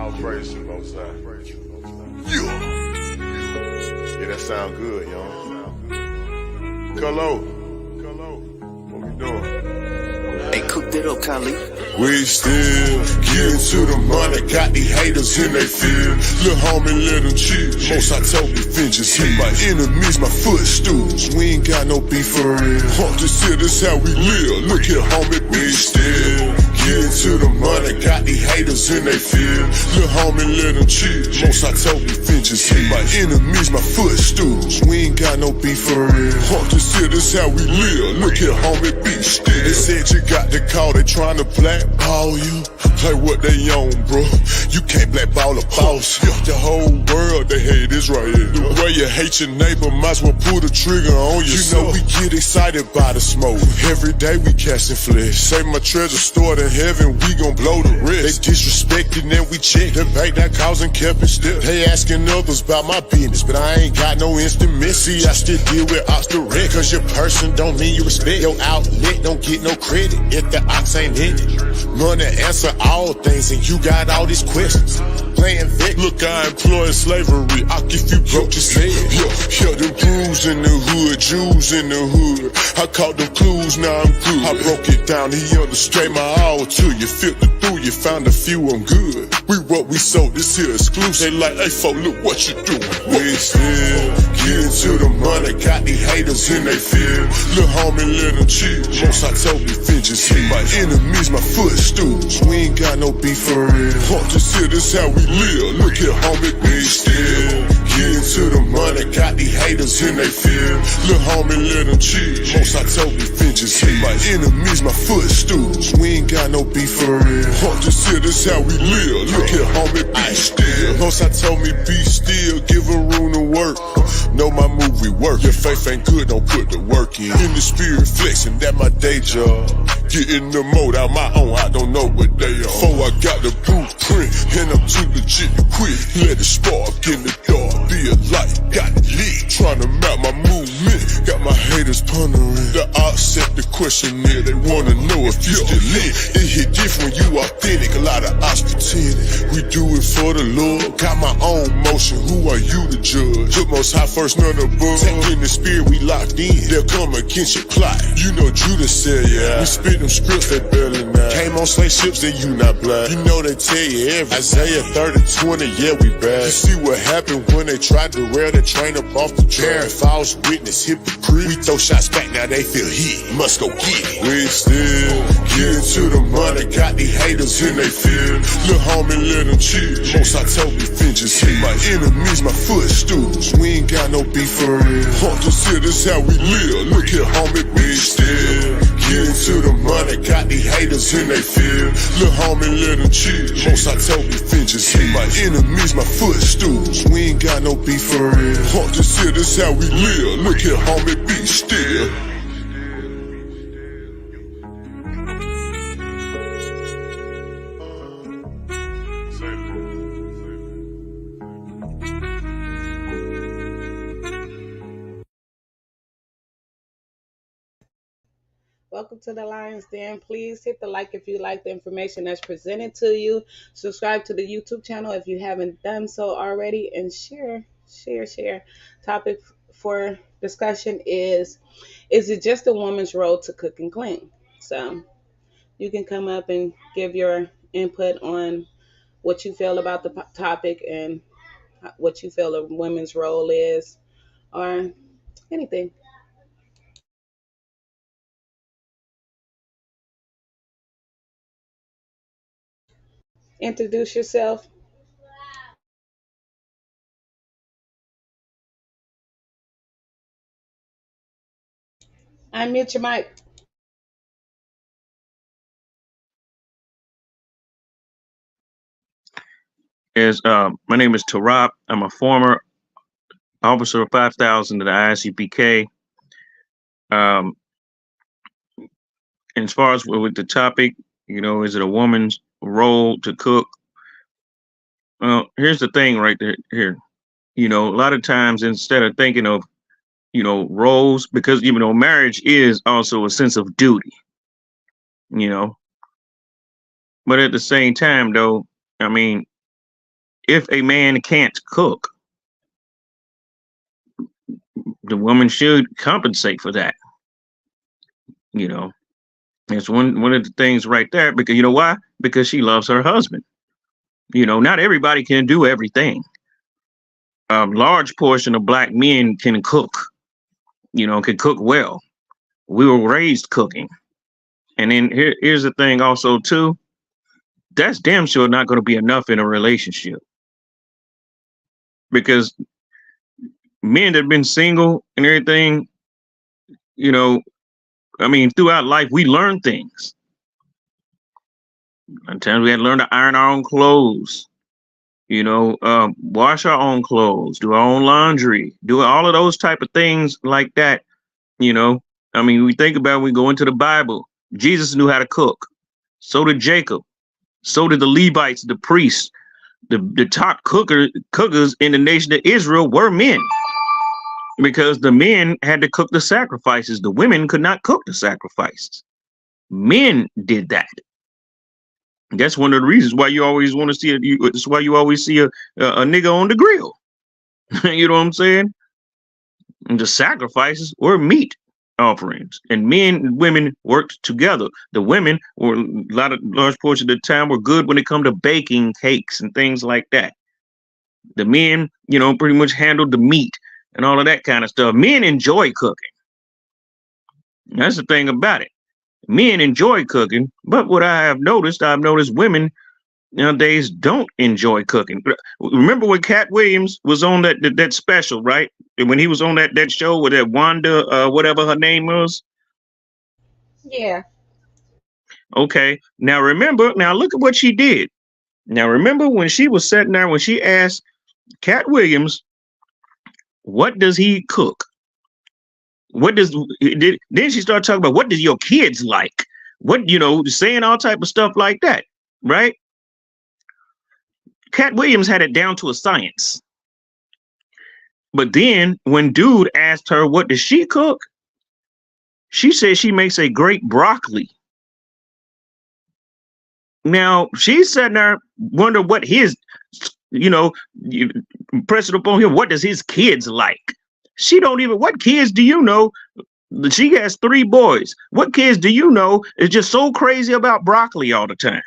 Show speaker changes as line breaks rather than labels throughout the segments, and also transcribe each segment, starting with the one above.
I'll praise you, Most High. Yeah, that sound good, y'all. Hello. What we doing?
Hey, cook that up, Khalid.
We still getting to the money, got these haters in they feel. Lil' homie, let them chill. Most I told me, vengeance hit my enemies, my footstools. We ain't got no beef for real. This here, this how we live. Look here, homie, we still getting to the money, got these haters in they feel. Lil' homie, let them chill. Most I told me, vengeance hit my enemies, my footstools. We ain't got no beef for real. This here, this how we live. Look here, homie, be still. They said you got the call, they tryna blackball you. Play what they own, bro. You can't blackball a boss. The whole world, they hate Israel. The way you hate your neighbor, might as well pull the trigger on yourself. You know we get excited by the smoke. Every day we casting flesh. Save my treasure stored in heaven, we gon' blow the rest. They disrespected and we check the bank that causing kept it still. They asking others about my business, but I ain't got no instant miss. See, I still deal with ox direct. Cause your person don't mean you respect. Your outlet don't get no credit if the ox ain't in it. Money answer all things and you got all these questions. Playing Vic. Look, I employ slavery. I'll give you broke your head. Yeah, them crews in the hood, Jews in the hood. I caught them clues, now I'm good. I broke it down, he understraight my all to you. Filtered through, you found a few, I'm good. We what we sold, this here exclusive. They like, hey, folk, look what you doing. We still getting to the money, got these haters in they feel. Lil' homie, let them chill. Most I told me, vengeance hit my enemies, my footstools. We ain't got no beef for real. This here, this how we live. Look here, homie, we still getting to the money, got these haters in they feel. Lil' homie, let them chill. Most I told me, vengeance hit my enemies, my footstools. We ain't got no beef for real. This here, this how we live. Look here, homie, be still. Most I told me, be still, give her room to work. Know my movie work. Your faith ain't good, don't put the work in. In the spirit flexing, that my day job. Getting the mode out my own, I don't know what they are. Before I got the blueprint, and I'm too legit to quit. Let it spark in the dark, be a light, got it lit. Tryna map my movement, got my haters pondering. The odds set the question there, they wanna know if you still lit. It hit different, you authentic, a lot of odds pretending. We do it for the Lord, got my own motion, who are you to judge? Put Most High first, none above. Tech in the spirit, we locked in, they'll come against your plot. You know Judas said, yeah, we spit them scripts, they barely now. Came on slave ships, then you not blind. You know they tell you everything. Isaiah 30:20, yeah, we bad. You see what happened when they tried to rail the train up off the track. False witness, hypocrite. We throw shots back, now they feel hit. Must go get it. We still getting to the money, got these haters in they feel. Lil' homie, let them chill. Most I told me, vengeance hit my enemies, my footstools. We ain't got no beef for real. This here, this how we live. Look here, homie, we still getting to the money, got these haters in they feel. Lil' homie, let them chill. Most I told me, vengeance hit my enemies, my footstools. We ain't got no beef for real. This here, this how we live. Look here, homie, be still.
Welcome to the Lion's Den. Please hit the like if you like the information that's presented to you. Subscribe to the YouTube channel if you haven't done so already, and share. Topic for discussion is it just a woman's role to cook and clean? So you can come up and give your input on what you feel about the topic and what you feel a woman's role is, or anything. Introduce yourself. Unmute your mic.
My name is Tarab. I'm a former officer of 5,000 at the ICPK. And as far as with the topic, is it a woman's role to cook? Well, here's the thing right there. Here, a lot of times instead of thinking of, roles, because marriage is also a sense of duty. But at the same time, though, if a man can't cook, the woman should compensate for that. You know, it's one of the things right there, because you know why? Because she loves her husband. You know, not everybody can do everything. A large portion of black men can cook, you know, can cook well. We were raised cooking. And then here's the thing also too, that's damn sure not going to be enough in a relationship. Because men that have been single and everything, you know, I mean, throughout life, we learn things. Sometimes we had to learn to iron our own clothes, you know, wash our own clothes, do our own laundry, do all of those type of things like that. You know, I mean, we think about it, we go into the Bible. Jesus knew how to cook. So did Jacob. So did the Levites, the priests. The top cookers in the nation of Israel were men, because the men had to cook the sacrifices. The women could not cook the sacrifices. Men did that. That's one of the reasons why you always want to see it. That's why you always see a nigga on the grill. You know what I'm saying? And the sacrifices were meat offerings, and men and women worked together. The women were large portion of the time were good when it come to baking cakes and things like that. The men, you know, pretty much handled the meat and all of that kind of stuff. Men enjoy cooking. That's the thing about it. Men enjoy cooking, but what I've noticed women nowadays don't enjoy cooking. Remember when Cat Williams was on that special, right? When he was on that show with that Wanda, whatever her name was.
Yeah.
Okay. Now look at what she did. Now remember when she was sitting there, when she asked Cat Williams, what does he cook? Then she started talking about, what does your kids like? What, you know, saying all type of stuff like that, right? Cat Williams had it down to a science. But then when dude asked her, what does she cook? She said she makes a great broccoli. Now she's sitting there wonder what his, you know, press it upon him. What does his kids like? She don't even, what kids do you know? She has 3 boys. What kids do you know is just so crazy about broccoli all the time?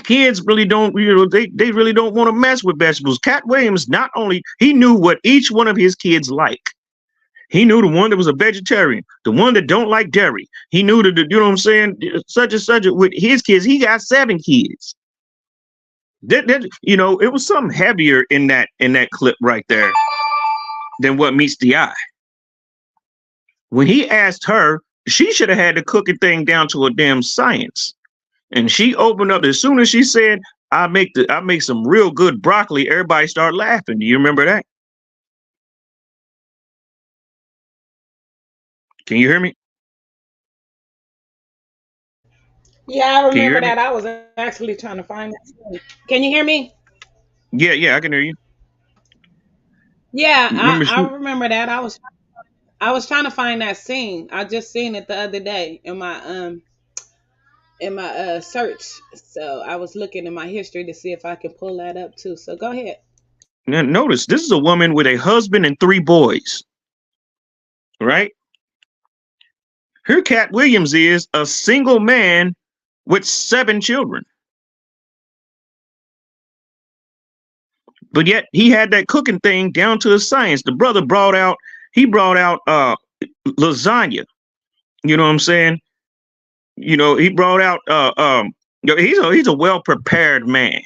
Kids really don't, you know, they really don't want to mess with vegetables. Cat Williams, not only, he knew what each one of his kids like. He knew the one that was a vegetarian, the one that don't like dairy. He knew that, you know what I'm saying, such and such. With his kids, he got 7 kids. That you know, it was something heavier in that clip right there than what meets the eye. When he asked her, she should have had the cooking thing down to a damn science. And she opened up, as soon as she said, I make some real good broccoli, everybody started laughing. Do you remember that? Can you hear me?
Yeah, I
Can you
remember
hear me?
that. I was actually trying to find that scene. Can you hear me?
Yeah, I can hear you.
Yeah,
Remember
I
she,
remember that. I was trying to find that scene. I just seen it the other day in my search. So I was looking in my history to see if I can pull that up too. So go ahead.
now notice this is a woman with a husband and 3 boys, right? Her Cat Williams is a single man with 7 children. But yet he had that cooking thing down to a science. The brother brought out lasagna. You know what I'm saying? You know, he brought out you know, he's a well-prepared man.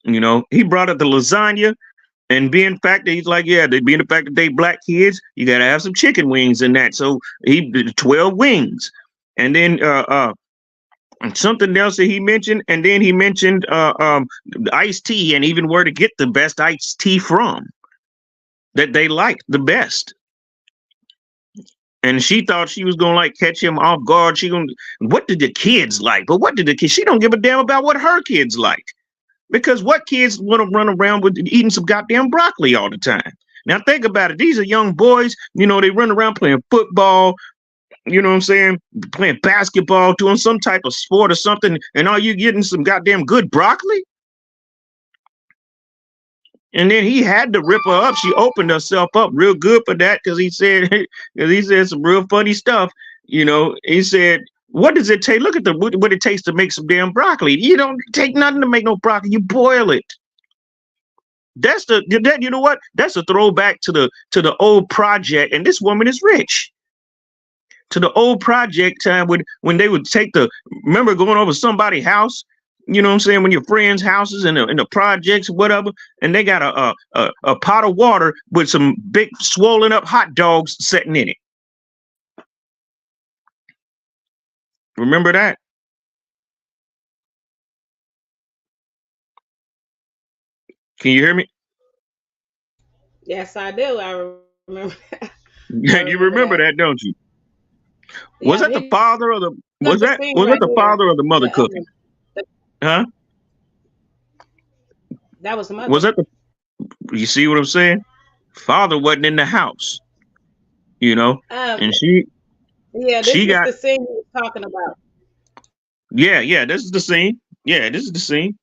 You know, he brought out the lasagna, and being fact that he's like, yeah, being the fact that they black kids, you gotta have some chicken wings in that. So he did 12 wings. And then and something else that he mentioned, and then he mentioned iced tea, and even where to get the best iced tea from that they liked the best. And she thought she was gonna like catch him off guard. What did the kids like? But what did the kids? She don't give a damn about what her kids like, because what kids want to run around with eating some goddamn broccoli all the time? Now think about it. These are young boys. You know, they run around playing football. You know what I'm saying? Playing basketball, doing some type of sport or something, and are you getting some goddamn good broccoli? And then he had to rip her up. She opened herself up real good for that because he said some real funny stuff. You know, he said, what does it take? Look at what it takes to make some damn broccoli. You don't take nothing to make no broccoli. You boil it. You know what? That's a throwback to the old project. And this woman is rich. To the old project time when they would remember going over somebody's house, you know what I'm saying, when your friends' houses and the projects, whatever, and they got a pot of water with some big swollen up hot dogs sitting in it. Remember that? Can you hear me?
Yes, I do. I remember that.
You remember that, don't you? Was that the father or the father or the mother cooking? Huh?
That was the mother.
Was that you see what I'm saying? Father wasn't in the house, you know, and she.
Yeah, this is the scene he was talking about.
Yeah, this is the scene. Yeah, this is the scene.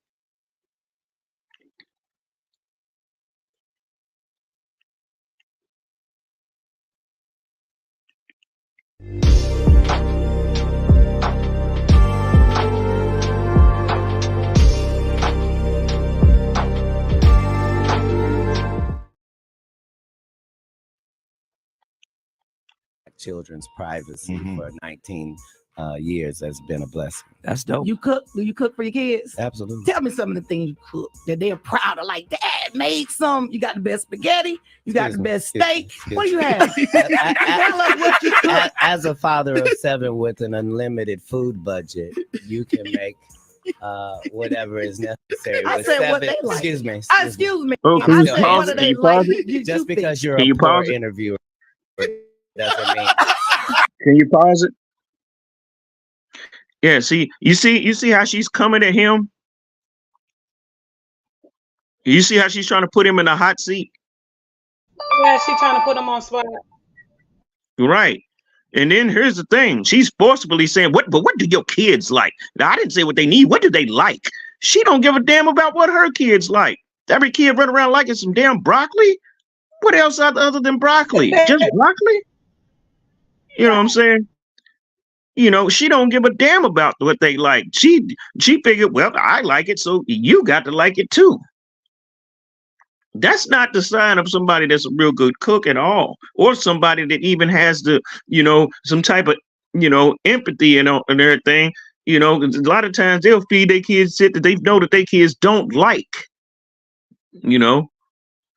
Children's privacy for 19 years has been a blessing.
That's dope.
You cook? Do you cook for your kids?
Absolutely.
Tell me some of the things you cook that they're proud of. Like, Dad made some. You got the best spaghetti. You got the best steak. What do you have? Tell us what you cook.
As a father of 7 with an unlimited food budget, you can make whatever is necessary.
I said what they like.
Excuse me.
Excuse me.
Oh,
I said what do they like?
Just because you're a poor interviewer doesn't mean.
Can you pause it? Yeah, you see how she's coming at him? You see how she's trying to put him in a hot seat?
Yeah, she's trying to put him on spot.
Right. And then here's the thing. She's forcibly saying, what do your kids like? Now, I didn't say what they need. What do they like? She don't give a damn about what her kids like. Every kid run around liking some damn broccoli. What else other than broccoli? Just broccoli? You know what I'm saying? You know, she don't give a damn about what they like. She figured, well, I like it, so you got to like it too. That's not the sign of somebody that's a real good cook at all, or somebody that even has the, you know, some type of, you know, empathy and everything. You know, a lot of times they'll feed their kids shit that they know that their kids don't like. You know,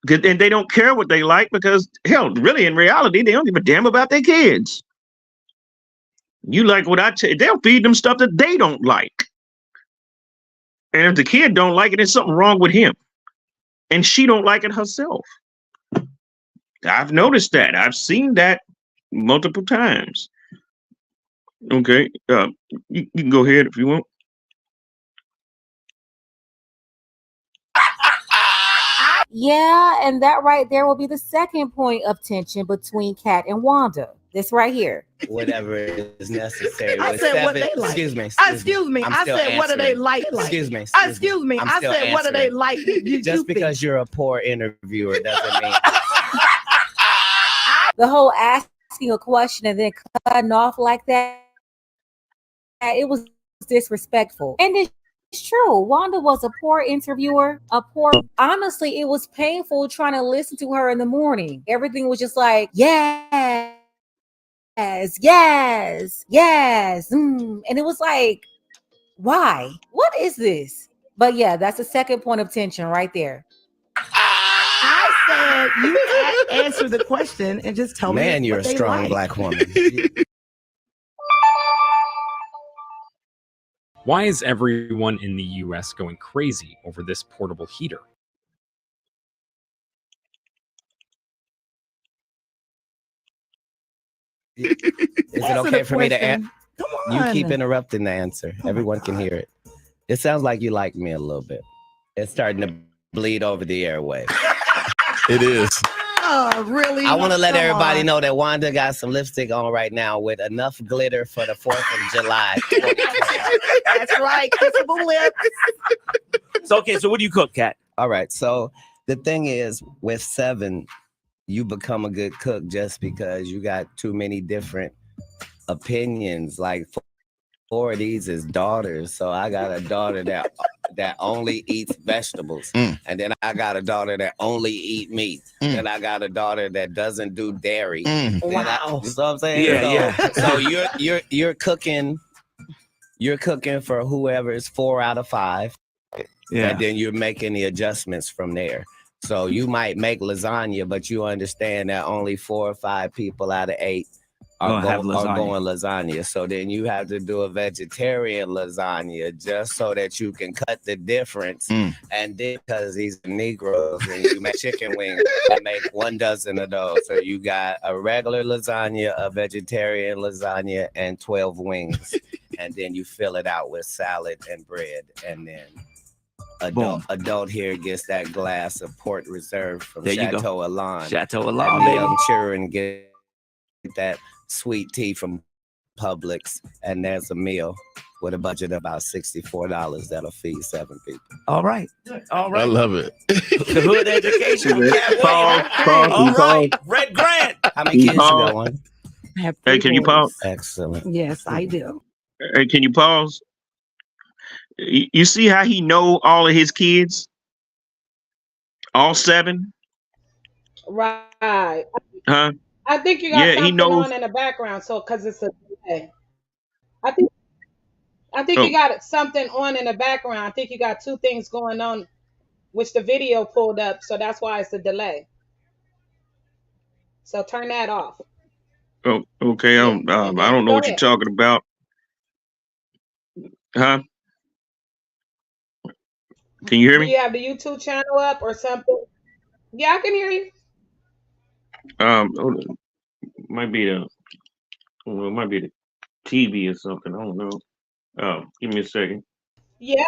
and they don't care what they like because, hell, really, in reality, they don't give a damn about their kids. You like what I tell you, they'll feed them stuff that they don't like. And if the kid don't like it, there's something wrong with him. And she don't like it herself. I've noticed that. I've seen that multiple times. Okay. You can go ahead if you want.
Yeah, and that right there will be the second point of tension between Kat and Wanda. This right here.
Whatever is necessary.
I said what they like.
Excuse me.
I said what do they like?
Excuse me.
Excuse me. I said what do they like?
Just because you're a poor interviewer doesn't mean.
The whole asking a question and then cutting off like that, it was disrespectful. And it's true. Wanda was a poor interviewer, honestly, it was painful trying to listen to her in the morning. Everything was just like, yes. And it was like, why? What is this? But yeah, that's the second point of tension right there.
I said you answer the question and just tell me.
Man, you're a strong black woman.
Why is everyone in the US going crazy over this portable heater?
Is it okay for me to answer? You keep interrupting the answer. Everyone can hear it. It sounds like you like me a little bit. It's starting to bleed over the airway.
It is.
Oh, really?
I want to let everybody know that Wanda got some lipstick on right now with enough glitter for the 4th of July.
That's right. Kissable lips.
So, okay, so what do you cook, Kat?
All right. So the thing is, with 7, you become a good cook just because you got too many different opinions. Like 4 of these is daughters, so I got a daughter that only eats vegetables, and then I got a daughter that only eat meat, and I got a daughter that doesn't do dairy.
Wow.
You know what I'm saying?
Yeah,
So you're cooking for whoever is 4 out of 5, and then you're making the adjustments from there. So you might make lasagna, but you understand that only 4 or 5 people out of 8 are going lasagna. So then you have to do a vegetarian lasagna just so that you can cut the difference. And then because these are Negroes and you make chicken wings, and make 1 dozen of those. So you got a regular lasagna, a vegetarian lasagna, and 12 wings. And then you fill it out with salad and bread. And then adult here gets that glass of Port Reserve from Chateau Alon.
Chateau
And
Alon,
the
baby.
young children get that sweet tea from Publix, and there's a meal with a budget of about $64 that'll feed 7 people.
All right.
I love it.
The hood education.
Pause.
All right. Red Grant.
How many kids you got, one?
I have
Hey,
3
can you
boys.
pause?
Excellent.
Yes, I do.
Hey, can you pause? You see how he know all of his kids? All 7?
Right.
Huh?
I think you got
Yeah, he
something
knows.
on in the background, so because it's a delay. I think you got something on in the background. I think you got 2 things going on, which the video pulled up, so that's why it's a delay. So turn that off.
Oh, okay. I don't know
Go
what you're
ahead.
talking about. Huh? Can you hear
Do
me?
you have the YouTube channel up or something? Yeah, I can hear you.
Hold on. Might be the TV or something. I don't know. Give me a second.
Yeah.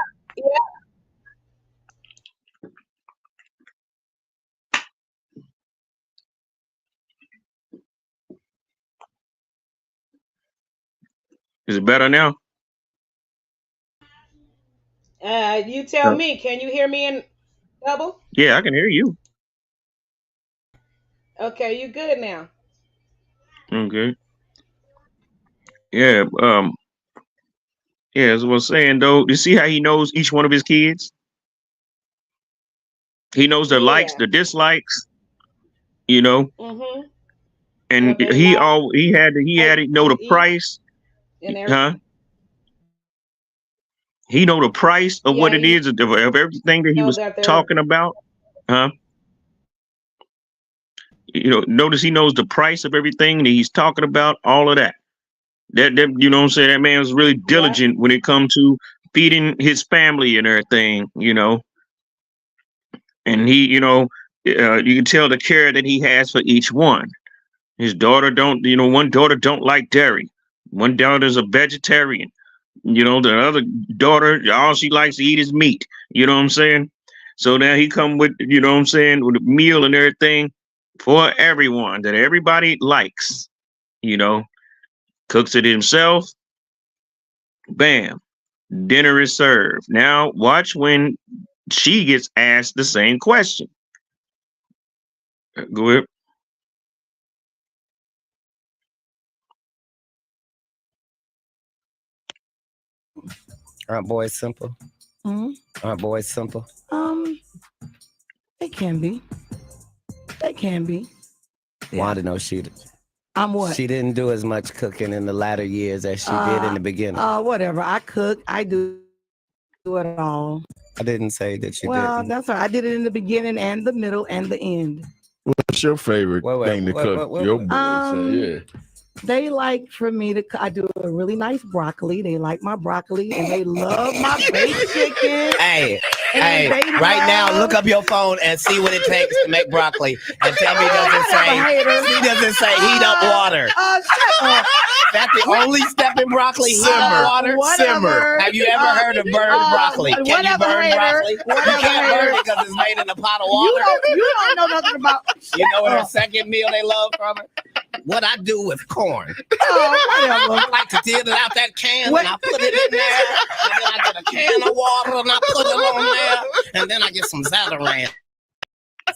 Is it better now?
You tell me. Can you hear me in double?
Yeah, I can hear you.
Okay, you good now.
Okay. Yeah. Yeah. As I was saying though, you see how he knows each one of his kids? He knows their likes,
Yeah.
their dislikes. You know,
Mm-hmm.
and
What they
he
like,
had to know the
eat.
price.
And everything.
Huh? He know the price of what
Yeah,
it is of everything that he
know
was
that they're-
talking about. Huh? You know, notice he knows the price of everything that he's talking about, all of that. That you know what I'm saying? That man was really diligent when it comes to feeding his family and everything, you know. And he, you know, you can tell the care that he has for each one. His daughter one daughter don't like dairy. One daughter's a vegetarian. You know, the other daughter, all she likes to eat is meat. You know what I'm saying? So now he come with, you know what I'm saying, with a meal and everything for everyone that everybody likes, you know, cooks it himself. Bam, dinner is served. Now watch when she gets asked the same question. Go ahead.
Aren't boys simple?
Mhm.
Aren't boys simple?
They can be. They can be.
Wanda knows she
I'm what?
She didn't do as much cooking in the latter years as she did in the beginning.
Whatever. I cook. I do it all.
I didn't say that you
Well,
didn't.
that's all right. I did it in the beginning and the middle and the end.
What's your favorite thing to cook? Your boys say, yeah.
They like for me to. I do a really nice broccoli. They like my broccoli and they love my baked chicken.
Hey,
And
hey,
they
right now,
love-
look up your phone and see what it takes to make broccoli, and tell me he doesn't say heat up water.
Shut up.
That's the only step in broccoli. Heat up water, simmer. Have you ever heard of burned broccoli? Can you
whatever,
burn
hater.
broccoli? You
Whatever,
can't burn
hater.
it because it's made in a pot of
You
water.
don't know nothing about.
You know what her second meal they love from her? What I do with corn.
Whatever.
I like to dig it out that can and I put it in there. And then I get a can of water and I put it on there. And then I get some Zatarain.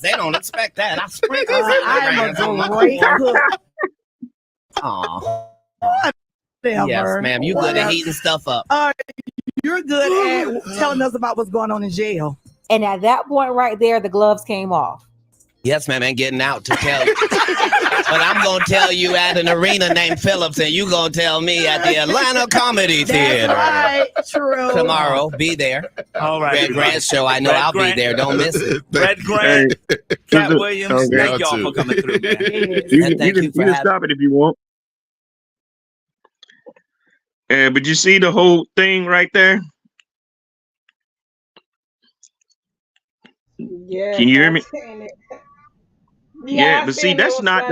They don't expect that. I sprinkle.
I am a great cook.
Aw.
Whatever.
Yes, ma'am. You good at heating stuff up.
You're good at telling us about what's going on in jail.
And at that point right there, the gloves came off.
Yes, ma'am. And getting out to tell you. But I'm going to tell you at an arena named Phillips, and you going to tell me at the Atlanta Comedy Theater.
Right, true.
Tomorrow, be there.
All right.
Red Grant show. I know
Red
I'll
Grant.
be there. Don't miss it.
Red Grant, Cat Williams,
Okay.
thank y'all for coming through, man.
You can stop it if you want. But you see the whole thing right there?
Yeah.
Can you hear me?
Yeah,
but see, that's not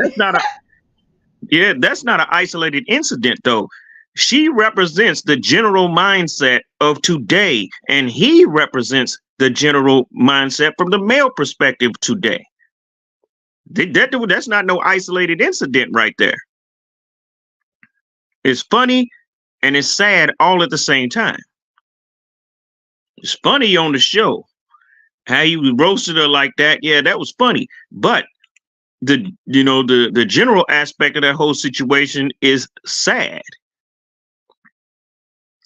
an isolated incident though. She represents the general mindset of today, and he represents the general mindset from the male perspective today. That's not no isolated incident right there. It's funny and it's sad all at the same time. It's funny on the show how you roasted her like that. Yeah, that was funny, but the general aspect of that whole situation is sad.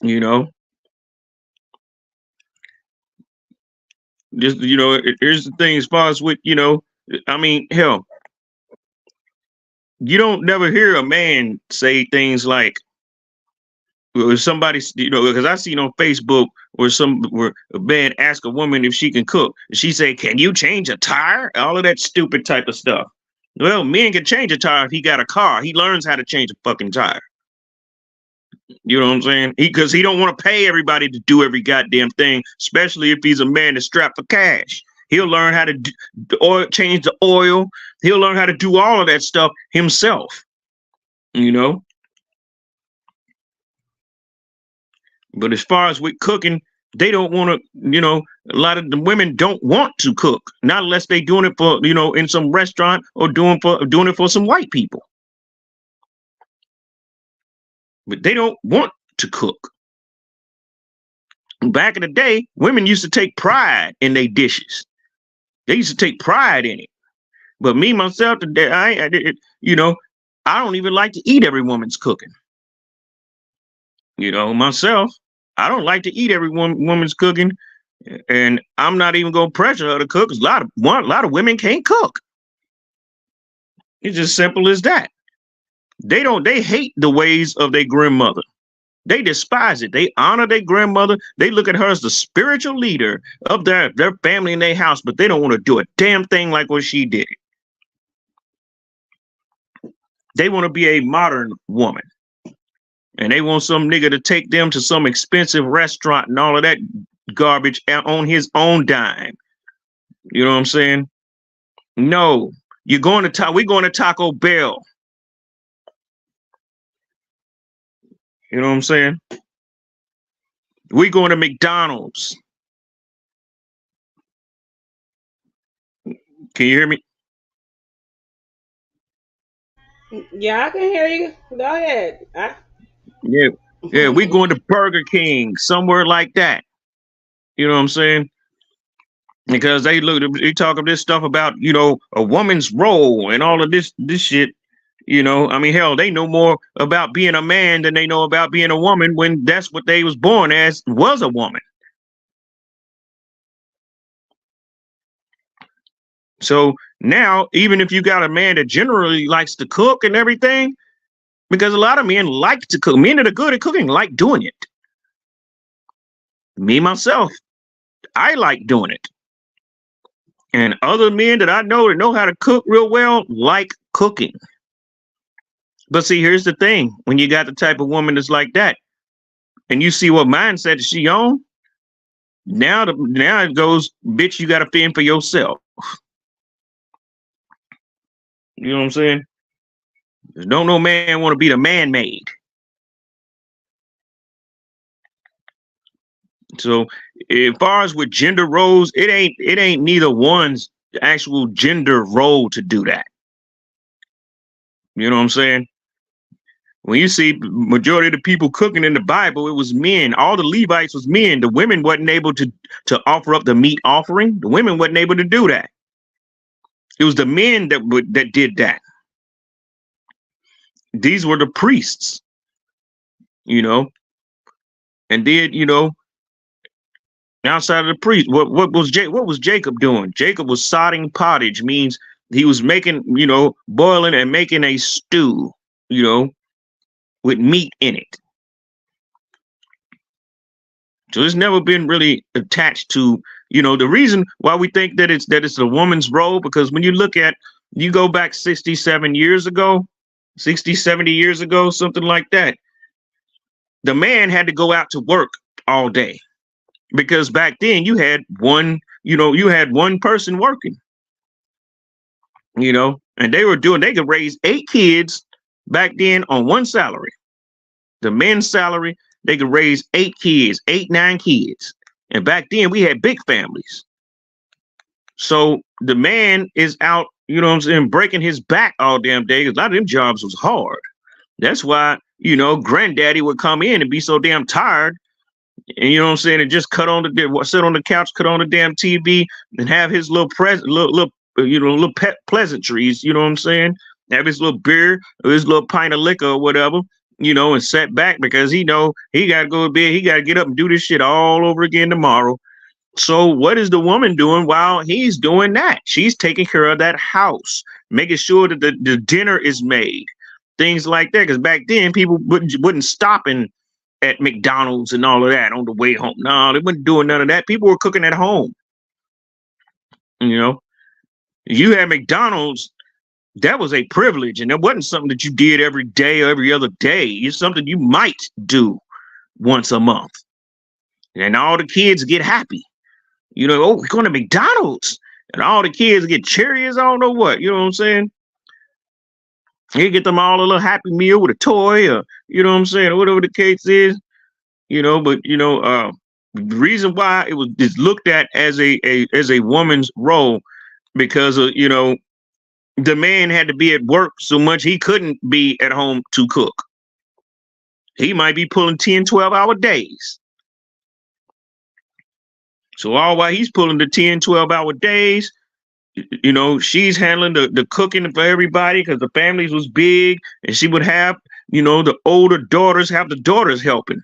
Just here's the thing as far as with I mean, hell, you don't never hear a man say things like, or somebody, because I seen on Facebook where a man asked a woman if she can cook. She said, "Can you change a tire?" All of that stupid type of stuff. Well, men can change a tire if he got a car. He learns how to change a fucking tire. You know what I'm saying? Because he don't want to pay everybody to do every goddamn thing, especially if he's a man that's strapped for cash. He'll learn how to change the oil. He'll learn how to do all of that stuff himself. But as far as with cooking, they don't want to, a lot of the women don't want to cook, not unless they doing it for, in some restaurant or doing it for some white people. But they don't want to cook. Back in the day, women used to take pride in their dishes. They used to take pride in it. But me, myself, today, I don't even like to eat every woman's cooking. Myself, I don't like to eat every woman's cooking, and I'm not even gonna pressure her to cook. Cause a lot of women can't cook. It's just simple as that. They hate the ways of their grandmother. They despise it. They honor their grandmother. They look at her as the spiritual leader of their family and their house, but they don't want to do a damn thing like what she did. They want to be a modern woman. And they want some nigga to take them to some expensive restaurant and all of that garbage on his own dime. You know what I'm saying? No, we're going to Taco Bell. You know what I'm saying? We're going to McDonald's. Can you hear me?
Yeah, I can hear you. Go ahead.
Yeah, we going to Burger King, somewhere like that. You know what I'm saying? Because they talk of this stuff about, a woman's role and all of this shit. I mean, hell, they know more about being a man than they know about being a woman when that's what they was born as, was a woman. So now, even if you got a man that generally likes to cook and everything, because a lot of men like to cook. Men that are good at cooking like doing it. Me, myself, I like doing it. And other men that I know that know how to cook real well like cooking. But see, here's the thing. When you got the type of woman that's like that, and you see what mindset is she on, now it goes, bitch, you got to fend for yourself. You know what I'm saying? Don't no man want to be the man-made. So as far as with gender roles, it ain't neither one's actual gender role to do that. You know what I'm saying? When you see majority of the people cooking in the Bible, it was men. All the Levites was men. The women wasn't able to offer up the meat offering. The women wasn't able to do that. It was the men that did that. These were the priests, you know, and then, you know, outside of the priest, what was Jacob doing? Jacob was sodding pottage, means he was making, you know, boiling and making a stew, you know, with meat in it. So it's never been really attached to, you know, the reason why we think that it's a woman's role, because when you go back 67 years ago, 60, 70 years ago, something like that, the man had to go out to work all day, because back then you had one person working, you know, and they could raise 8 kids back then on one salary. The men's salary, they could raise 8 kids, 8, 9 kids. And back then we had big families. So the man is out, you know what I'm saying, breaking his back all damn day, because a lot of them jobs was hard. That's why, you know, granddaddy would come in and be so damn tired, and you know what I'm saying, and just sit on the couch, cut on the damn TV, and have his little pet pleasantries, you know what I'm saying? Have his little beer or his little pint of liquor or whatever, you know, and set back, because he know he got to go to bed. He got to get up and do this shit all over again tomorrow. So what is the woman doing while he's doing that? She's taking care of that house, making sure that the dinner is made, things like that. Because back then people wouldn't stop at McDonald's and all of that on the way home. No, they wasn't doing none of that. People were cooking at home. You know, you had McDonald's. That was a privilege, and it wasn't something that you did every day or every other day. It's something you might do once a month. And all the kids get happy. You know, oh, we're going to McDonald's. And all the kids get cherries, I don't know what. You know what I'm saying? You get them all a little Happy Meal with a toy, or, you know what I'm saying, or whatever the case is. You know, but, you know, the reason why it was looked at as a woman's role, because of, you know, the man had to be at work so much he couldn't be at home to cook. He might be pulling 10, 12-hour days. So all while he's pulling the 10, 12-hour days, you know, she's handling the cooking for everybody, because the families was big, and she would have, you know, the older daughters have the daughters helping.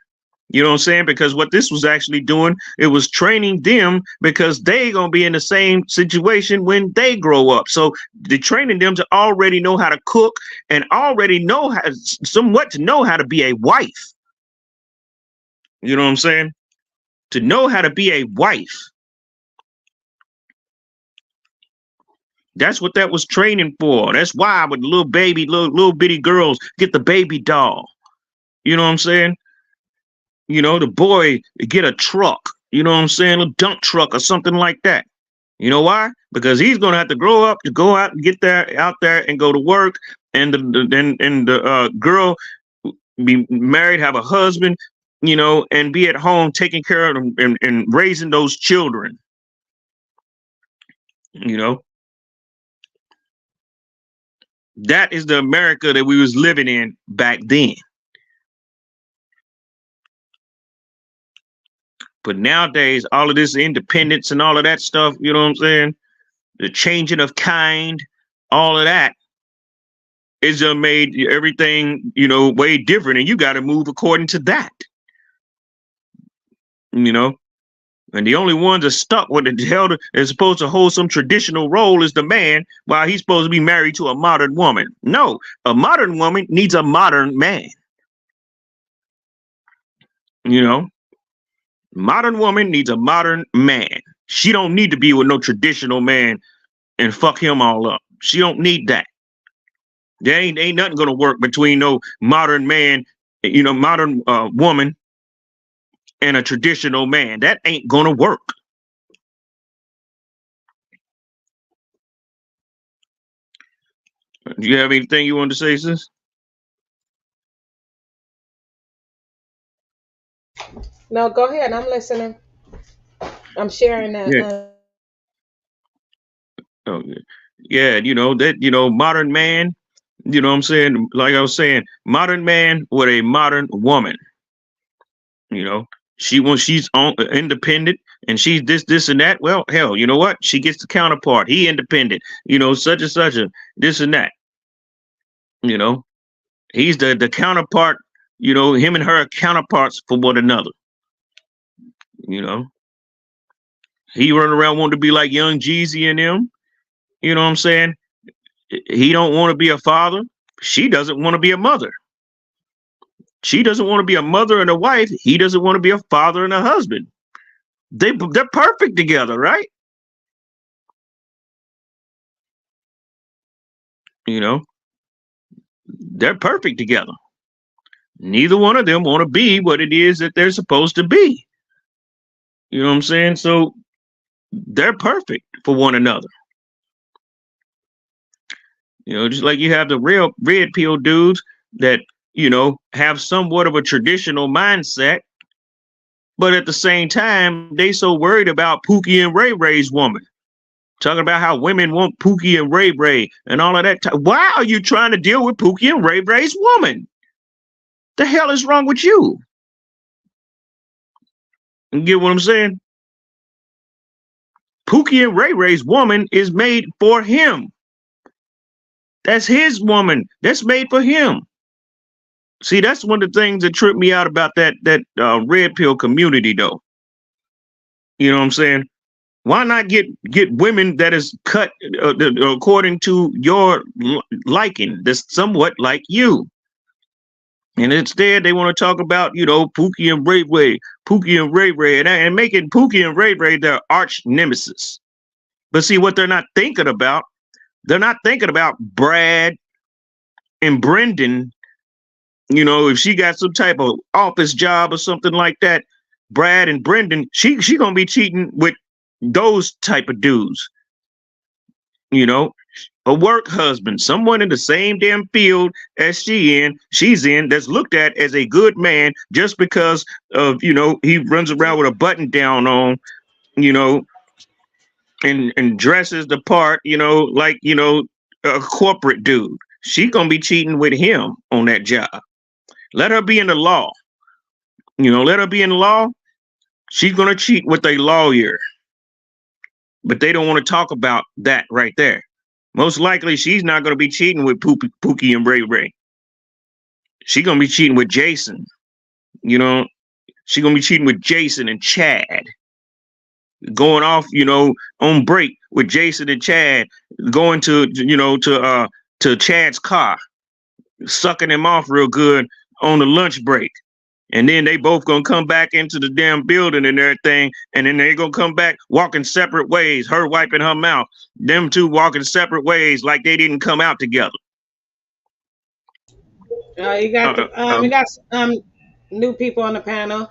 You know what I'm saying? Because what this was actually doing, it was training them, because they going to be in the same situation when they grow up. So they're training them to already know how to cook, and already know how to be a wife. You know what I'm saying? To know how to be a wife. That's what that was training for. That's why with little bitty girls get the baby doll. You know what I'm saying? You know, the boy get a truck, you know what I'm saying, a dump truck or something like that. You know why? Because he's going to have to grow up to go out and get out there and go to work, and the girl be married, have a husband, you know, and be at home taking care of them and raising those children. You know, that is the America that we was living in back then. But nowadays, all of this independence and all of that stuff, you know what I'm saying? The changing of kind, all of that is made everything, you know, way different. And you got to move according to that. You know? And the only ones that stuck with the hell is supposed to hold some traditional role is the man, while he's supposed to be married to a modern woman. No, a modern woman needs a modern man. You know? Modern woman needs a modern man. She don't need to be with no traditional man and fuck him all up. She don't need that. There ain't nothing gonna work between no modern man, you know, modern woman and a traditional man. That ain't gonna work. Do you have anything you want to say, sis?
No, go ahead. I'm listening. I'm sharing that.
Yeah. Oh, yeah, you know, that, you know, modern man, you know what I'm saying? Like I was saying, modern man with a modern woman, you know, She's independent and she's this and that. Well, hell, you know what? She gets the counterpart. He independent, such and such a this and that. He's the counterpart, him and her are counterparts for one another. He run around wanting to be like Young Jeezy and them. You know what I'm saying? He don't want to be a father. She doesn't want to be a mother. She doesn't want to be a mother and a wife. He doesn't want to be a father and a husband. They're perfect together, right? They're perfect together. Neither one of them want to be what it is that they're supposed to be. You know what I'm saying? So they're perfect for one another. Just like you have the real red pill dudes that, have somewhat of a traditional mindset, but at the same time, they so worried about Pookie and Ray Ray's woman. Talking about how women want Pookie and Ray Ray and all of that. Why are you trying to deal with Pookie and Ray Ray's woman? The hell is wrong with you? You get what I'm saying? Pookie and Ray Ray's woman is made for him. That's his woman. That's made for him. See, that's one of the things that tripped me out about that red pill community, though. You know what I'm saying? Why not get women that is cut according to your liking, that's somewhat like you? And instead, they want to talk about, Pookie and Ray Ray, Pookie and Ray Ray, and making Pookie and Ray Ray their arch nemesis. But see, what they're not thinking about Brad and Brendan. If she got some type of office job or something like that, Brad and Brendan, she gonna be cheating with those type of dudes. A work husband, someone in the same damn field as she's in, that's looked at as a good man just because of, he runs around with a button down on, and dresses the part, like, a corporate dude. She gonna be cheating with him on that job. Let her be in the law. Let her be in the law. She's gonna cheat with a lawyer. But they don't want to talk about that right there. Most likely, she's not going to be cheating with Pookie and Ray Ray. She's going to be cheating with Jason. She's going to be cheating with Jason and Chad. Going off, on break with Jason and Chad, going to Chad's car, sucking him off real good on the lunch break. And then they both gonna come back into the damn building and everything, and then they gonna come back walking separate ways, her wiping her mouth, them two walking separate ways like they didn't come out together.
You got new people on the panel.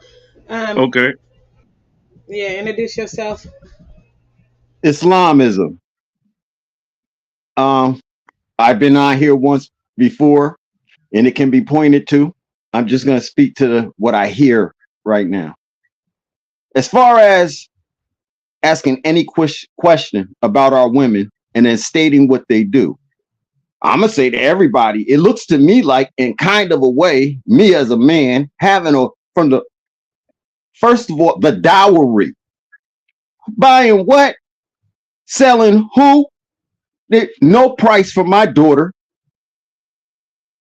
Okay.
Yeah, introduce yourself.
Islamism. I've been on here once before, and it can be pointed to. I'm just going to speak to what I hear right now. As far as asking any question about our women and then stating what they do, I'm going to say to everybody, it looks to me like, in kind of a way, me as a man, first of all, the dowry. Buying what? Selling who? No price for my daughter.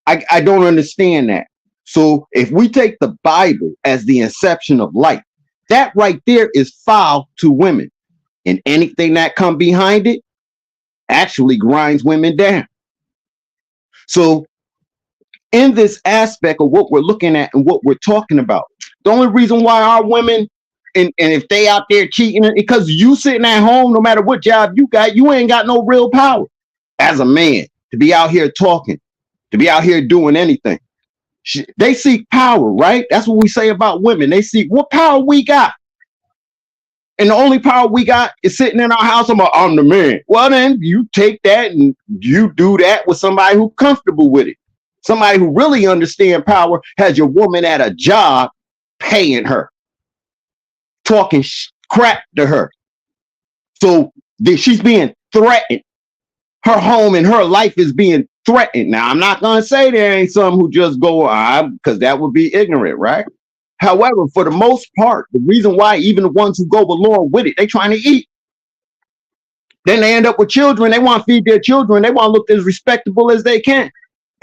I don't understand that. So if we take the Bible as the inception of life, that right there is foul to women. And anything that come behind it actually grinds women down. So in this aspect of what we're looking at and what we're talking about, the only reason why our women, and if they out there cheating, because you sitting at home, no matter what job you got, you ain't got no real power as a man to be out here talking, to be out here doing anything. They seek power, right? That's what we say about women. They seek what power we got. And the only power we got is sitting in our house. I'm the man. Well, then you take that and you do that with somebody who's comfortable with it. Somebody who really understands power, has your woman at a job paying her, talking crap to her. So she's being threatened. Her home and her life is being threatened. Now, I'm not going to say there ain't some who just go, because that would be ignorant, right? However, for the most part, the reason why even the ones who go along with it, they trying to eat. Then they end up with children. They want to feed their children. They want to look as respectable as they can.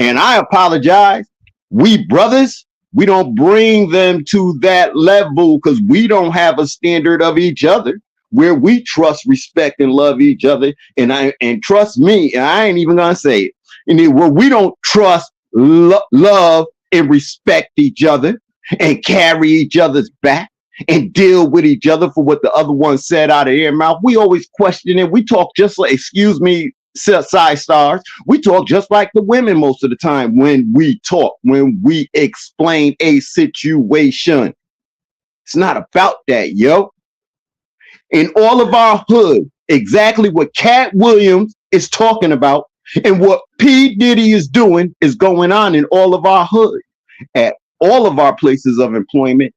And I apologize. We brothers, we don't bring them to that level because we don't have a standard of each other where we trust, respect, and love each other. And trust me, and I ain't even gonna say it. And where we don't trust, love, and respect each other and carry each other's back and deal with each other for what the other one said out of their mouth. We always question it. We talk just like, excuse me, side stars. We talk just like the women most of the time when we talk, when we explain a situation. It's not about that, yo. In all of our hood, exactly what Cat Williams is talking about and what P. Diddy is doing is going on in all of our hood, at all of our places of employment,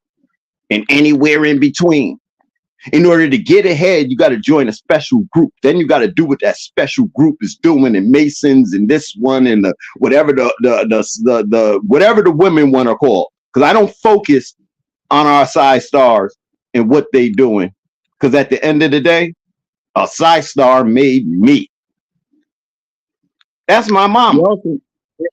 and anywhere in between. In order to get ahead, you got to join a special group. Then you got to do what that special group is doing, and Masons and this one and the whatever the whatever the women want to call. Because I don't focus on our side stars and what they doing. Because at the end of the day, a side star made me. That's my mama.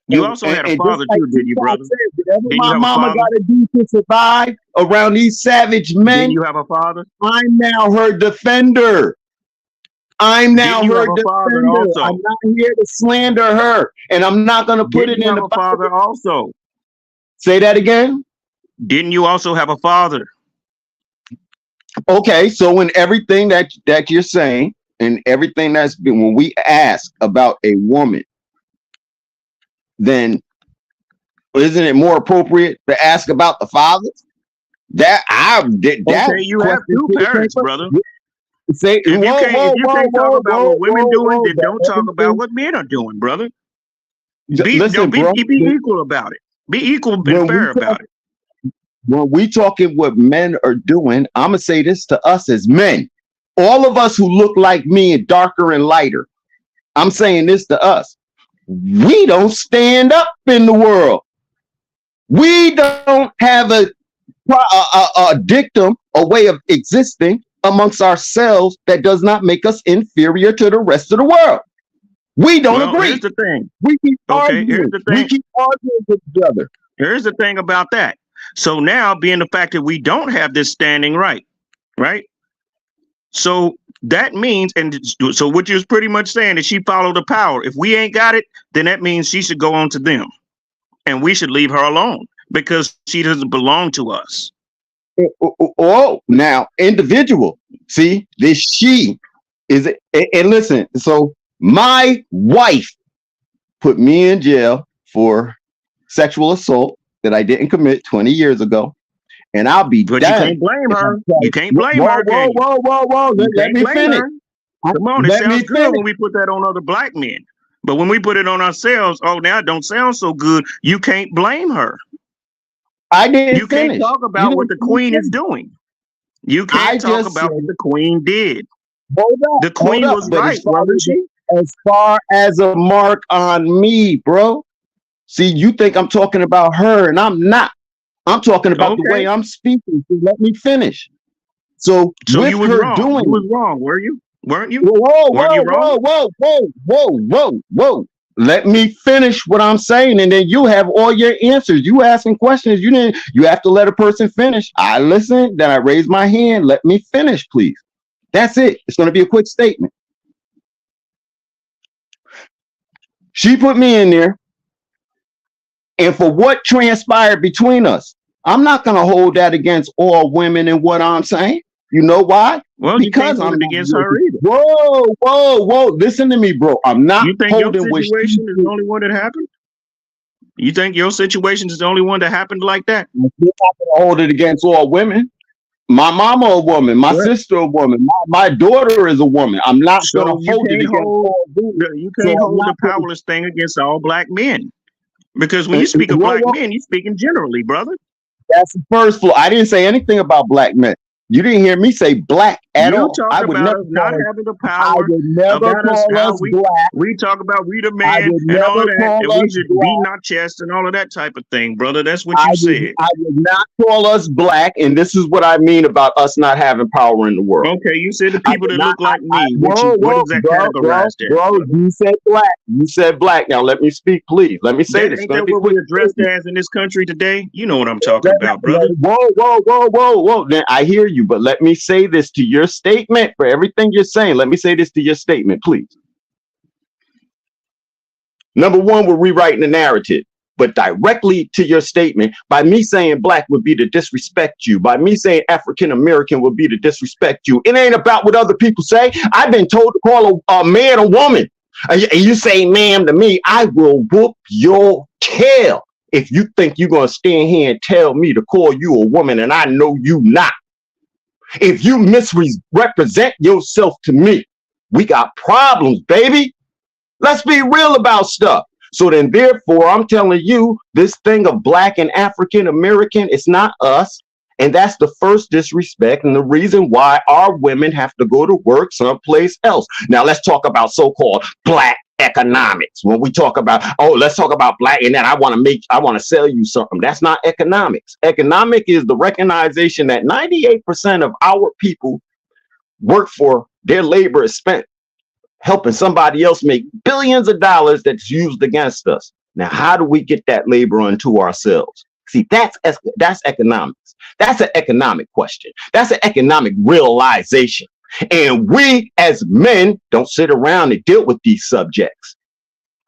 You also had a father too, did you, brother?
Whatever my mama got to do to survive around these savage men.
Did you have a father?
I'm now her defender. I'm now her defender. I'm not here to slander her, and I'm not going to put it in the
father also.
Say that again.
Didn't you also have a father?
Okay, so in everything that you're saying, and everything that's been, when we ask about a woman, then isn't it more appropriate to ask about the fathers? That I did. That
okay, you have two parents, brother.
Say,
if you can't talk about what women doing, then don't talk about what men are doing, brother. Be equal about it. Be equal and fair about it.
When we talking what men are doing, I'm gonna say this to us as men, all of us who look like me and darker and lighter. I'm saying this to us. We don't stand up in the world. We don't have a dictum, a way of existing amongst ourselves that does not make us inferior to the rest of the world. We don't agree.
Here's the thing.
We keep arguing. We keep arguing with each other.
Here's the thing about that. So now, being the fact that we don't have this standing right? So that means, and so what you're pretty much saying is she followed the power. If we ain't got it, then that means she should go on to them, and we should leave her alone because she doesn't belong to us.
Oh, now individual. See, this she is, and listen. So my wife put me in jail for sexual assault that I didn't commit 20 years ago. And I'll be
but
done.
You can't blame her. You can't blame her.
Whoa. Let me finish.
Come on, it sounds good when we put that on other black men. But when we put it on ourselves, oh, now it don't sound so good. You can't blame her.
I didn't
You can't talk about what the queen is doing. You can't talk about what the queen did. The queen was right, wasn't she?
As far as a mark on me, bro. See, you think I'm talking about her, and I'm not. I'm talking about the way I'm speaking. So let me finish. So with
you was
her
wrong.
doing,
you was wrong, were you? Weren't you?
Whoa. Let me finish what I'm saying, and then you have all your answers. You asking questions. You have to let a person finish. I listen, then I raise my hand. Let me finish, please. That's it. It's going to be a quick statement. She put me in there. And for what transpired between us, I'm not going to hold that against all women and what I'm saying. You know why?
Well, because I'm against her either.
Whoa. Listen to me, bro. I'm not
holding your situation is the only one that happened? You think your situation is the only one that happened like that?
I'm not going to hold it against all women. My mama a woman, my sister a woman, my daughter is a woman. I'm not going to hold it against all women.
You can't hold the powerless thing against all black men. Because when you speak of black men, you're speaking generally, brother.
That's the first floor. I didn't say anything about black men. You didn't hear me say black at
You
all.
talk
I would
about
never
us not
call us,
having the
I
power,
would never
about us
call
how
us black.
we talk about we the
I
man
would
and all of
never
that,
call
and we
us
should
black.
beat our chest and all of that type of thing, brother. That's what
I
you
would,
said.
I would not call us black, and this is what I mean about us not having power in the world.
Okay, you said the
I
people
did
that
not.
look like me.
Whoa,
What
whoa,
is that
bro,
categorized as,
bro.
brother?
You said black. You said black. Now let me speak, please. Let me say
That
this.
ain't
Let
that
me
what
be
we
quick.
addressed as in this country today? You know what I'm talking about, brother.
Whoa. Then I hear you, but let me say this to your statement. For everything you're saying, let me say this to your statement, please. Number one, we're rewriting the narrative, but directly to your statement, by me saying black would be to disrespect you. By me saying African American would be to disrespect you. It ain't about what other people say. I've been told to call a man a woman. And you say ma'am to me, I will whoop your tail if you think you're going to stand here and tell me to call you a woman and I know you not. If you misrepresent yourself to me, we got problems, baby. Let's be real about stuff. So then, therefore, I'm telling you, this thing of black and African American, it's not us. And that's the first disrespect and the reason why our women have to go to work someplace else. Now, let's talk about so-called black economics. When we talk about, oh, let's talk about black, and then I want to sell you something. That's not economics. Economic is the recognition that 98% of our people work for, their labor is spent helping somebody else make billions of dollars that's used against us. Now, how do we get that labor unto ourselves? See, that's economics. That's an economic question. That's an economic realization. And we as men don't sit around and deal with these subjects.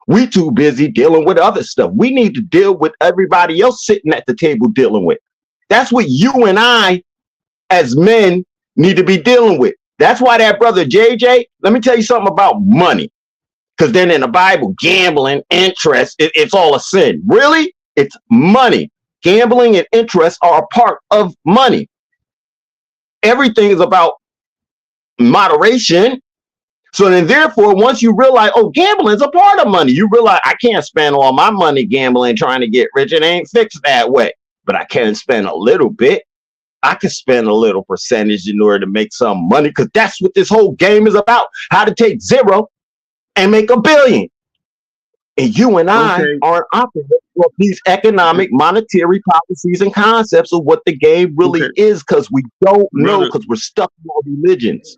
We too busy dealing with other stuff. We need to deal with everybody else sitting at the table dealing with. That's what you and I as men need to be dealing with. That's why that brother JJ, let me tell you something about money. Because then in the Bible, gambling, interest, it's all a sin. Really? It's money. Gambling and interest are a part of money. Everything is about moderation. So then therefore, once you realize, oh, gambling is a part of money, you realize I can't spend all my money gambling, trying to get rich. It ain't fixed that way. But I can spend a little bit. I can spend a little percentage in order to make some money, because that's what this whole game is about. How to take zero and make $1 billion. And you and I aren't operating with these economic, monetary policies and concepts of what the game really is, because we don't know, because we're stuck in our religions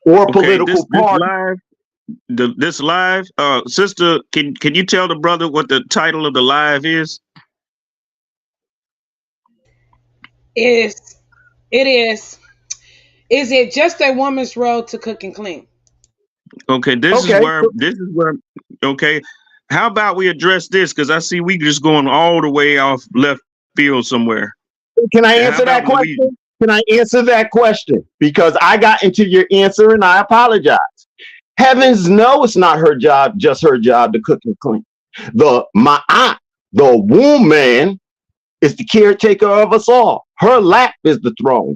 or political parties.
This live, sister, can you tell the brother what the title of the live is?
Is it just a woman's road to cook and clean?
Okay, this is where okay. How about we address this? Because I see we just going all the way off left field somewhere.
Can I answer that question? Can I answer that question? Because I got into your answer and I apologize. Heavens no, it's not her job, just her job to cook and clean. The woman is the caretaker of us all. Her lap is the throne.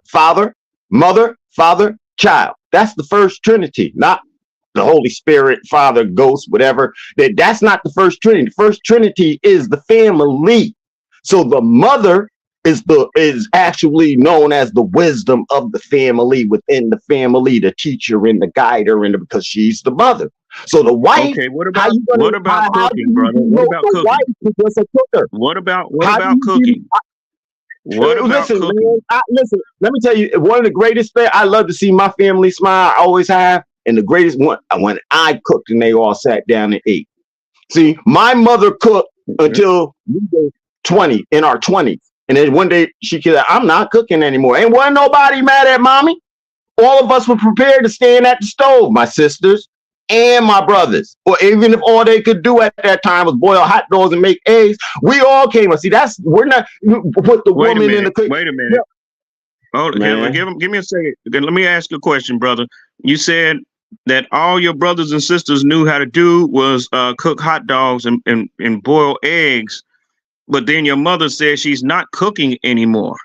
Father, mother, child. That's the first Trinity, not the Holy Spirit, Father, Ghost, whatever. That's not the first Trinity. The first Trinity is the family. So the mother is actually known as the wisdom of the family, within the family, the teacher and the guider, and because she's the mother. So the wife.
Okay, what about cooking, brother? What about cooking? What about cooking?
Listen, let me tell you, one of the greatest things, I love to see my family smile. I always have. And the greatest one, when I cooked and they all sat down and ate. See, my mother cooked until we were 20, in our 20s. And then one day she said, I'm not cooking anymore. Ain't wasn't nobody mad at mommy. All of us were prepared to stand at the stove, my sisters and my brothers. Or even if all they could do at that time was boil hot dogs and make eggs, we all came. See, we're not put the woman in the kitchen.
Wait a minute. Yeah. Hold on, give me a second. Let me ask you a question, brother. You said that all your brothers and sisters knew how to do was cook hot dogs and boil eggs, but then your mother said she's not cooking anymore.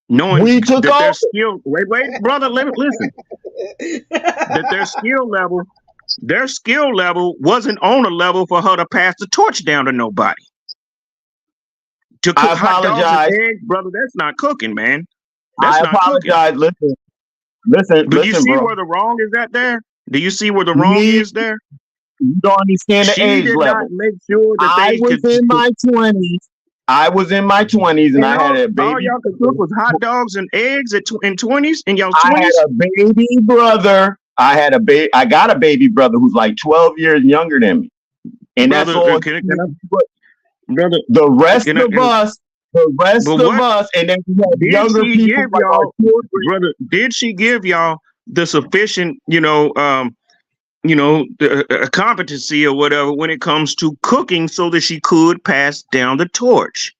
Knowing that their skill, wait, brother, let me listen. That their skill level wasn't on a level for her to pass the torch down to nobody. To cook hot dogs and eggs, brother, that's not cooking, man. That's
I
not cooking.
apologize. Listen,
Do you see
bro.
where the wrong is at there? Do you see where the wrong is there?
You don't understand the
She
age
did
level.
not make sure that
I
they
was
could.
in my 20s. I was in my 20s, and I had a baby.
All y'all could cook was hot dogs and eggs in 20s, in y'all's
I
20s.
had a baby brother. I got a baby brother who's like 12 years younger than me, and
Brother,
that's all.
Brother,
the rest of us, and then we have younger people like our children.
Brother, did she give y'all the sufficient, competency or whatever when it comes to cooking so that she could pass down the torch?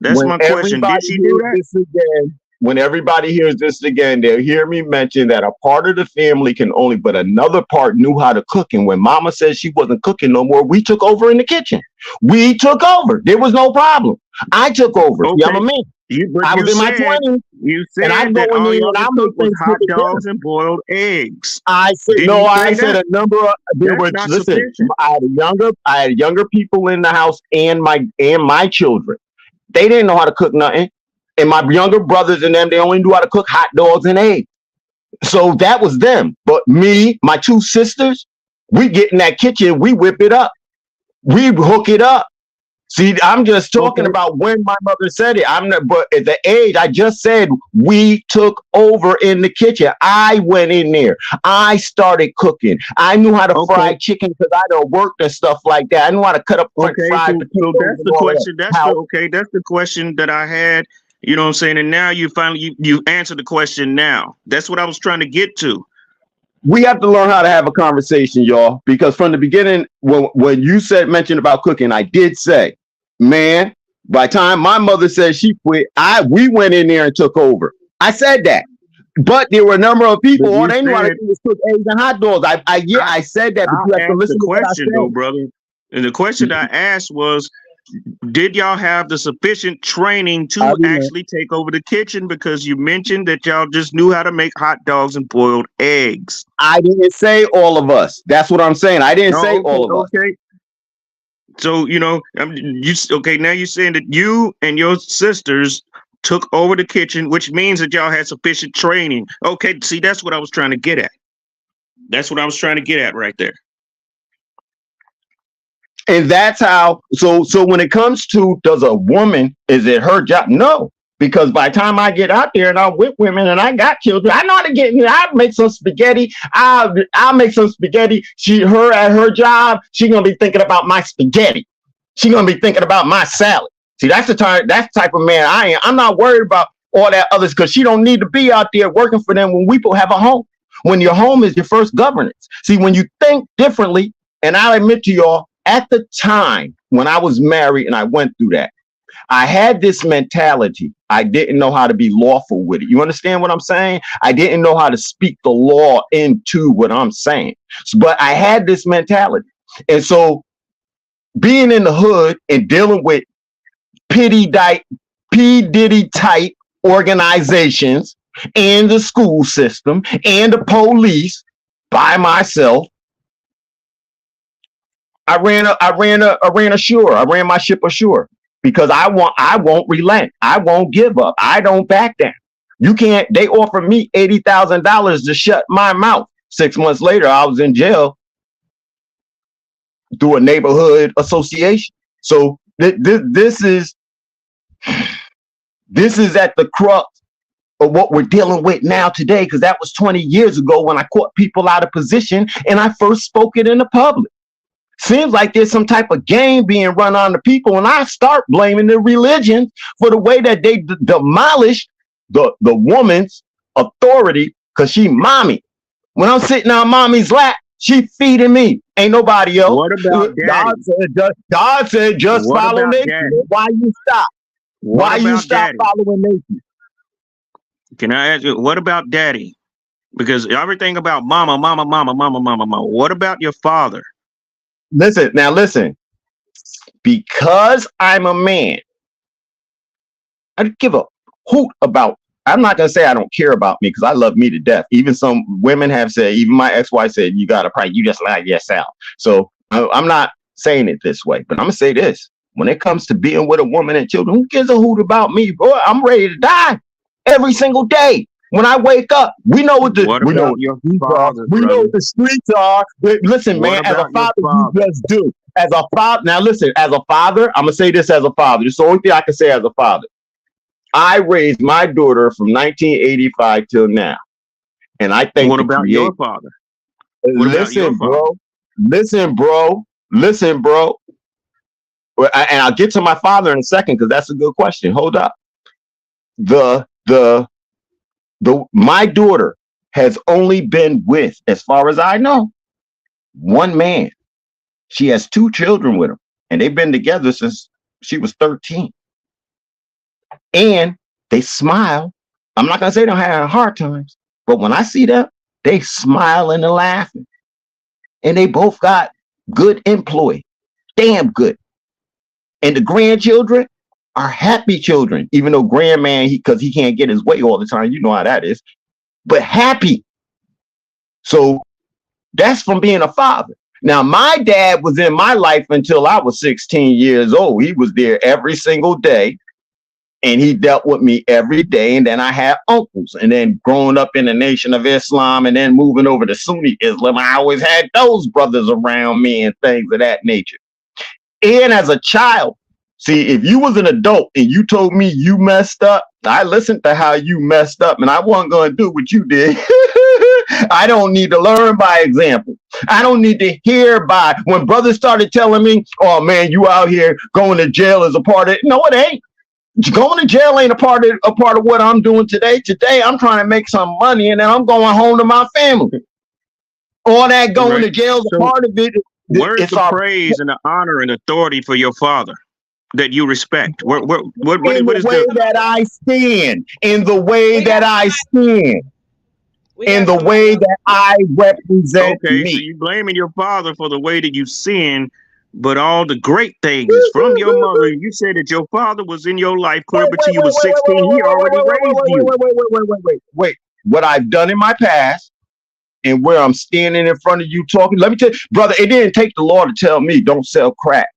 That's my question. Did she do that?
When everybody hears this again, they'll hear me mention that a part of the family can only, but another part knew how to cook. And when mama said she wasn't cooking no more, we took over in the kitchen. We took over. There was no problem. I took over.
Okay.
Yeah, I'm a man. I was in my 20s.
You said
and I
that
go
all
in
y'all
and I
could
make
cook was
things
hot
together.
dogs and boiled eggs.
I said
Didn't
no.
you
I
say
said
that?
a number of there
That's
were.
not
Listen,
sufficient.
I had younger people in the house and my children. They didn't know how to cook nothing, and my younger brothers and them, they only knew how to cook hot dogs and eggs. So that was them. But me, my two sisters, we get in that kitchen, we whip it up, we hook it up. See, I'm just talking about when my mother said it. I'm not, but at the age I just said, we took over in the kitchen. I went in there. I started cooking. I knew how to fry chicken because I done worked and stuff like that. I knew how to cut up fried potatoes.
So that's the question.
That.
That's the question that I had. You know what I'm saying? And now you finally you answered the question now. That's what I was trying to get to.
We have to learn how to have a conversation, y'all, because from the beginning, when you mentioned about cooking, I did say, man, by the time my mother said she quit, we went in there and took over. I said that. But there were a number of people, all they knew how to do was cook eggs and hot dogs. I said that, but you have to listen to what I said.
Though, brother. And the question I asked was, did y'all have the sufficient training to actually take over the kitchen? Because you mentioned that y'all just knew how to make hot dogs and boiled eggs.
I didn't say all of us. That's what I'm saying. I didn't say all of us.
Okay. So, now you're saying that you and your sisters took over the kitchen, which means that y'all had sufficient training. Okay, see, that's what I was trying to get at. That's what I was trying to get at right there.
And that's how, so when it comes to, is it her job? No, because by the time I get out there and I'm with women and I got children, I know how to I'll make some spaghetti. I'll make some spaghetti. Her at her job, she's going to be thinking about my spaghetti. She's going to be thinking about my salad. See, that's the type of man I am. I'm not worried about all that others because she don't need to be out there working for them when we have a home. When your home is your first governance. See, when you think differently, and I'll admit to y'all, at the time when I was married and I went through that, I had this mentality. I didn't know how to be lawful with it. You understand what I'm saying? I didn't know how to speak the law into what I'm saying. But I had this mentality. And so being in the hood and dealing with P. Diddy type organizations and the school system and the police by myself, I ran ashore. I ran my ship ashore because I won't relent. I won't give up. I don't back down. They offered me $80,000 to shut my mouth. 6 months later, I was in jail through a neighborhood association. So this is at the crux of what we're dealing with now today, because that was 20 years ago when I caught people out of position and I first spoke it in the public. Seems like there's some type of game being run on the people, and I start blaming the religion for the way that they demolished the woman's authority, because she mommy. When I'm sitting on mommy's lap, she feeding me. Ain't nobody else.
What about
God said just follow nature. Why you stop? Why you stop following nature?
Can I ask you, what about daddy? Because everything about mama. What about your father?
Listen. Because I'm a man, I don't give a hoot about. I'm not gonna say I don't care about me because I love me to death. Even some women have said, even my ex-wife said, you just like yourself. So I'm not saying it this way, but I'm gonna say this: when it comes to being with a woman and children, who gives a hoot about me, bro? I'm ready to die. every single day. When I wake up, we know what the
What
we know
about
what
your
the streets are.
father,
We know
brother?
what the streets are. But listen,
What
man, as a
about your
father, you
father?
just do. As a father, now listen, as a father, I'm gonna say this as a father. This is the only thing I can say as a father. I raised my daughter from 1985 till now, and I think
What
the
about
Creator.
your father? What about your
Listen,
father?
listen, bro. And I'll get to my father in a second because that's a good question. Hold up. My daughter has only been with, as far as I know, one man. She has 2 children with him, and they've been together since she was 13. And they smile. I'm not gonna say they're having hard times, but when I see them, they smiling and laughing. And they both got good employ, damn good. And the grandchildren are happy children, even though grandman, because he can't get his way all the time. You know how that is, but happy. So that's from being a father. Now, my dad was in my life until I was 16 years old. He was there every single day, and he dealt with me every day. And then I had uncles. And then growing up in the Nation of Islam and then moving over to Sunni Islam, I always had those brothers around me and things of that nature. And as a child, see, if you was an adult and you told me you messed up, I listened to how you messed up, and I wasn't going to do what you did. I don't need to learn by example. I don't need to hear by when brothers started telling me, oh man, you out here going to jail as a part of it. No, it ain't. Going to jail ain't a part of what I'm doing today. Today, I'm trying to make some money, and then I'm going home to my family. All that going to jail is a part of it.
Where's the praise and the honor and authority for your father that you respect? What is
the way that I stand? In the way that I stand. In the way that I represent me.
So you blaming your father for the way that you sin, but all the great things is from your mother. You said that your father was in your life clear until you was 16. He already raised you.
Wait. What I've done in my past and where I'm standing in front of you talking, let me tell you, brother, it didn't take the law to tell me don't sell crack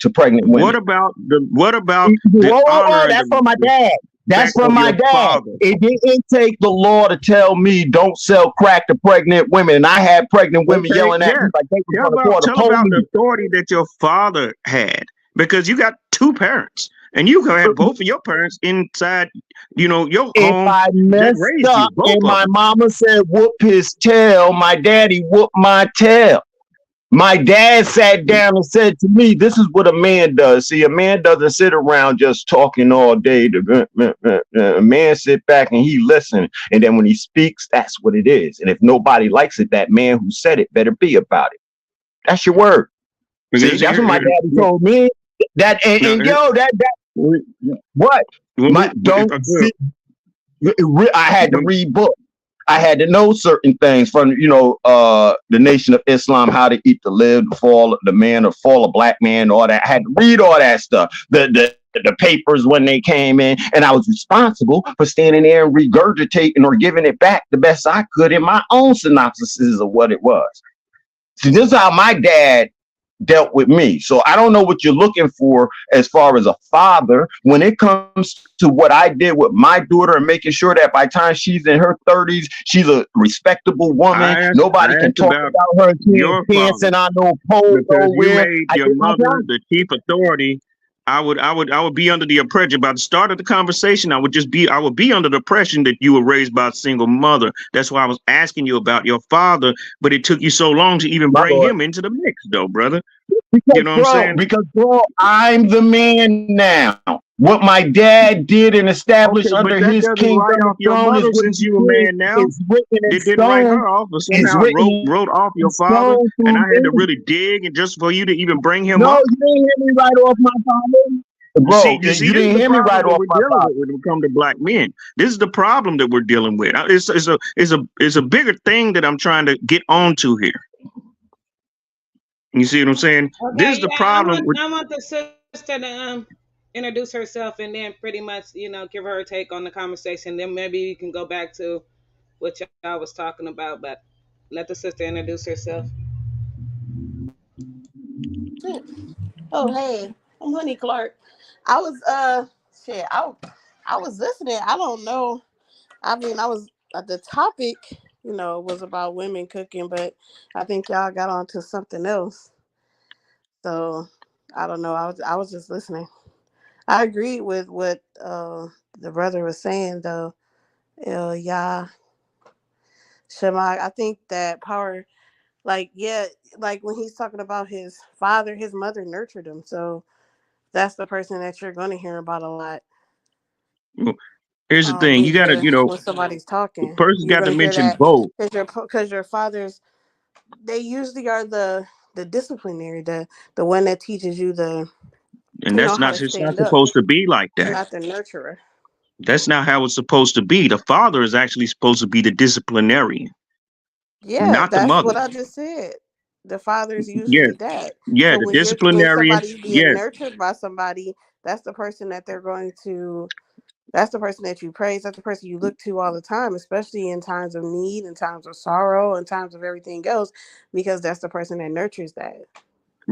to pregnant women.
What about the honor?
That's from my dad. That's from my dad.
Father.
It didn't take the law to tell me don't sell crack to pregnant women. And I had pregnant women yelling at me like they were going to call the police.
Tell about the authority that your father had, because you got 2 parents. And you can have both of your parents inside, your home.
If I messed up and my mama said whoop his tail, my daddy whooped my tail. My dad sat down and said to me, this is what a man does. See, a man doesn't sit around just talking all day. A man sit back and he listens. And then when he speaks, that's what it is. And if nobody likes it, that man who said it better be about it. That's your word. See, that's what my daddy told me. I had to read books. I had to know certain things from, the Nation of Islam, how to eat, to live, the fall of black man, all that. I had to read all that stuff. The papers when they came in, and I was responsible for standing there and regurgitating or giving it back the best I could in my own synopsises of what it was. See, this is how my dad dealt with me. So I don't know what you're looking for as far as a father when it comes to what I did with my daughter and making sure that by the time she's in her 30s, she's a respectable woman. Nobody can talk about her dancing on no pole.
Because you made your mother the chief authority. I would be under the impression by the start of the conversation. I would be under the impression that you were raised by a single mother. That's why I was asking you about your father, but it took you so long to even bring him into the mix, though, brother.
What I'm saying? Because, bro, I'm the man now. What my dad did and established under his kingdom throne is
since you a man now.
It's written in
it didn't write her off, but somehow wrote off your father, and I had to really dig and just for you to even bring him up.
No, you didn't hear me right off my father. Bro, you didn't hear me right off my father.
When it comes to black men, this is the problem that we're dealing with. It's a bigger thing that I'm trying to get onto here. You see what I'm saying?
Okay,
this is the problem.
I want the sister to introduce herself and then pretty much, give her take on the conversation. Then maybe you can go back to what y'all was talking about, but let the sister introduce herself.
Oh, hey, I'm Honey Clark. I was I was listening. I don't know. I mean, I was the topic, was about women cooking, but I think y'all got onto something else. So I don't know. I was just listening. I agree with what the brother was saying though. Yeah, Shema. I think that power, like when he's talking about his father, his mother nurtured him. So that's the person that you're going to hear about a lot.
Well, here's the thing: you gotta,
when somebody's talking,
person's
you're
got to
going to hear
mention
that
both.
because your fathers, they usually are the disciplinary, the one that teaches you
And that's
how
not,
to
it's not
stand up.
supposed to be like
You're
that.
not the nurturer.
That's not how it's supposed to be. The father is actually supposed to be the disciplinarian.
Yeah,
not the
that's
mother.
what I just said. The father is
Yeah,
usually that.
yeah,
So
the
when
disciplinarian.
somebody's being
Yes,
nurtured by somebody, that's the person that they're going to. That's the person that you praise. That's the person you look to all the time, especially in times of need, in times of sorrow, in times of everything else, because that's the person that nurtures that.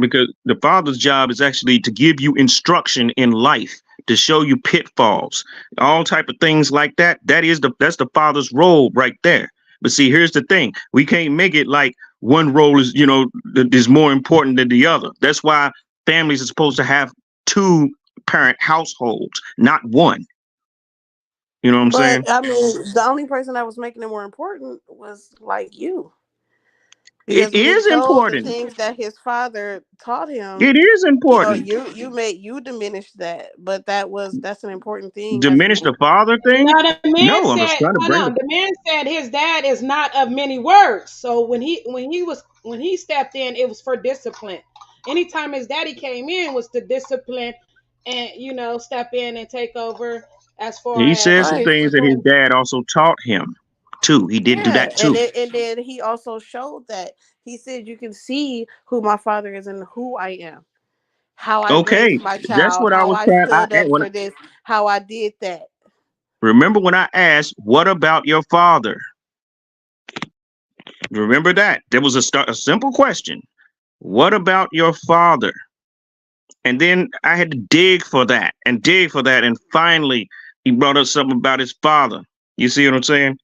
because the father's job is actually to give you instruction in life, to show you pitfalls, all type of things like that. That's the father's role right there. But see, here's the thing: we can't make it like one role is is more important than the other. That's why families are supposed to have 2 parent households, not one. You know what I'm saying?
But I mean, the only person that was making it more important was like you. Because
It
when he
is
told the
important.
things that his father taught him,
It is important.
you diminished that, but that's an important thing as a
Diminish
man.
the father thing?
Now the man
No, I'm just
said,
trying to
hold
bring
on.
it.
The man said his dad is not of many words. So when he stepped in, it was for discipline. Anytime his daddy came in was to discipline and step in and take over as far
He
as
said some
Right.
things that his dad also taught him too. He did do
Yeah,
that too.
and then he also showed that he said you can see who my father is and who I am, how I
Okay,
raised my
that's
child,
what I
how
was
I
trying.
stood up for this, how I did that.
Remember when I asked, "What about your father?" Remember that there was a simple question. What about your father? And then I had to dig for that and dig for that, and finally he brought up something about his father. You see what I'm saying?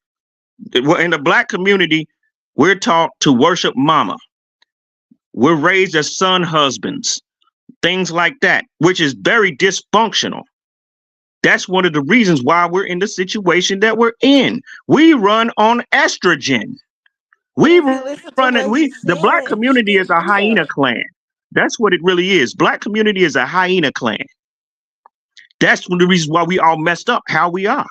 Well, in the black community, we're taught to worship mama. We're raised as son husbands, things like that, which is very dysfunctional. That's one of the reasons why we're in the situation that we're in. We run on estrogen.
But
We
if you listen to
run it.
what he
The black
said, he
community is
didn't
a
do
hyena
that.
clan. That's what it really is. Black community is a hyena clan. That's one of the reasons why we all messed up how we are.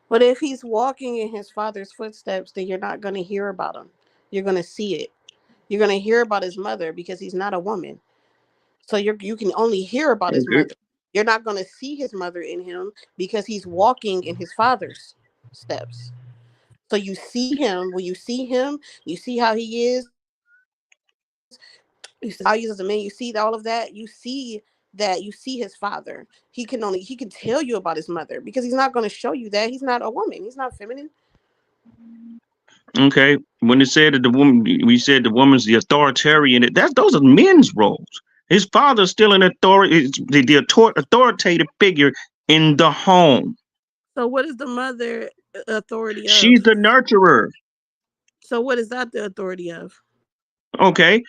But if he's walking in his father's footsteps, then you're not going to hear about him. You're going to see it. You're going to hear about his mother because he's not a woman. So you can only hear about his
Okay.
mother. You're not going to see his mother in him because he's walking in his father's steps. So you see him. When you see him, you see how he is. You see how he is as a man. You see all of that. You see that. You see his father. He can tell you about his mother because he's not going to show you that. He's not a woman. He's not feminine.
Okay. When it said that the woman, we said the woman's the authoritarian. Those are men's roles. His father's still an authority, authoritative figure in the home.
So what is the mother authority of?
She's the nurturer.
So what is that the authority of?
Okay.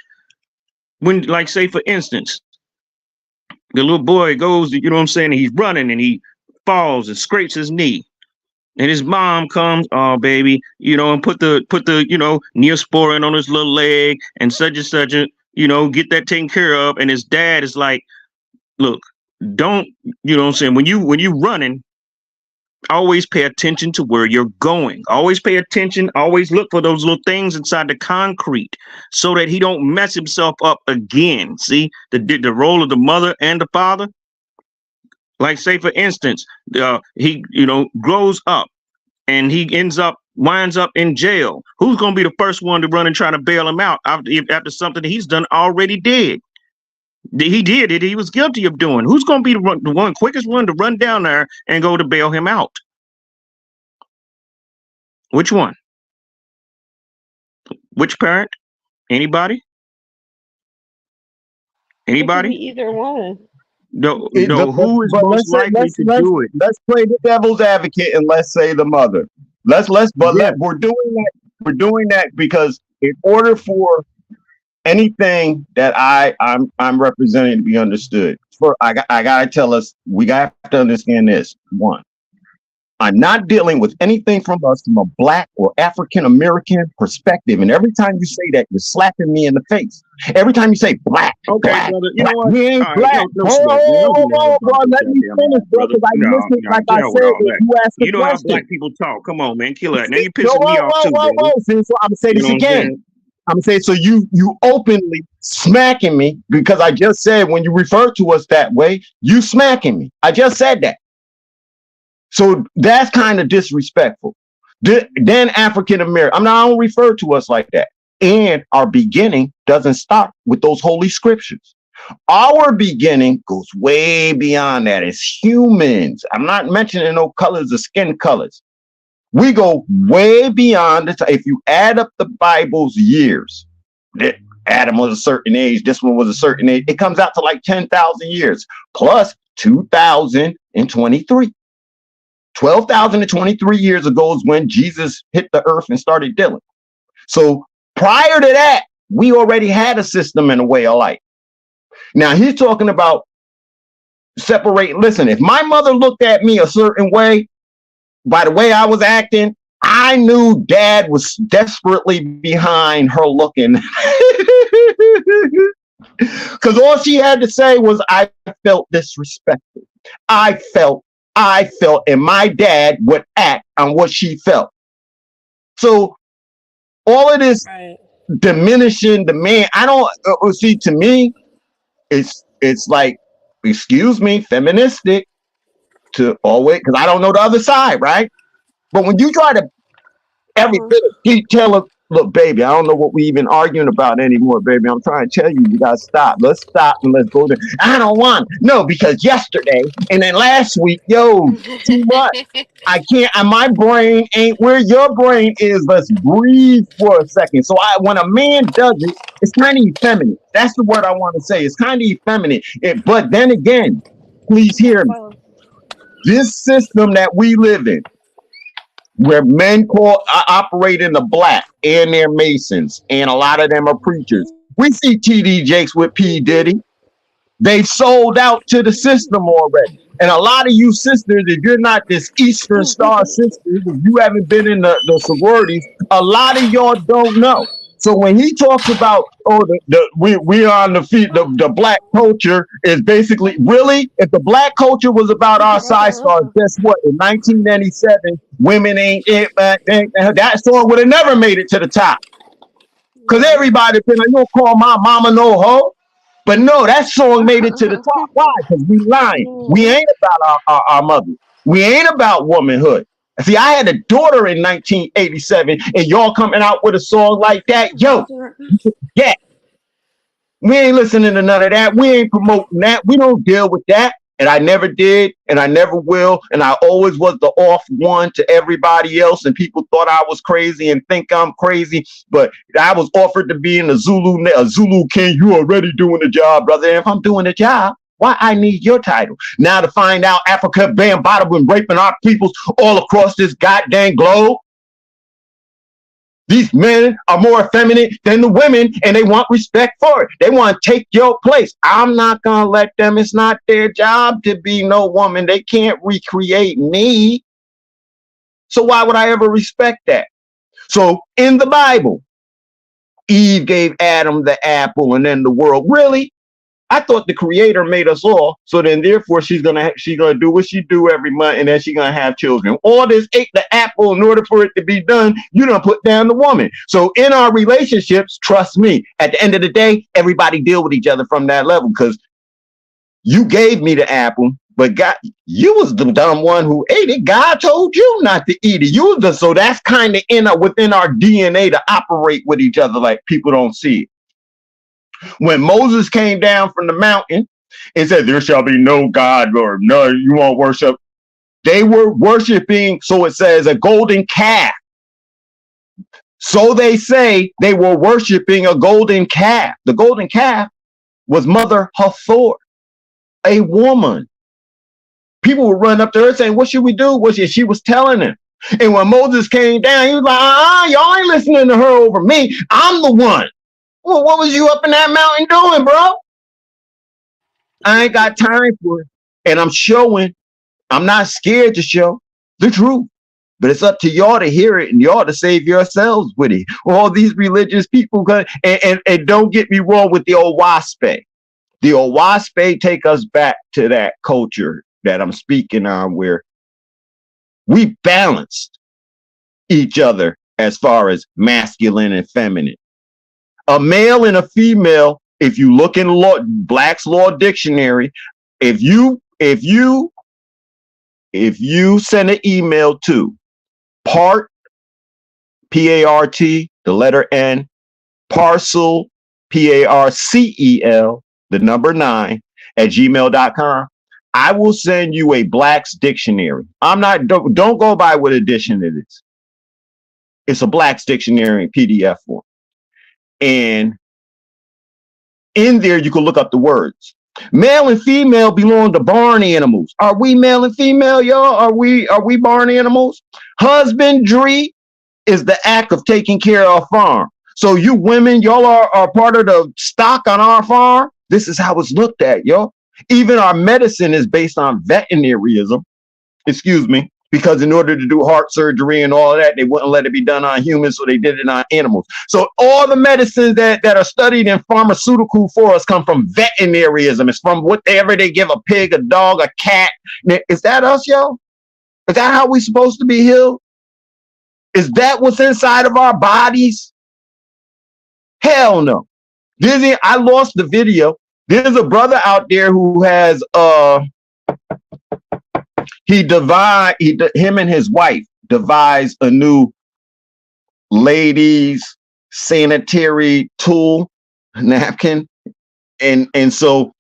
When, like, say, for instance, the little boy goes, you know what I'm saying, he's running and he falls and scrapes his knee. And his mom comes, oh baby, and put the Neosporin on his little leg and such, get that taken care of. And his dad is like, look, don't, you know what I'm saying, when you running, always pay attention to where you're going. Always pay attention, always look for those little things inside the concrete so that he don't mess himself up again. See the role of the mother and the father? Like, say, for instance, he, grows up and he winds up in jail. Who's going to be the first one to run and try to bail him out after something that he's done already did? He did it. He was guilty of doing. Who's going to be the one quickest one to run down there and go to bail him out? Which one? Which parent? Anybody?
It could
Anybody?
be either one.
No, who is most likely to do it?
Let's play the devil's advocate and let's say the mother. We're doing that because in order for anything that I'm representing to be understood, I gotta tell us, we got to understand this. One, I'm not dealing with anything from a Black or African American perspective. And every time you say that, you're slapping me in the face. Every time you say black,
okay,
black,
brother, you
black,
know what?
we ain't
All
black.
right, no,
Bro, let me finish, bro, because I listened, like I said, you asked the
you know how
question.
black people talk. Come on, man, kill that. Now you pissing me off too, baby.
See, so I'm gonna say this
You know what I'm
again.
saying?
I'm gonna say, so you openly smacking me because I just said when you refer to us that way, you smacking me. I just said that. So that's kind of disrespectful. Then African American, I don't refer to us like that. And our beginning doesn't start with those holy scriptures. Our beginning goes way beyond that. It's humans. I'm not mentioning no colors or skin colors. We go way beyond it. If you add up the Bible's years, Adam was a certain age, this one was a certain age, it comes out to like 10,000 years plus 2023. 12,023 years ago is when Jesus hit the earth and started dealing. So prior to that, we already had a system and a way of life. Now he's talking about separate. Listen, if my mother looked at me a certain way, by the way I was acting, I knew dad was desperately behind her looking. Because all she had to say was, I felt disrespected. I felt, and my dad would act on what she felt. So all of this diminishing the man, I don't see, to me, it's like, excuse me, feministic to always, because I don't know the other side, right? But when you try to every bit of detail of, look, baby, I don't know what we even arguing about anymore, baby. I'm trying to tell you, you gotta stop. Let's stop and let's go there. I don't want no, because yesterday and then last week, yo, too much. I can't, and my brain ain't where your brain is. Let's breathe for a second. So when a man does it, it's kind of effeminate. That's the word I want to say. It's kind of effeminate. But then again, please hear me. This system that we live in, where men operate in the black, and they're Masons, and a lot of them are preachers. We see TD Jakes with P. Diddy. They've sold out to the system already. And a lot of you sisters, if you're not this Eastern Star sisters, if you haven't been in the sororities, a lot of y'all don't know. So when he talks about, we are on the feet, the black culture is basically, really, if the black culture was about our side stars, guess what? In 1997, women ain't it, that song would have never made it to the top. Because everybody been like, you don't call my mama no hoe. But no, that song made it to the top. Why? Because we lying. We ain't about our mother. We ain't about womanhood. See, I had a daughter in 1987, and y'all coming out with a song like that. Yo, yeah. We ain't listening to none of that. We ain't promoting that. We don't deal with that. And I never did, and I never will. And I always was the off one to everybody else. And people thought I was crazy and think I'm crazy. But I was offered to be in a Zulu king. You already doing the job, brother. And if I'm doing the job, why I need your title? Now to find out Africa Bambaataa been raping our peoples all across this goddamn globe. These men are more effeminate than the women, and they want respect for it. They want to take your place. I'm not going to let them. It's not their job to be no woman. They can't recreate me. So why would I ever respect that? So in the Bible, Eve gave Adam the apple and then the world. Really? I thought the creator made us all, so then therefore she's gonna do what she do every month, and then she's gonna have children. All this ate the apple in order for it to be done. You don't put down the woman. So in our relationships, trust me, at the end of the day, everybody deal with each other from that level, because you gave me the apple, but God, you was the dumb one who ate it. God told you not to eat it. So that's kind of within our DNA to operate with each other like people don't see it. When Moses came down from the mountain and said, there shall be no God, or no, you won't worship. They were worshiping, so it says, a golden calf. So they say they were worshiping a golden calf. The golden calf was Mother Hathor. a woman. People would run up to her saying, what should we do? She was telling them. And when Moses came down, he was like, y'all ain't listening to her over me. I'm the one. Well, what was you up in that mountain doing, bro? I ain't got time for it. And I'm not scared to show the truth. But it's up to y'all to hear it and y'all to save yourselves with it. All these religious people, and don't get me wrong with the Owaspe. The Owaspe take us back to that culture that I'm speaking on, where we balanced each other as far as masculine and feminine. A male and a female, if you look in Black's Law Dictionary, if you send an email to part, P-A-R-T, the letter N, parcel, P-A-R-C-E-L, the number 9 at gmail.com, I will send you a Black's dictionary. Don't go by what edition it is. It's a Black's dictionary in PDF form. And in there, you can look up the words. Male and female belong to barn animals. Are we male and female, y'all? Are we barn animals? Husbandry is the act of taking care of a farm. So you women, y'all are part of the stock on our farm. This is how it's looked at, y'all. Even our medicine is based on veterinaryism, because in order to do heart surgery and all of that, they wouldn't let it be done on humans, so they did it on animals. So all the medicines that are studied in pharmaceutical for us come from veterinaryism. It's from whatever they give a pig, a dog, a cat. Is that us, yo? Is that how we're supposed to be healed? Is that what's inside of our bodies? Hell no. Disney, I lost the video. There's a brother out there who has him and his wife devised a new ladies sanitary tool napkin, and so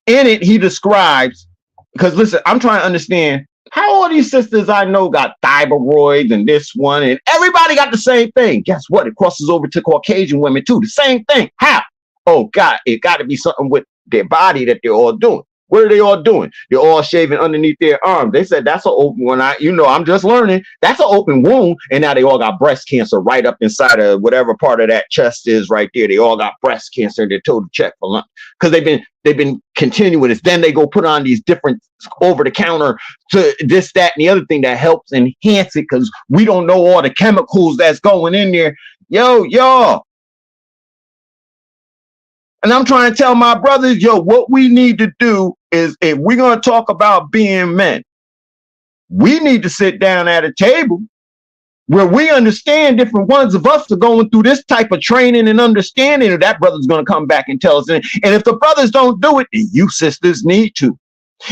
in it he describes, because listen, I'm trying to understand how all these sisters I know got thyroids and this one, and everybody got the same thing. Guess what? It crosses over to Caucasian women too. The same thing. How? Oh God, it got to be something with their body that they're all doing. What are they all doing? They're all shaving underneath their arms. They said that's an open one. I'm just learning. That's an open wound. And now they all got breast cancer right up inside of whatever part of that chest is right there. They all got breast cancer. They're told to check for lunch because they've been continuing this. Then they go put on these different over the counter to this, that, and the other thing that helps enhance it, because we don't know all the chemicals that's going in there. Y'all. And I'm trying to tell my brothers, what we need to do is, if we're going to talk about being men, we need to sit down at a table where we understand different ones of us are going through this type of training and understanding, and that brother's going to come back and tell us. And if the brothers don't do it, then you sisters need to.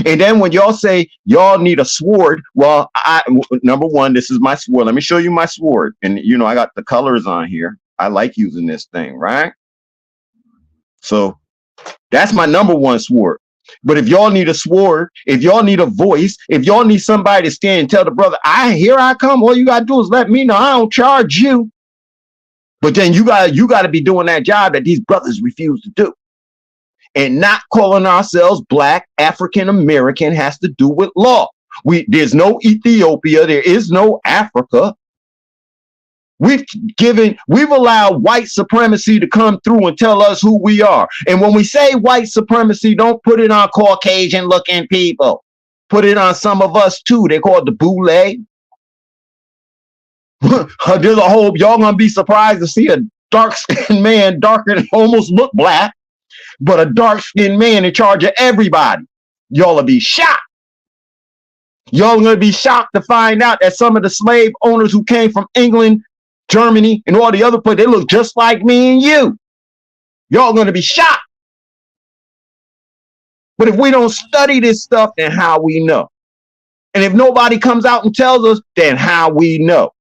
And then when y'all say y'all need a sword, well, number one, this is my sword. Let me show you my sword. And, I got the colors on here. I like using this thing, right? So that's my number one sword. But if y'all need a sword, if y'all need a voice, if y'all need somebody to stand and tell the brother, here I come, all you got to do is let me know. I don't charge you. But then you got to be doing that job that these brothers refuse to do. And not calling ourselves Black African American has to do with law. There's no Ethiopia. There is no Africa. We've allowed white supremacy to come through and tell us who we are. And when we say white supremacy, don't put it on Caucasian looking people. Put it on some of us too. They're called the boule. There's a whole, y'all gonna be surprised to see a dark-skinned man, darker than almost look black, but a dark-skinned man in charge of everybody. Y'all will be shocked. Y'all gonna be shocked to find out that some of the slave owners who came from England, Germany, and all the other places, they look just like me and you. Y'all gonna be shocked. But if we don't study this stuff, then how we know? And if nobody comes out and tells us, then how we know?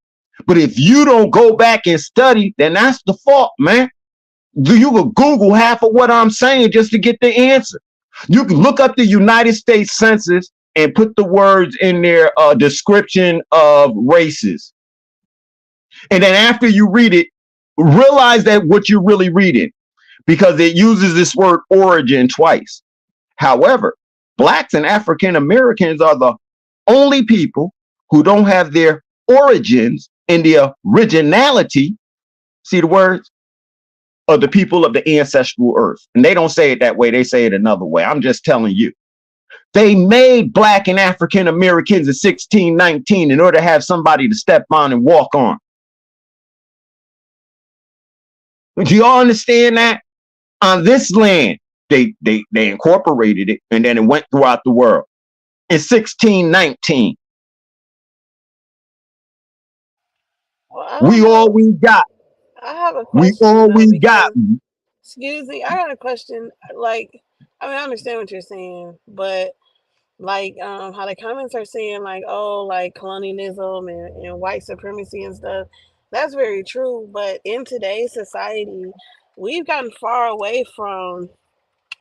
But if you don't go back and study, then that's the fault, man. You can Google half of what I'm saying just to get the answer. You can look up the United States Census and put the words in their description of races. And then after you read it, realize that what you're really reading, because it uses this word origin twice. However, Blacks and African Americans are the only people who don't have their origins in the originality, see the words, of the people of the ancestral earth. And they don't say it that way. They say it another way. I'm just telling you. They made Black and African Americans in 1619 in order to have somebody to step on and walk on. Do you all understand that? On this land, they incorporated it, and then it went throughout the world. In 1619, we all we got.
I have a question.
We all we got.
Excuse me, I got a question. Like, I mean, I understand what you're saying, but like, how the comments are saying, like, oh, like colonialism and white supremacy and stuff. That's very true. But in today's society, we've gotten far away from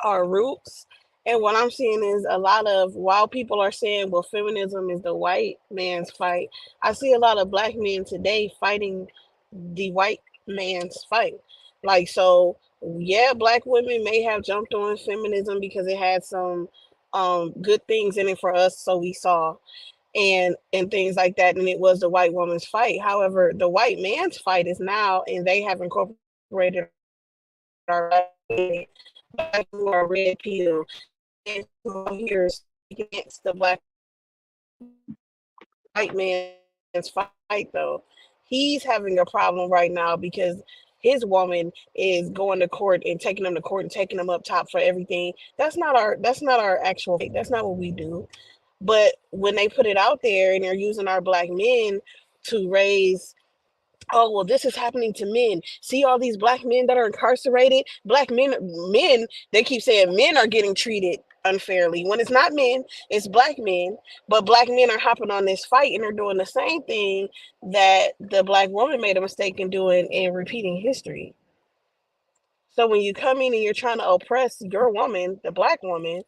our roots. And what I'm seeing is a lot of, while people are saying, well, feminism is the white man's fight, I see a lot of Black men today fighting the white man's fight. Like, so yeah, Black women may have jumped on feminism because it had some good things in it for us, so we saw, and things like that, and it was the white woman's fight. However, the white man's fight is now, and they have incorporated our Black who are red pill and who are here against the Black white man's fight. Though he's having a problem right now because his woman is going to court and taking him to court and taking him up top for everything. That's not our actual fight. That's not what we do. But when they put it out there and they're using our Black men to raise, oh, well, this is happening to men. See all these Black men that are incarcerated? Black men, they keep saying men are getting treated unfairly. When it's not men, it's Black men. But Black men are hopping on this fight and they're doing the same thing that the Black woman made a mistake in doing and repeating history. So when you come in and you're trying to oppress your woman, the Black woman,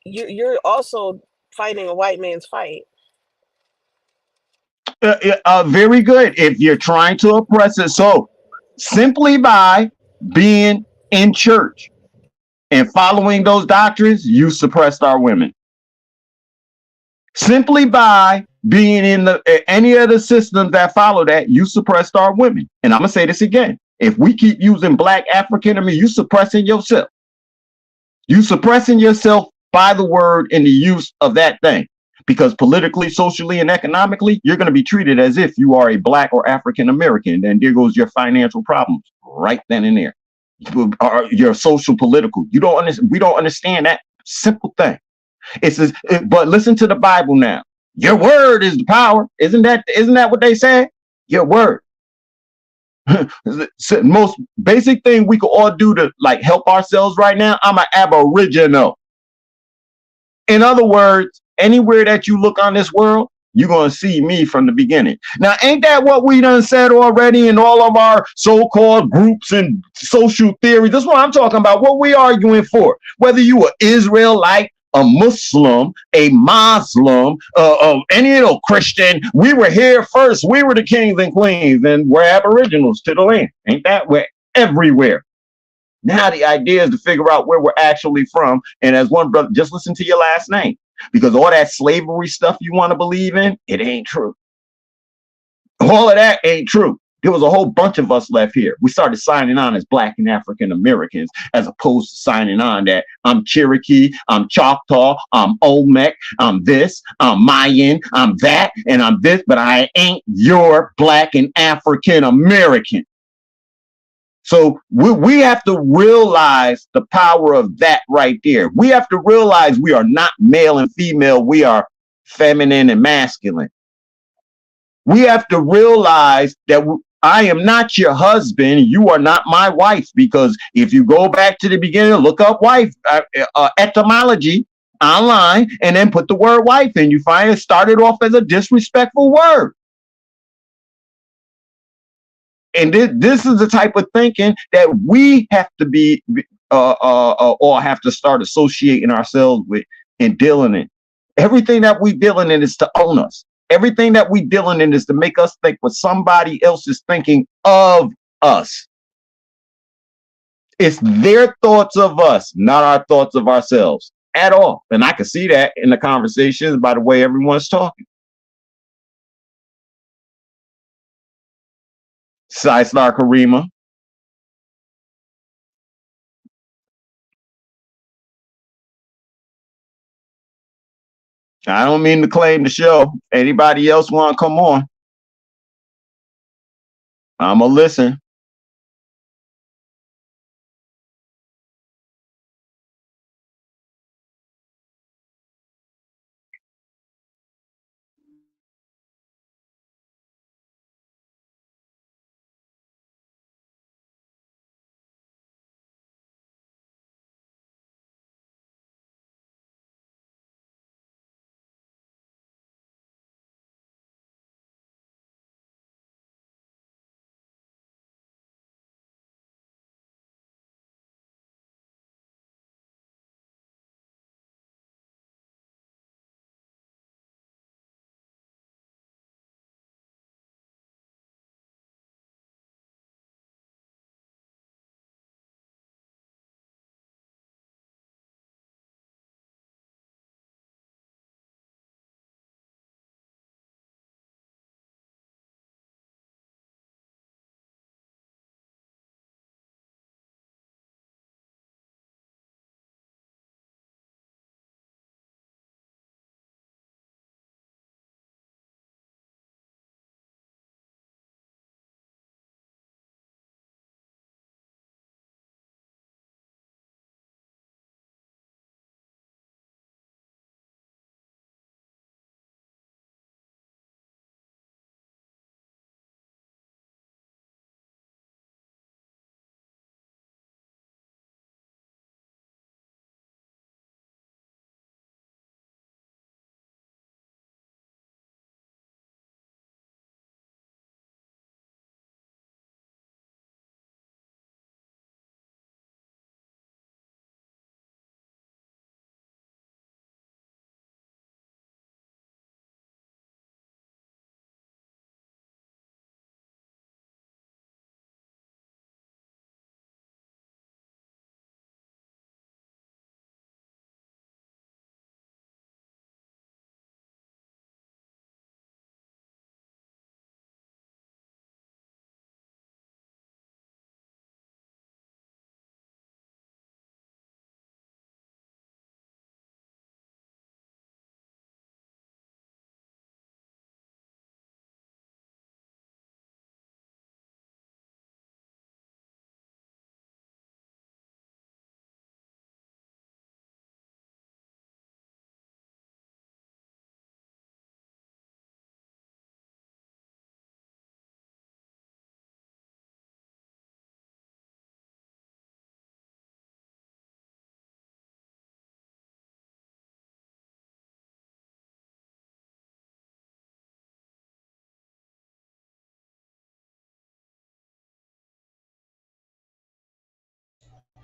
you're also fighting a white man's fight.
Very good. If you're trying to oppress it, so simply by being in church and following those doctrines, you suppressed our women. Simply by being in any of the systems that follow that, you suppressed our women. And I'm gonna say this again: if we keep using Black African American, you suppressing yourself. You suppressing yourself by the word and the use of that thing. Because politically, socially, and economically, you're going to be treated as if you are a Black or African American. And there goes your financial problems right then and there. Your social, political. We don't understand that simple thing. But listen to the Bible now. Your word is the power. Isn't that what they say? Your word. Most basic thing we could all do to like help ourselves right now. I'm an Aboriginal. In other words, anywhere that you look on this world, you're going to see me from the beginning. Now, ain't that what we done said already in all of our so-called groups and social theories? That's what I'm talking about. What we arguing for? Whether you are Israelite, a Muslim, a Muslim, any Christian, we were here first. We were the kings and queens, and we're aboriginals to the land. Ain't that? We're everywhere. Now the idea is to figure out where we're actually from. And as one brother, just listen to your last name. Because all that slavery stuff you want to believe in, it ain't true. All of that ain't true. There was a whole bunch of us left here. We started signing on as Black and African Americans, as opposed to signing on that I'm Cherokee, I'm Choctaw, I'm Olmec, I'm this, I'm Mayan, I'm that, and I'm this, but I ain't your Black and African American. So we have to realize the power of that right there. We have to realize we are not male and female. We are feminine and masculine. We have to realize that I am not your husband. You are not my wife. Because if you go back to the beginning, look up wife, etymology online, and then put the word wife in, you find it started off as a disrespectful word. And this is the type of thinking that we have to be or have to start associating ourselves with and dealing in. Everything that we dealing in is to own us. Everything that we dealing in is to make us think what somebody else is thinking of us. It's their thoughts of us, not our thoughts of ourselves. at all. And I can see that in the conversations by the way everyone's talking. Star Karima. I don't mean to claim the show. Anybody else want to come on? I'm going to listen.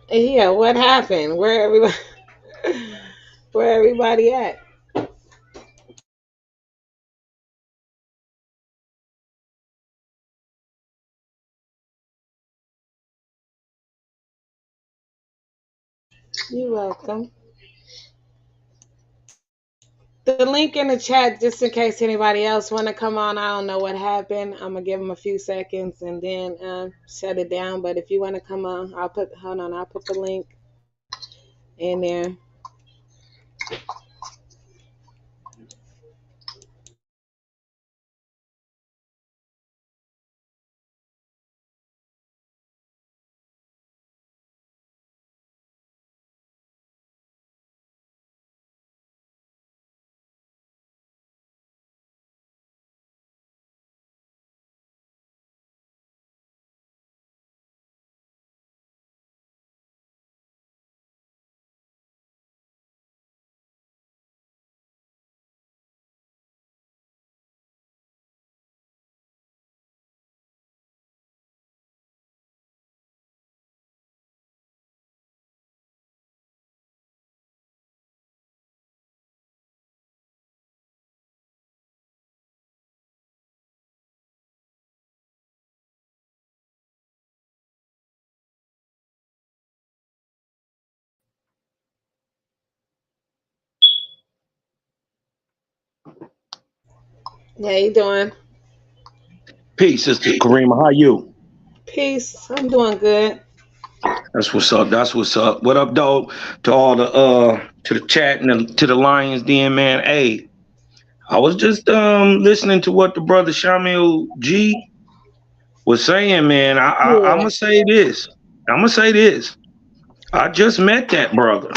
Yeah, what happened? Where everybody where everybody at? You're welcome. The link in the chat, just in case anybody else want to come on. I don't know what happened. I'm gonna give them a few seconds and then shut it down. But if you want to come on, I'll put the link in there. How you doing?
Peace, Sister Karima. How you?
Peace. I'm doing good.
That's what's up. That's what's up. What up, dog? To all the to the chat and to the Lions Den, man. Hey, I was just listening to what the brother Shamil G was saying, man. I'm gonna say this. I just met that brother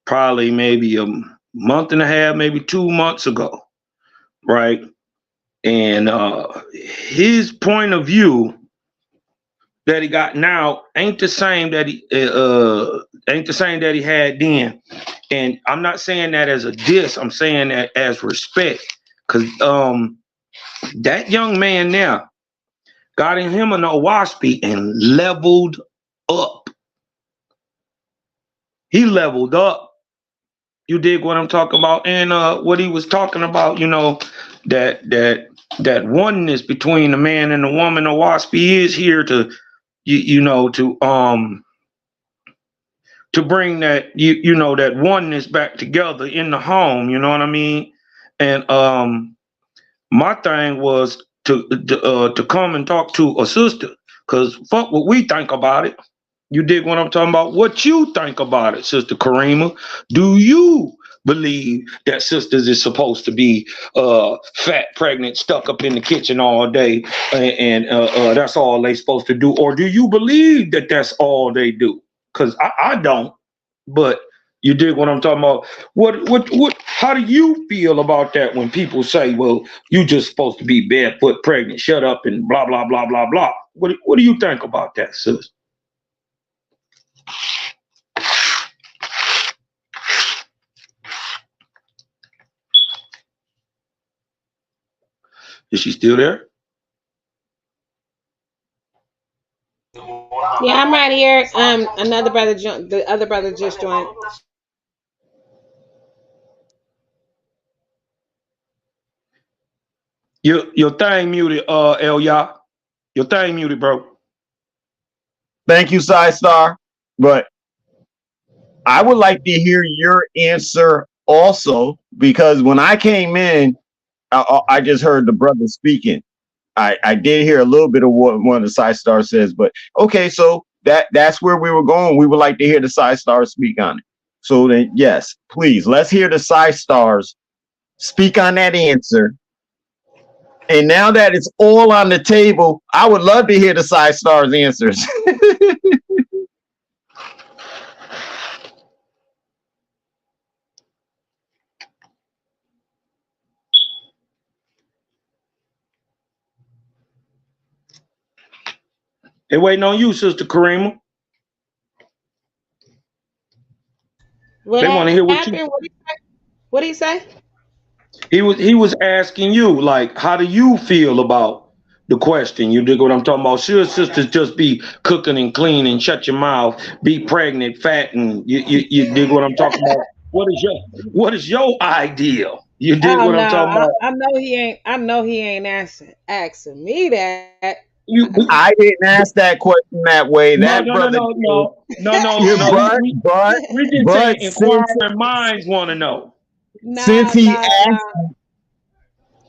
probably maybe a month and a half, maybe 2 months ago, right? And his point of view that he got now ain't the same that he had then. And I'm not saying that as a diss. I'm saying that as respect, because that young man now got in him an Owaspy and leveled up. He leveled up. You dig what I'm talking about? And what he was talking about, you know, that oneness between the man and the woman. Owaspy is here to, to bring that, that oneness back together in the home. You know what I mean? And my thing was to come and talk to a sister, because fuck what we think about it. You dig what I'm talking about? What you think about it, Sister Karima? Do you believe that sisters is supposed to be fat, pregnant, stuck up in the kitchen all day, and that's all they supposed to do? Or do you believe that that's all they do? Because I don't. But you dig what I'm talking about? What? How do you feel about that when people say, "Well, you just supposed to be barefoot, pregnant, shut up, and blah blah blah blah blah"? What do you think about that, sis? Is she still there?
Yeah, I'm right here. Another brother, the other brother just joined.
Your thing muted, Elia. Your thing muted, bro.
Thank you, Side Star. But I would like to hear your answer also, because when I came in, I just heard the brother speaking. I did hear a little bit of what one of the Side Stars says, but okay, so that's where we were going. We would like to hear the Side Stars speak on it. So then, yes, please, let's hear the Side Stars speak on that answer. And now that it's all on the table, I would love to hear the Side Stars answers.
They waiting on you, Sister Karima. They want to hear what you.
What did he say?
He was asking you, like, how do you feel about the question? You dig what I'm talking about? Should sisters just be cooking and cleaning, shut your mouth, be pregnant, fat, and you dig what I'm talking about? What is your ideal? You dig what I'm talking about?
I know he ain't asking me that.
I didn't ask that question that way.
No. We just say inquiring minds want to know.
Since he asked,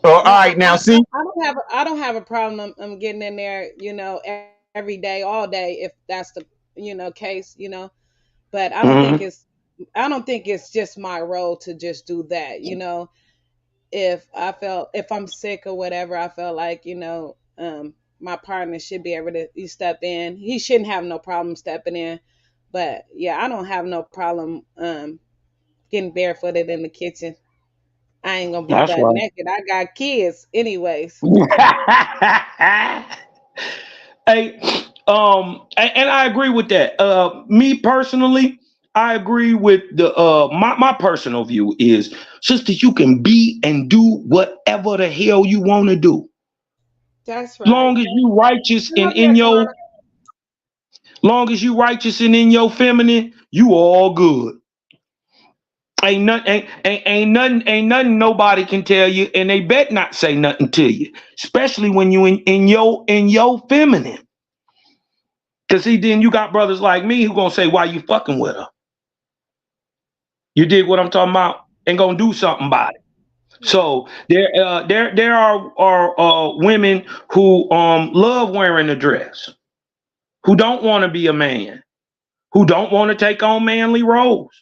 all right, now see,
I don't have a problem. I'm getting in there, every day, all day, if that's the case, But I don't think it's just my role to just do that, If I'm sick or whatever, I felt like my partner should be able to step in. He shouldn't have no problem stepping in. But yeah, I don't have no problem getting barefooted in the kitchen. I ain't gonna be butt naked. I got kids anyways.
Hey, and I agree with that. Me personally, I agree with the my personal view is, sister, you can be and do whatever the hell you want to do.
That's right.
Long as you righteous and in your feminine, you all good. Ain't nothing nobody can tell you, and they bet not say nothing to you, especially when you in your feminine. Cause see, then you got brothers like me who gonna say, why you fucking with her? You dig what I'm talking about? And gonna do something about it. So there are women who love wearing a dress, who don't want to be a man, who don't want to take on manly roles.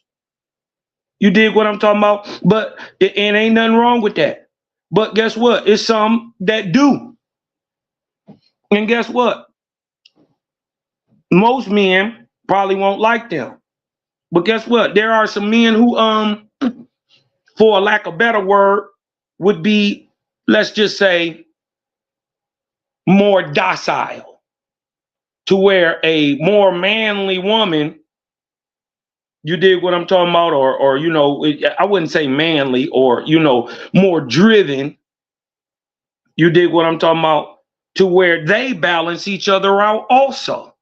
You dig what I'm talking about? But it ain't nothing wrong with that. But guess what? It's some that do. And guess what? Most men probably won't like them. But guess what? There are some men who, for a lack of a better word, would be, let's just say, more docile, to where a more manly woman, you dig what I'm talking about? Or you know, I wouldn't say manly, or, you know, more driven. You dig what I'm talking about? To where they balance each other out also.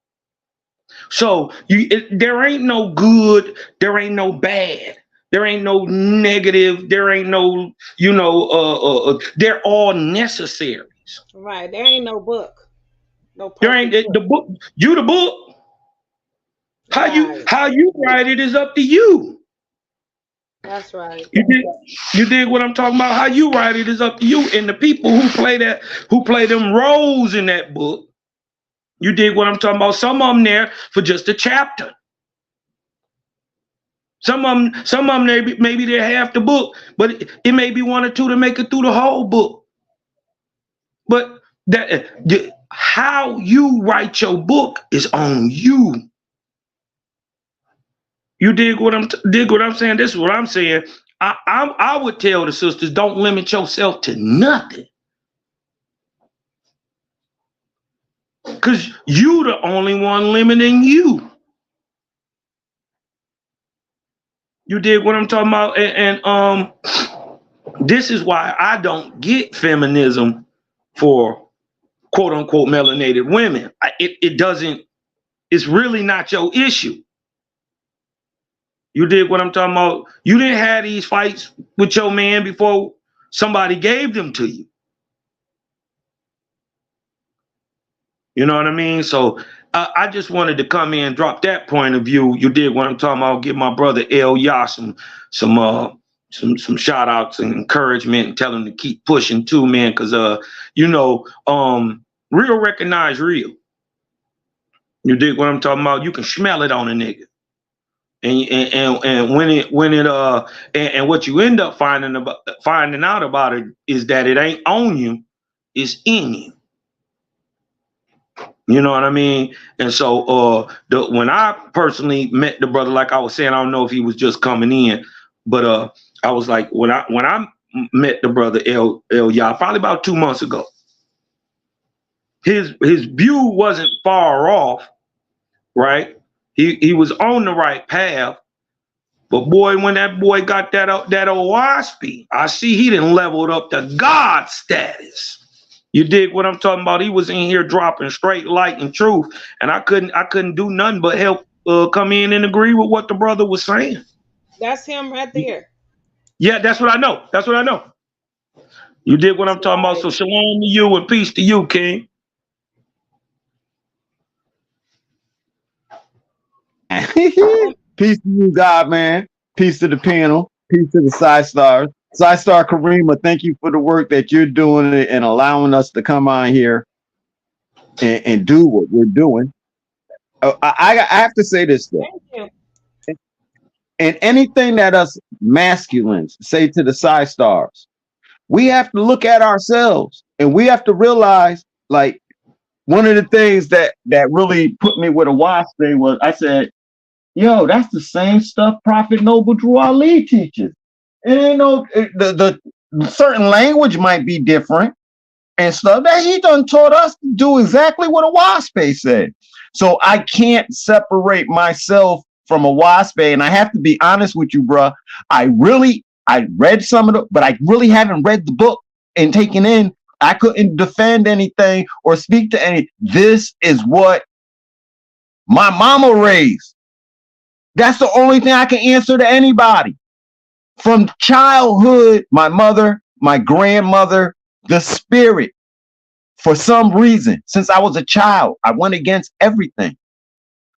So there ain't no good, there ain't no bad, there ain't no negative, there ain't no, you know, they're all necessaries.
Right. There ain't no book. No.
There ain't the book. You the book. How you write it is up to you.
That's right.
You dig what I'm talking about? How you write it is up to you. And the people who play them roles in that book, you dig what I'm talking about? Some of them there for just a chapter. Some of them maybe they're half the book, but it may be one or two to make it through the whole book. But how you write your book is on you. You dig what I'm saying? This is what I'm saying. I would tell the sisters, don't limit yourself to nothing. Because you the only one limiting you. You dig what I'm talking about? And this is why I don't get feminism for quote unquote melanated women. It's really not your issue. You dig what I'm talking about? You didn't have these fights with your man before somebody gave them to you. You know what I mean? So I just wanted to come in and drop that point of view. You dig what I'm talking about? Give my brother El Yah some shout outs and encouragement, and tell him to keep pushing too, man. Because you know, real recognize real. You dig what I'm talking about? You can smell it on a nigga. And what you end up finding out about it is that it ain't on you, it's in you. You know what I mean? And so when I personally met the brother, like I was saying, I don't know if he was just coming in, but I was like, when I met the brother El Yah, probably about 2 months ago, his view wasn't far off, right? He was on the right path, but boy, when that boy got that OSP, I see he done leveled up to God status. You dig what I'm talking about? He was in here dropping straight light and truth, and I couldn't do nothing but help come in and agree with what the brother was saying.
That's him right there.
Yeah, that's what I know. That's what I know. You dig what I'm talking about? So shalom to you and peace to you, King.
Peace to you, God, man. Peace to the panel. Peace to the Side Stars. Side Star Karima, thank you for the work that you're doing and allowing us to come on here and do what we're doing. I have to say this, though.
Thank you.
And anything that us masculines say to the Side Stars, we have to look at ourselves and we have to realize, like, one of the things that really put me with a wasp thing was I said, yo, that's the same stuff Prophet Noble Drew Ali teaches. And you know, the certain language might be different and stuff that he done taught us to do exactly what a wasp said. So I can't separate myself from a wasp, and I have to be honest with you, bro. I read some of it, but I really haven't read the book and taken in. I couldn't defend anything or speak to any. This is what my mama raised. That's the only thing I can answer to anybody. From childhood, my mother, my grandmother, the spirit, for some reason, since I was a child, I went against everything.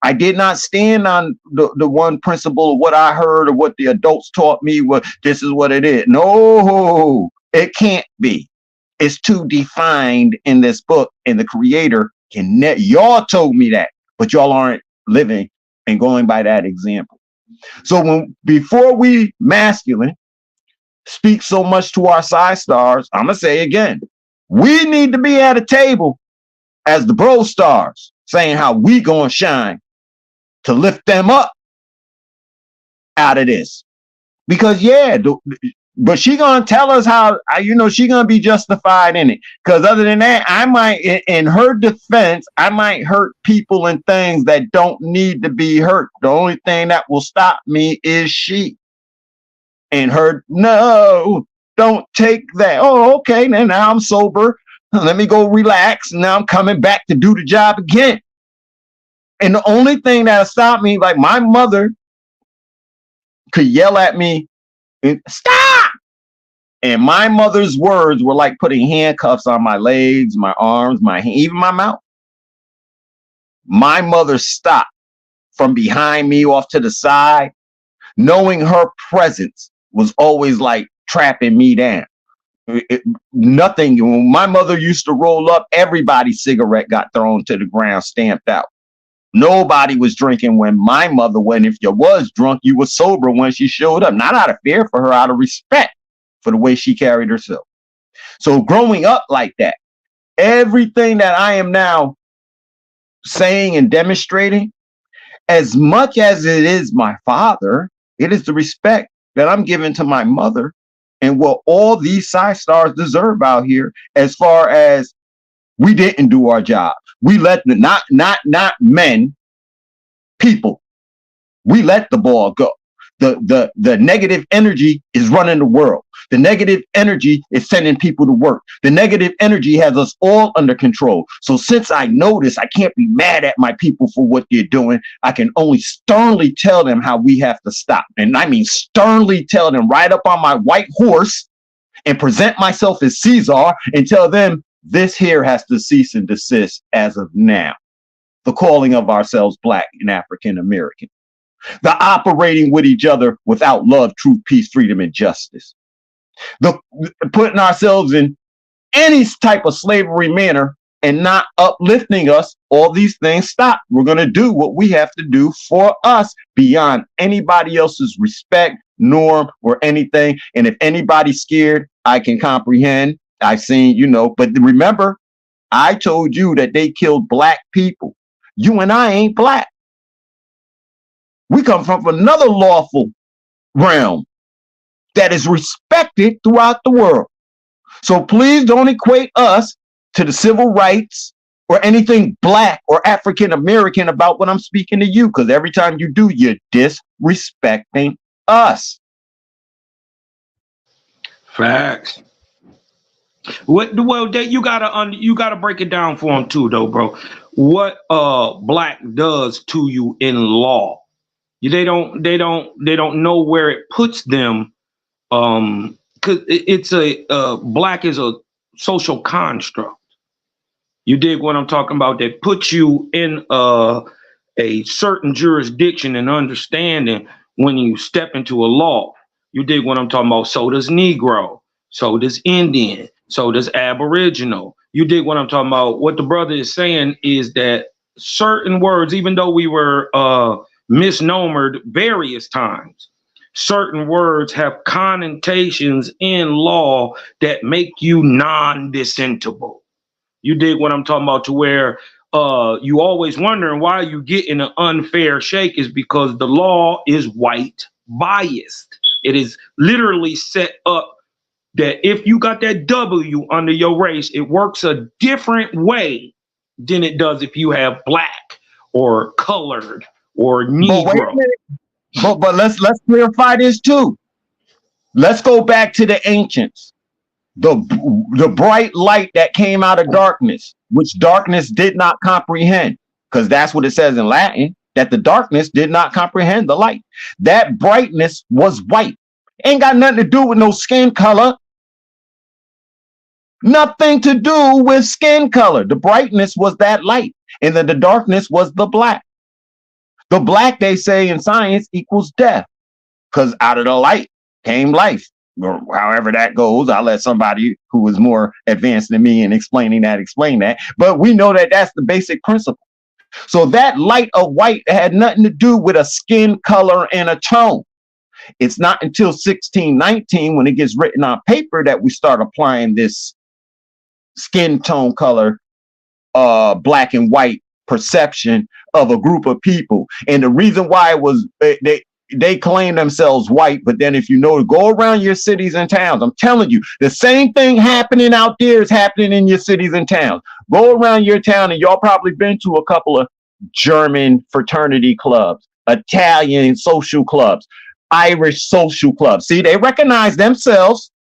I did not stand on the one principle of what I heard or what the adults taught me. What this is what it is. No, it can't be. It's too defined in this book, and the creator can y'all told me that, but y'all aren't living and going by that example. So before we masculine speak so much to our side stars, I'm gonna say again, we need to be at a table as the bro stars, saying how we gonna shine to lift them up out of this. Because but she gonna tell us how, she gonna be justified in it. Because other than that, I might, in her defense, I might hurt people and things that don't need to be hurt. The only thing that will stop me is she. And her, no, don't take that. Oh, okay, then now I'm sober. Let me go relax. Now I'm coming back to do the job again. And the only thing that'll stop me, like my mother could yell at me, stop! And my mother's words were like putting handcuffs on my legs, my arms, even my mouth. My mother stopped from behind me off to the side, knowing her presence was always like trapping me down. Nothing. When my mother used to roll up, everybody's cigarette got thrown to the ground, stamped out. Nobody was drinking when my mother went. If you was drunk, you were sober when she showed up. Not out of fear for her, out of respect for the way she carried herself. So growing up like that, everything that I am now saying and demonstrating, as much as it is my father, it is the respect that I'm giving to my mother and what all these side stars deserve out here, as far as we didn't do our job. We let not men, people. We let the ball go. The negative energy is running the world. The negative energy is sending people to work. The negative energy has us all under control. So since I know this, I can't be mad at my people for what they're doing. I can only sternly tell them how we have to stop. And I mean sternly tell them, ride up on my white horse and present myself as Caesar and tell them this here has to cease and desist as of now. The calling of ourselves Black and African American. The operating with each other without love, truth, peace, freedom, and justice. The putting ourselves in any type of slavery manner and not uplifting us. All these things stop. We're going to do what we have to do for us beyond anybody else's respect, norm, or anything. And if anybody's scared, I can comprehend. I've seen, but remember, I told you that they killed Black people. You and I ain't Black. We come from another lawful realm that is respected throughout the world. So please don't equate us to the civil rights or anything Black or African American about what I'm speaking to you, because every time you do, you're disrespecting us.
Facts. Well, you gotta break it down for them too, though, bro. What Black does to you in law? They don't know where it puts them. Because it's Black is a social construct. You dig what I'm talking about? That puts you in a certain jurisdiction and understanding when you step into a law. You dig what I'm talking about? So does Negro, so does Indian, so does Aboriginal. You dig what I'm talking about? What the brother is saying is that certain words, even though we were misnomered various times, certain words have connotations in law that make you non-dissentable. You dig what I'm talking about? To where you always wondering why you get in an unfair shake is because the law is white biased. It is literally set up that if you got that W under your race, it works a different way than it does if you have Black or colored or Negro.
But let's clarify this too. Let's go back to the ancients. The bright light that came out of darkness, which darkness did not comprehend, because that's what it says in Latin, that the darkness did not comprehend the light. That brightness was white. Ain't got nothing to do with no skin color. Nothing to do with skin color. The brightness was that light, and then the darkness was the Black. The black, they say in science, equals death, because out of the light came life. Or however that goes, I'll let somebody who is more advanced than me in explaining that explain that. But we know that that's the basic principle. So that light of white had nothing to do with a skin color and a tone. It's not until 1619 when it gets written on paper that we start applying this skin tone color, black and white perception of a group of people. And the reason why it was they claim themselves white, but then if you know, go around your cities and towns, I'm telling you, the same thing happening out there is happening in your cities and towns. Go around your town, and y'all probably been to a couple of German fraternity clubs, Italian social clubs, Irish social clubs. See, they recognize themselves.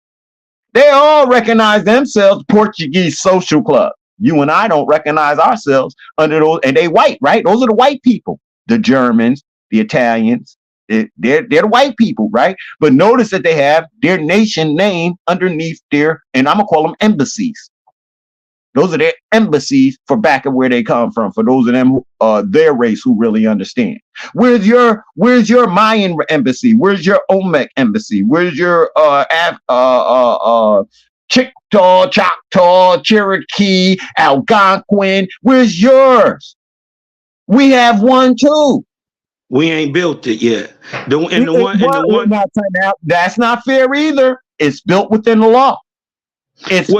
They all recognize themselves, Portuguese social club. You and I don't recognize ourselves under those, and they white, right? Those are the white people, the Germans, the Italians. They're the white people, right? But notice that they have their nation name underneath their, and I'm gonna call them embassies. Those are their embassies for back of where they come from. For those of them, their race who really understand. Where's your Mayan embassy? Where's your Olmec embassy? Where's your Choctaw, Cherokee, Algonquin? Where's yours? We have one too.
We ain't built it yet.
That's not fair either. It's built within the law. It's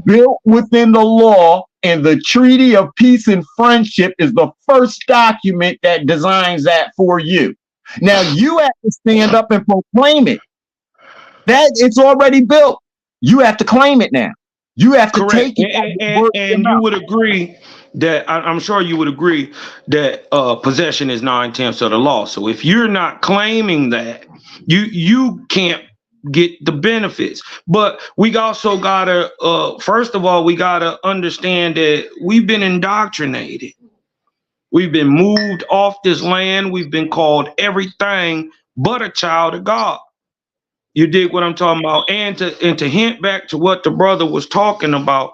built within the law, and the Treaty of Peace and Friendship is the first document that designs that for you. Now you have to stand up and proclaim it. That it's already built. You have to claim it now. You have to take it.
And you would agree that I'm sure you would agree that possession is 9/10 of the law. So if you're not claiming that, you can't get the benefits. But we also gotta first of all, we gotta understand that we've been indoctrinated. We've been moved off this land. We've been called everything but a child of God. You dig what I'm talking about? And to hint back to what the brother was talking about,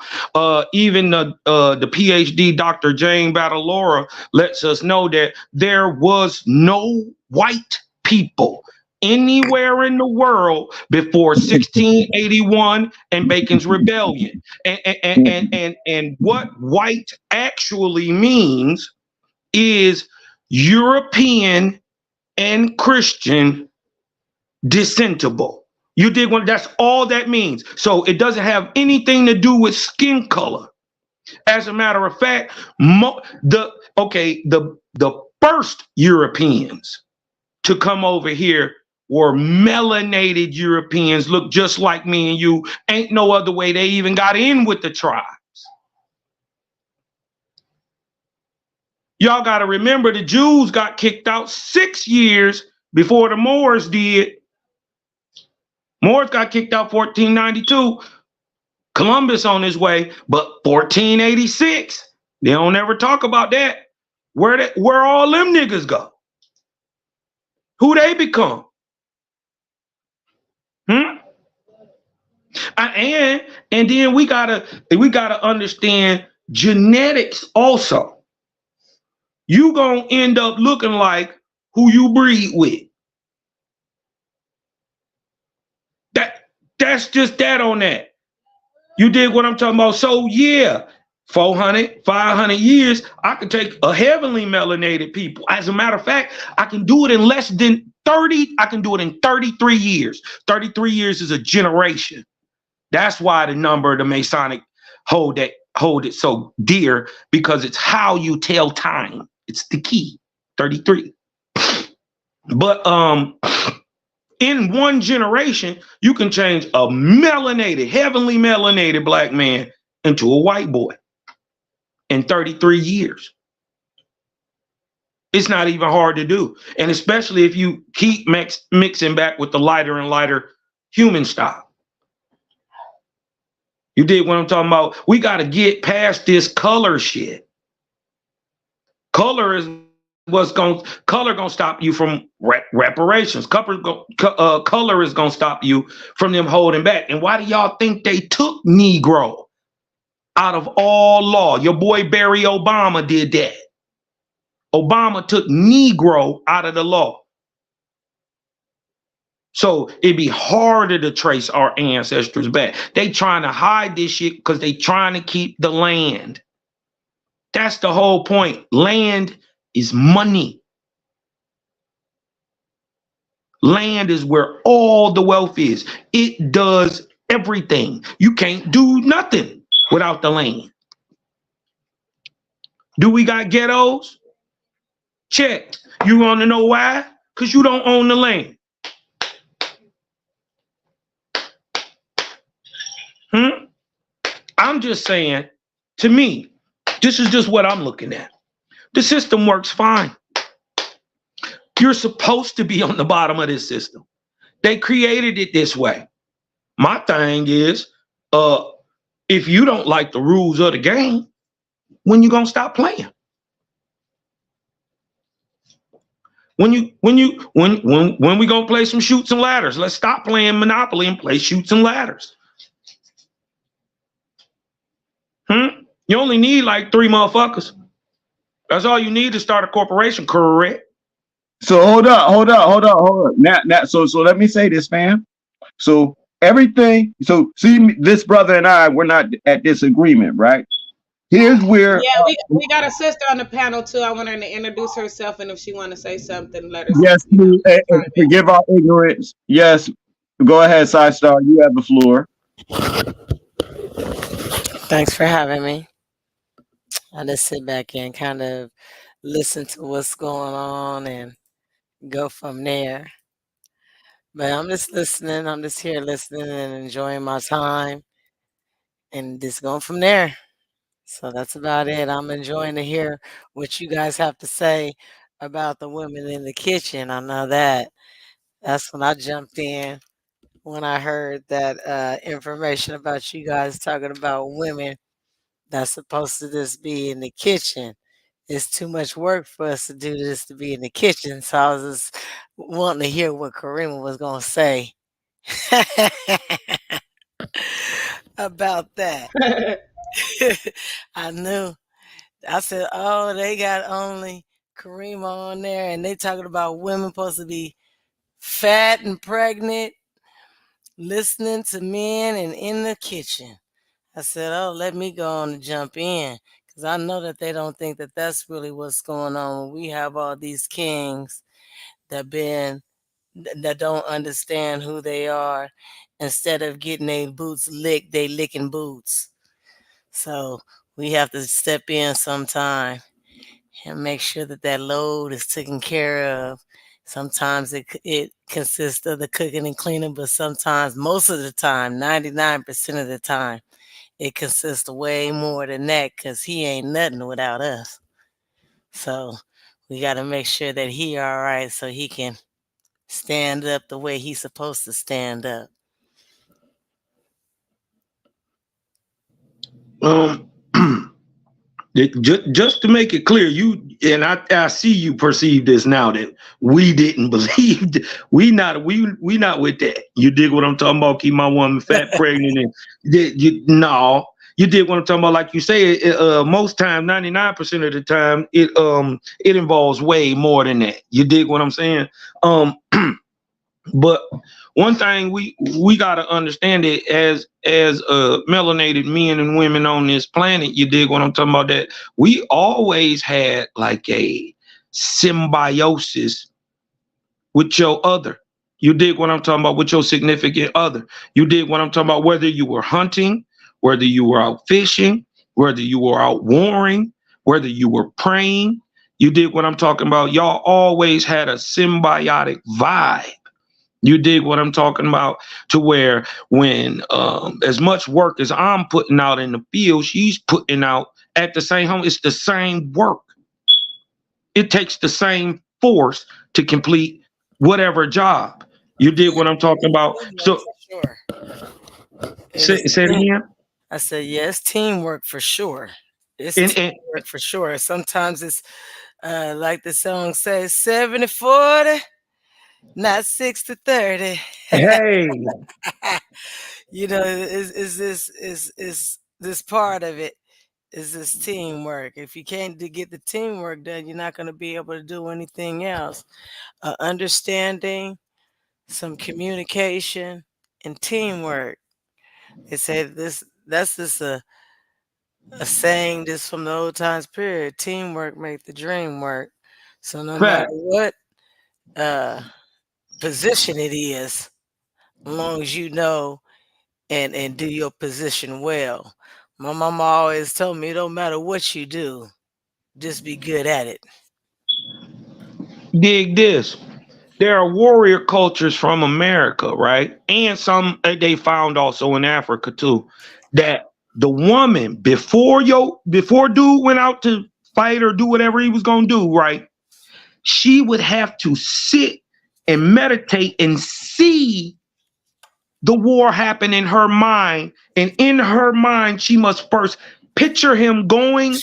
even the PhD Dr. Jane Batalora lets us know that there was no white people anywhere in the world before 1681 and Bacon's Rebellion. And what white actually means is European and Christian descendable. You dig what? That's all that means. So it doesn't have anything to do with skin color. As a matter of fact, the first Europeans to come over here were melanated Europeans, look just like me and you. Ain't no other way they even got in with the tribes. Y'all got to remember the Jews got kicked out 6 years before the Moors did. Moors got kicked out 1492. Columbus on his way, but 1486. They don't ever talk about that. Where all them niggas go? Who they become? And then we gotta understand genetics also. You gonna end up looking like who you breed with. That's just that on that. You dig what I'm talking about? So yeah, 400, 500 years, I could take a heavenly melanated people. As a matter of fact, I can do it in less than 30. I can do it in 33 years. 33 years is a generation. That's why the number of the Masonic hold it so dear, because it's how you tell time. It's the key, 33. But in one generation, you can change a melanated, heavenly melanated black man into a white boy in 33 years. It's not even hard to do. And especially if you keep mixing back with the lighter and lighter human style. You dig what I'm talking about? We got to get past this color shit. Color gonna stop you from reparations. Color is gonna stop you from them holding back. And why do y'all think they took Negro out of all law? Your boy Barry Obama did that. Obama took Negro out of the law. So it'd be harder to trace our ancestors back. They trying to hide this shit because they trying to keep the land. That's the whole point. Land is money. Land is where all the wealth is. It does everything. You can't do nothing without the land. Do we got ghettos? Check. You want to know why? Because you don't own the land. I'm just saying, to me, this is just what I'm looking at. The system works fine. You're supposed to be on the bottom of this system. They created it this way. My thing is, if you don't like the rules of the game, when you gonna stop playing? When we gonna play some shoots and ladders? Let's stop playing Monopoly and play shoots and ladders. You only need like 3 motherfuckers. That's all you need to start a corporation, correct?
So hold up. Now, so let me say this, fam. So everything. So see, this brother and I, we're not at disagreement, right? Here's where.
Yeah, we got a sister on the panel too. I want her to introduce herself, and if she want to say something, let her.
Yes, forgive our ignorance. Yes, go ahead, Side Star. You have the floor.
Thanks for having me. I just sit back and kind of listen to what's going on and go from there. But I'm just listening. I'm just here listening and enjoying my time and just going from there. So that's about it. I'm enjoying to hear what you guys have to say about the women in the kitchen. I know that. That's when I jumped in when I heard that information about you guys talking about women that's supposed to just be in the kitchen. It's too much work for us to do this to be in the kitchen. So I was just wanting to hear what Karima was going to say about that. I knew. I said, oh, they got only Karima on there, and they talking about women supposed to be fat and pregnant, listening to men and in the kitchen. I said, oh, let me go on and jump in, because I know that they don't think that that's really what's going on. We have all these kings that don't understand who they are. Instead of getting their boots licked, they licking boots. So we have to step in sometime and make sure that that load is taken care of. Sometimes it consists of the cooking and cleaning, but sometimes, most of the time, 99% of the time, it consists of way more than that, because he ain't nothing without us. So we got to make sure that he all right so he can stand up the way he's supposed to stand up.
Just to make it clear, you and I see you perceive this now, that we didn't believe. We not with that. You dig what I'm talking about? Keep my woman fat, pregnant, and you dig what I'm talking about? Like you say, most time, 99% of the time, it involves way more than that. You dig what I'm saying? But one thing we gotta understand it as melanated men and women on this planet. You dig what I'm talking about? That we always had like a symbiosis with your other. You dig what I'm talking about? With your significant other. You dig what I'm talking about? Whether you were hunting, whether you were out fishing, whether you were out warring, whether you were praying. You dig what I'm talking about? Y'all always had a symbiotic vibe. You dig what I'm talking about? To where when as much work as I'm putting out in the field, she's putting out at the same home. It's the same work. It takes the same force to complete whatever job. You dig what I'm talking about? So
sure.
Say it again.
I said, yes, teamwork for sure. It's teamwork for sure. Sometimes it's like the song says, 70-40. Not 60-30.
Hey,
you know, is this part of it? is this teamwork. If you can't get the teamwork done, you're not going to be able to do anything else. Understanding, some communication, and teamwork. They say that's just a saying this from the old times period. Teamwork make the dream work. So no matter what position it is, as long as you know and do your position well. My mama always told me it don't matter what you do, just be good at it.
Dig this. There are warrior cultures from America, right? And some they found also in Africa too, that the woman before dude went out to fight or do whatever he was gonna do, right? She would have to sit and meditate and see the war happen in her mind. And in her mind, she must first picture him going,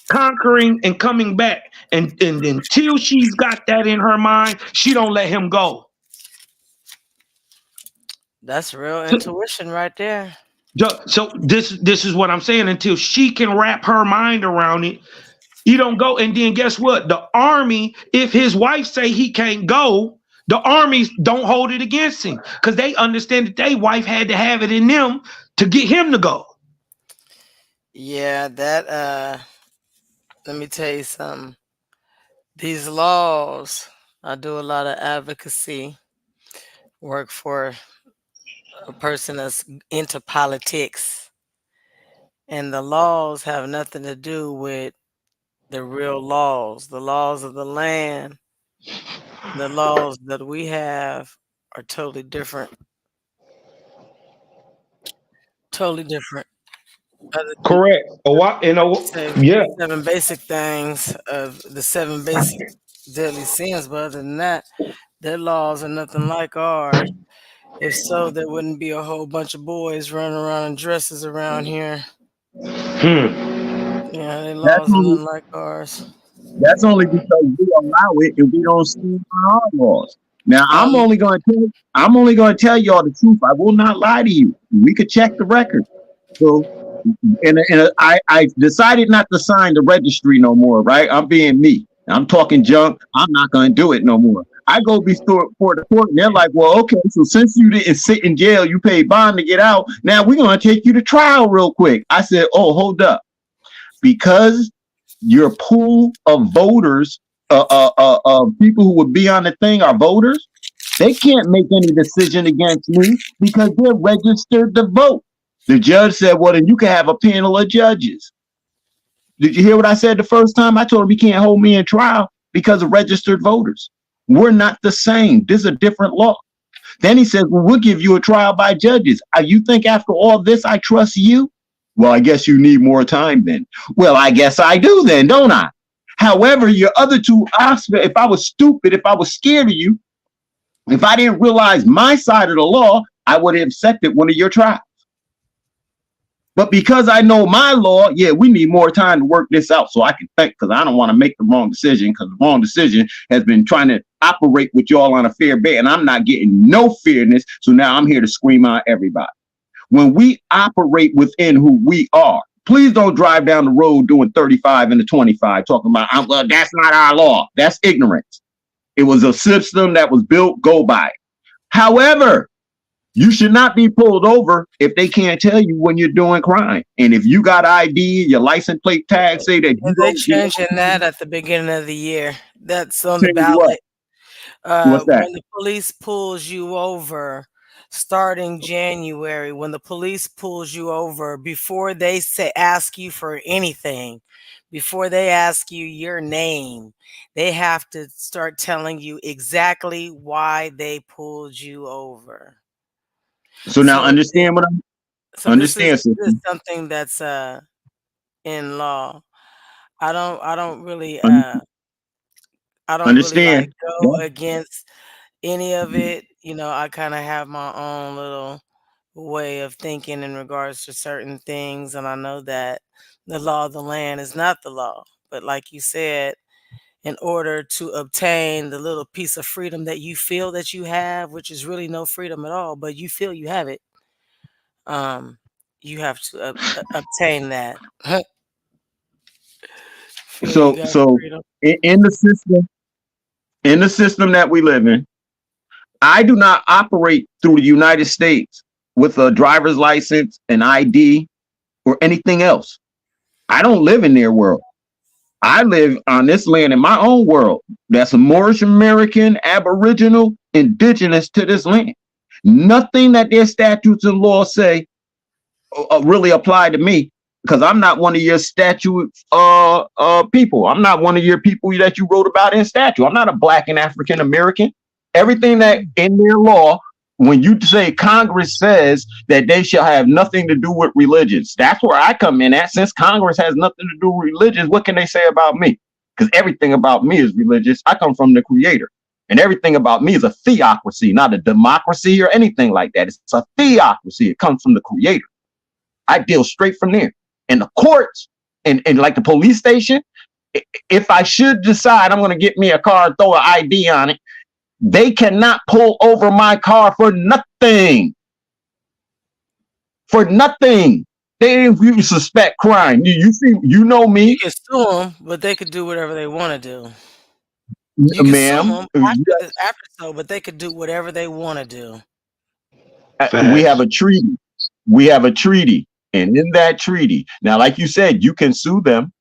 conquering, and coming back. And until she's got that in her mind, she don't let him go.
That's real intuition right there.
So this is what I'm saying. Until she can wrap her mind around it, you don't go. And then guess what? The army, if his wife say he can't go, the armies don't hold it against him because they understand that their wife had to have it in them to get him to go.
Yeah, that let me tell you something. These laws, I do a lot of advocacy work for a person that's into politics. And the laws have nothing to do with the real laws. The laws of the land, the laws that we have are totally different. Totally different.
Correct. Yeah.
7 basic things of the 7 basic deadly sins, but other than that, their laws are nothing like ours. If so, there wouldn't be a whole bunch of boys running around in dresses around here. Yeah, their laws are nothing like ours.
That's only because we allow it and we don't stand by our laws. Now, I'm only going to tell y'all the truth. I will not lie to you. We could check the record. So, I decided not to sign the registry no more. Right? I'm being me. I'm talking junk. I'm not going to do it no more. I go before the court, and they're like, "Well, okay. So since you didn't sit in jail, you paid bond to get out. Now we're going to take you to trial real quick." I said, "Oh, hold up, because your pool of voters, people who would be on the thing are voters. They can't make any decision against me because they're registered to vote." The judge said, "Well, then you can have a panel of judges." Did you hear what I said the first time? I told him he can't hold me in trial because of registered voters. We're not the same. This is a different law. Then he says, "Well, we'll give you a trial by judges." You think after all this, I trust you? Well, I guess you need more time then. Well, I guess I do then, don't I? However, your other two options, if I was stupid, if I was scared of you, if I didn't realize my side of the law, I would have accepted one of your trials. But because I know my law, yeah, we need more time to work this out so I can think, because I don't want to make the wrong decision, because the wrong decision has been trying to operate with y'all on a fair bet, and I'm not getting no fairness. So now I'm here to scream out everybody. When we operate within who we are, please don't drive down the road doing 35 and a 25, talking about, well, that's not our law. That's ignorance. It was a system that was built, go by it. However, you should not be pulled over if they can't tell you when you're doing crime. And if you got ID, your license plate tag say that you
they're changing that at the beginning of the year. That's on the
ballot.
What's that? When the police pulls you over, starting January, when the police pulls you over, before they ask you for anything, before they ask you your name, they have to start telling you exactly why they pulled you over.
So now understand what I'm understand.
This is something that's in law. I don't really
understand.
Really go against any of it. You know, I kind of have my own little way of thinking in regards to certain things, and I know that the law of the land is not the law. But like you said, in order to obtain the little piece of freedom that you feel that you have, which is really no freedom at all, but you feel you have it, you have to obtain that.
So in the system that we live in, I do not operate through the United States with a driver's license, an ID, or anything else. I don't live in their world. I live on this land in my own world. That's Moorish American, Aboriginal, indigenous to this land. Nothing that their statutes and laws say really apply to me, because I'm not one of your statute people. I'm not one of your people that you wrote about in statute. I'm not a Black and African American. Everything that in their law, when you say Congress says that they shall have nothing to do with religions, that's where I come in at. Since Congress has nothing to do with religions, what can they say about me? Because everything about me is religious. I come from the Creator. And everything about me is a theocracy, not a democracy or anything like that. It's a theocracy. It comes from the Creator. I deal straight from there. And the courts and like the police station, if I should decide I'm going to get me a car and throw an ID on it, they cannot pull over my car for nothing. For nothing. They you suspect crime. You see, you know me.
You can sue them, but they could do whatever they want to do. You can sue them after so, but they could do whatever they want to do.
We have a treaty. We have a treaty. And in that treaty, now, like you said, you can sue them.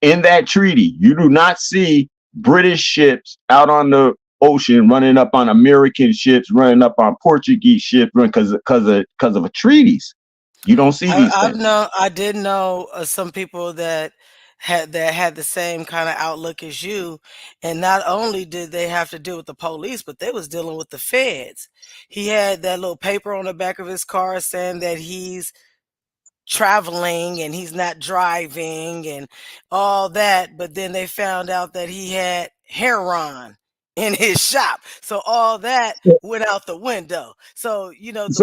In that treaty, you do not see British ships out on the ocean running up on American ships, running up on Portuguese ships, because of a treaties. You don't see these things.
I did know some people that had the same kind of outlook as you, and not only did they have to deal with the police, but they was dealing with the feds. He had that little paper on the back of his car saying that he's traveling and he's not driving and all that, but then they found out that he had heroin in his shop, so all that went out the window. So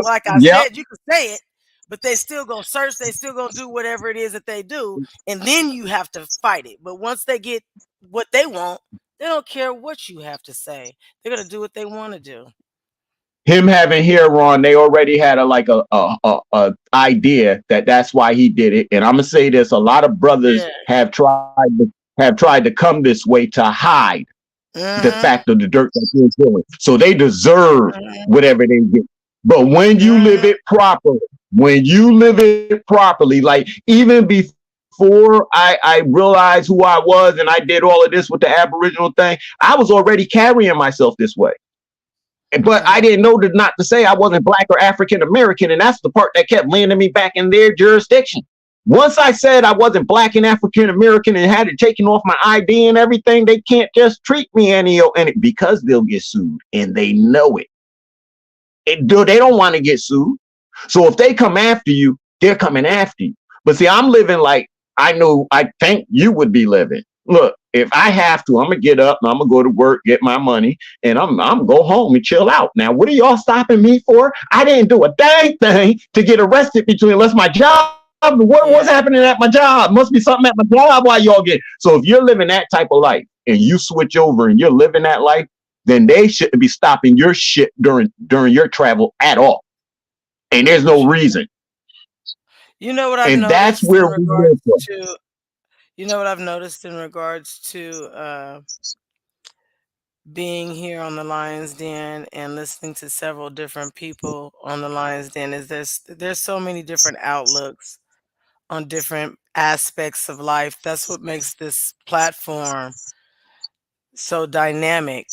like I said, you can say it, but they still gonna search, they still gonna do whatever it is that they do, and then you have to fight it. But once they get what they want, they don't care what you have to say. They're gonna do what they want to do.
Him having heroin, they already had a idea that's why he did it. And I'm gonna say this: a lot of brothers have tried to come this way to hide the fact of the dirt that they're doing. So they deserve whatever they get. But when you live it properly, like even before I realized who I was and I did all of this with the Aboriginal thing, I was already carrying myself this way. But I didn't know not to say I wasn't Black or African American, and that's the part that kept landing me back in their jurisdiction. Once I said I wasn't Black and African American and had it taken off my ID and everything, they can't just treat me any because they'll get sued, and they know it. They don't want to get sued. So if they come after you, they're coming after you. But see, I'm living like I think you would be living. Look, if I have to, I'm gonna get up and I'm gonna go to work, get my money, and I'm gonna go home and chill out. Now, what are y'all stopping me for? I didn't do a dang thing to get arrested unless my job. What's happening at my job? Must be something at my job while y'all get. So if you're living that type of life and you switch over and you're living that life, then they shouldn't be stopping your shit during your travel at all. And there's no reason.
You know what I've
and
noticed
that's where we live from.
You know what I've noticed in regards to being here on the Lion's Den and listening to several different people on the Lion's Den is there's so many different outlooks on different aspects of life. That's what makes this platform so dynamic.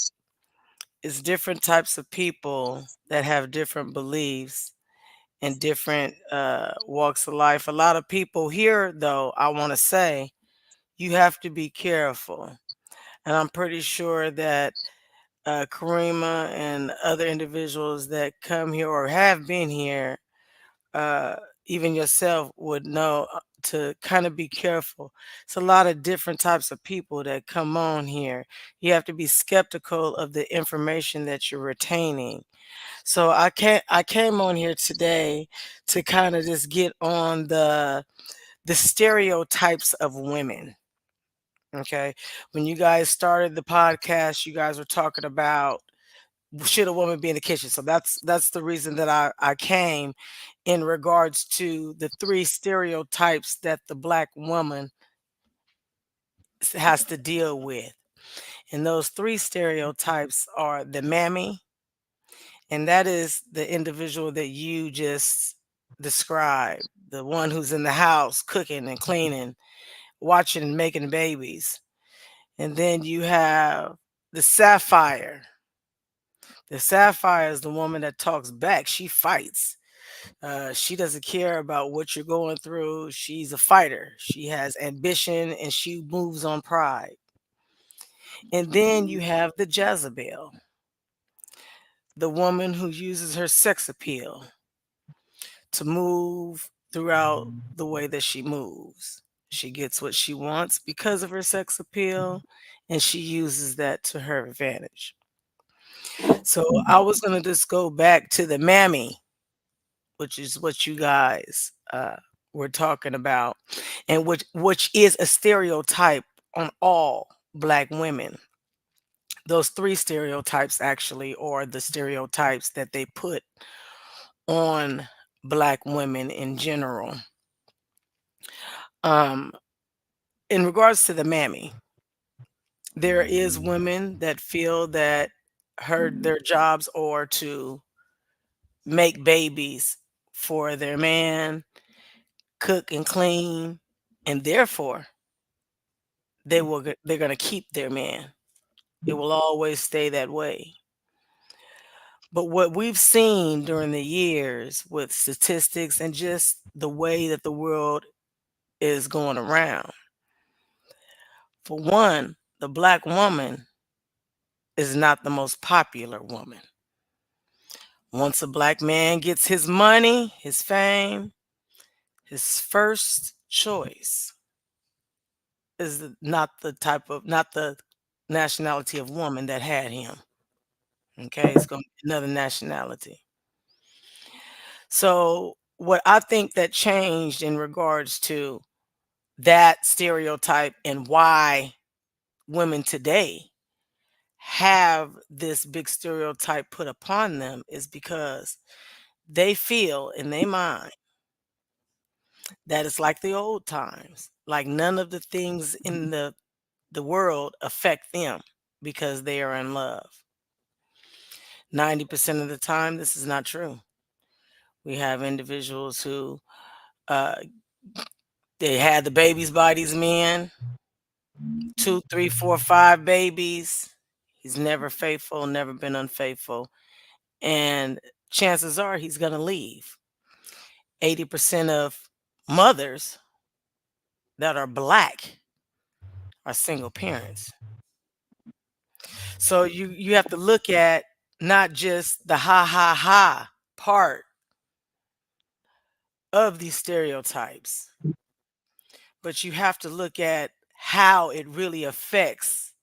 It's different types of people that have different beliefs and different walks of life. A lot of people here, though, I want to say, you have to be careful. And I'm pretty sure that Karima and other individuals that come here or have been here, even yourself would know to kind of be careful. It's a lot of different types of people that come on here. You have to be skeptical of the information that you're retaining. So I came on here today to kind of just get on the stereotypes of women. Okay. When you guys started the podcast, you guys were talking about should a woman be in the kitchen? So that's the reason that I came in regards to the 3 stereotypes that the Black woman has to deal with. And those three stereotypes are the mammy, and that is the individual that you just described, the one who's in the house cooking and cleaning, watching and making babies. And then you have the sapphire. The sapphire is the woman that talks back. She fights. She doesn't care about what you're going through. She's a fighter. She has ambition and she moves on pride. And then you have the Jezebel, the woman who uses her sex appeal to move throughout the way that she moves. She gets what she wants because of her sex appeal, and she uses that to her advantage. So I was going to just go back to the mammy, which is what you guys were talking about, and which is a stereotype on all Black women. Those three stereotypes actually are the stereotypes that they put on Black women in general. In regards to the mammy, there is women that feel that their jobs are to make babies for their man, cook and clean, and therefore they're going to keep their man. It will always stay that way. But what we've seen during the years with statistics and just the way that the world is going around, for one, the Black woman is not the most popular woman. Once a Black man gets his money, his fame, his first choice is not the nationality of woman that had him. Okay, it's going to be another nationality. So what I think that changed in regards to that stereotype and why women today have this big stereotype put upon them is because they feel in their mind that it's like the old times, like none of the things in the world affect them because they are in love. 90% of the time, this is not true. We have individuals who they had the babies by these men, 2, 3, 4, 5 babies. He's never faithful, never been unfaithful. And chances are he's going to leave. 80% of mothers that are Black are single parents. So you have to look at not just the ha ha ha part of these stereotypes, but you have to look at how it really affects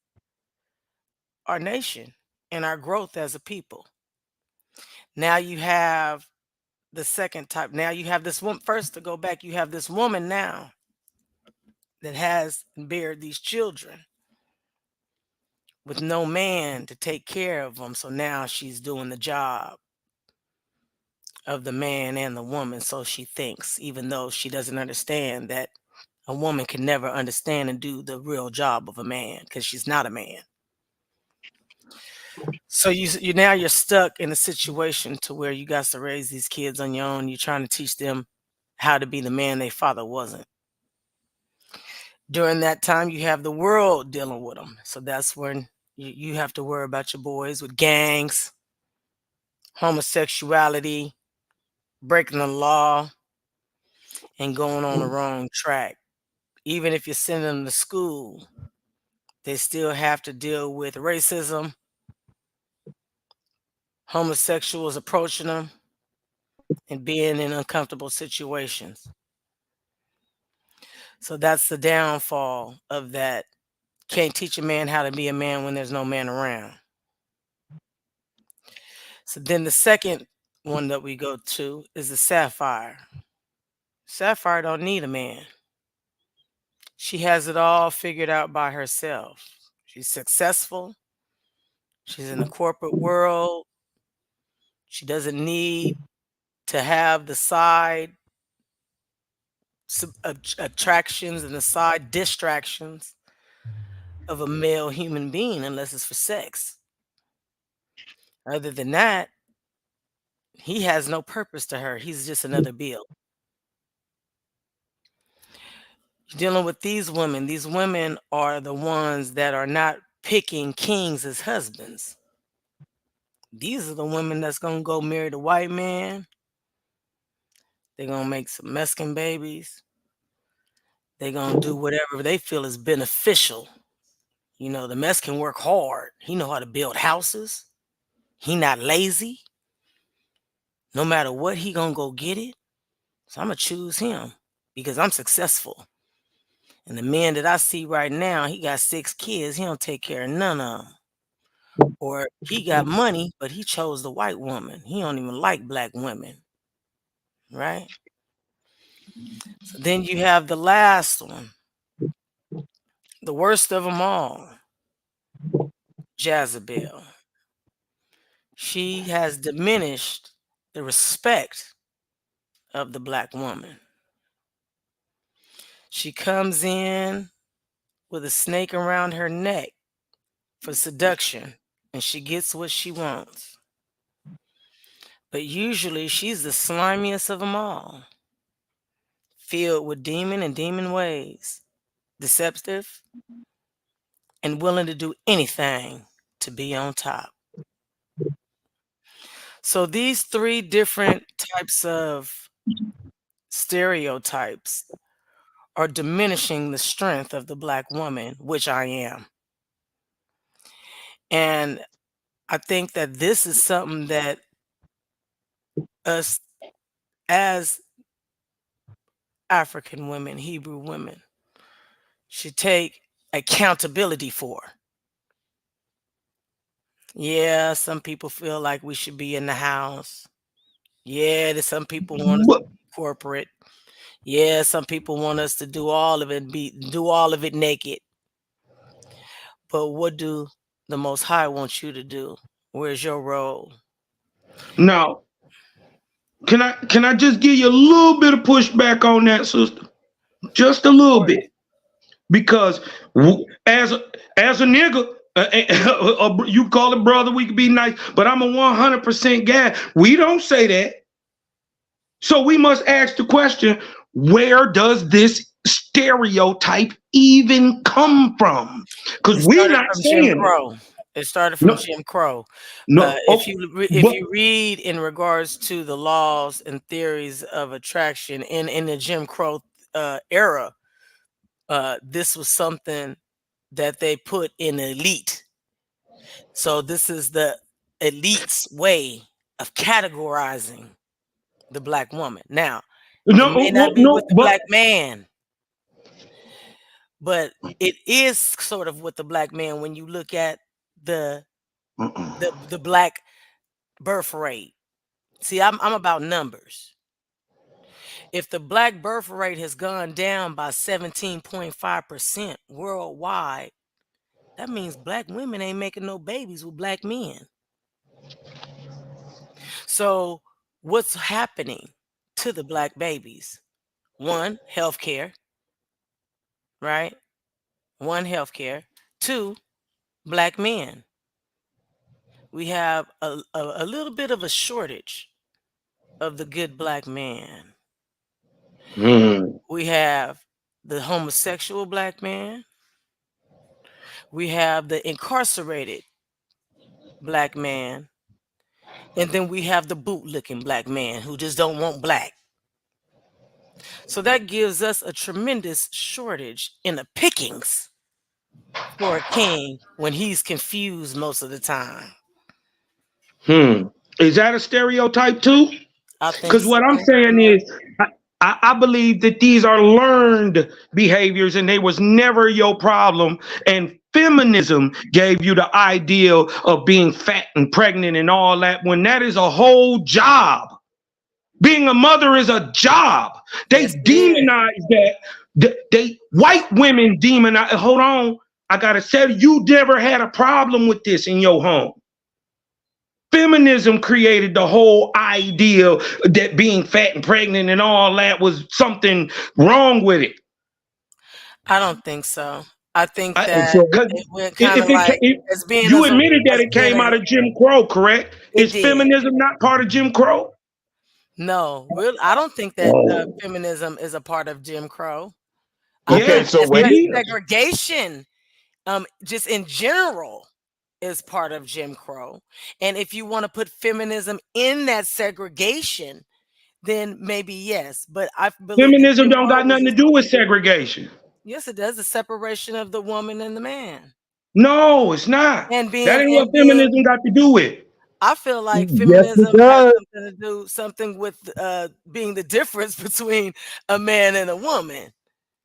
our nation and our growth as a people. Now you have the second type. Now you have this one. First, to go back, you have this woman now that has bared these children with no man to take care of them. So now she's doing the job of the man and the woman, so she thinks, even though she doesn't understand that a woman can never understand and do the real job of a man because she's not a man. So you're stuck in a situation to where you got to raise these kids on your own. You're trying to teach them how to be the man their father wasn't. During that time, you have the world dealing with them. So that's when you have to worry about your boys with gangs, homosexuality, breaking the law, and going on the wrong track. Even if you send them to school, they still have to deal with racism, homosexuals approaching them, and being in uncomfortable situations. So that's the downfall of that. Can't teach a man how to be a man when there's no man around. So then the second one that we go to is the sapphire. Sapphire don't need a man. She has it all figured out by herself. She's successful. She's in the corporate world. She doesn't need to have the side attractions and the side distractions of a male human being unless it's for sex. Other than that, he has no purpose to her. He's just another bill. Dealing with these women are the ones that are not picking kings as husbands. These are the women that's going to go marry the white man. They're going to make some Mexican babies. They're going to do whatever they feel is beneficial. You know, the Mexican work hard. He know how to build houses. He not lazy. No matter what, he going to go get it. So I'm going to choose him because I'm successful. And the man that I see right now, he got 6 kids. He don't take care of none of them. Or he got money, but he chose the white woman. He don't even like black women. Right? So then you have the last one. The worst of them all. Jezebel. She has diminished the respect of the black woman. She comes in with a snake around her neck for seduction, and she gets what she wants. But usually she's the slimiest of them all, filled with demon and demon ways, deceptive, and willing to do anything to be on top. So these 3 different types of stereotypes are diminishing the strength of the black woman, which I am. And I think that this is something that us as African women, Hebrew women, should take accountability for. Yeah, some people feel like we should be in the house. Yeah, some people want us to be corporate. Yeah, some people want us to do all of it naked. But what do the Most High want you to do? Where's your role?
Now, can I just give you a little bit of pushback on that, sister? Just a little bit. Because as a nigga, you call it brother, we could be nice, but I'm a 100% guy. We don't say that. So we must ask the question, where does this stereotype even come from? Because we're not saying
Jim Crow. It started from Jim Crow.
No,
if you read in regards to the laws and theories of attraction in the Jim Crow era, this was something that they put in elite. So this is the elite's way of categorizing the black woman. Now, it may not be with the black man, but it is sort of with the black man when you look at the black birth rate. See, I'm about numbers. If the black birth rate has gone down by 17.5% worldwide, that means black women ain't making no babies with black men. So what's happening to the black babies? 1, healthcare, right? 1, healthcare. 2, black men. We have a little bit of a shortage of the good black man. We have the homosexual black man. We have the incarcerated black man. And then we have the boot-licking black man who just don't want black. So that gives us a tremendous shortage in the pickings for a king when he's confused most of the time.
Is that a stereotype too? Because what I'm saying is, I believe that these are learned behaviors and they was never your problem. And feminism gave you the ideal of being fat and pregnant and all that, when that is a whole job. Being a mother is a job. They demonize that. White women demonize. Hold on. I got to say, you never had a problem with this in your home. Feminism created the whole idea that being fat and pregnant and all that was something wrong with it.
I don't think so. I think
And
that
so,
it went kind of like as being
you
as
admitted that
as
it
being
came out of Jim Crow, correct? Is
did.
feminism not part of Jim Crow?
No, I don't think that feminism is a part of Jim Crow.
Okay, so
Segregation, just in general, is part of Jim Crow. And if you want to put feminism in that segregation, then maybe yes. But I believe
Feminism don't got nothing to do with segregation.
Yes, it does. The separation of the woman and the man.
No, it's not.
And being,
that ain't what feminism got to do with.
I feel like feminism has something to do with being the difference between a man and a woman.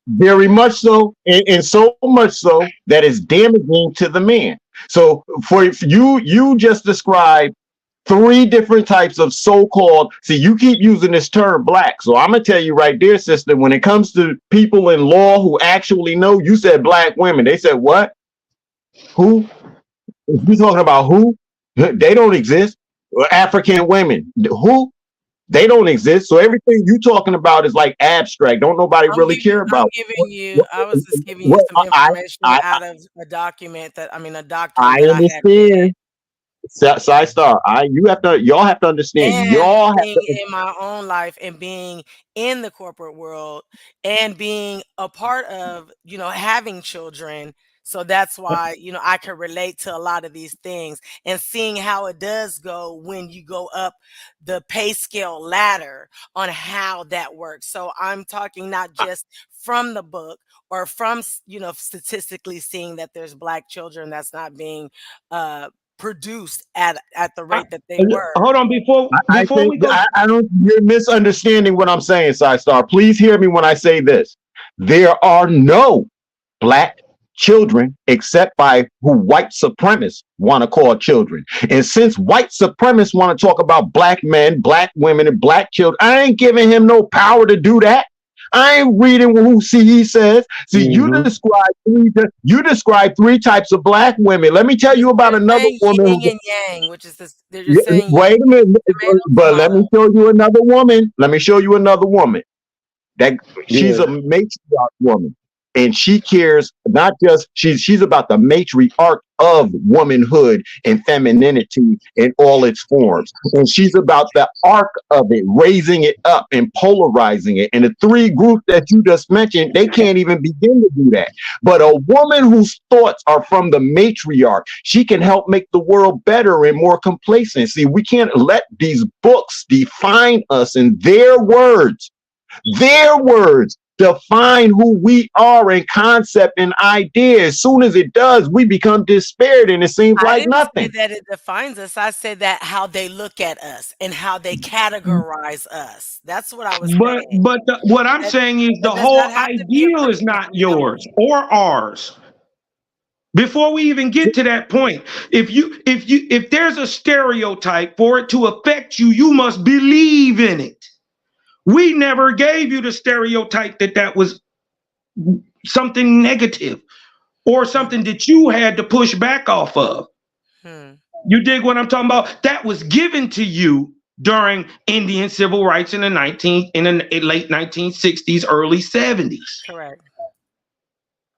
Very much so, and so much so that it's damaging to the man. So for you just described 3 different types of so-called, see, you keep using this term black. So I'm gonna tell you right there, sister, when it comes to people in law who actually know, you said black women. They said what? Who? You talking about who? They don't exist. African women. Who? They don't exist. So everything you talking about is like abstract. Don't nobody really care about.
I was just giving you some information out of a document that
I understand. Side Star, y'all have to understand.
And
y'all have
being in my own life and being in the corporate world and being a part of, having children. So that's why, I can relate to a lot of these things and seeing how it does go when you go up the pay scale ladder on how that works. So I'm talking not just from the book or from, statistically seeing that there's black children that's not being produced at the rate that they were.
Hold on, before we go.
I don't. You're misunderstanding what I'm saying, Side Star. Please hear me when I say this. There are no black children except by who white supremacists want to call children. And since white supremacists want to talk about black men, black women, and black children, I ain't giving him no power to do that. I ain't reading who he says. See, you describe 3 types of black women. Let me tell you about another woman.
Yin and yang, which is this. They're just saying.
Wait a minute, but let me show you another woman. That she's a matriarch woman, and she cares not just she's about the matriarch of womanhood and femininity in all its forms, and she's about the arc of it, raising it up and polarizing it. And the 3 groups that you just mentioned, they can't even begin to do that. But a woman whose thoughts are from the matriarch, she can help make the world better and more complacent. See, we can't let these books define us in their words define who we are in concept and idea. As soon as it does, we become despaired and it seems like nothing.
I didn't say that it defines us. I said that how they look at us and how they categorize us. That's what I was saying.
But what I'm saying is the whole ideal is not yours or ours. Before we even get to that point, if there's a stereotype, for it to affect you, you must believe in it. We never gave you the stereotype that was something negative or something that you had to push back off of. You dig what I'm talking about? That was given to you during Indian civil rights in the late 1960s, early 70s.
Correct.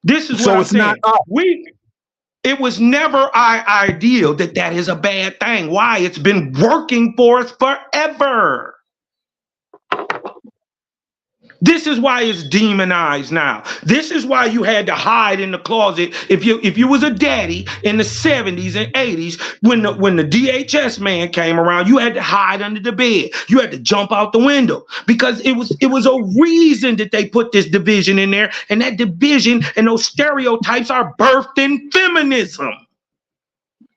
This is what I'm saying. It was never our ideal that is a bad thing. Why? It's been working for us forever. This is why it's demonized now. This is why you had to hide in the closet. If you was a daddy in the 70s and 80s, when the DHS man came around, you had to hide under the bed. You had to jump out the window because it was a reason that they put this division in there, and that division and those stereotypes are birthed in feminism.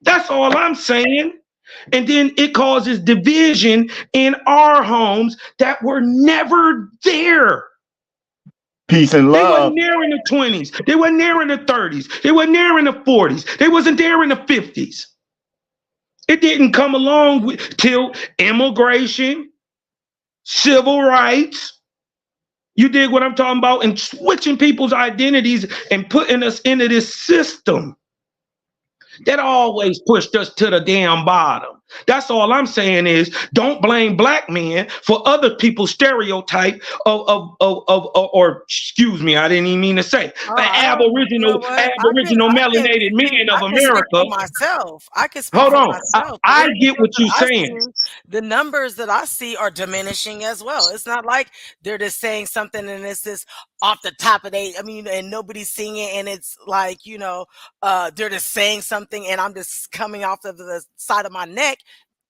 That's all I'm saying. And then it causes division in our homes that were never there.
Peace and love.
They weren't there in the 20s. They weren't there in the 30s. They weren't there in the 40s. They wasn't there in the 50s. It didn't come along till immigration, civil rights. You dig what I'm talking about? And switching people's identities and putting us into this system that always pushed us to the damn bottom. That's all I'm saying is don't blame black men for other people's stereotype or excuse me, I didn't even mean to say aboriginal melanated men of America.
For myself, I can speak
Hold
for
on,
myself.
I get what you're
I've
saying.
seen the numbers that I see are diminishing as well. It's not like they're just saying something and it's just off the top of and nobody's seeing it, and it's like, they're just saying something and I'm just coming off of the side of my neck.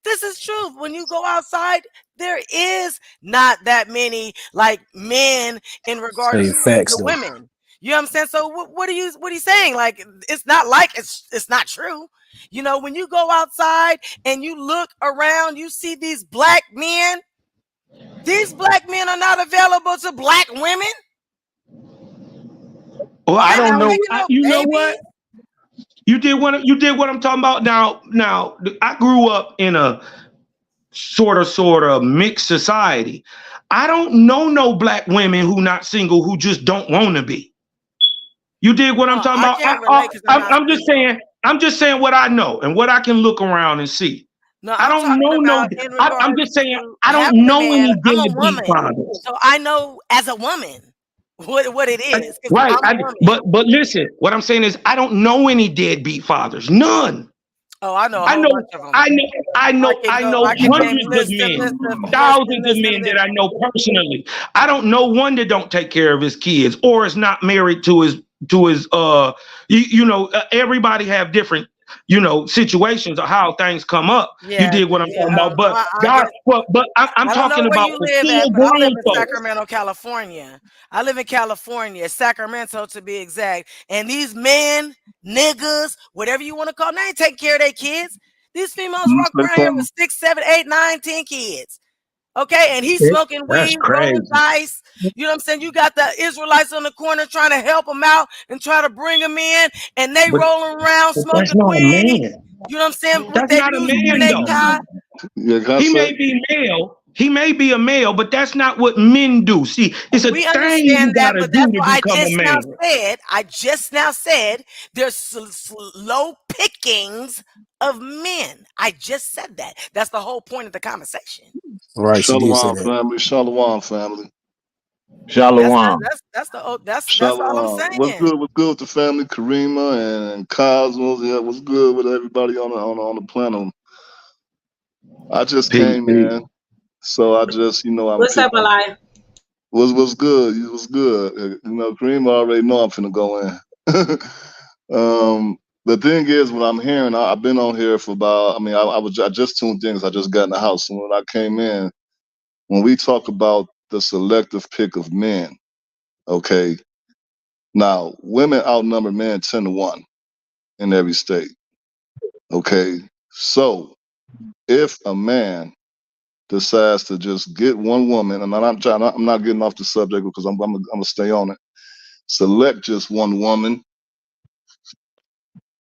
This is true. When you go outside, there is not that many like men in regards to women. You know what I'm saying? So what are you saying? Like, it's not like it's not true. When you go outside and you look around, you see these black men. These black men are not available to black women.
Well, I don't know. You know what? You did what I'm talking about. Now, I grew up in a sort of mixed society. I don't know no black women who not single who just don't want to be. You dig what I'm talking about? I'm just saying what I know and what I can look around and see.
No,
I don't know. I'm just saying I don't know any deadbeat fathers.
So I know as a woman what it is.
Right. But listen, what I'm saying is I don't know any deadbeat fathers. None.
Oh, I know.
I know hundreds of men, thousands of men that I know personally. I don't know one that don't take care of his kids or is not married to his everybody have different situations of how things come up. You did what I'm talking about, but I'm talking about
I live in Sacramento, California. I live in California, Sacramento to be exact. And these men, niggas, whatever you want to call them, they ain't taking care of their kids. These females walk around here with 6, 7, 8, 9, 10 kids. Okay, and he's smoking weed, rolling dice. You know what I'm saying? You got the Israelites on the corner trying to help him out and try to bring him in, and they rolling around smoking weed. You know what I'm saying?
That's not a man, though. He may be male. He may be a male, but that's not what men do. See, it's a thing you gotta do to become a man.
I just now said there's low pickings of men. I just said that. That's the whole point of the conversation.
Right. Shalom, family. Shalom, family.
Shalom.
That's all I'm saying.
What's good with the family, Karima and Cosmos? Yeah, what's good with everybody on the planet? I just came in, so I just I'm.
What's up, Eli?
What's good? What's good? Karima already know I'm finna go in. The thing is, what I'm hearing, I've been on here for about. I just tuned in because I just got in the house, and when I came in, when we talk about the selective pick of men, okay, now women outnumber men 10-1 in every state. Okay, so if a man decides to just get one woman, and I'm not getting off the subject because I'm gonna stay on it. Select just one woman.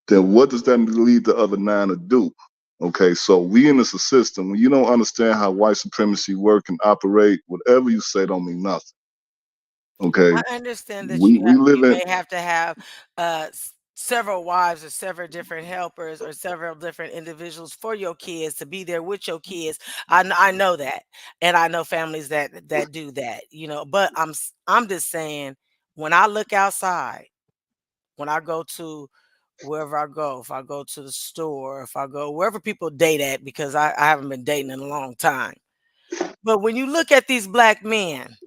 Then what does that lead the other 9 to do? Okay, so we in this system, when you don't understand how white supremacy work and operate, whatever you say don't mean nothing. Okay.
I understand that you may have to have several wives or several different helpers or several different individuals for your kids to be there with your kids. I know that, and I know families that do that, but I'm just saying, when I look outside, when I go to wherever I go, if I go to the store, if I go wherever people date at, because I haven't been dating in a long time. But when you look at these black men,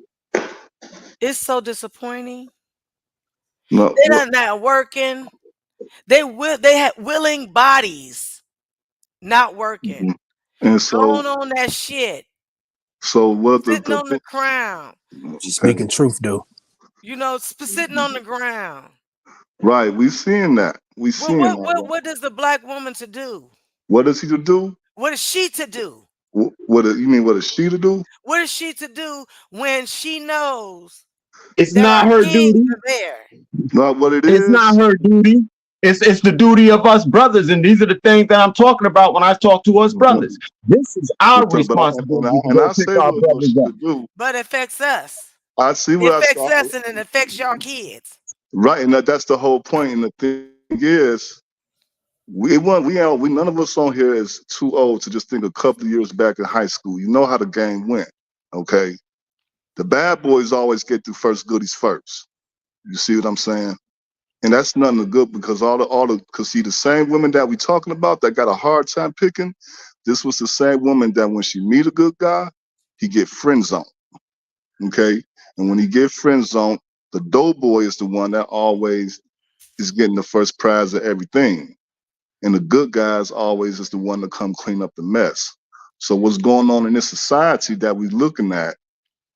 it's so disappointing.
No,
they're not working. They have willing bodies, not working.
And so
going on that shit.
So what
sitting on the ground.
She's speaking
truth, though.
Sitting on the ground.
Right, we seeing that.
What does the black woman to do?
What is he to do?
What is she to do?
What is she to do?
What is she to do when she knows
it's not her duty?
Not what it is.
It's not her duty. It's the duty of us brothers, and these are the things that I'm talking about when I talk to us brothers. This is our responsibility.
And I say what she to do.
But it affects us.
I see what
it affects us, and it affects your kids.
Right, and that's the whole point. And the thing is, none of us on here is too old to just think a couple of years back in high school. You know how the game went, okay? The bad boys always get through first goodies first. You see what I'm saying? And that's nothing good because because see, the same women that we talking about that got a hard time picking, this was the same woman that when she meet a good guy, he get friend zone, okay? And when he get friend zone, the doughboy is the one that always is getting the first prize of everything. And the good guys always is the one to come clean up the mess. So what's going on in this society that we're looking at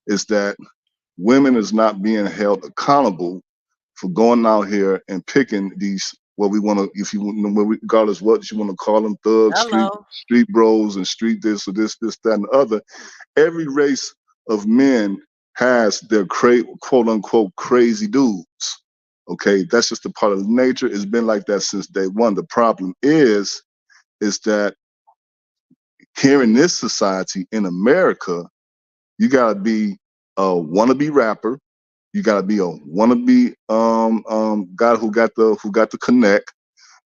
is that women is not being held accountable for going out here and picking these what we want to, if you regardless what you want to call them, thugs, street bros, and street this or this, that, and the other. Every race of men has their quote unquote crazy dudes. Okay, that's just a part of nature. It's been like that since day one. The problem is that here in this society in America, you gotta be a wannabe rapper. You gotta be a wannabe guy who got the connect.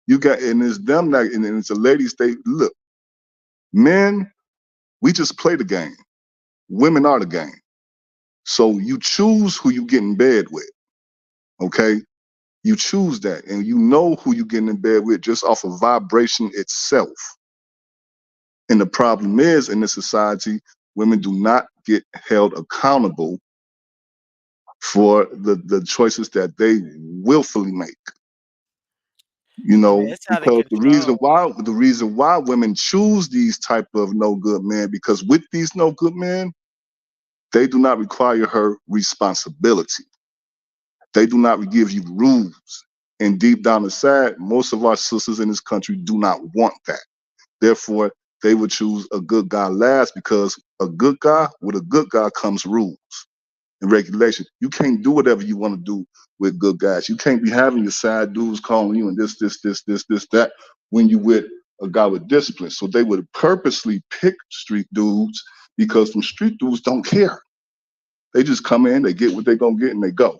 And it's them that, and it's the ladies. They look, men, we just play the game. Women are the game. So you choose who you get in bed with. Okay, you choose that, and you know who you get in bed with just off of vibration itself. And the problem is, in this society, women do not get held accountable for the choices that they willfully make. You know, because the reason why women choose these type of no good men, because with these no good men, they do not require her responsibility. They do not give you rules. And deep down inside, most of our sisters in this country do not want that. Therefore, they would choose a good guy last, because with a good guy comes rules and regulation. You can't do whatever you want to do with good guys. You can't be having your side dudes calling you and this, that, when you with a guy with discipline. So they would purposely pick street dudes, because some street dudes don't care. They just come in, they get what they're gonna get, and they go.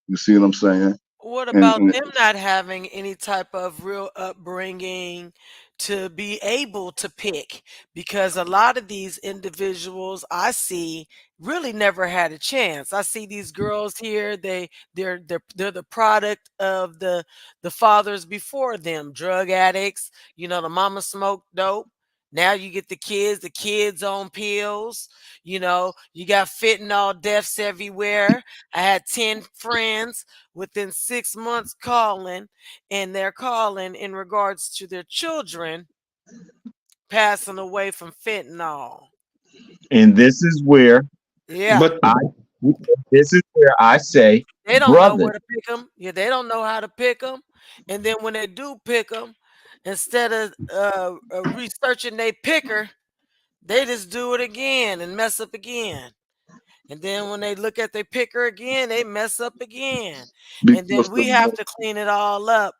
You see what I'm saying?
What about them not having any type of real upbringing to be able to pick? Because a lot of these individuals I see really never had a chance. I see these girls here, they're the product of the fathers before them, drug addicts. You know, the mama smoked dope. Now you get the kids on pills. You know, you got fentanyl deaths everywhere. I had 10 friends within 6 months calling, and they're calling in regards to their children passing away from fentanyl.
And this is where, this is where I say,
they don't know where to pick them. Yeah, they don't know how to pick them. And then when they do pick them, instead of researching their picker, they just do it again and mess up again. And then when they look at their picker again, they mess up again. And then we have to clean it all up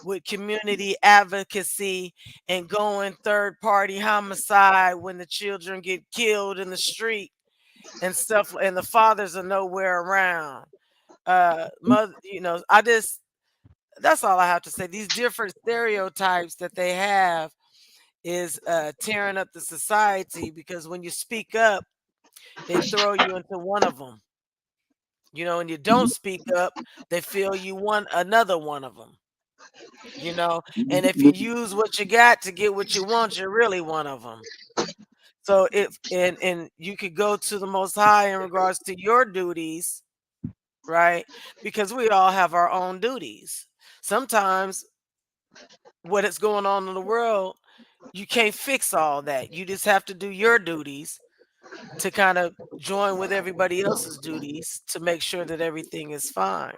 with community advocacy and going third-party homicide when the children get killed in the street and stuff, and the fathers are nowhere around. Mother, you know, that's all I have to say. These different stereotypes that they have is tearing up the society, because when you speak up, they throw you into one of them. You know, and you don't speak up, they feel you want another one of them. You know, and if you use what you got to get what you want, you're really one of them. So if and you could go to the Most High in regards to your duties, right? Because we all have our own duties. Sometimes what is going on in the world, you can't fix all that. You just have to do your duties to kind of join with everybody else's duties to make sure that everything is fine.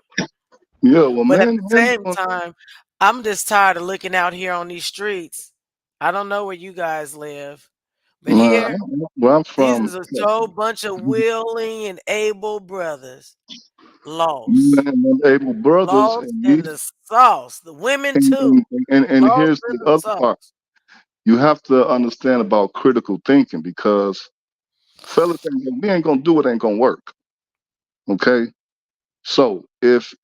Yeah, well,
but at the same time, I'm just tired of looking out here on these streets. I don't know where you guys live, but here,
where I'm from,
these is a whole bunch of willing and able brothers lost.
Able brothers,
lost in the sauce. The women too.
And here's the other part. You have to understand about critical thinking, because fellas, we ain't gonna do it, ain't gonna work. Okay, so if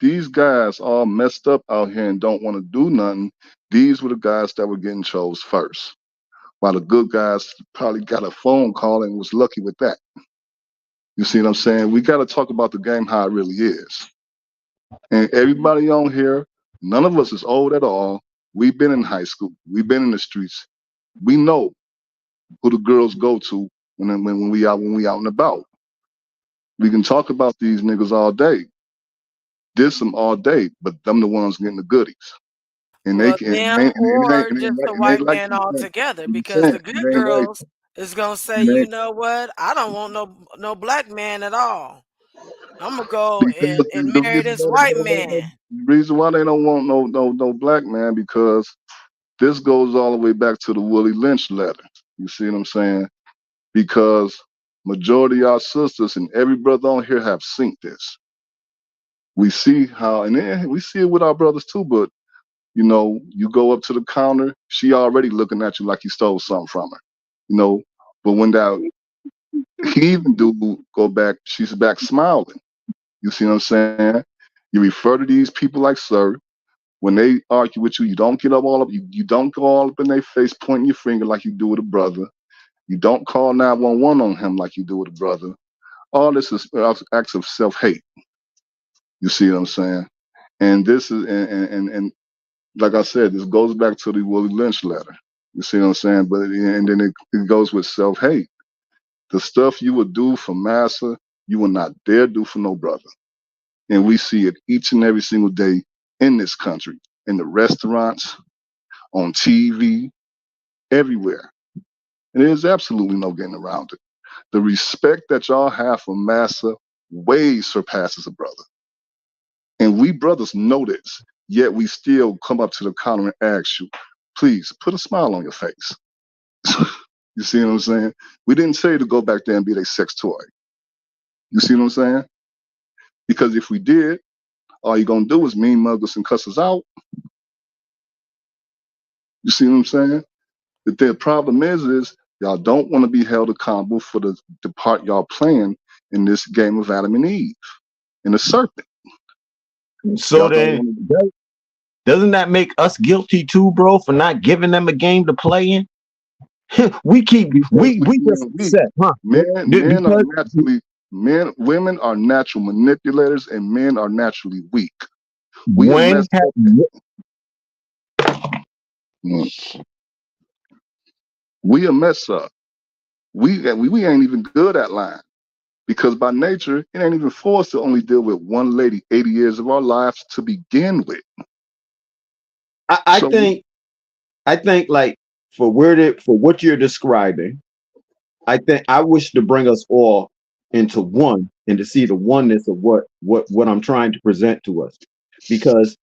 these guys all messed up out here and don't want to do nothing, These were the guys that were getting chose first, while the good guys probably got a phone call and was lucky with that. You see what I'm saying? We got to talk about the game how it really is. And everybody on here, none of us is old at all. We've been in high school. We've been in the streets. We know who the girls go to when we out and about. We can talk about these niggas all day, diss them all day, but them the ones getting the goodies. And
Well,
they can,
them or just the white man altogether, because the good girls is gonna say, you know what? I don't want no black man at all. I'm gonna go and marry this white man.
The reason why they don't want no black man, because this goes all the way back to the Willie Lynch letter. You see what I'm saying? Because majority of our sisters and every brother on here have seen this. We see how, and then we see it with our brothers too, but you know, you go up to the counter, she already looking at you like you stole something from her. You know, but when that he even do go back, she's back smiling. You see what I'm saying? You refer to these people like sir. When they argue with you, you don't get up all up. You don't go all up in their face, pointing your finger like you do with a brother. You don't call 911 on him like you do with a brother. All this is acts of self-hate. You see what I'm saying? And this is and like I said, this goes back to the Willie Lynch letter. You see what I'm saying? But and then it goes with self-hate. The stuff you would do for massa, you will not dare do for no brother. And we see it each and every single day in this country, in the restaurants, on TV, everywhere. And there's absolutely no getting around it. The respect that y'all have for massa way surpasses a brother. And we brothers know this, yet we still come up to the counter and ask you, please put a smile on your face. You see what I'm saying? We didn't say to go back there and be their sex toy. You see what I'm saying? Because if we did, all you're going to do is mean mug us and cuss us out. You see what I'm saying? The problem is y'all don't want to be held accountable for the part y'all playing in this game of Adam and Eve and the serpent.
So then, doesn't that make us guilty too, bro, for not giving them a game to play in? we just set, huh?
Women are natural manipulators and men are naturally weak. We a mess up. We ain't even good at lying, because by nature it ain't even for us to only deal with one lady 80 years of our lives to begin with.
I think like for what you're describing, I think I wish to bring us all into one and to see the oneness of what I'm trying to present to us. Because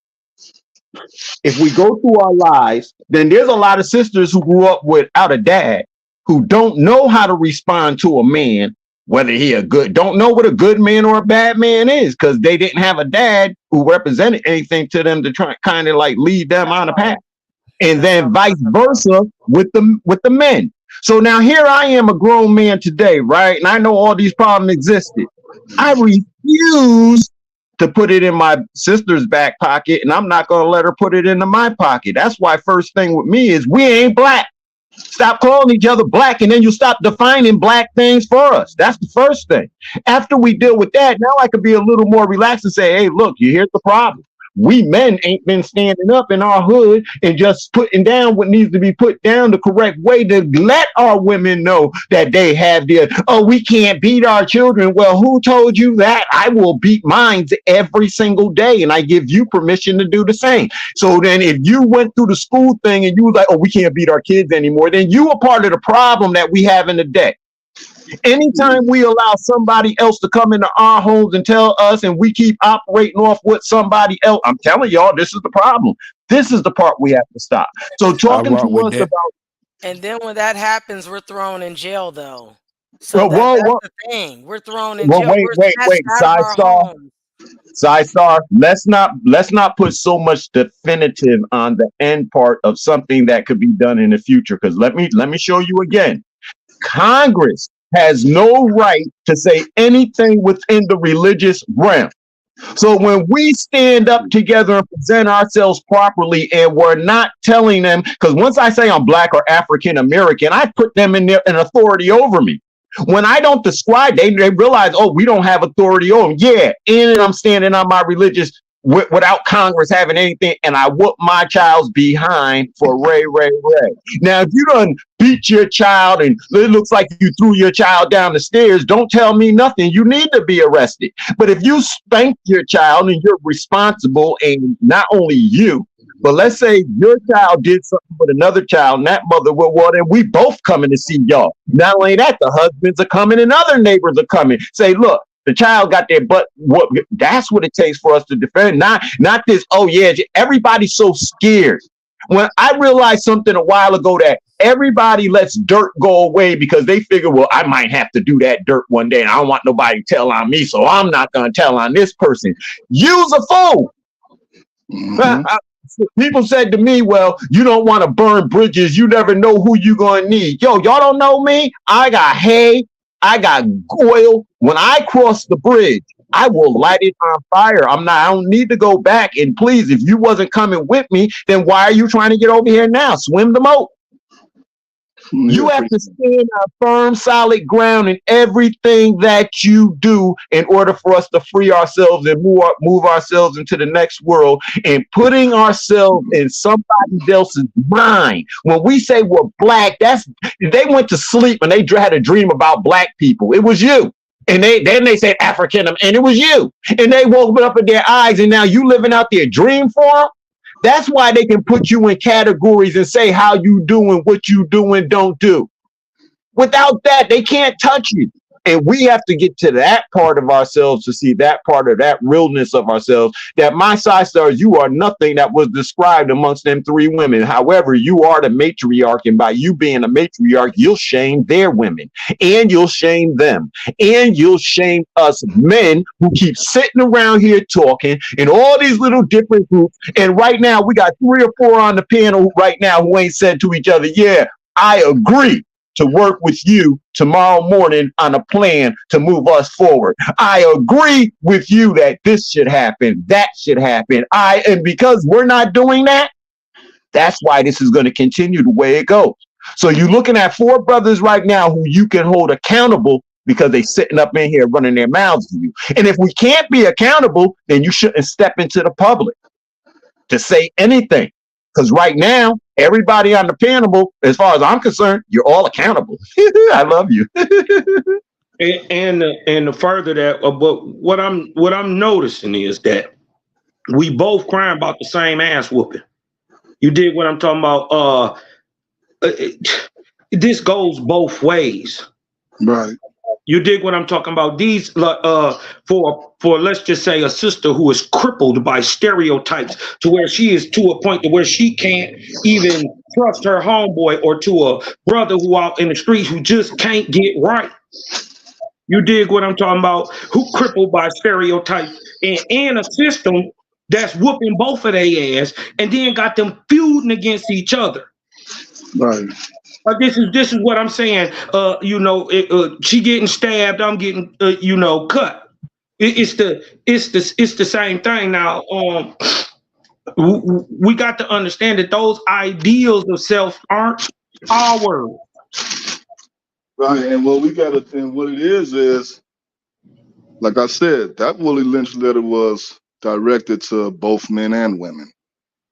if we go through our lives, then there's a lot of sisters who grew up without a dad, who don't know how to respond to a man, whether he don't know what a good man or a bad man is, because they didn't have a dad who represented anything to them to try kind of like lead them on the path. And then vice versa with the men. So now here I am, a grown man today, right? And I know all these problems existed. I refuse to put it in my sister's back pocket, and I'm not going to let her put it into my pocket. That's why first thing with me is we ain't black. Stop calling each other black, and then you stop defining black things for us. That's the first thing. After we deal with that, now I could be a little more relaxed and say, hey, look, here's the problem. We men ain't been standing up in our hood and just putting down what needs to be put down the correct way to let our women know that they have we can't beat our children. Well, who told you that? I will beat mine every single day, and I give you permission to do the same. So then if you went through the school thing and you was like, oh, we can't beat our kids anymore, then you are part of the problem that we have in the day. Anytime we allow somebody else to come into our homes and tell us, and we keep operating off what somebody else, I'm telling y'all, this is the problem. This is the part we have to stop. So talking to us about.
And then when that happens, we're thrown in jail, though. So that's the thing. We're thrown in jail.
Wait. Side star. Let's not put so much definitive on the end part of something that could be done in the future. Because let me show you again. Congress has no right to say anything within the religious realm. So when we stand up together and present ourselves properly, and we're not telling them, because once I say I'm Black or African American, I put them in an authority over me. When I don't describe, they realize, oh, we don't have authority over them. Yeah, and I'm standing on my religious without Congress having anything, and I whoop my child's behind for Ray. Now, if you done beat your child and it looks like you threw your child down the stairs, don't tell me nothing. You need to be arrested. But if you spank your child and you're responsible, and not only you, but let's say your child did something with another child, and that mother will, well, then we both coming to see y'all. Not only that, the husbands are coming and other neighbors are coming. Say, look, the child got their butt. That's what it takes for us to defend. Not this. Oh yeah, everybody's so scared. When I realized something a while ago that everybody lets dirt go away because they figure, well, I might have to do that dirt one day, and I don't want nobody to tell on me, so I'm not gonna tell on this person. You's a fool. People said to me, well, you don't want to burn bridges. You never know who you're gonna need. Yo, y'all don't know me. I got hay. I got oil. When I cross the bridge, I will light it on fire. I don't need to go back. And please, if you wasn't coming with me, then why are you trying to get over here now? Swim the moat. You have to stand on firm, solid ground in everything that you do in order for us to free ourselves and move ourselves into the next world, and putting ourselves in somebody else's mind. When we say we're Black, they went to sleep and they had a dream about Black people. It was you. And then they said African, and it was you. And they woke up in their eyes, and now you living out their dream for them. That's why they can put you in categories and say how you doing, what you do and don't do. Without that, they can't touch you. And we have to get to that part of ourselves to see that part of that realness of ourselves, that my side stars, you are nothing that was described amongst them three women. However, you are the matriarch, and by you being a matriarch, you'll shame their women, and you'll shame them, and you'll shame us men who keep sitting around here talking in all these little different groups. And right now, we got 3 or 4 on the panel right now who ain't said to each other, yeah, I agree to work with you tomorrow morning on a plan to move us forward. I agree with you that this should happen, that should happen. And because we're not doing that, that's why this is going to continue the way it goes. So you're looking at 4 brothers right now who you can hold accountable because they sitting up in here running their mouths to you. And if we can't be accountable, then you shouldn't step into the public to say anything. Because right now, everybody on the panel, as far as I'm concerned, you're all accountable. I love you.
and the further that, but what I'm noticing is that we both crying about the same ass whooping. You dig what I'm talking about? This goes both ways,
right?
You dig what I'm talking about? These for let's just say a sister who is crippled by stereotypes to where she is to a point to where she can't even trust her homeboy, or to a brother who out in the streets who just can't get right. You dig what I'm talking about? Who crippled by stereotypes and a system that's whooping both of their ass, and then got them feuding against each other.
Right.
This is what I'm saying. She getting stabbed, I'm getting cut. It's the same thing. Now, we got to understand that those ideals of self aren't ours.
Right, and what it is like I said, that Willie Lynch letter was directed to both men and women.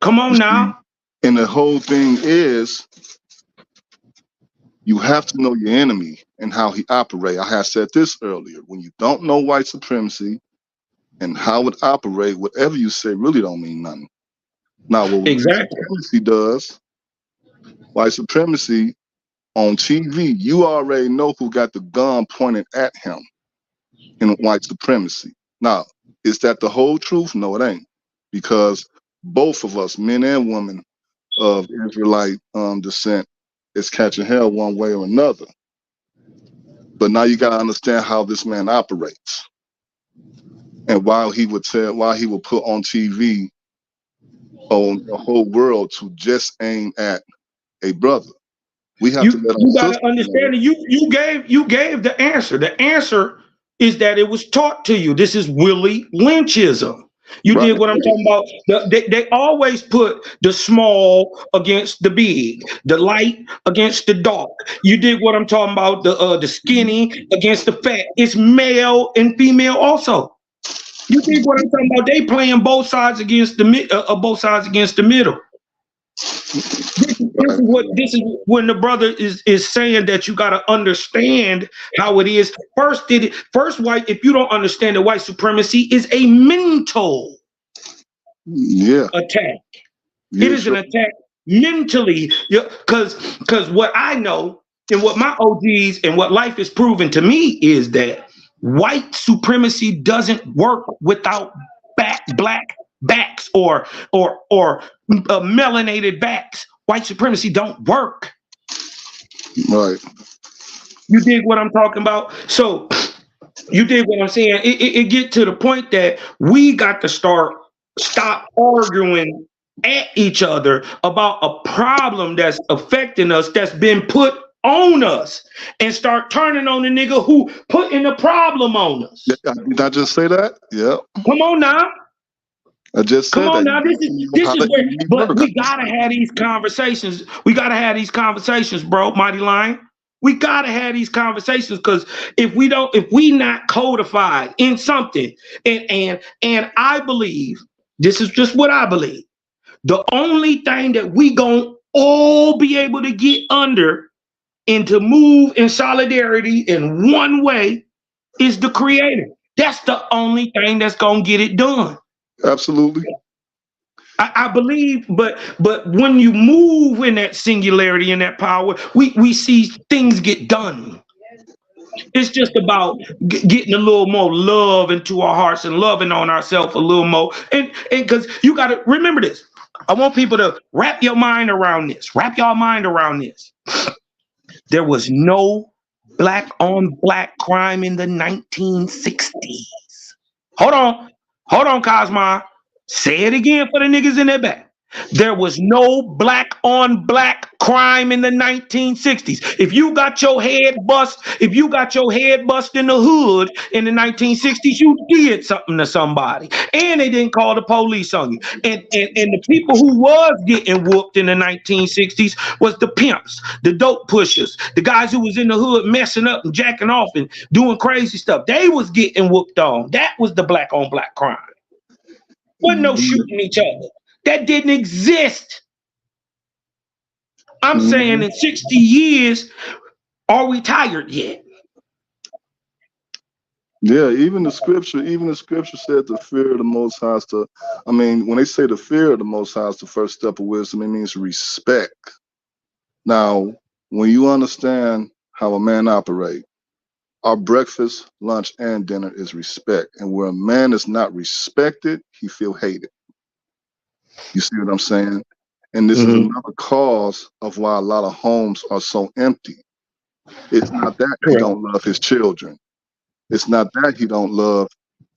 Come on now.
And the whole thing is, you have to know your enemy and how he operates. I had said this earlier. When you don't know white supremacy and how it operates, whatever you say really don't mean nothing. Now, what white supremacy does, white supremacy on TV, you already know who got the gun pointed at him in white supremacy. Now, is that the whole truth? No, it ain't. Because both of us, men and women of Israelite descent, is catching hell one way or another. But now you got to understand how this man operates, and why he would put on TV on the whole world to just aim at a brother. We have to let
you got to understand that you gave the answer. The answer is that it was taught to you. This is Willie Lynchism. You dig what I'm talking about? They always put the small against the big, the light against the dark. You dig what I'm talking about? The skinny against the fat. It's male and female also. You dig what I'm talking about? They playing both sides against the middle. This is when the brother is saying that you got to understand how it is. First, if you don't understand that white supremacy is a mental attack. It is an attack mentally. Because what I know and what my OGs and what life has proven to me is that white supremacy doesn't work without black backs or melanated backs. White supremacy don't work.
Right.
You dig what I'm talking about? So you dig what I'm saying? It get to the point that we got to stop arguing at each other about a problem that's affecting us, that's been put on us, and start turning on the nigga who putting the problem on us.
Did I just say that? Yeah.
Come on now.
I just said
Come on
that.
now, this is where, but we gotta have these conversations. We gotta have these conversations, bro, Mighty Lion. We gotta have these conversations, because if we not codified in something, and I believe, this is just what I believe, the only thing that we gonna all be able to get under and to move in solidarity in one way is the Creator. That's the only thing that's gonna get it done.
Absolutely.
I believe, but when you move in that singularity and that power, we see things get done. It's just about getting a little more love into our hearts and loving on ourselves a little more. And because you got to remember this, I want people to wrap your mind around this. Wrap your mind around this. There was no black on black crime in the 1960s. Hold on, Cosma. Say it again for the niggas in their back. There was no black on black crime in the 1960s. If you got your head bust in the hood in the 1960s, you did something to somebody. And they didn't call the police on you. And the people who was getting whooped in the 1960s was the pimps, the dope pushers, the guys who was in the hood messing up and jacking off and doing crazy stuff. They was getting whooped on. That was the black on black crime. Wasn't no shooting each other. That didn't exist. I'm saying in 60 years, are we tired yet?
Yeah, even the scripture said the fear of the Most High is the, I mean, when they say the fear of the Most High is the first step of wisdom, it means respect. Now, when you understand how a man operates, our breakfast, lunch, and dinner is respect. And where a man is not respected, he feel hated. You see what I'm saying? And this is another cause of why a lot of homes are so empty. It's not that he don't love his children. It's not that he don't love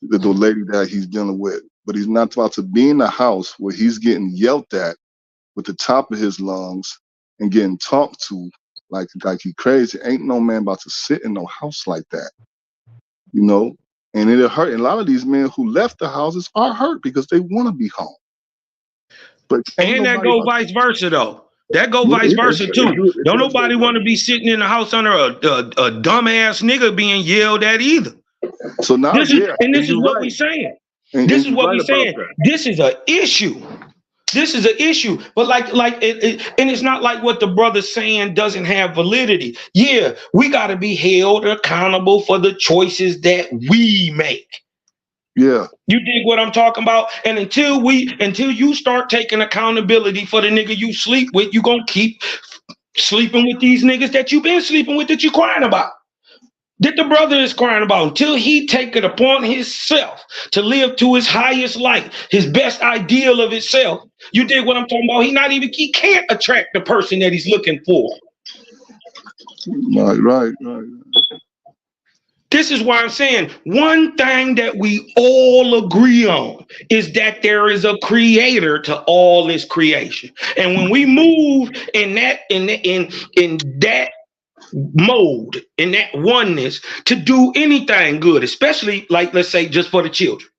the lady that he's dealing with. But he's not about to be in a house where he's getting yelled at with the top of his lungs and getting talked to like he crazy. Ain't no man about to sit in no house like that. You know? And it'll hurt. And a lot of these men who left the houses are hurt because they want to be home. But
and that go vice versa though. That go vice versa too. Don't nobody want to be sitting in the house under a dumbass nigga being yelled at either.
So now
this is what we're saying. This is what we're saying. This is an issue. This is an issue. But and it's not like what the brother's saying doesn't have validity. Yeah, we got to be held accountable for the choices that we make.
Yeah.
You dig what I'm talking about? And until you start taking accountability for the nigga you sleep with, you gonna keep sleeping with these niggas that you've been sleeping with, that you crying about, that the brother is crying about, until he take it upon himself to live to his highest light, his best ideal of himself. You dig what I'm talking about? He can't attract the person that he's looking for.
Right.
This is why I'm saying one thing that we all agree on is that there is a creator to all this creation. And when we move in that mold, in that oneness to do anything good, especially like, let's say, just for the children.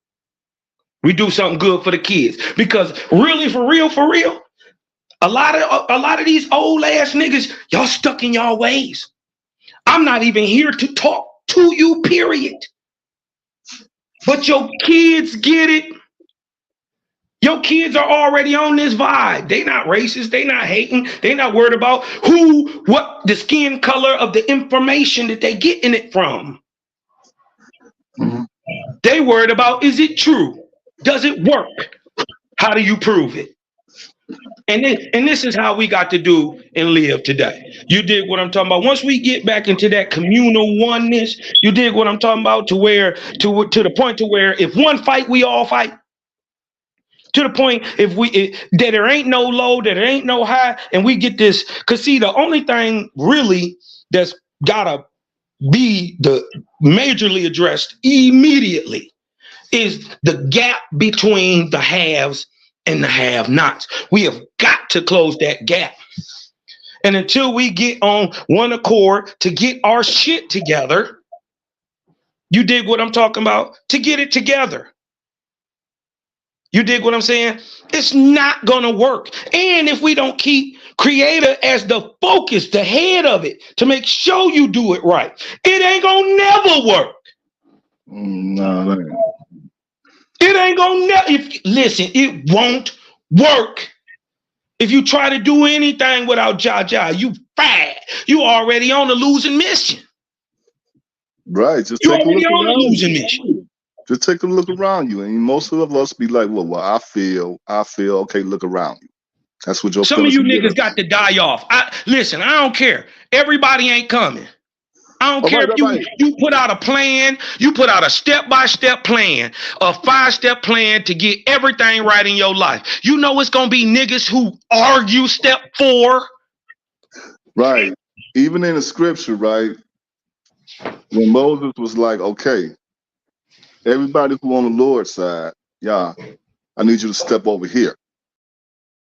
We do something good for the kids, because really, for real, a lot of these old ass niggas, y'all stuck in y'all ways. I'm not even here to talk to you, period. But your kids get it. Your kids are already on this vibe. They not racist. They not hating. They not worried about what the skin color of the information that they getting it from.
Mm-hmm.
They worried about, is it true? Does it work? How do you prove it? And this is how we got to do and live today. You dig what I'm talking about? Once we get back into that communal oneness, you dig what I'm talking about? To the point to where if one fight, we all fight. To the point that there ain't no low, that there ain't no high, and we get this. Cause see, the only thing really that's gotta be majorly addressed immediately is the gap between the haves and the have-nots. We have got to close that gap. And until we get on one accord to get our shit together, you dig what I'm talking about? To get it together. You dig what I'm saying? It's not gonna work. And if we don't keep Creator as the focus, the head of it, to make sure you do it right, it ain't gonna never work.
No,
it ain't gonna never. Listen, it won't work. If you try to do anything without Jah, you fat. You already on a losing mission.
Right. Just
you
take a
already
look
on a
around
losing
you.
mission.
Just take a look around you, and most of us be like, "Well, I feel." Okay, look around you. That's what your
Some of you
feelings
niggas got to die off. Listen, I don't care. Everybody ain't coming. I don't care if you put out a plan, you put out a step-by-step plan, a 5-step plan to get everything right in your life. You know it's gonna be niggas who argue step 4.
Right. Even in the scripture, right? When Moses was like, okay, everybody who on the Lord's side, I need you to step over here.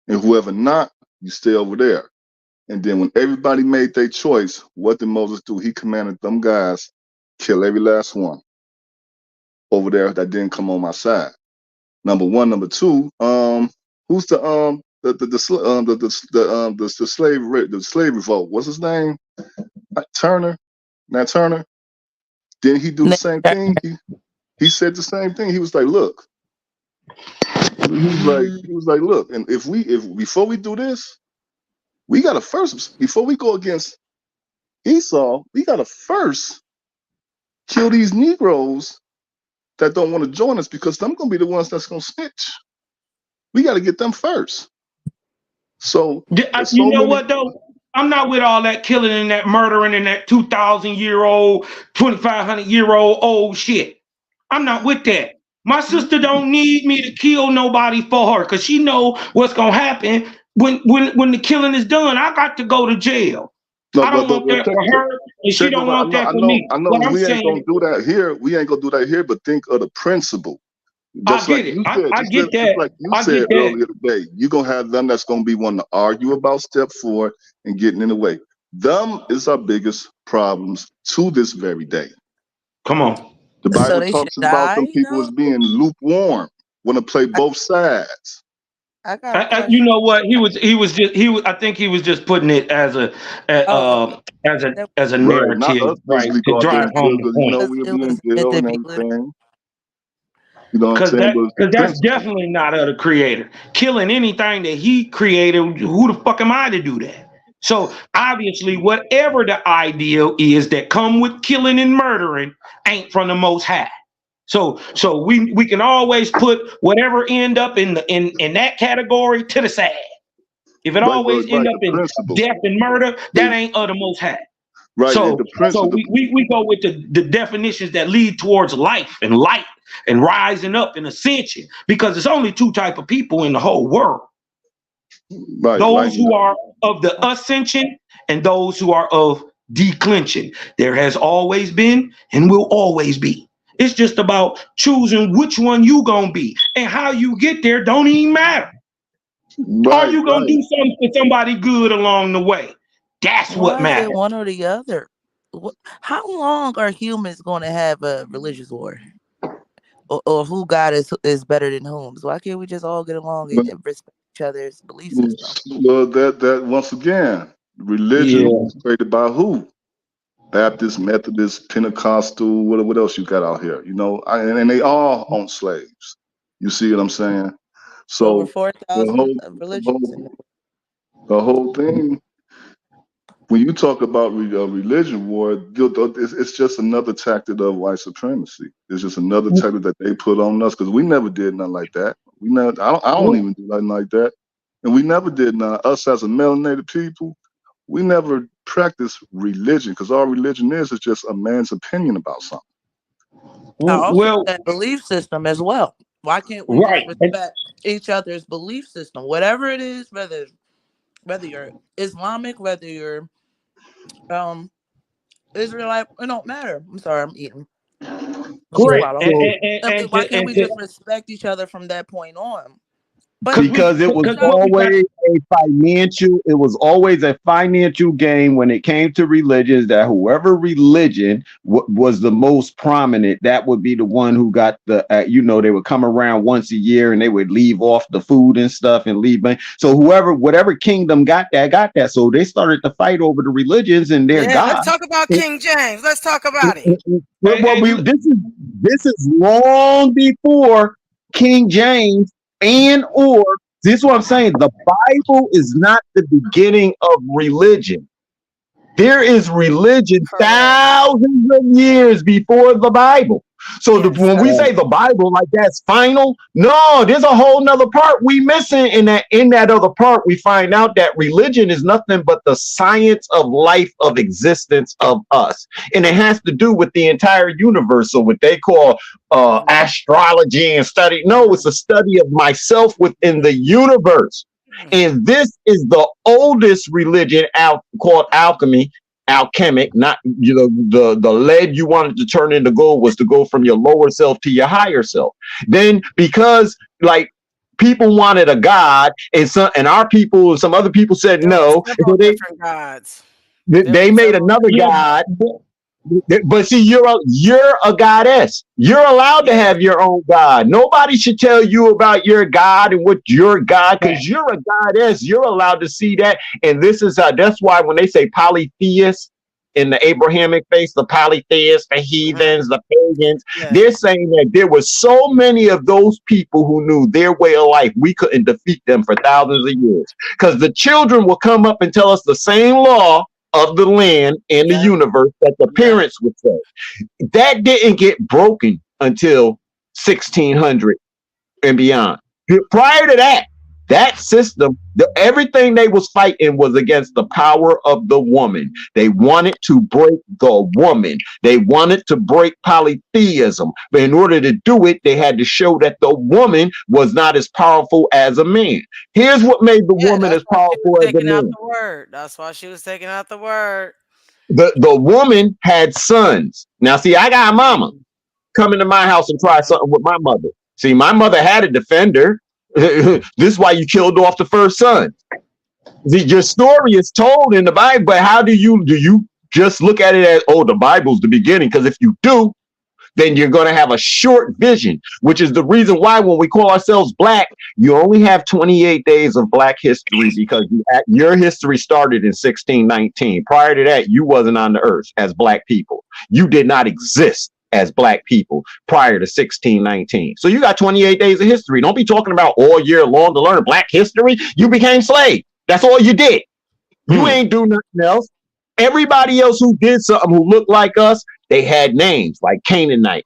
And whoever not, you stay over there. And then when everybody made their choice, what did Moses do? He commanded them guys, kill every last one over there that didn't come on my side. Number one. Number two, who's the slave revolt? What's his name? Turner. Nat Turner. Didn't he do the same thing? He said the same thing. He was like, look. He was like, look, and if before we do this, we gotta first, before we go against Esau, we gotta first kill these Negroes that don't want to join us, because them gonna be the ones that's gonna snitch. We gotta get them first. So
you know what though? I'm not with all that killing and that murdering and that 2,000-year-old, 2,500-year-old old shit. I'm not with that. My sister don't need me to kill nobody for her, because she know what's gonna happen when the killing is done. I got to go to jail. I don't want that for her, and she don't want that for me.
I know we ain't gonna do that here. We ain't gonna do that here, but think of the principle.
Just I get it. I get that.
Like you said earlier today, you're gonna have them that's gonna be wanting to argue about step 4 and getting in the way. Them is our biggest problems to this very day.
Come on.
The Bible talks about them people as being lukewarm, want to play both sides.
You know what? I think he was just putting it as a narrative, right? To drive home the point.
We're being ill and everything. You know what I'm
saying? Because that's definitely not of the Creator. Killing anything that He created, who the fuck am I to do that? So obviously, whatever the ideal is that come with killing and murdering ain't from the Most High. So we can always put whatever end up in that category to the side. If it always end up in death and murder, that ain't of the Most High.
Right.
So we go with the definitions that lead towards life and light and rising up and ascension, because it's only 2 type of people in the whole world.
Right,
those who are of the ascension and those who are of declension. There has always been and will always be. It's just about choosing which one you gonna be, and how you get there don't even matter. Are you gonna do something for somebody good along the way? That's
Why
what
is
matters.
it one or the other? How long are humans going to have a religious war? Or who God is better than whom? So why can't we just all get along and respect each other's belief system?
Well, that once again, religion was created by who? Baptist, Methodist, Pentecostal, what else you got out here? You know, and they all own slaves. You see what I'm saying?
Over
So
4,000 religions.
the whole thing, when you talk about religion war, it's just another tactic of white supremacy. It's just another tactic that they put on us because we never did nothing like that. We never. I don't even do nothing like that, and we never did nothing. Us as a melanated people, we never practice religion because our religion is just a man's opinion about something.
Also, that belief system as well. Why can't we just respect each other's belief system, whatever it is, whether you're Islamic, whether you're Israelite, it don't matter. I'm sorry, I'm eating.
Correct.
Why can't we just respect each other from that point on?
Because it was always a financial game when it came to religions, that whoever religion was the most prominent, that would be the one who got the they would come around once a year and they would leave off the food and stuff and leave. So whatever kingdom got that. So they started to fight over the religions and their gods.
Let's talk about King James. Let's talk about it.
This is long before King James. This is what I'm saying. The Bible is not the beginning of religion. There is religion thousands of years before the Bible. So when we say the Bible, like that's final, no, there's a whole nother part we missing. In that other part, we find out that religion is nothing but the science of life, of existence of us. And it has to do with the entire universe. So what they call astrology and study. No, it's a study of myself within the universe. And this is the oldest religion called alchemy. Alchemic, not the lead you wanted to turn into gold was to go from your lower self to your higher self. Then because like people wanted a god and our people and some other people said no, so
different gods.
They made another god. But see, you're a goddess. You're allowed to have your own god. Nobody should tell you about your god and what your god, because you're a goddess. You're allowed to see that. And this is that's why when they say polytheists in the Abrahamic faith, the polytheists, the heathens, the pagans, they're saying that there were so many of those people who knew their way of life. We couldn't defeat them for thousands of years because the children will come up and tell us the same law of the land and the universe that the parents would say. That didn't get broken until 1600 and beyond. Prior to that system, everything they was fighting was against the power of the woman. They wanted to break the woman. They wanted to break polytheism. But in order to do it, they had to show that the woman was not as powerful as a man. Here's what made the woman as powerful as a man.
That's why she was taking out the word.
The woman had sons. Now, see, I got a mama. Come into my house and try something with my mother. See, my mother had a defender. This is why you killed off the first son. Your story is told in the Bible, but how do you just look at it as, oh, the Bible's the beginning? Because if you do, then you're going to have a short vision, which is the reason why when we call ourselves black, you only have 28 days of black history because your history started in 1619. Prior to that, you wasn't on the earth as black people. You did not exist as black people prior to 1619. So you got 28 days of history. Don't be talking about all year long to learn black history. You became slave. That's all you did. You ain't do nothing else. Everybody else who did something who looked like us, they had names like Canaanite,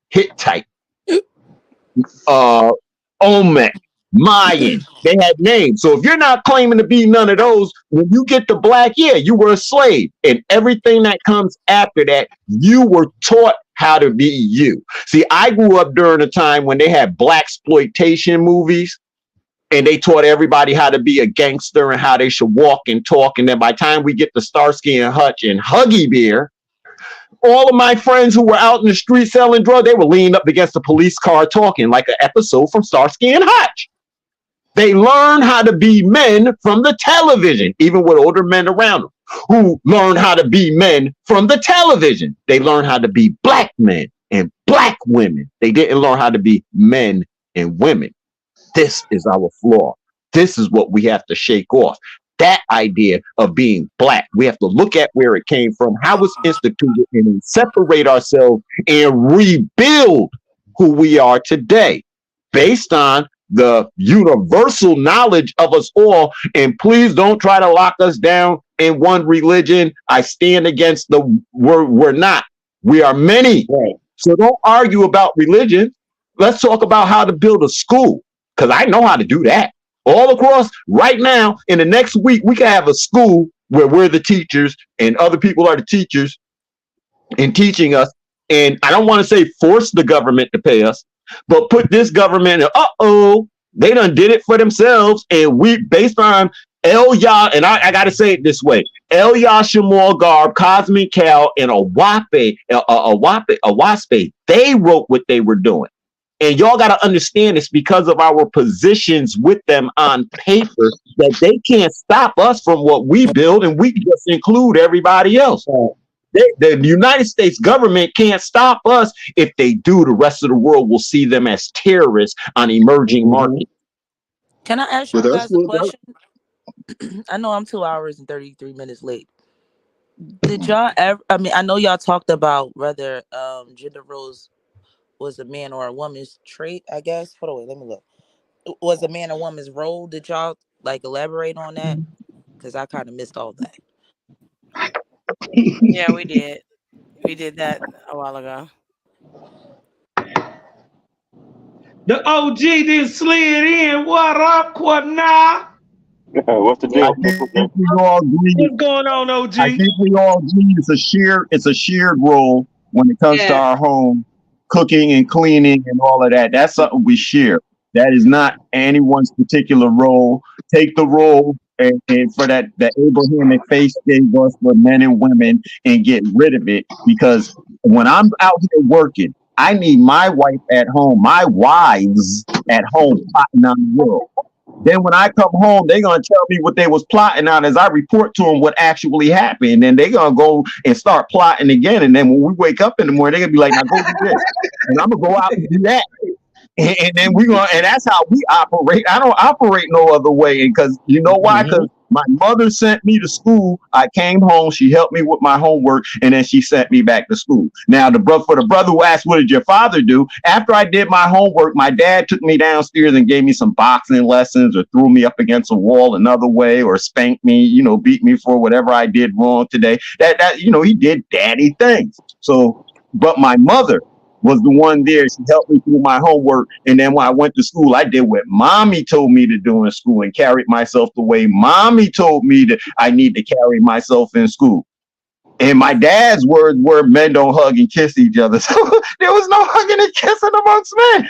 Hittite, Olmec, Mayan. They had names. So if you're not claiming to be none of those, when you get to black, you were a slave. And everything that comes after that, you were taught how to be you. See, I grew up during a time when they had blaxploitation movies and they taught everybody how to be a gangster and how they should walk and talk. And then by the time we get to Starsky and Hutch and Huggy Bear, all of my friends who were out in the street selling drugs, they were leaning up against the police car talking like an episode from Starsky and Hutch. They learn how to be men from the television, even with older men around them. who learn how to be men from the television. They learn how to be black men and black women. They didn't learn how to be men and women. This is our flaw. This is what we have to shake off. That idea of being black. We have to look at where it came from, how it's instituted, and separate ourselves and rebuild who we are today based on the universal knowledge of us all. And please don't try to lock us down in one religion. I stand against we're not. We are many. Right. So don't argue about religion. Let's talk about how to build a school, because I know how to do that. All across right now, in the next week, we can have a school where we're the teachers and other people are the teachers and teaching us. And I don't want to say force the government to pay us, but put this government, they done did it for themselves. And we, based on and I got to say it this way, Shammar Garb, Cosmic Cal, and Awape, they wrote what they were doing. And y'all got to understand it's because of our positions with them on paper that they can't stop us from what we build, and we just include everybody else. The United States government can't stop us. If they do, the rest of the world will see them as terrorists on emerging markets.
Can I ask you guys a question? I know I'm 2 hours and 33 minutes late. Did y'all ever, I know y'all talked about whether gender roles was a man or a woman's trait, I guess. Hold on, let me look. Was a man or woman's role? Did y'all elaborate on that? Because I kind of missed all that.
Yeah, we did. We did that a while ago.
The OG did slid in. What up, Quadna?
What's the deal?
I think we all agree.
What's going on, OG?
I think we all agree it's a shared role when it comes to our home, cooking and cleaning and all of that. That's something we share. That is not anyone's particular role. Take the role and for that Abrahamic faith gave us for men and women and get rid of it. Because when I'm out here working, I need my wife at home, my wives at home plotting on the world. Then when I come home, they're going to tell me what they was plotting on as I report to them what actually happened. And they're going to go and start plotting again. And then when we wake up in the morning, they're going to be like, now go do this. And I'm going to go out and do that. And then and that's how we operate. I don't operate no other way. Because you know why? Because my mother sent me to school. I came home. She helped me with my homework. And then she sent me back to school. Now, for the brother who asked, what did your father do? After I did my homework, my dad took me downstairs and gave me some boxing lessons or threw me up against a wall another way or spanked me, beat me for whatever I did wrong today. That he did daddy things. So, but my mother was the one there. She helped me through my homework. And then when I went to school, I did what mommy told me to do in school and carried myself the way mommy told me that I need to carry myself in school. And my dad's words were, men don't hug and kiss each other. So there was no hugging and kissing amongst men.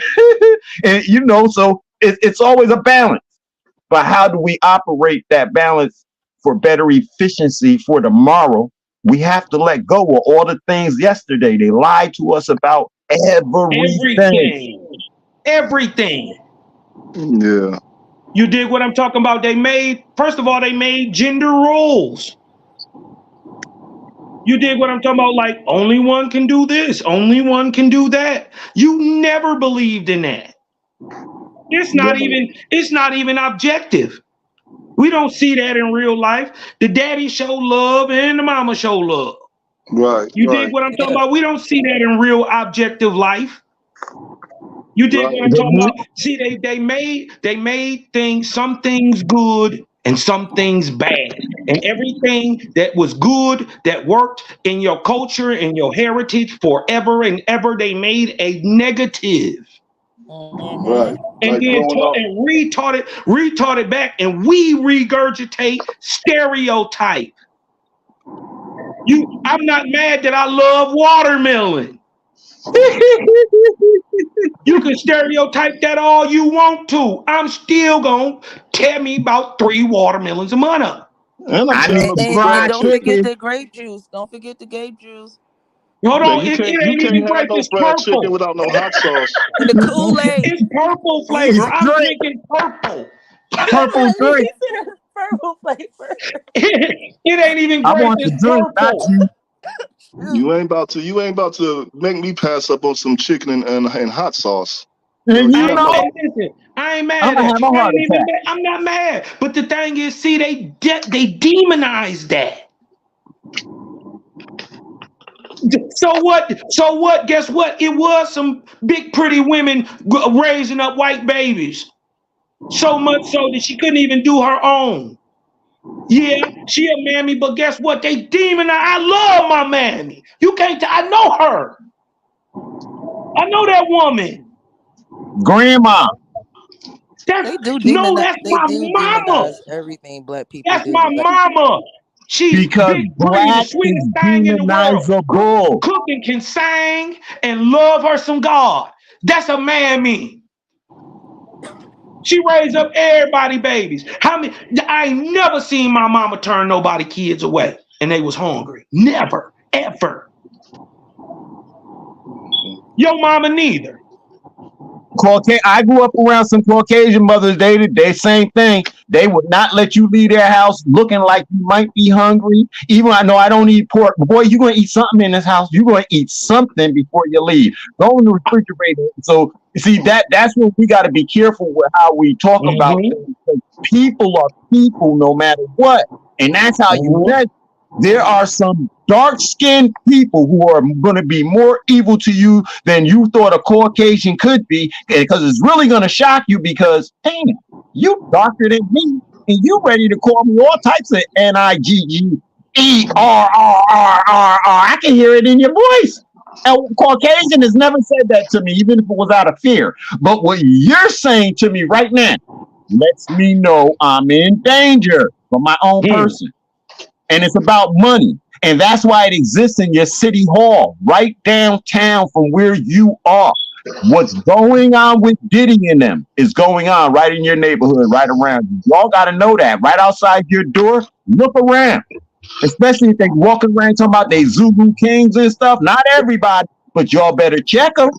And, so it's always a balance. But how do we operate that balance for better efficiency for tomorrow? We have to let go of all the things yesterday. They lied to us about everything.
Yeah. You dig what I'm talking about? First of all, they made gender roles. You dig what I'm talking about? Like, only one can do this, only one can do that. You never believed in that. It's not even objective. We don't see that in real life. The daddy show love and the mama show love.
Right.
You dig what I'm talking about? We don't see that in real objective life. You dig what I'm talking about? See, they made some things good and some things bad. And everything that was good, that worked in your culture and your heritage forever and ever, they made a negative.
Right.
And then retaught it back, and we regurgitate stereotype. I'm not mad that I love watermelon. You can stereotype that all you want to. I'm still gonna tell me about 3 watermelons a month.
And don't forget the grape juice. Don't forget the grape juice.
Hold on,
you can't have no fried chicken without no hot sauce.
And the Kool-Aid.
It's purple flavor. I'm drinking purple.
Purple drink.
purple flavor.
It ain't even
I
grape.
want the
It's
drink, not
purple.
you.
You ain't about to make me pass up on some chicken and hot sauce.
And
You
you
know,
know,
Hey, listen, I ain't
I'm
mad
gonna
at
have
you.
a
I
heart
ain't even
attack.
mad. I'm not mad. But the thing is, see, they demonize that. So what? So what? Guess what? It was some big pretty women raising up white babies. So much so that she couldn't even do her own. Yeah, she a mammy, but guess what? They demonize. I love my mammy. You can't. I know her. I know that woman.
Grandma.
They do
No, that's my mama.
demonize everything black people
That's
do.
my
Like,
mama. She's
Because
big pretty, the
black is
sweetest thing in the world.
demonizable.
Cooking can sing and love her some God. That's a mammy. She raised up everybody babies. How many? I ain't never seen my mama turn nobody kids away and they was hungry. Never, ever. Your mama neither.
I grew up around some Caucasian mothers. They same thing. They would not let you leave their house looking like you might be hungry. Even I know I don't eat pork, but boy, you're gonna eat something in this house. You're gonna eat something before you leave. Go in the refrigerator. So you see that's when we got to be careful with how we talk about things. People are people no matter what, and that's how you measure. There are some dark-skinned people who are going to be more evil to you than you thought a Caucasian could be, because it's really going to shock you because, damn, you darker than me, and you ready to call me all types of Niggerr. I can hear it in your voice. A Caucasian has never said that to me, even if it was out of fear. But what you're saying to me right now lets me know I'm in danger for my own person. And it's about money. And that's why it exists in your city hall, right downtown from where you are. What's going on with Diddy and them is going on right in your neighborhood, right around you. Y'all got to know that. Right outside your door, look around. Especially if they walking around talking about they Zulu kings and stuff. Not everybody, but y'all better check them.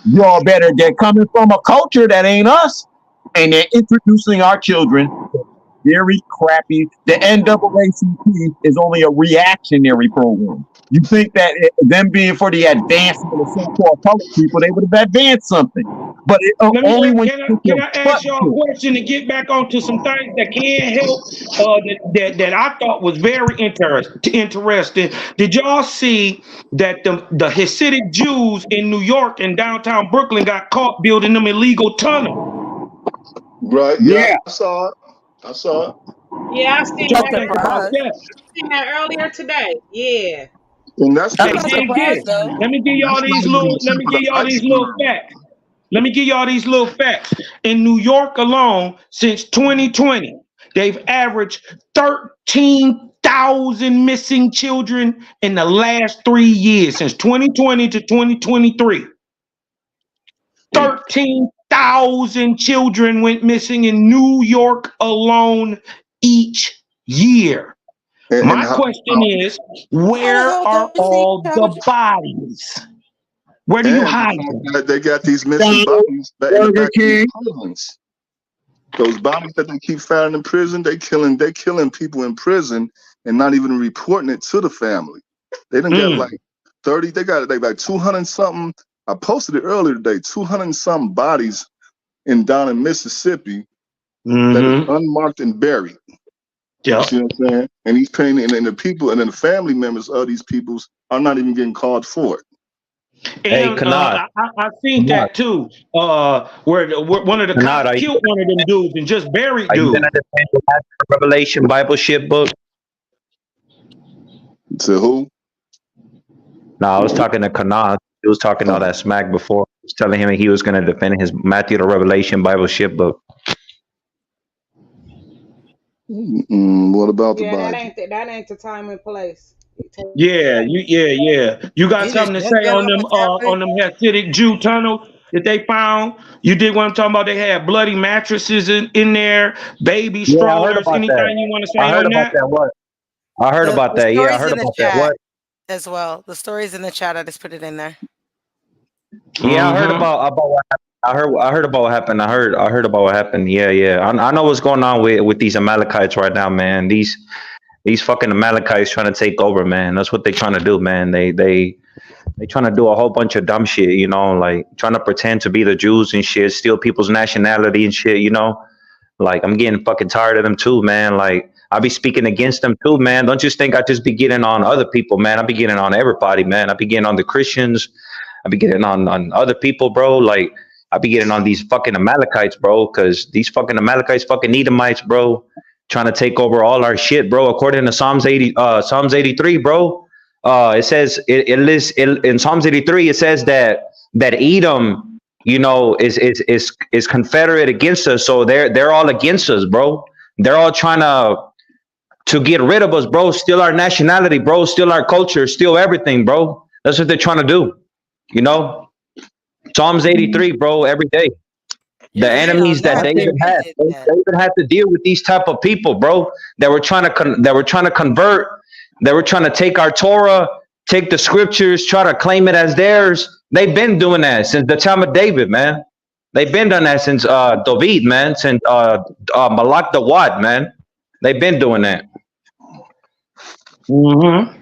Y'all better, they're coming from a culture that ain't us. And they're introducing our children very crappy. The NAACP is only a reactionary program. You think that them being for the advancement of so-called colored people, they would have advanced something. But only when
can I ask y'all a question to get back onto some things that can help that I thought was very interesting. Did y'all see that the Hasidic Jews in New York and downtown Brooklyn got caught building them illegal tunnels?
Right, yeah. I saw it.
Yeah, I seen
What y'all think about that?
I seen that earlier today. Yeah.
And that's
Hey, dig this. Let me give y'all these little facts. Let me give y'all these little facts. In New York alone, since 2020, they've averaged 13,000 missing children in the last 3 years, since 2020 to 2023. 13,000 children went missing in New York alone each year. My question is, where are all the bodies? Where do you hide them?
They got these missing bodies back in the back of these prisons. Those bodies that they keep finding in prison, they're killing people in prison and not even reporting it to the family. They done got like 30, they got like 200 something. I posted it earlier today, 200 something bodies down in Mississippi that is unmarked and buried.
Yeah.
You see what I'm saying? And he's paying, and the people and then the family members of these peoples are not even getting called for it.
And I seen that too. Where one of the cops killed one of them dudes and just buried dude.
Revelation Bible ship book.
To who?
No, I was talking to Kanaz. He was talking all that smack before. I was telling him he was going to defend his Matthew the Revelation Bible ship book.
What about the Bible?
That ain't the time and place.
Yeah. You got something to say on them Hasidic Jew tunnels that they found? You did what I'm talking about? They had bloody mattresses in there, baby strollers. Anything you want to say on that?
I heard about that. Yeah, I heard about that. What?
As well. The stories in the chat, I just put it in there.
Yeah, I heard about what happened heard about what happened. I heard about what happened. Yeah. I know what's going on with these Amalekites right now, man. These fucking Amalekites trying to take over, man. That's what they're trying to do, man. They trying to do a whole bunch of dumb shit, you know, like trying to pretend to be the Jews and shit, steal people's nationality and shit, you know. Like, I'm getting fucking tired of them too, man. Like, I be speaking against them too, man. Don't just think I just be getting on other people, man. I be getting on everybody, man. I be getting on the Christians. I be getting on other people, bro. Like, I be getting on these fucking Amalekites, bro, because these fucking Amalekites, fucking Edomites, bro, trying to take over all our shit, bro. According to Psalms 83, bro, it says in Psalms 83, it says that Edom, you know, is confederate against us. So they're all against us, bro. They're all trying to get rid of us, bro. Steal our nationality, bro. Steal our culture. Steal everything, bro. That's what they're trying to do. You know, Psalms 83, bro. Every day, the enemies that David had, David had to deal with these type of people, bro. That were trying to convert. They were trying to take our Torah, take the scriptures, try to claim it as theirs. They've been doing that since the time of David, man. They've been doing that since David, man, since Malak the Wad, man. They've been doing that.
And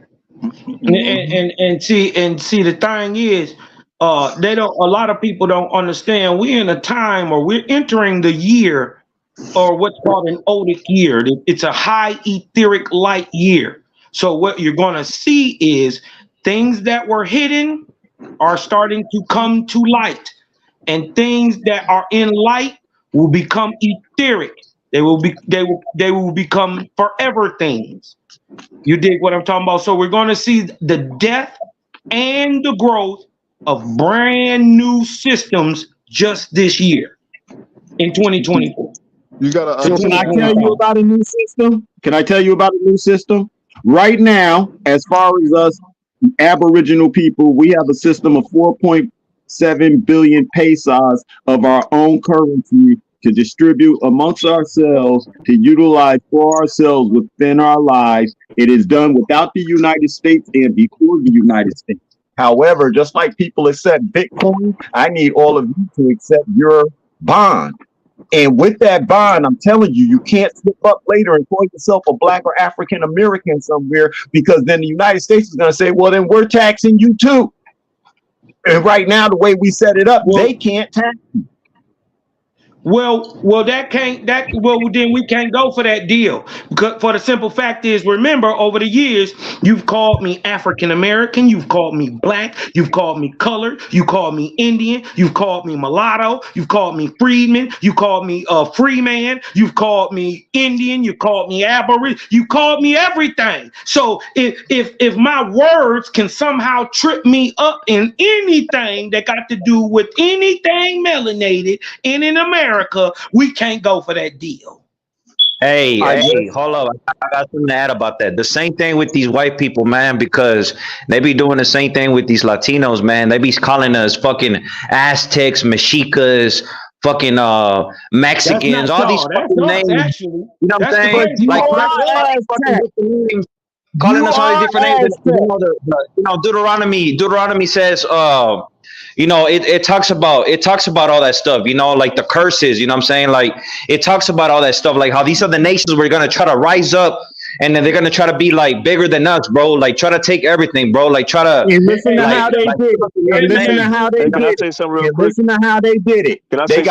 see, the thing is, a lot of people don't understand. We're in a time, or we're entering the year, or what's called an Odic year. It's a high etheric light year. So what you're going to see is things that were hidden are starting to come to light, and things that are in light will become etheric. They will become forever things. You dig what I'm talking about? So we're going to see the death and the growth of brand new systems just this year in 2024.
You gotta.
So can I tell you about a new system? Can I tell you about a new system? Right now, as far as us Aboriginal people, we have a system of 4.7 billion pesos of our own currency to distribute amongst ourselves, to utilize for ourselves within our lives. It is done without the United States and before the United States. However, just like people accept Bitcoin, I need all of you to accept your bond. And with that bond, I'm telling you, you can't slip up later and call yourself a Black or African American somewhere, because then the United States is going to say, well, then we're taxing you too. And right now, the way we set it up, they can't tax you.
Well, then we can't go for that deal. Because for the simple fact is, remember, over the years, you've called me African American, you've called me Black, you've called me colored, you called me Indian, you've called me mulatto, you've called me freedman, you called me free man, you've called me Indian, you called me Aboriginal, you called me everything. So if my words can somehow trip me up in anything that got to do with anything melanated in America, we can't go for that deal.
Hey, hold up. I got something to add about that. The same thing with these white people, man, because they be doing the same thing with these Latinos, man. They be calling us fucking Aztecs, Mexicas, fucking Mexicans, all these fucking names. Actually. You know what I'm saying? Like, calling us all these different names. You know, Deuteronomy says, you know, it talks about all that stuff, you know, like the curses, you know what I'm saying? Like, it talks about all that stuff, like how these other nations were going to try to rise up, and then they're going to try to be like bigger than us, bro. Like, try to take everything, bro. Like, try to.
And listen to how they did it. Listen to how they did it. Listen to how they did it. They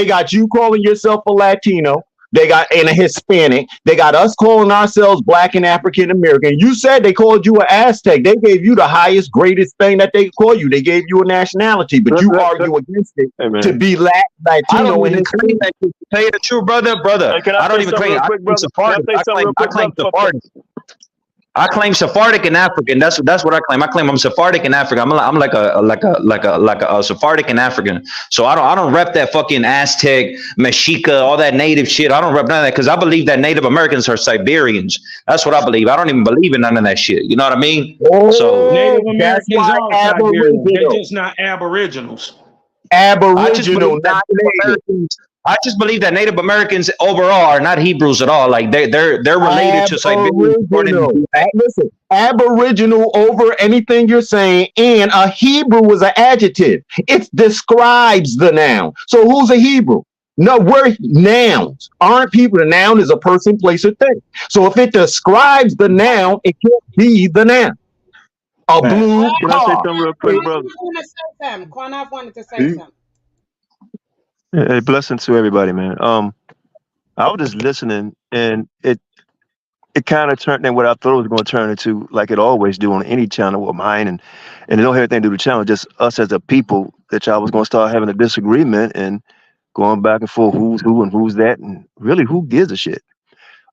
got you calling yourself a Latino. They got and a Hispanic. They got us calling ourselves Black and African American. You said they called you an Aztec. They gave you the highest, greatest thing that they could call you. They gave you a nationality, but you argue against it to be Latino. I don't even claim that. To tell you the truth, brother.
Hey, I don't even claim. I
claim Sephardic. I claim Sephardic and African. That's what I claim. I claim I'm Sephardic and African. I'm like a Sephardic and African. So I don't rep that fucking Aztec, Mexica, all that native shit. I don't rep none of that, because I believe that Native Americans are Siberians. That's what I believe. I don't even believe in none of that shit. You know what I mean? So
Native Americans are Siberians. They're just not Aboriginals.
Aboriginal, not Native.
believe that Native Americans overall are not Hebrews at all. Like they're related to Siberian.
Listen, aboriginal over anything you're saying, and a Hebrew is an adjective. It describes the noun. So who's a Hebrew? No, we're nouns. Aren't people? The noun is a person, place, or thing. So if it describes the noun, it can't be the noun. A blue
Can I say something real quick, brother?
Kwanaf wanted to say something.
Hey, blessing to everybody, man. I was just listening, and it kind of turned in what I thought it was going to turn into, like it always do on any channel of mine, and it don't have anything to do with the channel, just us as a people, that y'all was going to start having a disagreement and going back and forth, who's who and who's that, and really who gives a shit.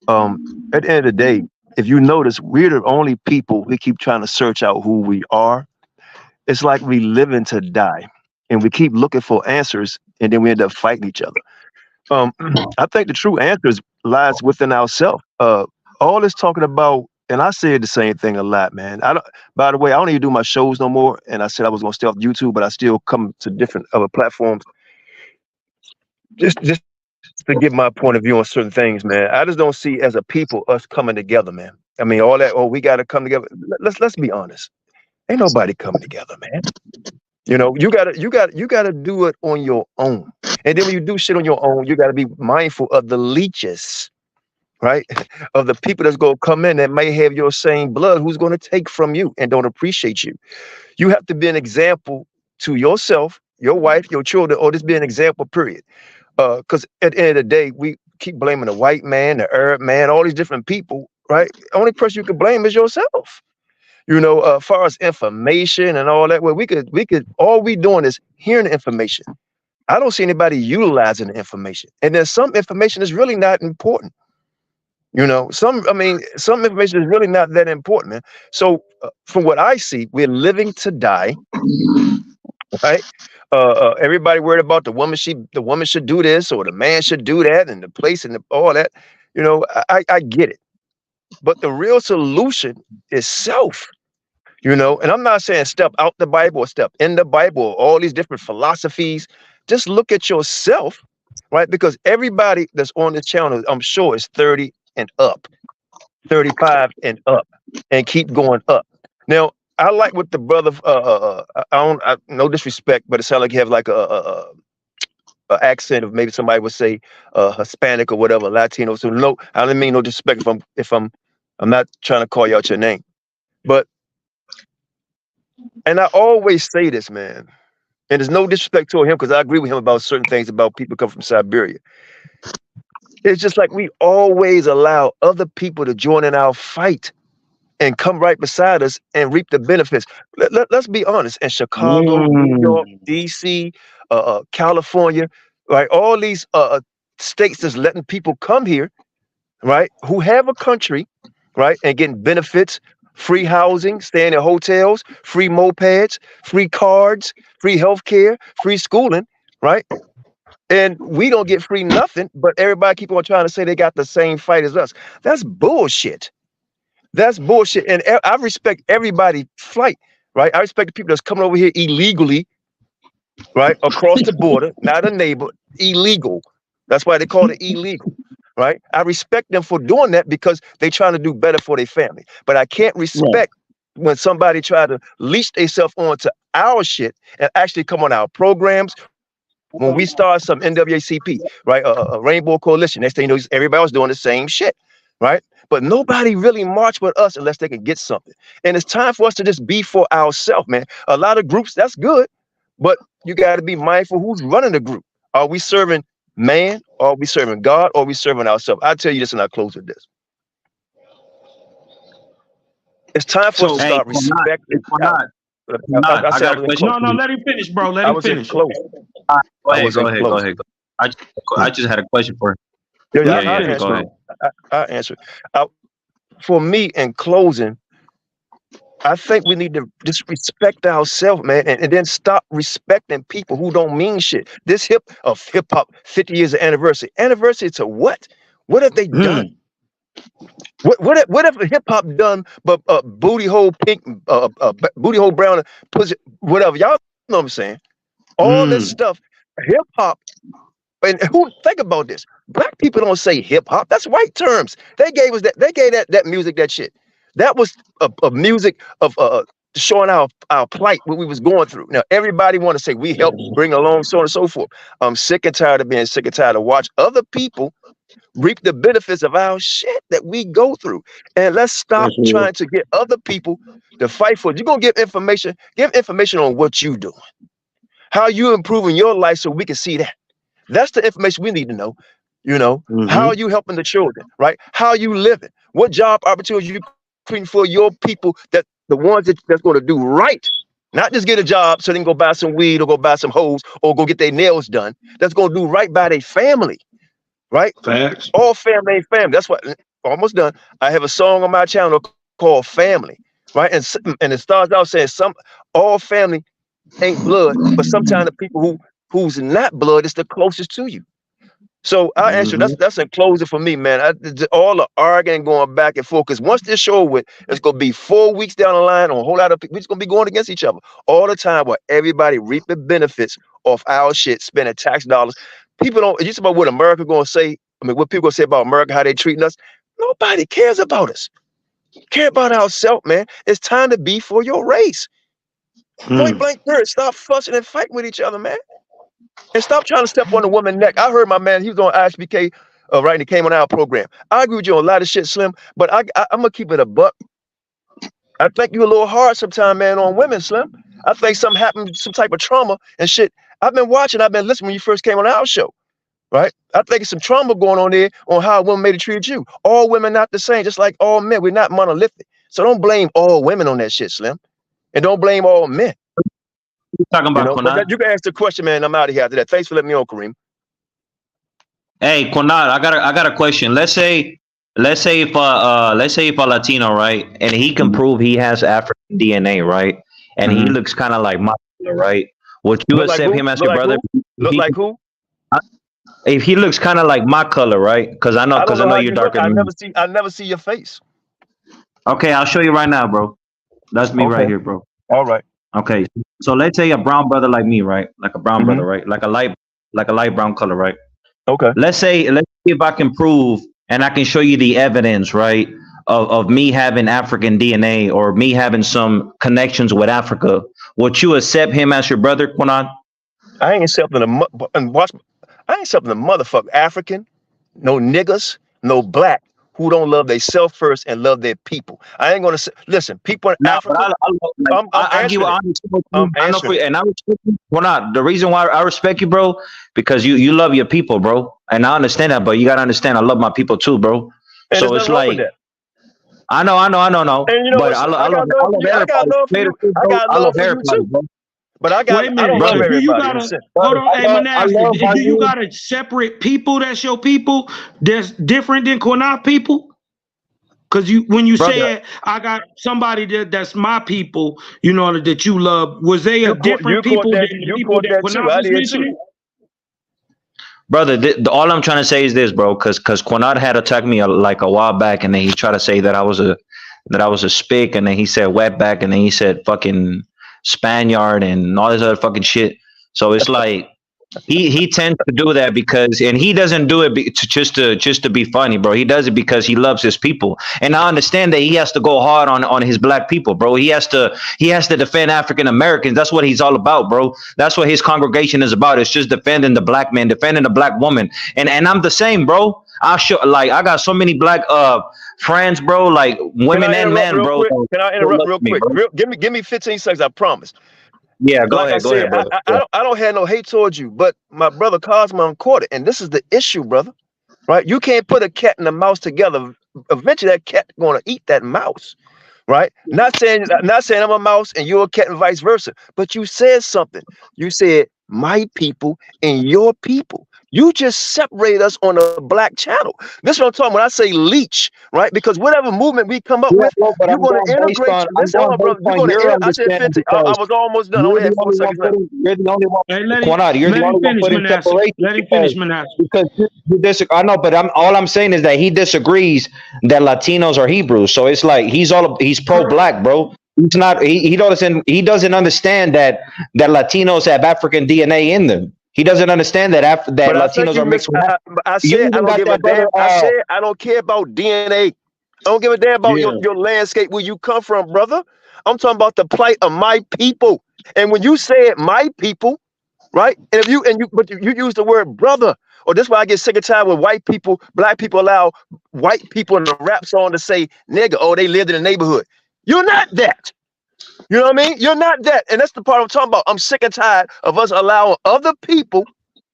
At the end of the day, if you notice, we're the only people who keep trying to search out who we are. It's like we living to die, and we keep looking for answers, and then we end up fighting each other. I think the true answers lies within ourselves. All this talking about, and I said the same thing a lot, man. By the way, I don't even do my shows no more, and I said I was going to stay off YouTube, but I still come to different other platforms just to give my point of view on certain things, man. I just don't see as a people us coming together, man. I mean, all that, we got to come together. Let's be honest. Ain't nobody coming together, man. You know, you gotta do it on your own. And then when you do shit on your own, you gotta be mindful of the leeches, right? Of the people that's gonna come in that may have your same blood, who's gonna take from you and don't appreciate you. You have to be an example to yourself, your wife, your children, or just be an example, period. Because at the end of the day, we keep blaming the white man, the Arab man, all these different people, right? The only person you can blame is yourself. You know, as far as information and all that, well, we could, all we doing is hearing the information. I don't see anybody utilizing the information. And then some information is really not important. You know, some information is really not that important, man. So from what I see, we're living to die, right? Everybody worried about the woman should do this, or the man should do that, and the place and all that. You know, I get it. But the real solution is self, you know, and I'm not saying step out the Bible or step in the Bible or all these different philosophies. Just look at yourself, right? Because everybody that's on this channel, I'm sure, is 30 and up, 35 and up, and keep going up. Now, I like what the brother, no disrespect, but it sounds like you have like a accent of maybe somebody would say Hispanic or whatever, Latino. So no, I don't mean no disrespect if I'm not trying to call you out your name, but, and I always say this, man, and there's no disrespect to him because I agree with him about certain things about people come from Siberia. It's just like we always allow other people to join in our fight and come right beside us and reap the benefits. Let's be honest. In Chicago, New York, DC, California, right? All these states that's letting people come here, right? Who have a country, right? And getting benefits, free housing, staying in hotels, free mopeds, free cards, free healthcare, free schooling, right? And we don't get free nothing, but everybody keep on trying to say they got the same fight as us. That's bullshit. That's bullshit. And I respect everybody's flight, right? I respect the people that's coming over here illegally, right? Across the border, not a neighbor, illegal. That's why they call it illegal, right? I respect them for doing that because they're trying to do better for their family. But I can't respect when somebody try to leash themselves onto our shit and actually come on our programs. When we start some NAACP, right? A Rainbow Coalition, next thing you know, everybody else doing the same shit, right? But nobody really march with us unless they can get something. And it's time for us to just be for ourselves, man. A lot of groups, that's good, but you got to be mindful who's running the group. Are we serving man? Or are we serving God? Or are we serving ourselves? I'll tell you this and I'll close with this. It's time for us to start respecting.
No, let him finish, bro. Let him finish.
Go ahead. I just had a question for him.
I'll answer. For me, in closing, I think we need to just respect ourselves, man, and then stop respecting people who don't mean shit. This hip hop 50 years of anniversary. Anniversary to what? What have they done? What have hip hop done? But booty hole pink, booty hole brown, pussy, whatever. Y'all know what I'm saying? All this stuff, hip hop.
and who think about this? Black people don't say hip hop. That's white terms. They gave us that. They gave that music that shit. That was a music of showing our plight, what we was going through. Now everybody want to say we helped bring along, so on and so forth. I'm sick and tired of being sick and tired of watch other people reap the benefits of our shit that we go through. And let's stop trying to get other people to fight for it. You're gonna give information on what you doing, how you improving your life, so we can see that. That's the information we need to know. You know, how are you helping the children, right? How are you living? What job opportunities you creating for your people, that the ones that's going to do right, not just get a job so they can go buy some weed or go buy some hoes or go get their nails done. That's going to do right by their family, right?
Facts.
All family ain't family. That's what, almost done. I have a song on my channel called Family, right? And it starts out saying all family ain't blood, but sometimes the people who's not blood is the closest to you. So I answer that's a closer for me, man. All the arguing going back and forth, because once this show with, it's gonna be 4 weeks down the line on a whole lot of people. We're just gonna be going against each other all the time, where everybody reap the benefits of our shit, spending tax dollars. People don't. It's about what America gonna say. I mean, what people gonna say about America, how they treating us. Nobody cares about us. Care about ourselves, man. It's time to be for your race. Point blank period. Stop fussing and fighting with each other, man. And stop trying to step on the woman's neck. I heard my man, he was on ISBK, right, and he came on our program. I agree with you on a lot of shit, Slim, but I'm going to keep it a buck. I think you're a little hard sometimes, man, on women, Slim. I think something happened, some type of trauma and shit. I've been watching, I've been listening when you first came on our show, right? I think it's some trauma going on there on how a woman may have treated you. All women not the same, just like all men. We're not monolithic. So don't blame all women on that shit, Slim. And don't blame all men.
Talking about
you can ask the question, man. I'm out of here after that. Thanks for letting me on, Kareem.
Hey, Quanat, I got a question. Let's say if a Latino, right, and he can prove he has African DNA, right, and he looks kind of like my brother, right? Would you accept him as your brother?
Look like who?
If he looks kind of like my color, right? Because I know you're darker than me.
I never see your face.
Okay, I'll show you right now, bro. That's me right here, bro.
All right.
Okay, so let's say a brown brother like me, right? Like a brown brother, right? Like a light brown color, right?
Okay.
Let's see if I can prove and I can show you the evidence, right, of me having African DNA or me having some connections with Africa. Would you accept him as your brother, Quanat?
I ain't accepting a motherfucker African, no niggas, no black who don't love themselves first and love their people. I ain't gonna say, listen, people in Africa.
I give honest. And I respect you. Well, not the reason why I respect you, bro, because you love your people, bro, and I understand that. But you gotta understand, I love my people too, bro.
And
so it's like, I know.
And you know,
but I love everybody, bro.
But I got. Wait a minute, bro. Do you gotta hold on, hey Manasseh? Do you gotta separate people that's your people that's different than Quanat people? Because when you say I got somebody that's my people, you know, that you love, was they a different people than the people that Quanat was mentioning?
Brother, all I'm trying to say is this, bro, because Quanat had attacked me like a while back, and then he tried to say that I was a spick, and then he said wetback, and then he said fucking Spaniard and all this other fucking shit. So it's like he tends to do that because, and he doesn't do it just to be funny, bro. He does it because he loves his people, and I understand that he has to go hard on his black people, bro. He has to defend African Americans. That's what he's all about, bro. That's what his congregation is about. It's just defending the black man, defending the black woman, and I'm the same, bro. I got so many black friends, bro, like women and men, bro.
Can I interrupt real quick? Give me 15 seconds, I promise.
Yeah, go ahead, brother.
I don't have no hate towards you, but my brother Cosmo caught it, and this is the issue, brother. Right? You can't put a cat and a mouse together. Eventually, that cat gonna eat that mouse. Right? Not saying I'm a mouse and you're a cat and vice versa, but you said something. You said my people and your people. You just separate us on a black channel. This is what I'm talking when I say leech, right? Because whatever movement we come up with, you're going to integrate. Listen, hold on, brother. You're going to. I said 50. I was almost done. Only had 4 seconds left.
You're the only one. You're the only one putting separation.
Let him finish, Manasseh.
Because you disagree. I know, but all I'm saying is that he disagrees that Latinos are Hebrews. So it's like he's pro-black, bro. He's not. He doesn't understand that Latinos have African DNA in them. He doesn't understand that after that
But I think
Latinos
you
are mixed with.
I
You
said I
even
don't
got
give a
that
damn.
brother.
I said I don't care about DNA. I don't give a damn about
Yeah.
your landscape where you come from, brother. I'm talking about the plight of my people. And when you said my people, right? And if you but you use the word brother, or that's why I get sick and tired when white people, black people allow white people in the rap song to say nigga, oh, they lived in the neighborhood. You're not that. You know what I mean? You're not that. And that's the part I'm talking about. I'm sick and tired of us allowing other people,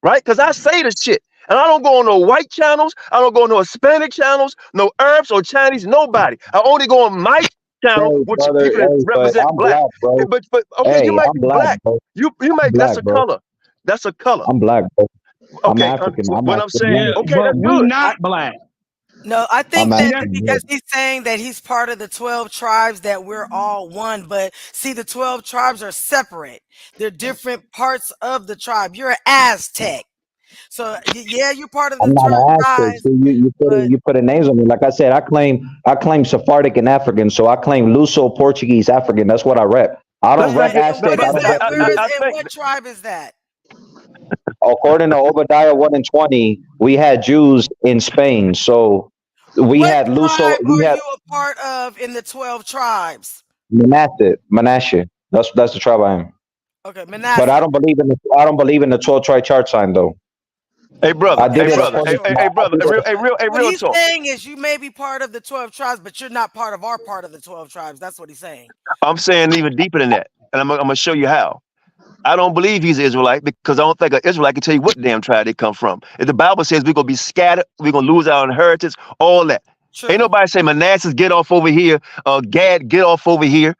right? Because I say this shit. And I don't go on no white channels. I don't go on no Hispanic channels, no Arabs or Chinese, nobody. I only go on my channel,
Hey,
which
brother,
people that
hey, but
represent
I'm
black.
black, bro.
But okay,
Hey,
you might
I'm
be
black,
black.
bro.
You
I'm
might that's
black,
a
bro.
color. That's a color.
I'm black, bro. I'm
Okay,
African. I'm
what I'm saying,
Yeah,
African.
okay,
but
that's
we
good.
not black.
No, I
I'm
think
See
that
that?
African.
because he's saying that he's part of the 12 tribes, that we're all one. But see, the 12 tribes are separate. They're different parts of the tribe. You're an Aztec. So yeah, you're part of the
I'm not
12
an Aztec.
tribes.
So you put a names on me. Like I said, I claim Sephardic and African. So I claim Luso, Portuguese, African. That's what I rep. I don't
That's
rep
right.
And what
Aztec.
is
I don't
that?
rep.
Where is
I
and
think
what tribe is that?
According to Obadiah 1:20, we had Jews in Spain. So we
What
had Luso.
tribe
We
are
had
you a part of in the 12 tribes?
Manasseh. That's the tribe I am.
Okay,
But
Manasseh.
I don't believe in the 12 tribe chart sign though.
Hey brother,
I did
hey
it
brother,
according to my.
hey
I
brother,
did it.
What
real
he's
talk.
saying is you may be part of the 12 tribes, but you're not part of our part of the 12 tribes. That's what he's saying.
I'm saying even deeper than that, and I'm gonna show you how. I don't believe he's an Israelite because I don't think an Israelite can tell you what damn tribe they come from. If the Bible says we're gonna be scattered, we're gonna lose our inheritance, all that.
True.
Ain't nobody say Manasseh get off over here, Gad get off over here.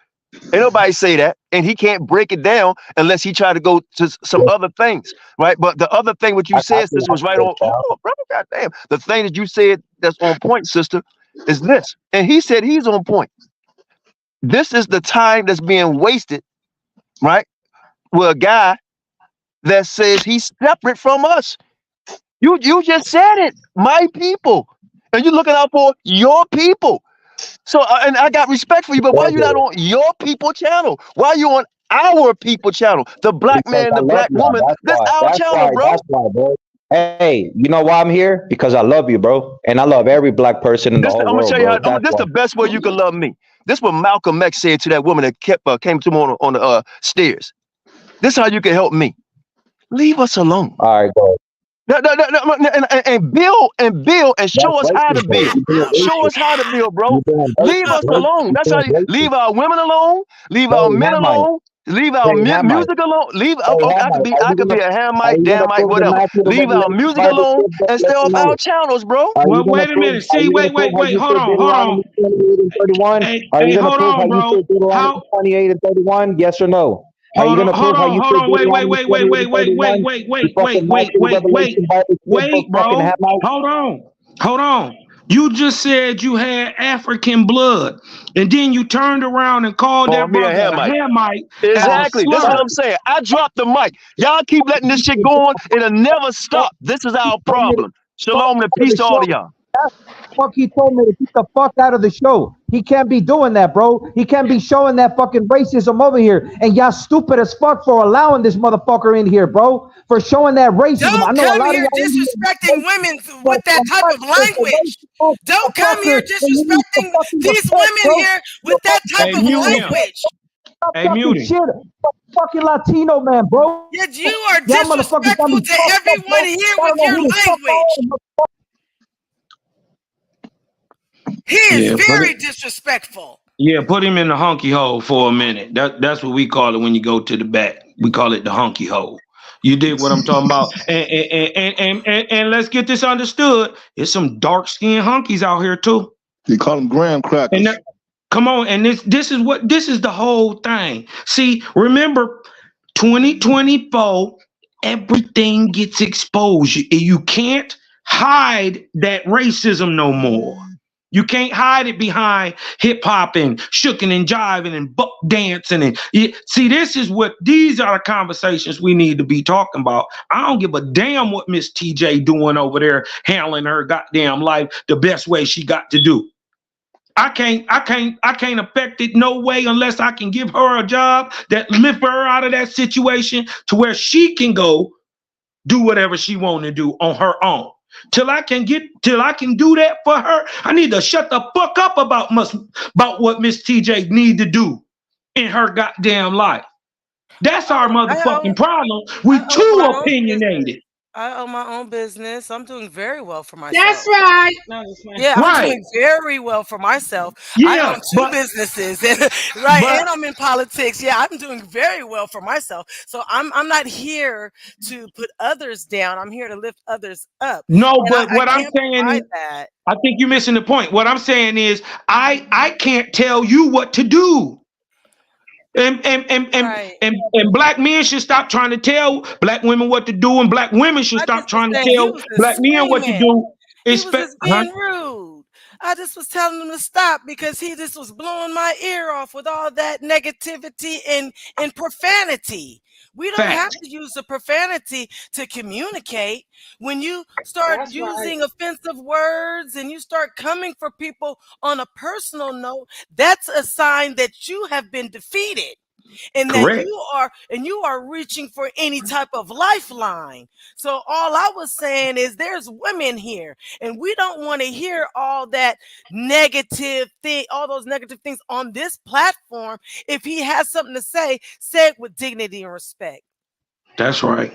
Ain't nobody say that, and he can't break it down unless he try to go to some other things, right? But the other thing what you said, sister, was right on. Hold on, bro, goddamn. The thing that you said that's on point, sister, is this, and he said he's on point. This is the time that's being wasted, right? With a guy that says he's separate from us. You just said it, my people, and you're looking out for your people. So, and I got respect for you, but why you not on your people channel? Why you on our people channel? The black
Because
man,
I
the
love
black
you.
woman. This our channel, bro.
That's why, bro. Hey, you know why I'm here? Because I love you, bro, and I love every black person in the
This,
whole
I'm gonna
world,
tell you
bro.
how.
That's
This
why.
the best way you can love me. This what Malcolm X said to that woman that came to him on the stairs. This how you can help me. Leave us alone.
All right, go.
And build and show us
That's
how to
racist, though.
build. Show us how to build, bro.
You're doing
Leave
racist,
us
bro.
alone. That's how you
You're doing
leave our women alone. Leave our
racist. Hey,
men
Hamite.
alone. Leave our
Hey, Hamite.
music alone. Leave.
Hey,
Okay,
Hamite.
I could be a
Are
Hamite,
you gonna
Damite,
prove the
whatever.
Matthew the
Leave our
Revelation
music
Bible
alone
scripture?
and
Yes
stay
or
off
no?
our channels, bro.
Are you
Well,
gonna
wait a
prove?
minute.
Are
See,
you gonna prove how
wait.
you
Hold
said
on, hold on.
Deuteronomy 28 and 31? Are you
Hey,
gonna
hold
prove how
on,
you
bro.
said Deuteronomy
How?
28 and 31? Yes or no? Are you gonna prove how you said
Wait,
Deuteronomy 28 and 31? You fucking Matthew the Revelation Bible scripture, fucking
bro.
Hamite.
Hold on. You just said you had African blood, and then you turned around and called
Call
that
me a
brother a
Hamite.
Hamite as a
Exactly. That's what
slur.
I'm saying. I dropped the mic. Y'all keep letting this shit go on. It'll never stop. This is our
Told me to
problem. Shalom and
out of
peace
the
to all
show.
of y'all.
That's the fuck he told me to get the fuck out of the show. He can't be doing that, bro. He can't be showing that fucking racism over here. And y'all stupid as fuck for allowing this motherfucker in here, bro. For showing that racism. I
Don't
know a
come
lot of
here
y'all in
disrespecting women
but
with that
for
type
what?
of
It's a
language.
racist
Don't come here
motherfucker, and you need to
disrespecting
fucking
these
respect,
women
bro.
here
You're
with that type
Hey,
of
mute him.
language.
Hey, mute
fucking
him.
shit. Fucking Latino man, bro.
Yet you are
Y'all motherfuckers got
disrespectful
me
to
fucked up, bro.
everyone here
I
with
don't know
your
who the fuck I
language.
am.
He is
Yeah,
very disrespectful.
put him in the honky hole for a minute. That's what we call it when you go to the back. We call it the honky hole. You did what I'm talking about, and let's get this understood. There's some dark skinned honkies out here too.
They call them graham crackers.
And come on, and this is the whole thing. See, remember, 2024, everything gets exposed. You can't hide that racism no more. You can't hide it behind hip hop and shooking and jiving and buck dancing and see. These are the conversations we need to be talking about. I don't give a damn what Miss TJ doing over there handling her goddamn life the best way she got to do. I can't affect it no way unless I can give her a job that lift her out of that situation to where she can go do whatever she want to do on her own. Till I can do that for her, I need to shut the fuck up about what Miss TJ need to do in her goddamn life. That's our motherfucking problem. We too opinionated.
I own my own business. I'm doing very well for myself.
That's right. No, that's fine.
Yeah, I'm doing very well for myself. I own two businesses, right? And I'm in politics. Yeah, I'm doing very well for myself. So I'm not here to put others down. I'm here to lift others up.
No,
and
but what I'm saying is, I think you're missing the point. What I'm saying is, I can't tell you what to do. And black men should stop trying to tell black women what to do, and black women should stop trying to tell black men what to do.
He was just being rude. I just was telling him to stop because he just was blowing my ear off with all that negativity and profanity. We don't have to use the profanity to communicate. When you start using offensive words and you start coming for people on a personal note, that's a sign that you have been defeated. And that you are reaching for any type of lifeline. So all I was saying is there's women here, and we don't want to hear all that negative thing, all those negative things on this platform. If he has something to say it with dignity and respect.
That's right.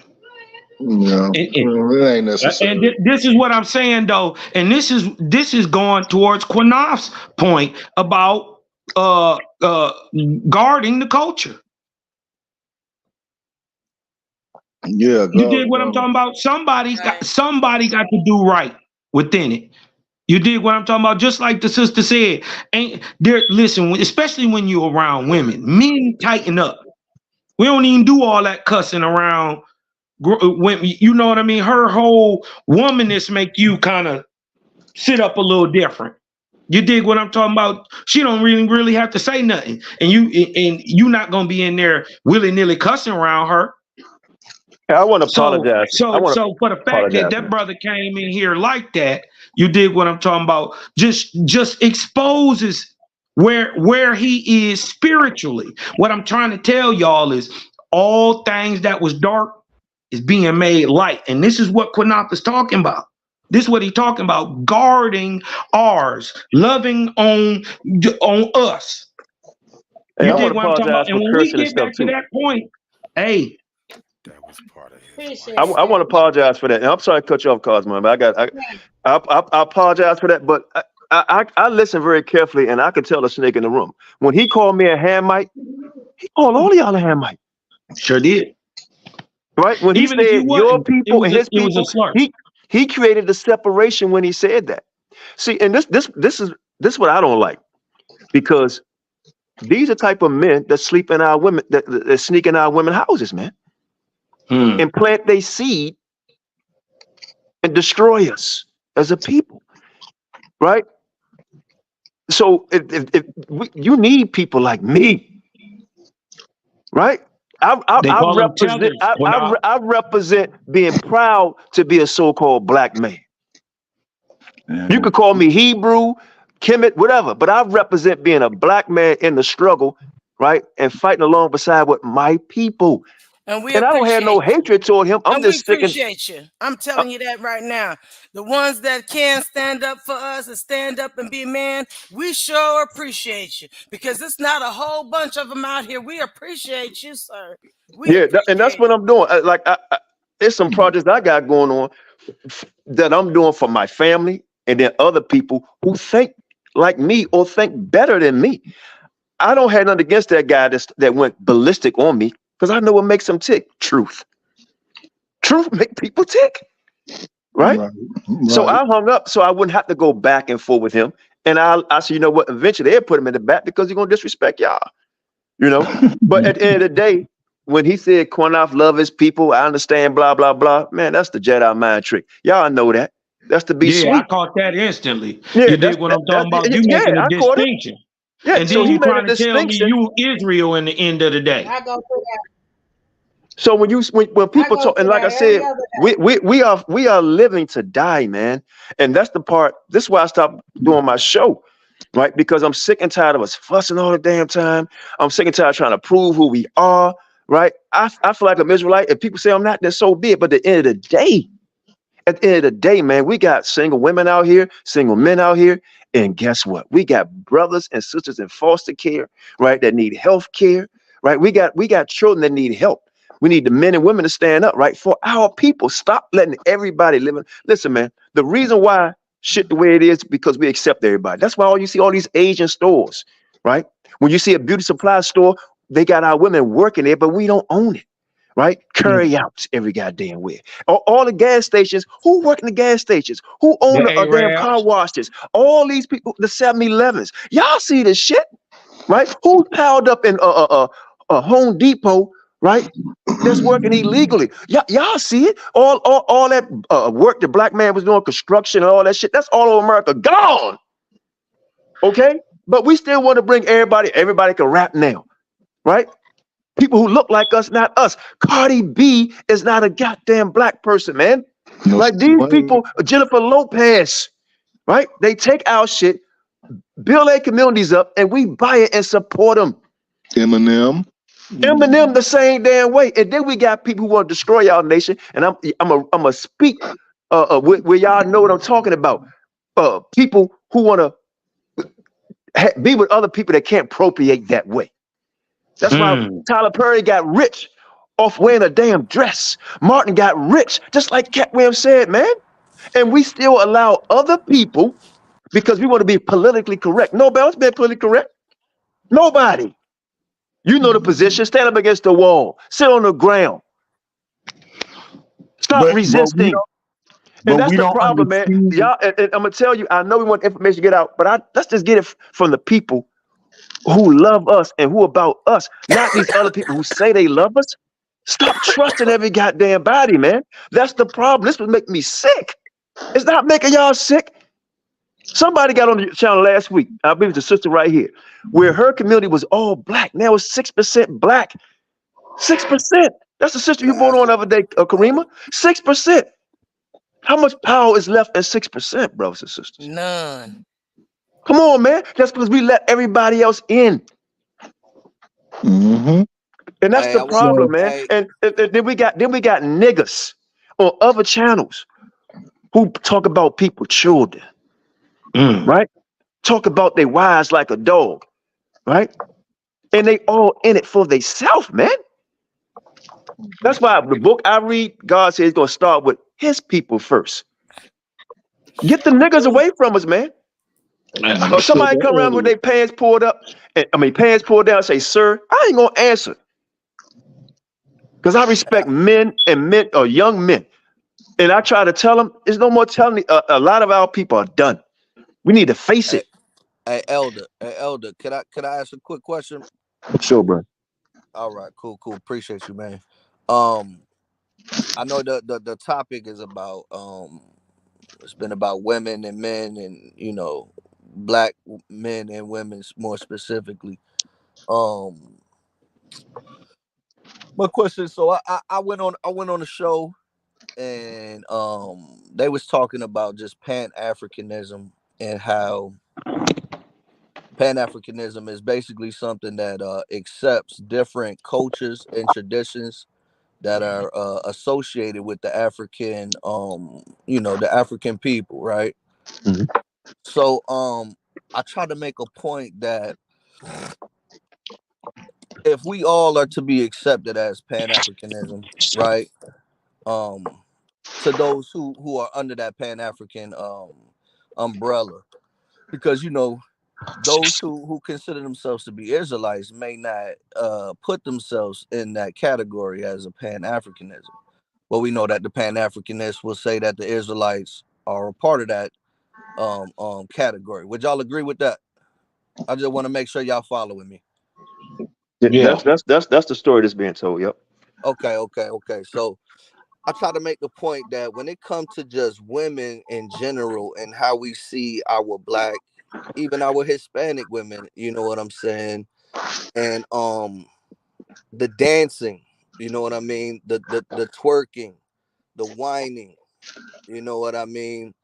Yeah, it ain't necessary.
And this is what I'm saying though, and this is going towards Quanaf's point about guarding the culture.
Yeah,
you dig what I'm talking about? Somebody got to do right within it. You dig what I'm talking about? Just like the sister said, listen, especially when you're around women, men tighten up. We don't even do all that cussing around women. You know what I mean? Her whole womanness make you kind of sit up a little different. You dig what I'm talking about? She don't really have to say nothing, and you not gonna be in there willy-nilly cussing around her.
I want to apologize.
So for the fact that brother came in here like that, you dig what I'm talking about? Just exposes where he is spiritually. What I'm trying to tell y'all is all things that was dark is being made light, and this is what Quanaf is talking about. This is what he's talking about, guarding ours, loving on us.
Hey, I want to apologize
and when we get back to that point, hey.
That was part of
it. I want to apologize for that. And I'm sorry to cut you off, Cosmo, but I apologize for that. But I listen very carefully, and I could tell the snake in the room. When he called me a Hamite, he called all of y'all a Hamite.
Sure did.
Right? When he said your people and his people, he created the separation when he said that. See, and this is what I don't like, because these are type of men that sleep in our women, that sneak in our women houses, man, and plant their seed and destroy us as a people, right? So you need people like me, right? I represent being proud to be a so-called black man. You could call me Hebrew, Kemet, whatever, but I represent being a black man in the struggle, right? And fighting along beside with my people.
And I
don't have no hatred toward him. I'm just sticking.
Appreciate you. I'm telling you that right now. The ones that can stand up for us and stand up and be a man, we sure appreciate you, because it's not a whole bunch of them out here. We appreciate you, sir.
And that's what I'm doing. There's some projects I got going on that I'm doing for my family, and then other people who think like me or think better than me. I don't have nothing against that guy that went ballistic on me, because I know what makes them tick. Truth make people tick, right? So I hung up so I wouldn't have to go back and forth with him. And I said, you know what? Eventually they'll put him in the back because he's gonna disrespect y'all, you know. But at the end of the day, when he said Quanaf love his people, I understand, blah blah blah. Man, that's the Jedi mind trick. Y'all know that. That's to be sweet.
I caught that instantly. You dig what I'm talking about? You making a distinction.
Yeah,
and then you trying to tell me you Israel in the end of the day.
I go through that.
So when people talk, and like I said, we are living to die, man. And that's the part. This is why I stopped doing my show, right? Because I'm sick and tired of us fussing all the damn time. I'm sick and tired of trying to prove who we are. right? I feel like I'm Israelite. If people say I'm not, then so be it. But at the end of the day, man, we got single women out here, single men out here. And guess what? We got brothers and sisters in foster care, right? That need health care, right? We got children that need help. We need the men and women to stand up, right? For our people. Stop letting everybody live. Listen, man, the reason why shit the way it is because we accept everybody. That's why you see all these Asian stores, right? When you see a beauty supply store, they got our women working there, but we don't own it, right? Carry outs every goddamn way. All the gas stations, who work in the gas stations? Who own the damn car washes? All these people, the 7-Elevens. Y'all see this shit, right? Who's piled up in a Home Depot, right? That's working illegally. Y'all see it. All that work the black man was doing, construction and all that shit. That's all over America gone. Okay, but we still want to bring everybody. Everybody can rap now, right? People who look like us, not us. Cardi B is not a goddamn black person, man. Like these people, Jennifer Lopez, right? They take our shit, build their communities up, and we buy it and support them.
Eminem
the same damn way. And then we got people who want to destroy our nation. And I'm a speak where y'all know what I'm talking about. People who want to be with other people that can't appropriate that way. That's why Tyler Perry got rich off wearing a damn dress. Martin got rich, just like Cat Williams said, man. And we still allow other people because we want to be politically correct. Nobody else been politically correct. Nobody. You know the position. Stand up against the wall. Sit on the ground. Stop resisting. And that's the problem, man. Y'all, and I'm gonna tell you, I know we want information to get out, but let's just get it from the people who love us and who about us, not these other people who say they love us. Stop trusting every goddamn body, man. That's the problem. This would make me sick. It's not making y'all sick. Somebody got on the channel last week, I believe it's the sister right here, where her community was all black. Now it's 6% black. 6%. That's the sister you brought on the other day, Karima. 6%. How much power is left at 6%, brothers and sisters?
None.
Come on, man. That's because we let everybody else in. And that's the problem, man. And then we got niggas on other channels who talk about people, children, right? Talk about their wives like a dog, right? And they all in it for themselves, man. That's why the book I read, God says he's gonna start with his people first. Get the niggas away from us, man. Or somebody come around with their pants pulled up, pants pulled down and say, sir, I ain't gonna answer. Because I respect men or young men. And I try to tell them, there's no more telling a lot of our people are done. We need to face it.
Hey, Elder, could I ask a quick question?
Sure, bro.
All right, cool. Appreciate you, man. I know the topic is about it's been about women and men and black men and women more specifically. My question, so I went on a show and they was talking about just Pan-Africanism and how Pan-Africanism is basically something that accepts different cultures and traditions that are associated with the African, the African people, right? So I try to make a point that if we all are to be accepted as Pan-Africanism, right? To those who are under that Pan-African umbrella, because those who consider themselves to be Israelites may not put themselves in that category as a Pan-Africanism. But we know that the Pan-Africanists will say that the Israelites are a part of that category. Would y'all agree with that? I just want to make sure y'all following me.
Yeah, that's the story that's being told. Yep.
Okay. So I try to make the point that when it comes to just women in general and how we see our black, even our Hispanic women, you know what I'm saying, and the dancing, you know what I mean, the twerking, the whining, you know what I mean.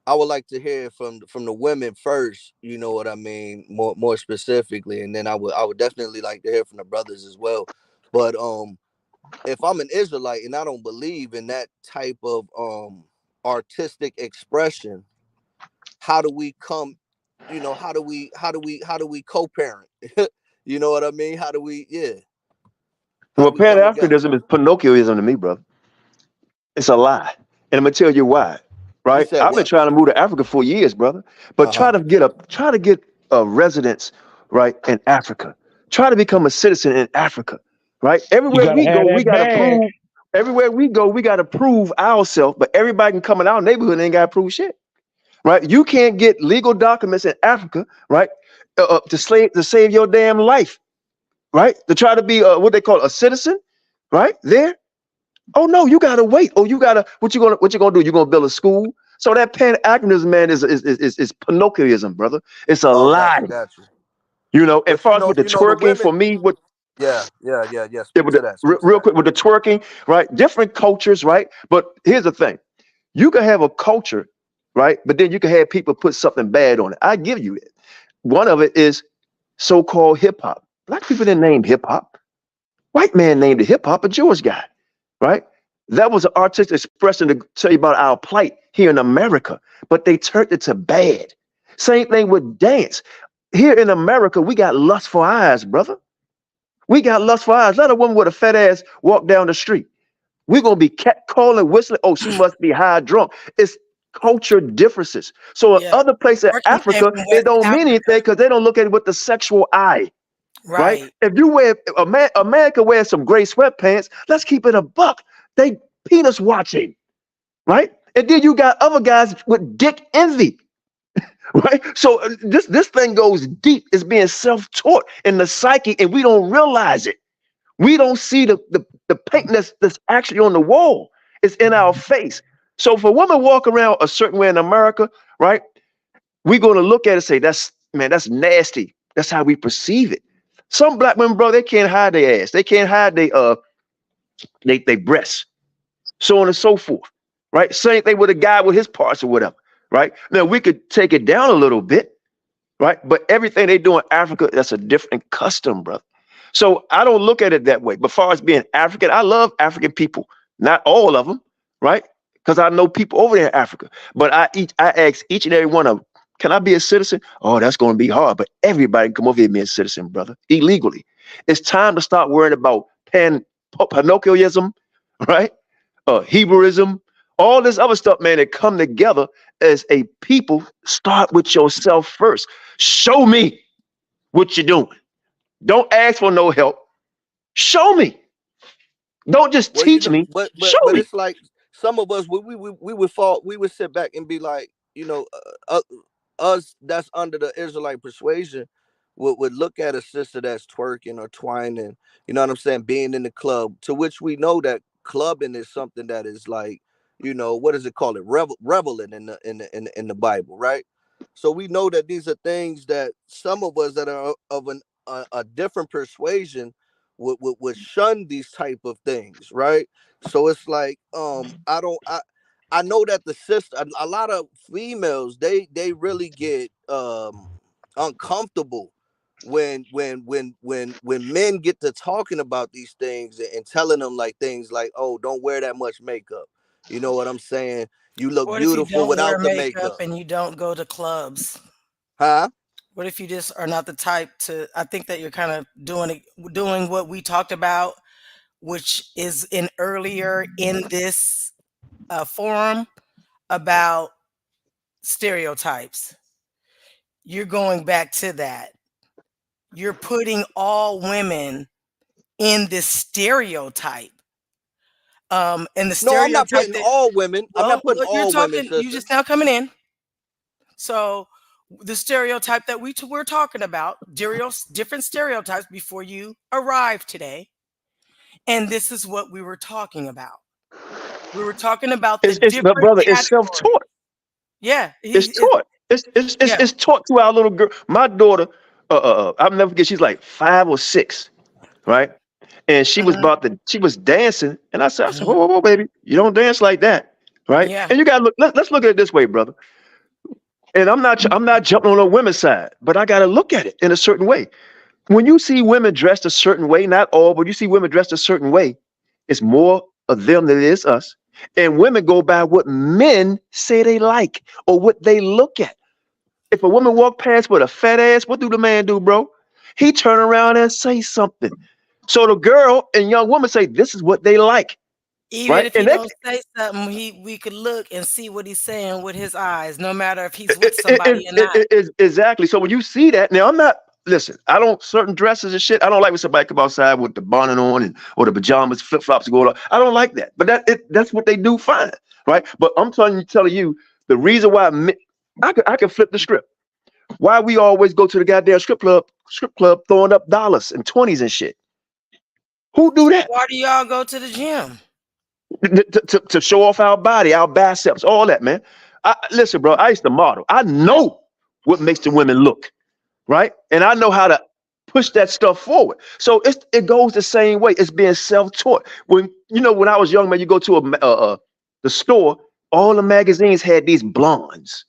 I would like to hear from the women first. You know what I mean, more specifically, and then I would definitely like to hear from the brothers as well. But if I'm an Israelite and I don't believe in that type of artistic expression, how do we come? You know, how do we co-parent? You know what I mean? How do we? Yeah.
Well, Pan-Africanism is Pinocchioism to me, brother. It's a lie, and I'm gonna tell you why. Right? I've been trying to move to Africa for years, brother. But try to get a residence, right, in Africa. Try to become a citizen in Africa, right? Everywhere we go, we gotta prove. Everywhere we go, we gotta prove ourselves. But everybody can come in our neighborhood and ain't gotta prove shit, right? You can't get legal documents in Africa, right, to save your damn life, right? To try to be what they call a citizen, right? There. Oh no, you gotta wait. Oh, you gotta what you gonna do? You're gonna build a school? So that Pan-Africanism, man, is Pinocchioism, brother. It's a lie.
Got you.
You know, as far as with the twerking, for me, with
yes.
with real quick with the twerking, right? Different cultures, right? But here's the thing: you can have a culture, right? But then you can have people put something bad on it. I give you it. One of it is so-called hip hop. Black people didn't name hip hop. White man named it hip hop, a Jewish guy. Right? That was an artistic expression to tell you about our plight here in America, but they turned it to bad. Same thing with dance. Here in America, we got lustful eyes, brother. We got lustful eyes. Let a woman with a fat ass walk down the street. We're going to be catcalling, whistling. Oh, she must be high drunk. It's culture differences. So in other places in Africa, it don't mean anything because they don't look at it with the sexual eye. Right? If you wear a man can wear some gray sweatpants, let's keep it a buck. They penis watching, right? And then you got other guys with dick envy, right? So this thing goes deep. It's being self-taught in the psyche, and we don't realize it. We don't see the paint that's actually on the wall. It's in our face. So if a woman walk around a certain way in America, right? We're going to look at it and say, that's nasty. That's how we perceive it. Some black women, bro, they can't hide their ass. They can't hide their breasts, so on and so forth, right? Same thing with a guy with his parts or whatever, right? Now, we could take it down a little bit, right? But everything they do in Africa, that's a different custom, brother. So I don't look at it that way. But as far as being African, I love African people. Not all of them, right? Because I know people over there in Africa. But I ask each and every one of them, can I be a citizen? Oh, that's going to be hard. But everybody can come over here and be a citizen, brother, illegally. It's time to start worrying about Pinocchioism, right? Hebrewism, all this other stuff, man, that come together as a people. Start with yourself first. Show me what you're doing. Don't ask for no help. Show me. Don't just teach me.
But
Show me.
it's like some of us, we would sit back and be like, you know, us that's under the Israelite persuasion would look at a sister that's twerking or twining, you know what I'm saying, being in the club, to which we know that clubbing is something that is like, you know, what does it call it? Reveling in the Bible, right? So we know that these are things that some of us that are of a different persuasion would shun these type of things, right? So it's like I know that the sister, a lot of females, they really get uncomfortable when men get to talking about these things and telling them like things like, oh, don't wear that much makeup. You know what I'm saying? You look beautiful without the makeup,
and you don't go to clubs.
Huh?
What if you just are not the type to? I think that you're kind of doing what we talked about, which is earlier in this forum about stereotypes. You're going back to that. You're putting all women in this stereotype. And the stereotype.
No, I'm not putting all women. I'm not putting all women.
You're just now coming in. So the stereotype that we're talking about, different stereotypes before you arrived today, and this is what we were talking about. We were talking about the different
brother, it's self-taught.
Yeah,
it's taught. It's taught to our little girl. My daughter, I'll never forget. She's like 5 or 6, right? And she was she was dancing, and I said, whoa, baby, you don't dance like that, right?
Yeah.
And you gotta look. Let's look at it this way, brother. And I'm not jumping on the women's side, but I got to look at it in a certain way. When you see women dressed a certain way, not all, but you see women dressed a certain way, it's more of them than it is us. And women go by what men say they like or what they look at. If a woman walk past with a fat ass, what do the man do, bro? He turn around and say something. So the girl and young woman say, this is what they like.
Even
right?
if he
And
don't say something, we could look and see what he's saying with his eyes, no matter if he's with somebody or not.
Exactly. So when you see that, now listen, I don't, certain dresses and shit, I don't like when somebody come outside with the bonnet on or the pajamas, flip-flops going on. I don't like that. But that's what they do fine, right? But I'm telling you, the reason why I can flip the script. Why we always go to the goddamn strip club throwing up dollars and 20s and shit. Who do that?
Why do y'all go to the gym?
To show off our body, our biceps, all that, man. Listen, bro, I used to model. I know what makes the women look, right? And I know how to push that stuff forward. So it goes the same way. It's being self-taught. When I was young, man, you go to the store, all the magazines had these blondes,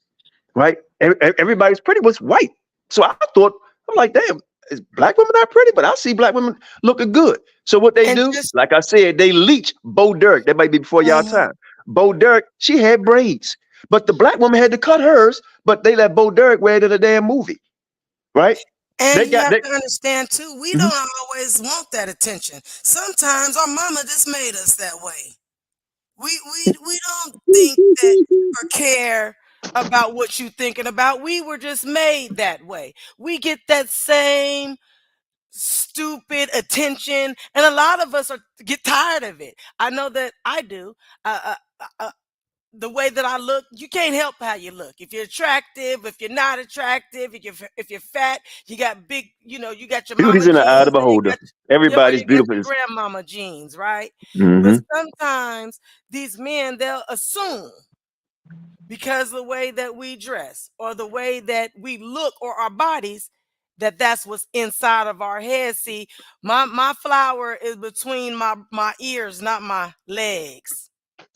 right? Everybody's pretty was white. So I'm like, damn, is black women not pretty? But I see black women looking good. So what they do, like I said, they leech Bo Derek. That might be before y'all time. Bo Derek, she had braids, but the black woman had to cut hers, but they let Bo Derek wear it in a damn movie, right?
And you have to understand too, we don't always want that attention. Sometimes our mama just made us that way. We don't think that or care about what you thinking about. We were just made that way. We get that same stupid attention, and a lot of us get tired of it. I know that I do. The way that I look, you can't help how you look. If you're attractive, if you're not attractive, if you're fat, you got big, you got your
beauty's in the eye of the beholder. Everybody's beautiful.
Your grandmama jeans, right?
Mm-hmm.
But sometimes these men, they'll assume because of the way that we dress or the way that we look or our bodies, that's what's inside of our head. See, my flower is between my ears, not my legs.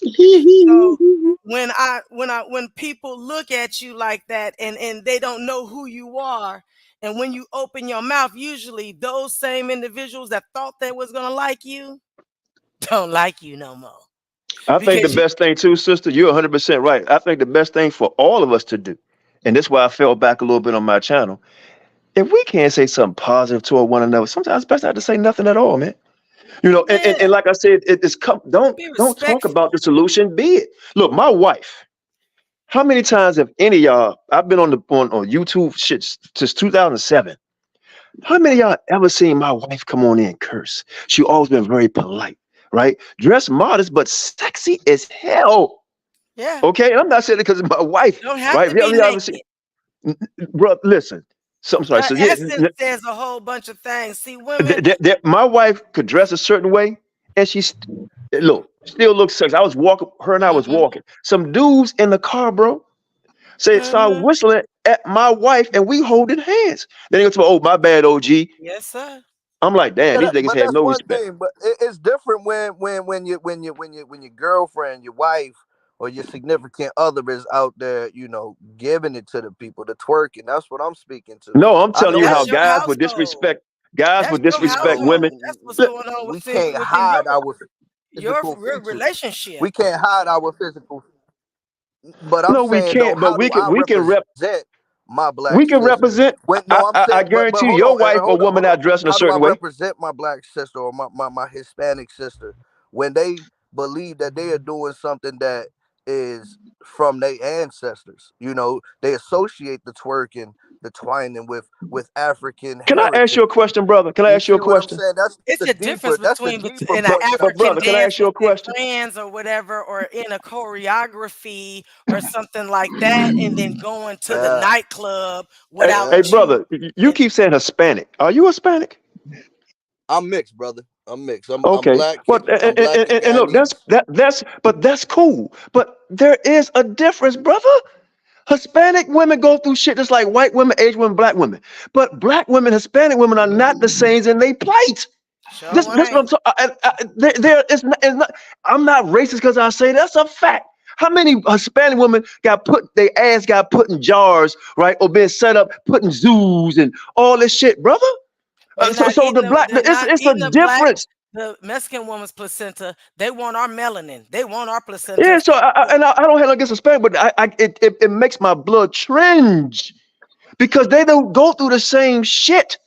So when people look at you like that and they don't know who you are, and when you open your mouth, usually those same individuals that thought they was gonna like you don't like you no more.
I think the best thing too, sister, you're 100% right. I think the best thing for all of us to do, and that's why I fell back a little bit on my channel. If we can't say something positive toward one another, sometimes it's best not to say nothing at all, man. And like I said, don't talk about the solution. Be it. Look, my wife. How many times have any of y'all? I've been on YouTube shit since 2007. How many of y'all ever seen my wife come on in and curse? She always been very polite, right? Dressed modest, but sexy as hell.
Yeah.
Okay, and I'm not saying it because it's my wife.
You don't have
right?
to be naked.
Bro, listen. I'm sorry. So
there's a whole bunch of things. See, women.
My wife could dress a certain way, and she still looks sexy. I was walking. Her and I was walking. Some dudes in the car, bro, start whistling at my wife, and we holding hands. Then they go to, "Oh, my bad, OG."
Yes, sir.
I'm like, damn, these niggas had no respect.
Thing, but it's different when your girlfriend, your wife, or your significant other is out there, giving it to the people, the twerking. That's what I'm speaking to.
No, I'm telling you how guys would disrespect women.
That's what's going on with
we can't hide
your relationship.
We can't hide our physical. But I'm
no, we
saying,
can't. But we can represent
my black.
We can represent. I guarantee you, your wife or woman not dressed in a certain way.
Represent my black sister or my Hispanic sister when they believe that they are doing something that is from their ancestors. They associate the twerking, the twining with African.
Can I ask you a question, brother? Can I ask you a question?
It's a difference between in an African dance plans or whatever, or in a choreography or something like that, and then going to the nightclub without.
Hey, brother, you keep saying Hispanic. Are you Hispanic?
I'm mixed, brother. I'm mixed. I'm
black.
But
and look, that's cool. But there is a difference, brother. Hispanic women go through shit just like white women, Asian women, black women. But black women, Hispanic women are not the same in their plight. This what I'm talking. I'm not racist because I say that's a fact. How many Hispanic women got their ass got put in jars, right? Or been set up, put in zoos and all this shit, brother? So the black, it's a difference.
The Mexican woman's placenta, they want our melanin. They want our placenta.
Yeah, so I don't have no against Hispanic, but it makes my blood cringe because they don't go through the same shit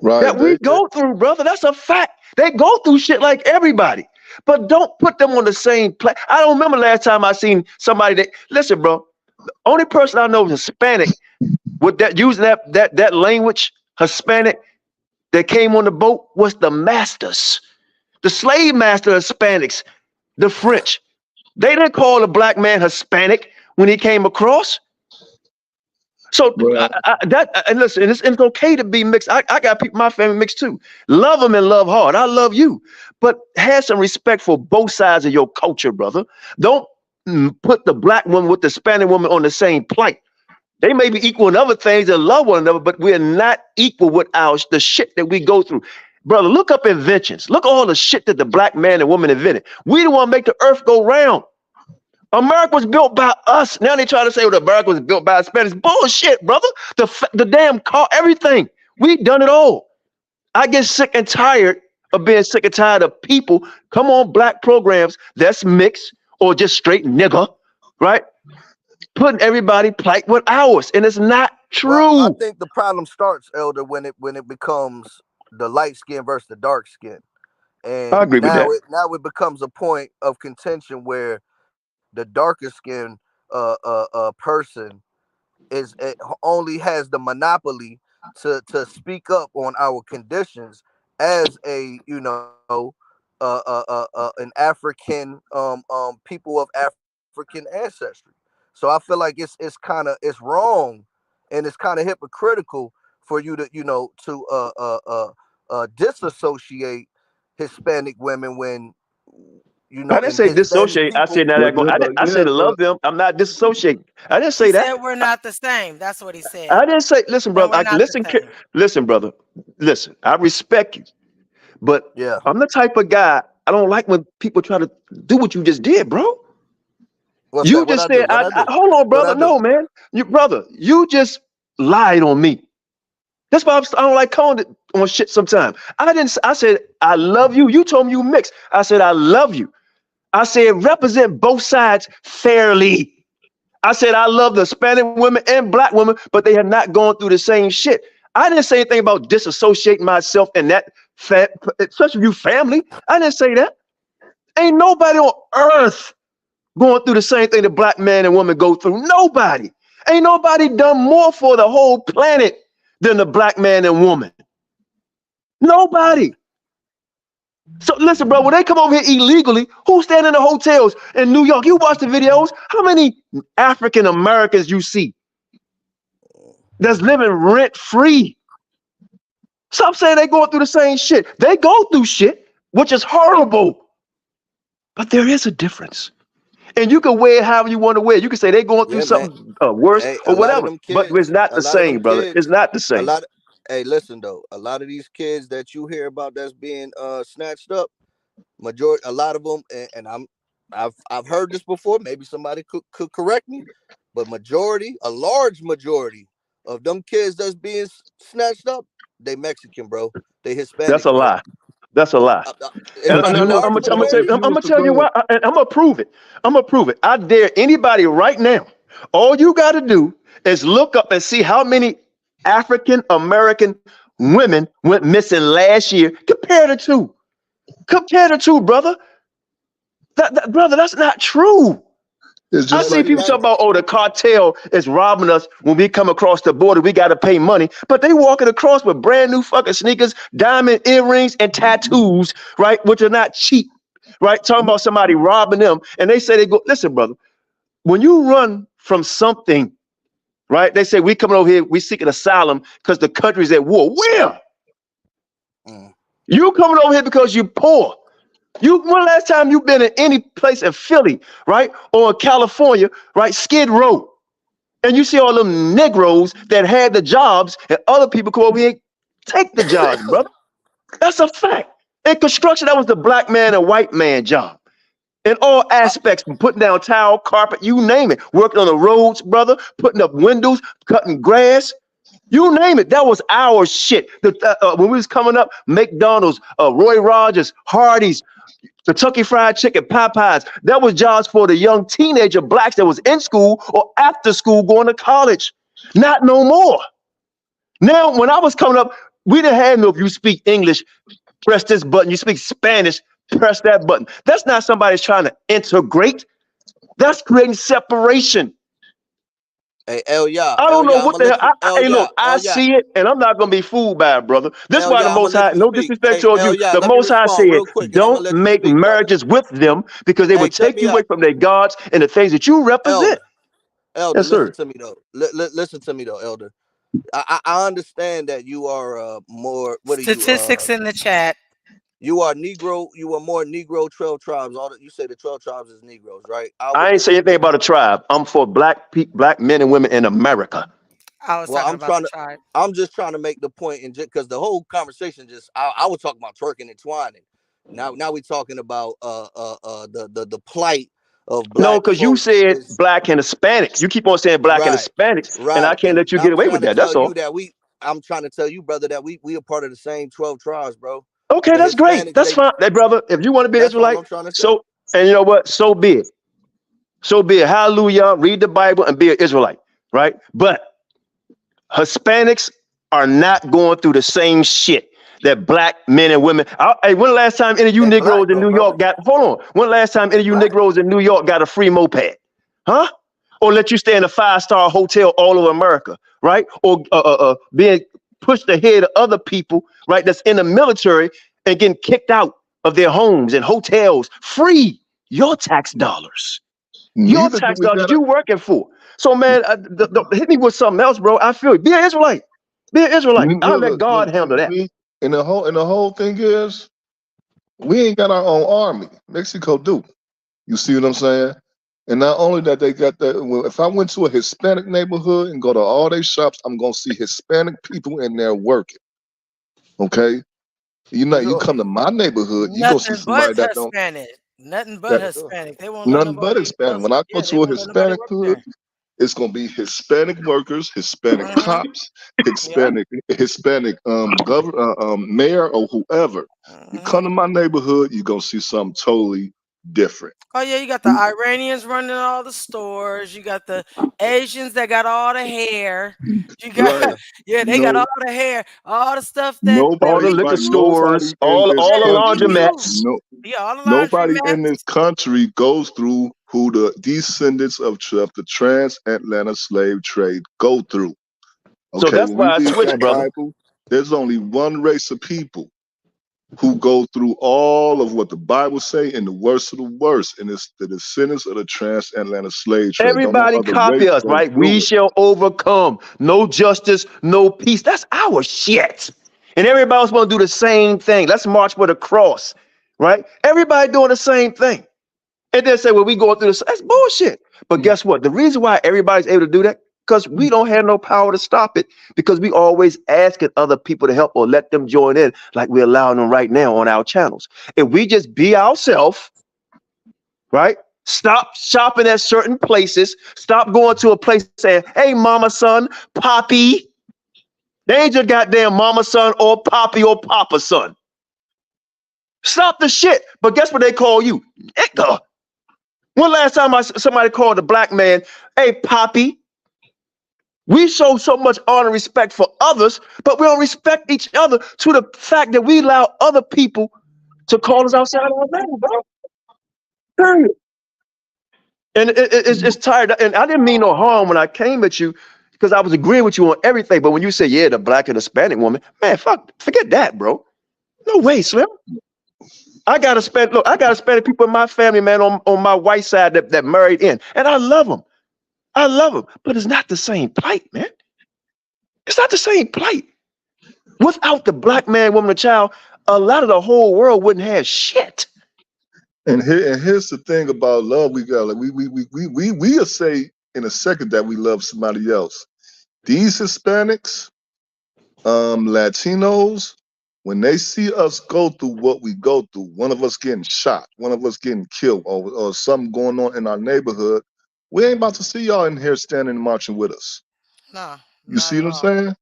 that we go through, brother. That's a fact. They go through shit like everybody, but don't put them on the same place. I don't remember last time I seen somebody that, listen, bro, the only person I know is Hispanic with that using that language, Hispanic, that came on the boat was the masters. The slave master Hispanics, the French, they didn't call a black man Hispanic when he came across. So and listen, it's okay to be mixed. I got people, my family mixed too. Love them and love hard. I love you, but have some respect for both sides of your culture, brother. Don't put the black woman with the Hispanic woman on the same plight. They may be equal in other things and love one another, but we're not equal with the shit that we go through. Brother, look up inventions. Look at all the shit that the black man and woman invented. We the one make the earth go round. America was built by us. Now they try to say, well, America was built by Hispanics. Bullshit, brother. The damn car, everything. We done it all. I get sick and tired of being sick and tired of people come on black programs that's mixed or just straight nigga, right? Putting everybody plight with ours, and it's not true.
Well, I think the problem starts, Elder, when it becomes the light skin versus the dark skin, and
I agree with that.
Now it becomes a point of contention where the darker skin person only has the monopoly to speak up on our conditions as a an African people of African ancestry. So I feel like it's wrong and it's kind of hypocritical for you to disassociate Hispanic women when
I didn't say dissociate. I said I said love them. I'm not disassociating. I didn't say that.
Said we're not the same. That's what he said.
I didn't say. Listen, brother. Listen, brother. Listen. I respect you, but
yeah,
I'm the type of guy. I don't like when people try to do what you just did, bro. You just said. Hold on, brother. No, man. You just lied on me. That's why I don't like calling it on shit sometimes. I said, I love you. You told me you mixed. I said, I love you. I said, represent both sides fairly. I said, I love the Hispanic women and black women, but they have not gone through the same shit. I didn't say anything about disassociating myself in that, especially you family. I didn't say that. Ain't nobody on earth going through the same thing the black man and woman go through. Nobody. Ain't nobody done more for the whole planet than the black man and woman. Nobody. So listen, bro, when they come over here illegally, who's staying in the hotels in New York? You watch the videos. How many African Americans you see that's living rent free? Stop saying they going through the same shit. They go through shit, which is horrible. But there is a difference. And you can wear it however you want to wear. You can say they're going through something worse or whatever, but it's not the same, brother. It's not the same.
Hey, listen though, a lot of these kids that you hear about that's being snatched up, a lot of them, and I've heard this before. Maybe somebody could correct me, but a large majority of them kids that's being snatched up, they Mexican, bro. They Hispanic.
That's a lie. That's a lie. I'm gonna tell you why. I'm gonna prove it. I dare anybody right now. All you got to do is look up and see how many African American women went missing last year. Compare the two. Brother. Brother, that's not true. I see people talk about, the cartel is robbing us when we come across the border. We got to pay money, but they walking across with brand new fucking sneakers, diamond earrings, and tattoos, right? Which are not cheap, right? Talking about somebody robbing them, and they say they go. Listen, brother, when you run from something, right? They say we coming over here, we seeking asylum because the country's at war. Where? You coming over here because you're poor. When last time you been in any place in Philly, right? Or in California, right? Skid Row. And you see all them Negroes that had the jobs and other people come over here and take the jobs, brother. That's a fact. In construction, that was the black man and white man job. in all aspects, from putting down tile, carpet, you name it. Working on the roads, brother, putting up windows, cutting grass, you name it. That was our shit. When we was coming up, McDonald's, Roy Rogers, Hardee's, Kentucky Fried Chicken, Popeyes. That was jobs for the young teenager blacks that was in school or after school going to college. Not no more. Now, when I was coming up, we didn't have no, if you speak English, press this button. You speak Spanish, press that button. That's not somebody's trying to integrate. That's creating separation.
Hey, Elia.
I don't know what the hell. Hey, look, I see it, and I'm not gonna be fooled by it, brother. This is why the Most High, no disrespect towards you, the Most High said, don't make marriages with them because they will take you away from their gods and the things that you represent.
Elder,
Yes, sir.
listen to me though. Listen to me though, Elder. I understand that you are more. What are
Statistics in the chat.
You are Negro. You are more Negro 12 tribes. All that you say the 12 tribes is Negroes, right?
I ain't say anything about a tribe. I'm for black men and women in America.
I was talking about the tribe.
I'm just trying to make the point, and because the whole conversation I was talking about twerking and twining. Now we're talking about the plight of black.
No, because you said black and Hispanics. You keep on saying black and Hispanics, and I can't let you get away with that. That's all.
I'm trying to tell you, brother, that we are part of the same 12 tribes, bro.
Okay, that's great. That's fine. Hey, brother, if you want to be Israelite, so, and you know what? So be it. So be it. Hallelujah. Read the Bible and be an Israelite, right? But Hispanics are not going through the same shit that black men and women. Hey, when the last time any of you Negroes in New York got, hold on. When the last time any of you Negroes in New York got a free moped? Huh? Or let you stay in a 5-star hotel all over America, right? Or being pushed ahead of other people, right, that's in the military and getting kicked out of their homes and hotels free. Your tax dollars. Your tax dollars you working for. So, man, hit me with something else, bro. I feel it. Be an Israelite. Be an Israelite. I'll let God handle that.
And the whole thing is, we ain't got our own army. Mexico do. You see what I'm saying? And not only that, they got that. Well, if I went to a Hispanic neighborhood and go to all their shops, I'm gonna see Hispanic people in there working. Okay, you come to my neighborhood, you go see somebody that don't.
Nothing but Hispanic. They won't.
Nothing but Hispanic. When I go to a Hispanic hood, it's gonna be Hispanic workers, Hispanic cops, Hispanic mayor or whoever. You come to my neighborhood, you're gonna see something totally different.
Oh yeah, you got the Iranians running all the stores. You got the Asians that got all the hair. You got they got all the hair, all the stuff that
all the liquor stores, all the laundromats.
Nobody in this country goes through who the descendants of the transatlantic slave trade go through. Okay,
so that's why I switched, brother.
Bible, there's only one race of people who go through all of what the Bible say in the worst of the worst, and it's the descendants of the transatlantic slave trade.
Everybody copy us, right? We shall overcome. No justice, no peace. That's our shit. And everybody else want to do the same thing. Let's march for the cross, right? Everybody doing the same thing. And then say, well, we going through this. That's bullshit. But guess what? The reason why everybody's able to do that, because we don't have no power to stop it, because we always asking other people to help or let them join in like we're allowing them right now on our channels. If we just be ourselves, right? Stop shopping at certain places. Stop going to a place saying, hey, mama, son, poppy. They ain't your goddamn mama, son, or poppy or papa, son. Stop the shit. But guess what they call you? Nigga. When last time somebody called a black man, hey, poppy? We show so much honor and respect for others, but we don't respect each other to the fact that we allow other people to call us outside our name, bro. Period. And it's tired. And I didn't mean no harm when I came at you because I was agreeing with you on everything. But when you say, yeah, the black and Hispanic woman, man, forget that, bro. No way, Slim. I got Hispanic people in my family, man, on my white side that married in. And I love them. I love them, but it's not the same plight, man. It's not the same plight. Without the black man, woman, and child, a lot of the whole world wouldn't have shit.
And here's the thing about love. We got we'll say in a second that we love somebody else. These Hispanics, Latinos, When they see us go through what we go through, one of us getting shot, one of us getting killed, or something going on in our neighborhood, we ain't about to see y'all in here standing and marching with us.
Nah,
you see what I'm saying?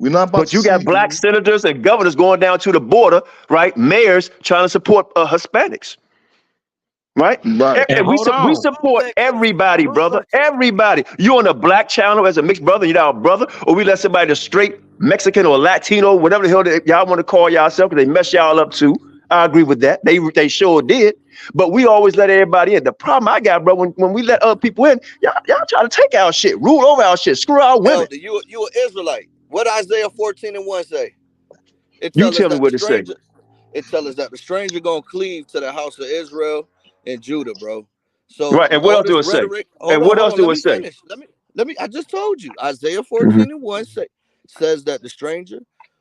We're not about
But
to
you got
see
black senators and governors going down to the border, right? Mayors trying to support Hispanics. Right?
Right.
And we support everybody, brother. Everybody. You on a black channel as a mixed brother, you're our brother, or we let somebody that's straight Mexican or Latino, whatever the hell y'all want to call yourself, because they mess y'all up too. I agree with that. They sure did. But we always let everybody in. The problem I got, bro, when we let other people in, y'all try to take our shit, rule over our shit, screw our women.
Elder, you an Israelite. What Isaiah 14:1 say? It
You
tells us
tell me
that
what
the
it say.
stranger. It tells us that the stranger gonna cleave to the house of Israel and Judah, bro. So
Right. And what
all
else do
this
it say?
rhetoric.
And what else do
Let
it
me
say?
finish. Let me. I just told you. Isaiah
Mm-hmm.
14:1 says that the stranger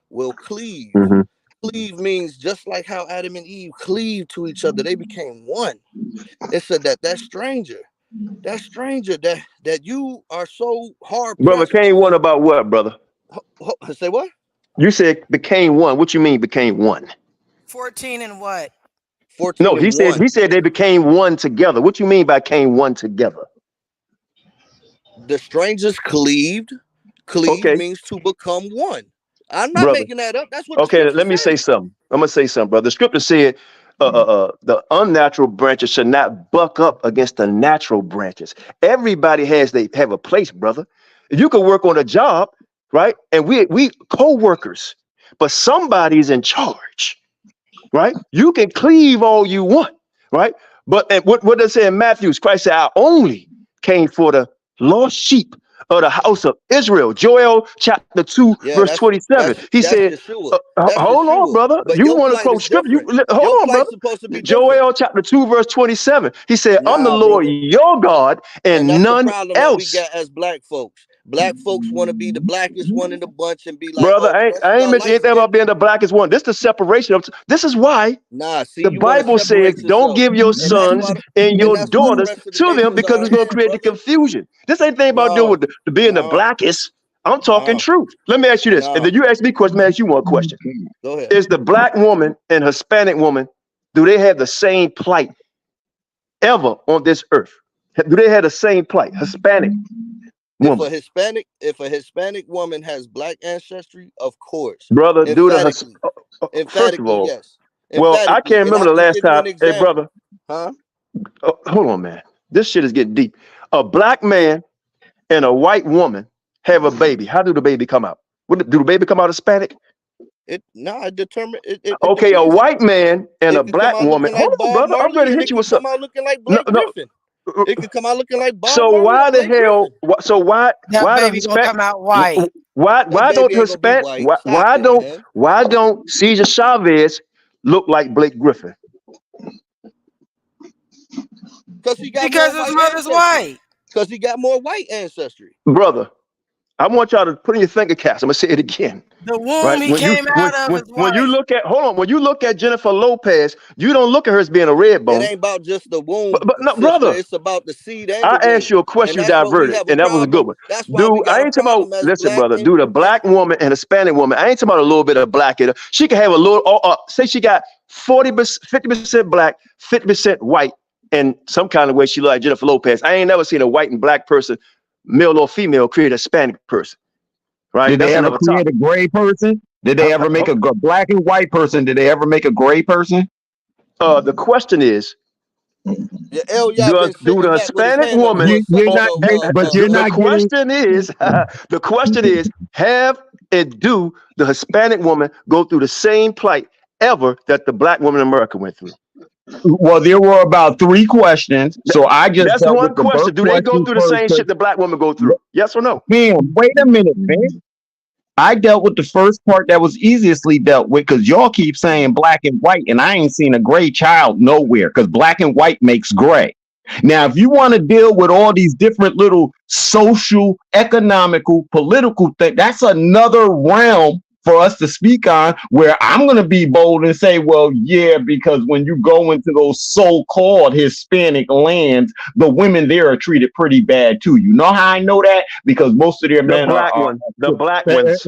will cleave.
Mm-hmm.
Cleave means just like how Adam and Eve cleaved to each other, they became one. It said that stranger that you are so hard
Brother,
pressed.
became one about what, brother?
Say what?
You said became one. What you mean became one?
14 and what?
14
No,
and
he said they became one together. What you mean by came one together?
The strangers cleaved. Cleave
Okay.
means to become one. I'm not
Brother.
making that up. That's what the
Okay,
scripture
let me say
says.
something. I'm gonna say something, brother. The scripture said the unnatural branches should not buck up against the natural branches. Everybody have a place, brother. You can work on a job, right? And we co-workers, but somebody's in charge, right? You can cleave all you want, right? But and what does it say in Matthew? Christ said, I only came for the lost sheep of the house of Israel. Joel chapter 2,
Yeah,
verse 27. He
that's
said,
Yeshua. That's
hold on,
Yeshua.
brother.
But
You
your
want to
plight
quote
is
scripture?
different.
Hold
Your
on, brother.
plight's supposed to be different.
Joel chapter 2, verse 27. He said, I'm the
Nah,
Lord
brother.
your God
And
and
that's the
none
problem that we
else.
got as black folks. Black folks want to be the blackest one in the bunch and be like,
Brother,
oh, the rest
I
of
ain't
y'all
mentioned
light
anything
skinned.
about being the blackest one. This is the separation of. This is why
Nah, see,
the
you want to
Bible says,
separate
don't
yourself.
give your
And that's
sons
why
and your
the
daughters
rest of the
to them
nations
because
are
it's going to
ahead,
create the
brother.
confusion. This ain't thing about doing
No,
with being the
no,
blackest. I'm talking
no,
truth. Let me ask you this. And
no.
then you ask me a question, let me ask you one question.
Go ahead.
Is the black woman and Hispanic woman, do they have the same plight ever on this earth? Do they have the same plight? Hispanic woman.
If a Hispanic woman has black ancestry, of course.
Brother, do the first of
Emphatically,
all,
yes.
well, I
Emphatically.
can't
And
remember
I
the
can
last
give you
time.
an
Hey,
example.
brother,
Huh?
hold on, man. This shit is getting deep. A black man and a white woman have a baby. How do the baby come out? Do the baby come out Hispanic?
It
Okay, a
depends.
white man and a
It could come
black
out
woman.
looking
Hold
like
on,
Bob
brother. I'm ready
Marley,
to
and
hit
it
you
could
with something.
come out looking like
No,
Blake
no.
Griffin. It could come out looking like Bob
So
Marley
why
or
the
Blake
hell?
Griffin.
So why
That
the
baby gonna
Hispanic?
come out white.
Why
That
don't
baby ain't gonna be
Hispanic?
white. Stop it, man.
Why don't Cesar Chavez look like Blake Griffin?
Because he got
Because
more
his
white
mother's
ancestry.
white.
Because he got more white ancestry.
Brother, I want y'all to put in your finger caps. I'm gonna say it again.
The womb
Right?
he came out of is
When you
white.
look at when you look at Jennifer Lopez, you don't look at her as being a red
It
bone.
ain't about just the womb,
But no,
sister.
brother,
It's about the seed and
I
the womb.
asked you a
And
question, you
that's what we
diverted,
have a
and that was a good
problem.
one.
That's why we
Dude,
got
I
a
ain't talking about,
problem as
listen,
black
brother,
and
dude, a black woman and a Hispanic woman. I ain't talking about a little bit of black in her. She can have a little, say she got 40%, 50% black, 50% white, and some kind of way she look like Jennifer Lopez. I ain't never seen a white and black person, male or female, create a Hispanic person. Right?
Did they
That's
ever
another
create a
topic.
gray person? Did they ever make a black and white person? Did they ever make a gray person?
The question is,
Yeah, Y'all been
do
sitting
the
back with his
Hispanic
hand up to
woman?
his
You're
stomach.
not, but you're
The
not getting.
question is, the question is, have and do the Hispanic woman go through the same plight ever that the black woman in America went through?
Well, there were about 3 questions, so I just
That's
dealt
one
with the birth
question. Do they go
question
through the
first.
same shit the black women go through? Yes or no?
Man, wait a minute, man. I dealt with the first part that was easily dealt with because y'all keep saying black and white, and I ain't seen a gray child nowhere because black and white makes gray. Now, if you want to deal with all these different little social, economical, political things, that's another realm for us to speak on, where I'm going to be bold and say, well, yeah, because when you go into those so-called Hispanic lands, the women there are treated pretty bad too. You know how I know that? Because most of their
The
men
black one, the black ones.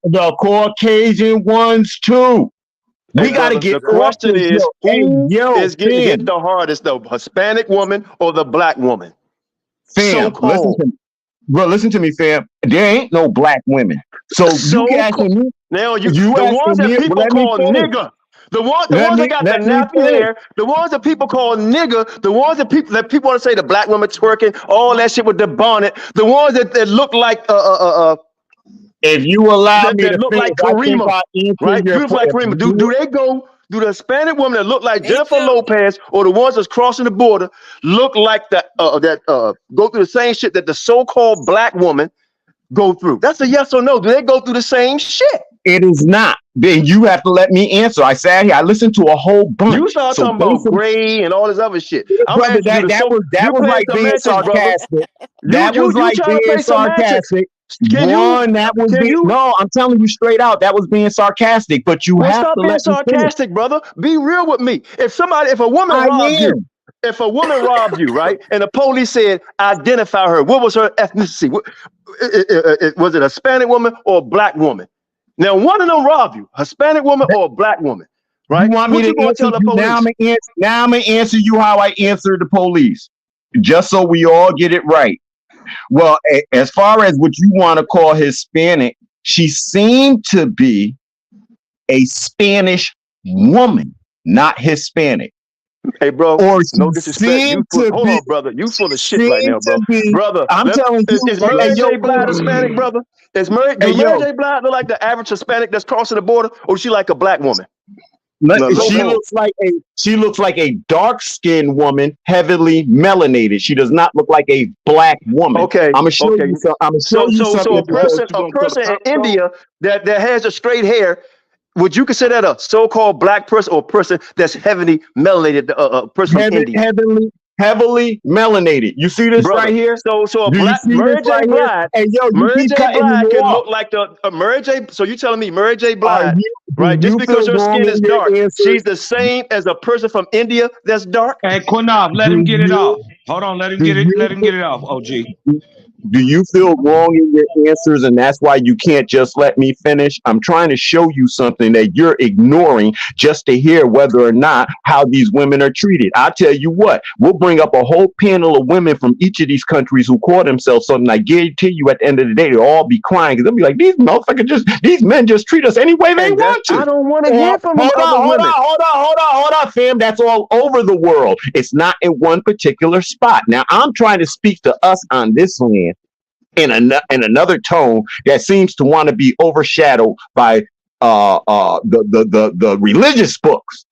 the Caucasian ones too. We
Hey,
got to
brother,
get
the question
off this,
is, who
yo,
is getting
fam,
hit the hardest, the Hispanic woman or the black woman?
fam,
So-called.
listen to me, fam. There ain't no black women. So you asking me?
Now the
asking
ones that
me?
people
Let me
call
finish.
nigger, the ones
Let
that got the
me
nappy
finish.
hair, the ones that people call nigger, the ones that people want to say the black woman twerking, all that shit with the bonnet, the ones that look like
If you allow me
that
to
look
finish,
like
I think
Karima,
I answered
right?
your
Beautiful like Karima. Do they go? Do the Hispanic women that look like Jennifer Lopez or the ones that's crossing the border look like that go through the same shit that the so-called black woman go through? That's a yes or no. Do they go through the same shit?
It is not. Then you have to let me answer. I sat here. I listened to a whole bunch.
You start talking about gray and all this other shit. I'm
brother,
asking you
that
you
was
playing
like being
semantics, brother.
sarcastic. That
You
was like
trying to
being
play semantics.
sarcastic.
Can you
No, I'm telling you straight out, that was being sarcastic. But you
well,
have
stop
to
being
let me finish.
sarcastic, brother. Be real with me. If a woman robbed you, right, and the police said identify her, what was her ethnicity? Was it a Hispanic woman or a black woman? Now, one of them robbed you, Hispanic woman or a black woman, right?
You want me
What you
to
gonna
answer
tell the
you?
police?
Now I'm gonna answer you how I answered the police, just so we all get it right. Well, as far as what you want to call Hispanic, she seemed to be a Spanish woman, not Hispanic.
Hey, bro,
or
no disrespect. Hold on, brother. You full of shit right now, bro. Brother,
I'm telling you,
is Mary J. Blige Hispanic, brother? Does Mary J. Blige look like the average Hispanic that's crossing the border, or is she like a black woman?
She looks like a dark-skinned woman, heavily melanated. She does not look like a black woman.
Okay,
I'm gonna show you something. I'm gonna show you something.
So a person in India that has a straight hair, would you consider that a so-called black person or a person that's heavily melanated? Person from India.
Heavily melanated. You see this right here?
So a
Do
black
you see
Mary
this
J.
right
Blige,
here? Hey, yo, you
Mary
keep
J.
cutting me
Blige can
off.
look like the Mary J. So you telling me Mary J.
Are
Blige, right?
do
Just
you
because
feel
her
wrong
skin
in
is
your
dark,
answer?
she's the same as a person from India that's dark?
Hey, Quinov, let him get it off. Hold on, let him get it off, OG.
Do you feel wrong in your answers, and that's why you can't just let me finish? I'm trying to show you something that you're ignoring just to hear whether or not how these women are treated. I'll tell you what, we'll bring up a whole panel of women from each of these countries who call themselves something. I guarantee you at the end of the day, they'll all be crying because they'll be like, these men just treat us any way they want to.
I don't want to hear from them
Hold on, fam. That's all over the world. It's not in one particular spot. Now, I'm trying to speak to us on this land in another tone that seems to want to be overshadowed by the religious books.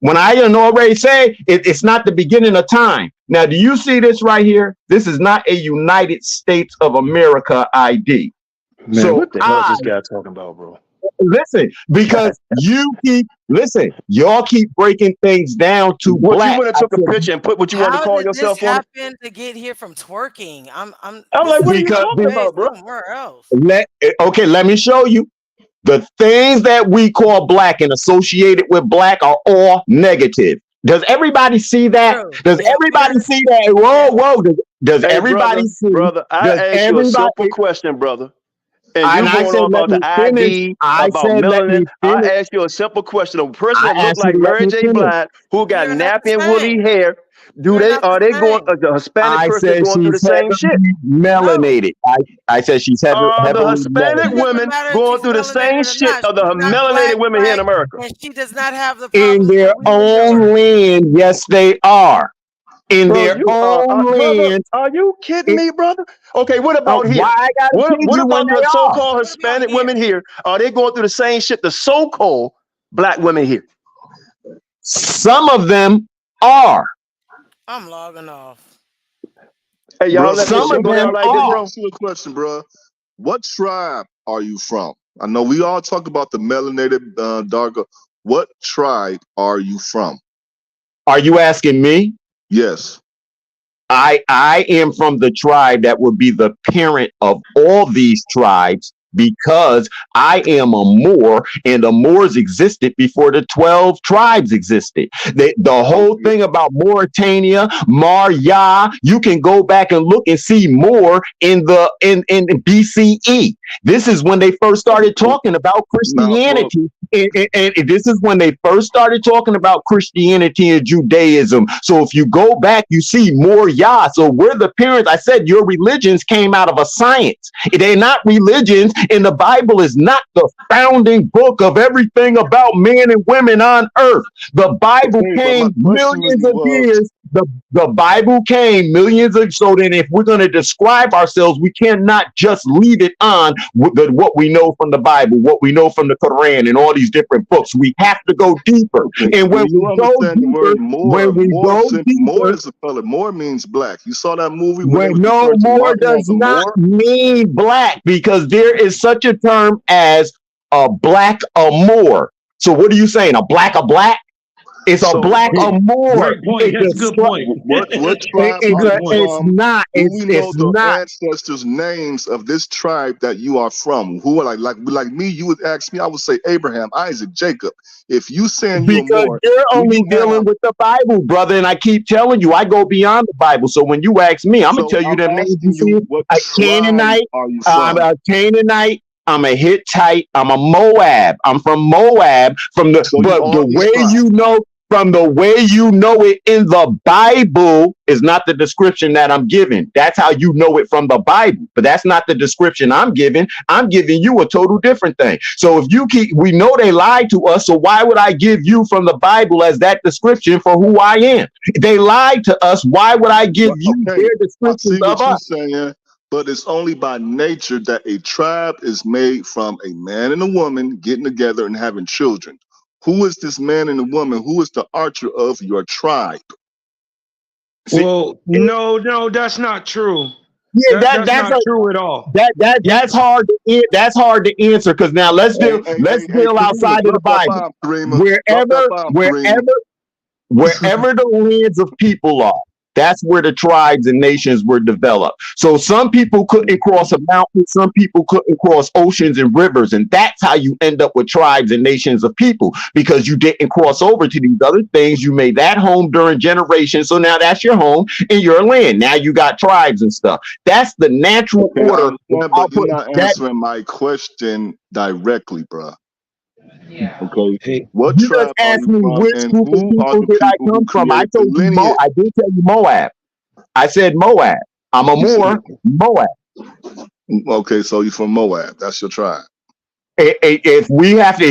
When I already say it's not the beginning of time. Now, do you see this right here? This is not a United States of America ID.
Man,
so
what the hell is this guy talking about, bro?
Listen, because y'all keep breaking things down to
What
black.
you would have took a picture and put what you want to call yourself on?
How did this happen to get here from twerking? I'm
like, what are you talking
about,
bro?
Somewhere else.
Let me show you. The things that we call black and associated with black are all negative. Does everybody see that? Does everybody see that? Whoa. Does everybody see?
Brother, I asked you a simple question, brother. And you going on about the ID, about melanin. I asked you a simple question. A person that look like Mary J. Blige, who got nappy and woolly hair, are they going? The Hispanic person going through the same shit?
Melanated. I said she's heavily
the Hispanic women going through the same shit of the melanated women here in America.
And she does not have the
in their own land. Yes, they are. In their own land.
Are you kidding me, brother? Okay, what about here? What about the so-called Hispanic women here? Are they going through the same shit the so-called black women here?
Some of them are.
I'm logging off.
Hey, y'all,
bro,
some of them
like this, bro. Ask you a question, bro. What tribe are you from? I know we all talk about the melanated, darker. What tribe are you from?
Are you asking me?
Yes.
I am from the tribe that would be the parent of all these tribes, because I am a Moor, and the Moors existed before the 12 tribes existed. The whole thing about Mauritania, Marya, you can go back and look and see more in BCE. This is when they first started talking about Christianity. And this is when they first started talking about Christianity and Judaism. So if you go back, you see Marya. So we're the parents. I said your religions came out of a science. They're not religions, and the Bible is not the founding book of everything about men and women on earth. The Bible came millions of years. The Bible came millions of, so then if we're going to describe ourselves, we cannot just leave it on what we know from the Bible, what we know from the Quran and all these different books. We have to go deeper. And when we go deeper,
Moor is a color. Moor means black. You saw that movie?
No, Moor does not mean black, because there is such a term as a black Moor. So what are you saying? A black? It's a black Moor.
Great point. That's a good point.
What tribe
it's not. It's
the
not.
ancestors' names of this tribe that you are from. Who are like me? You would ask me. I would say Abraham, Isaac, Jacob. If you saying
because you're only dealing with the Bible, brother, and I keep telling you, I go beyond the Bible. So when you ask me, I'm gonna tell you that names you see. A Canaanite. I'm a Canaanite. I'm a Hittite. I'm a Moab. I'm from Moab. From the way you know it in the Bible is not the description that I'm giving. That's how you know it from the Bible, but that's not the description I'm giving. I'm giving you a total different thing. So if we know they lied to us, so why would I give you from the Bible as that description for who I am? They lied to us. Why would I give you their description of us?
But it's only by nature that a tribe is made from a man and a woman getting together and having children. Who is this man and the woman? Who is the archer of your tribe?
Well, no, that's not true.
Yeah,
that's not true at all.
That's hard to answer, because now let's deal outside of the Bible. Wherever the lands of people are, that's where the tribes and nations were developed. So some people couldn't cross a mountain, some people couldn't cross oceans and rivers, and that's how you end up with tribes and nations of people, because you didn't cross over to these other things. You made that home during generations, so now that's your home and your land. Now you got tribes and stuff. That's the natural order.
But you're not answering my question directly, bro.
Yeah.
Okay. What
you
tribe
just asked me which group of people did I come from? I told you I did tell you Moab. I said Moab. I'm a Moor. Moab.
Okay, so you're from Moab. That's your tribe.
If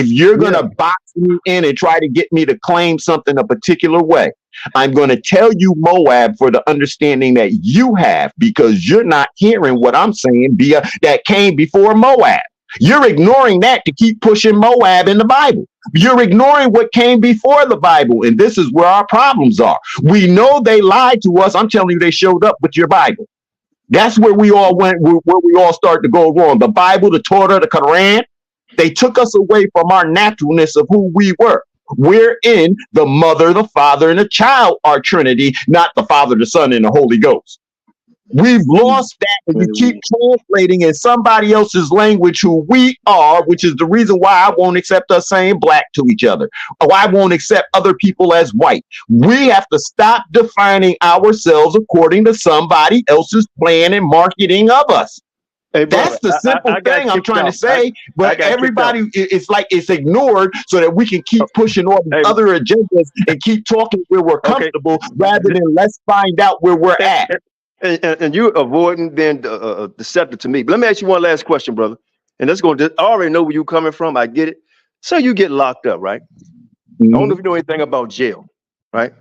you're gonna box me in and try to get me to claim something a particular way, I'm gonna tell you Moab for the understanding that you have, because you're not hearing what I'm saying that came before Moab. You're ignoring that to keep pushing Moab in the Bible. You're ignoring what came before the Bible, and this is where our problems are. We know they lied to us. I'm telling you, they showed up with your Bible. That's where we all went, where we all started to go wrong. The Bible, the Torah, the Quran, they took us away from our naturalness of who we were. We're in the Mother, the Father, and the Child, our Trinity, not the Father, the Son, and the Holy Ghost. We've lost that, and you keep translating in somebody else's language who we are, which is the reason why I won't accept us saying black to each other, or I won't accept other people as white. We have to stop defining ourselves according to somebody else's plan and marketing of us.
Hey, brother,
that's the simple thing I'm trying to say, but everybody, it's like it's ignored so that we can keep pushing all these other agendas and keep talking where we're comfortable rather than let's find out where we're at.
And you're avoiding being deceptive to me. But let me ask you one last question, brother. And that's going to, I already know where you're coming from. I get it. So you get locked up, right? I don't know if you know anything about jail, right?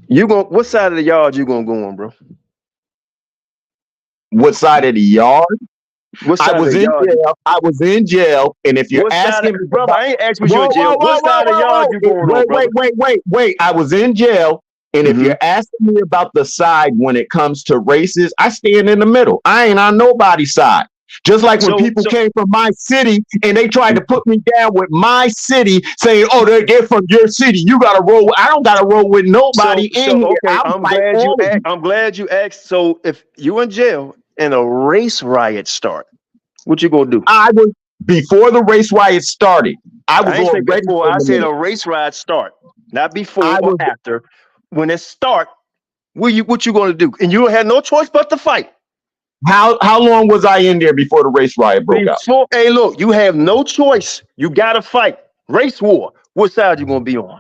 What side of the yard you gonna go on, bro?
What side of the yard?
I
was in jail, and if you're asking me,
brother, I ain't asking you in jail. What side of the yard you going on, brother?
Wait. I was in jail. And if you're asking me about the side when it comes to races, I stand in the middle. I ain't on nobody's side. Just like when people came from my city and they tried to put me down with my city, saying, "Oh, they're from your city. You got to roll." I don't got to roll with nobody in here.
Okay, I'm glad you asked. So if you in jail and a race riot start, What you gonna do?
I was before the race riot started. I was
ain't say
already
before. I said
eliminated.
a race ride start, not before
I
or
was
after. When it start, what you gonna do? And you had no choice but to fight.
how long was I in there before the race riot broke out?
Before, hey, look, you have no choice. You gotta fight. Race war. What side you gonna be on?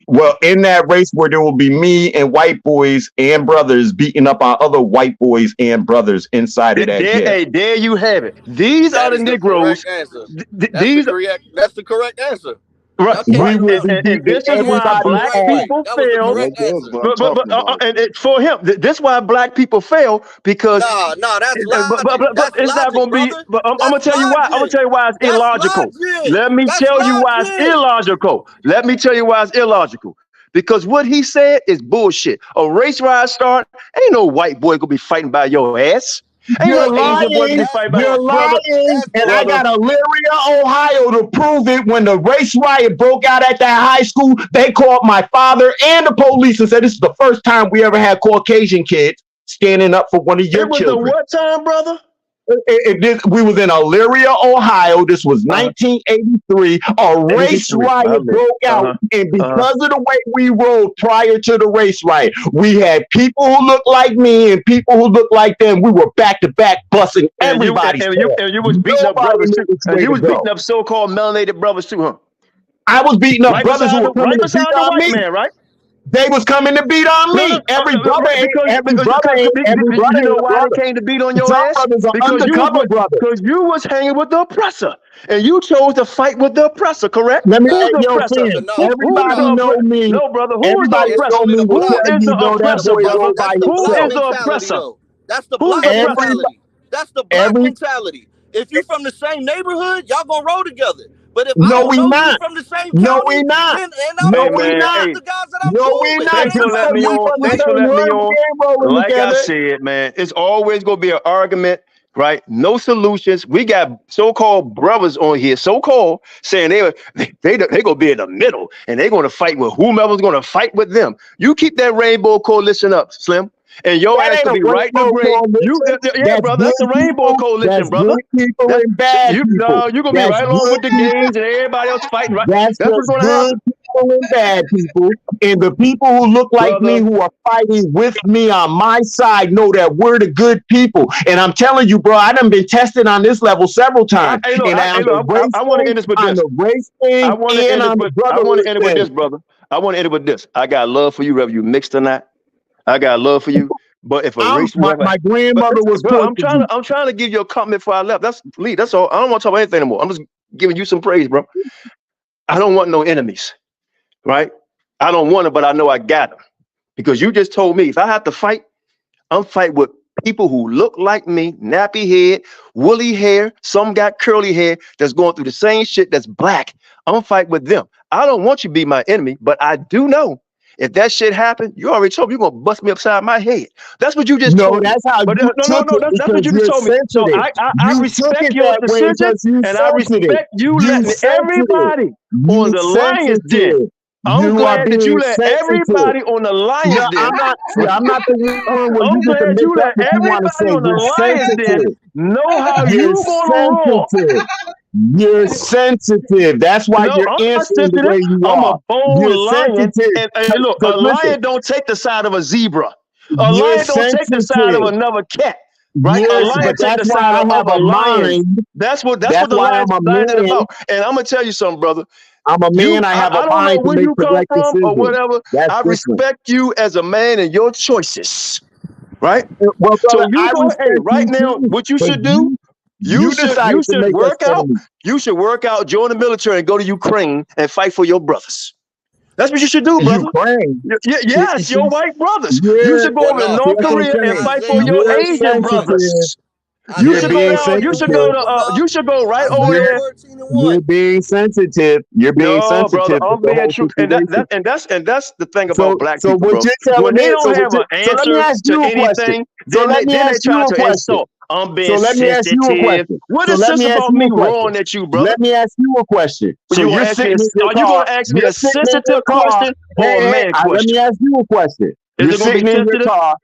Well, in that race where there will be me and white boys and brothers beating up on other white boys and brothers inside of that jail.
Hey, there you have it. These are the Negroes.
That's the correct answer.
Right. And this is why black people fail. And for him, this is why black people fail because
that's
but it's not gonna be. But I'm gonna tell you why. I'm gonna tell you why it's illogical. Let me tell you why it's illogical. Let me tell you why it's illogical. Because what he said is bullshit. A race ride start, ain't no white boy gonna be fighting by your ass.
You're lying. You're lying. And I got Elyria, Ohio to prove it. When the race riot broke out at that high school, they called my father and the police and said this is the first time we ever had Caucasian kids standing up for one of your children.
It was the what time, brother?
We was in Elyria, Ohio. This was 1983. A race riot broke out, and because of the way we rode prior to the race riot, we had people who looked like me and people who looked like them. We were back to back busting everybody.
And you was beating up brothers too. And you was beating up so-called melanated brothers too, huh?
I was beating up brothers who were coming to beat on me.
Man, right?
They was coming to beat on me. Every brother ain't every brother.
You know why they came to beat on your ass? Because you was hanging with the oppressor, and you chose to fight with the oppressor. Correct?
Let me
Who's
ask
the
your
oppressor?
friend. Everybody know me.
No, brother. Who is the
Everybody
oppressor?
know me.
Who is the oppressor, brother? Who is the
Mentality,
oppressor?
though. That's the
Who's
black
the oppressor?
mentality. That's the black mentality. If you from the same neighborhood, y'all gonna roll together. But if I don't know you from the same county,
no, we not.
then I'm
No,
gonna
we
be
not.
the guys that I'm
No,
cool
we
with.
not.
Thanks for letting me on. Thanks for letting me on. Like I said, man, it's always gonna be an argument, right? No solutions. We got so-called brothers on here, so-called, saying they gonna be in the middle and they're gonna fight with whomever's gonna fight with them. You keep that Rainbow Coalition up, Slim. And your ass could be right in the grave. Yeah, brother, that's the Rainbow Coalition, brother.
People and bad people.
No, you're gonna be right along with the gangs and everybody else fighting, right?
That's
what's gonna happen.
People and bad people, and the people who look like me who are fighting with me on my side know that we're the good people. And I'm telling you, bro, I done been tested on this level several times.
I want to end this with this.
On the race thing,
I want to end it with this, brother. I want to end it with this. I got love for you, whether you mixed or not. I got love for you, but if a race war,
my grandmother was.
I'm trying to give you a comment before I left. That's Lee. That's all. I don't want to talk about anything anymore. I'm just giving you some praise, bro. I don't want no enemies, right? I don't want them, but I know I got them because you just told me if I have to fight, I'm fighting with people who look like me, nappy head, woolly hair. Some got curly hair that's going through the same shit that's black. I'm fighting with them. I don't want you to be my enemy, but I do know. If that shit happened, you already told me you're gonna bust me upside my head. That's what you just told me.
That's how
but
you
that's what you just told me. So I respect your decision, and I respect you letting everybody on the Lions Den. I'm glad that you let everybody on the Lions Den.
I'm not the one.
I'm glad you let everybody on the Lions Den know how you gonna roll.
You're sensitive. That's why you're answering the way you are.
I'm a bold lion. And look, a
listen,
lion don't take the side of a zebra. A lion don't take the side of another cat. Right?
Yes,
a lion take the side of a lion. That's what the lion's excited about. And I'm gonna tell you something, brother.
I'm a man. I have a mind to make correct decisions.
Or whatever. I respect you as a man and your choices. Right?
Well,
so you go ahead right now. What you should do? You should work out. You should work out, join the military, and go to Ukraine and fight for your brothers. That's what you should do, brother.
Ukraine?
Yes, your white brothers. You should go over to North Korea and fight for your Asian brothers. You should go right over there.
You're being sensitive. You're being sensitive.
Brother, I'm being true. And that's the thing about black people,
what you're telling
when
me,
they don't have an answer to anything, then they try to insult. I'm being sensitive. What is this about me roaring at you, brother?
Let me ask you a question.
So are you going to ask me a sensitive question or a man question?
Let me ask you a question. You're sitting in your car.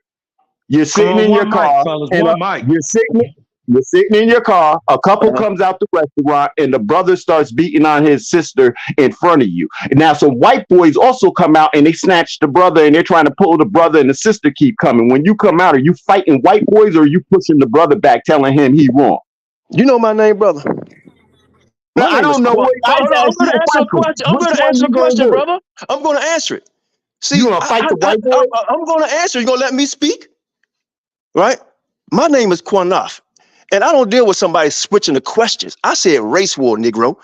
You're sitting in your car. You're sitting. You're sitting in your car. A couple comes out the restaurant, and the brother starts beating on his sister in front of you. And now some white boys also come out, and they snatch the brother, and they're trying to pull the brother, and the sister keep coming. When you come out, are you fighting white boys, or are you pushing the brother back, telling him he wrong?
You know my name, brother.
I don't know.
I'm going to answer a question. I'm going to answer a question, brother. I'm going to answer it. See,
you going to fight the white boy?
I'm going to answer. You going to let me speak? Right? My name is Quanoff, and I don't deal with somebody switching the questions. I said race war, Negro,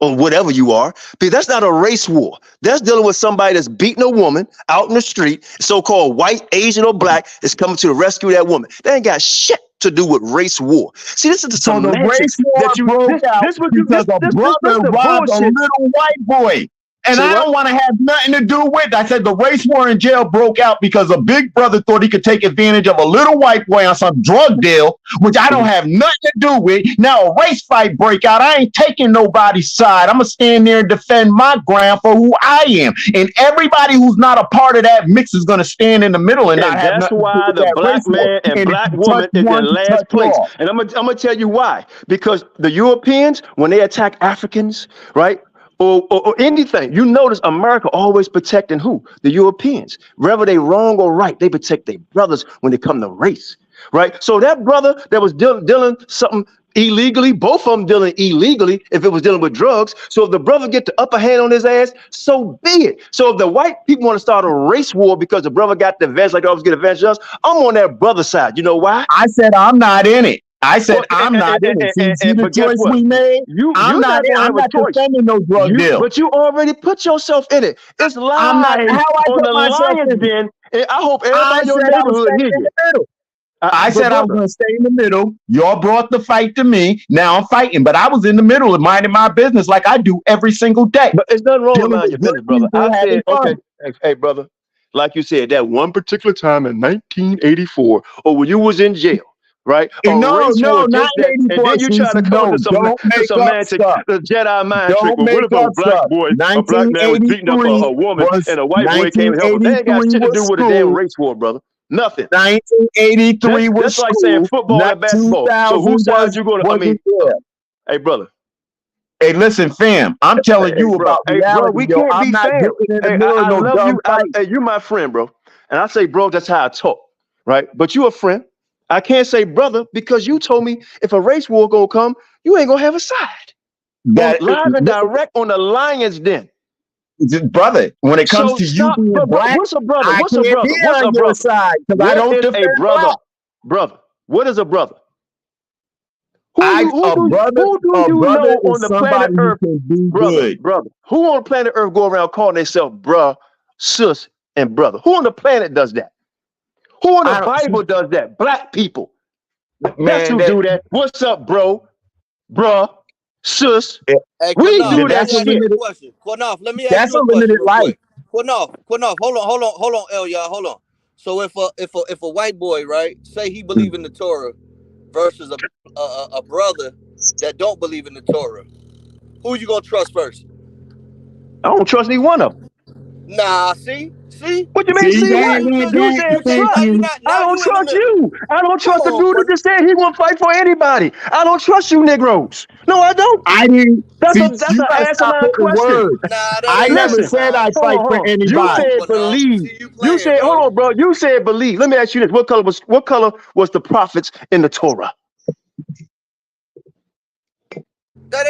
or whatever you are, because that's not a race war. That's dealing with somebody that's beating a woman out in the street, so-called white, Asian, or black, is coming to the rescue of that woman. They ain't got shit to do with race war. See, this is the semantics that you broke out
because a brother robbed a little white boy. And I don't want to have nothing to do with it. I said the race war in jail broke out because a big brother thought he could take advantage of a little white boy on some drug deal, which I don't have nothing to do with. Now a race fight break out. I ain't taking nobody's side. I'm going to stand there and defend my ground for who I am. And everybody who's not a part of that mix is going to stand in the middle and not have nothing to do with that.
That's why the black man and black woman is in last place. And I'm gonna tell you why. Because the Europeans, when they attack Africans, right? Or anything, you notice America always protecting who? The Europeans. Whether they wrong or right, they protect their brothers when they come to race, right? So that brother that was dealing something illegally, both of them dealing illegally if it was dealing with drugs. So if the brother get the upper hand on his ass, so be it. So if the white people want to start a race war because the brother got the advantage like they always get advantage of us, I'm on that brother side. You know why?
I said I'm not in it. I said I'm not in it. See the choice we made? I'm not defending no drug deal.
But you already put yourself in it. It's lies
I'm not how I
on
put
the
myself
Lions
in
Den. And I hope everybody in your neighborhood hear you.
I said I was going to stay in the middle. Y'all brought the fight to me. Now I'm fighting, but I was in the middle of minding my business like I do every single day.
But it's nothing wrong with minding your business, brother. I said, okay, hey, brother, like you said, that one particular time in 1984, or when you was in jail, right?
No, not 84.
And then you try to come to some semantic, the Jedi mind trick. But what if a black boy, a black man was beating up a woman and a white boy came and helped him? They ain't got shit to do with a damn race war, brother. Nothing.
1983 was
that's like saying football and basketball. So whose side you going to? I mean, hey, brother.
Hey, listen, fam. I'm telling you about reality,
bro. We can't
I'm
be
not
fam. I love you. Hey, you my friend, bro. And I say, bro, that's how I talk, right? But you a friend. I can't say brother because you told me if a race war gonna come, you ain't gonna have a side. Live and direct on the Lions Den.
Brother, when it comes to you being black,
what's a brother?
I
What's a
can't
brother?
be
What's
on
a
your
brother?
side because I don't defend
a brother.
black.
Brother, what is a brother? Who
a
do
brother
you know
is
on the planet
somebody
Earth?
who can be
Brother,
good.
brother. Who on planet Earth go around calling themselves bruh, sis, and brother? Who on the planet does that? Who on the Bible does that? Black people. That's who do that. What's up, bro? Bruh, sis.
Hey,
We
Quanoff,
do
let
that
me ask
shit.
you a question. Quanoff, let me ask
That's
you
a
a question
limited
real
life.
quick. Quanoff, hold on, L, y'all, hold on. So if a white boy, right, say he believe in the Torah versus a brother that don't believe in the Torah, who you gonna trust first?
I don't trust neither one of them.
Nah, see?
What you mean? See what? You said trust. I don't trust you. I don't trust the dude that just said he won't fight for anybody. I don't trust you, Negroes. No, I don't.
I didn't.
That's
See,
an
you gotta stop
asinine
putting
question.
words. I never said I'd fight for anybody.
You said believe. You said, hold on, bro. You said believe. Let me ask you this: what color was the prophets in the Torah?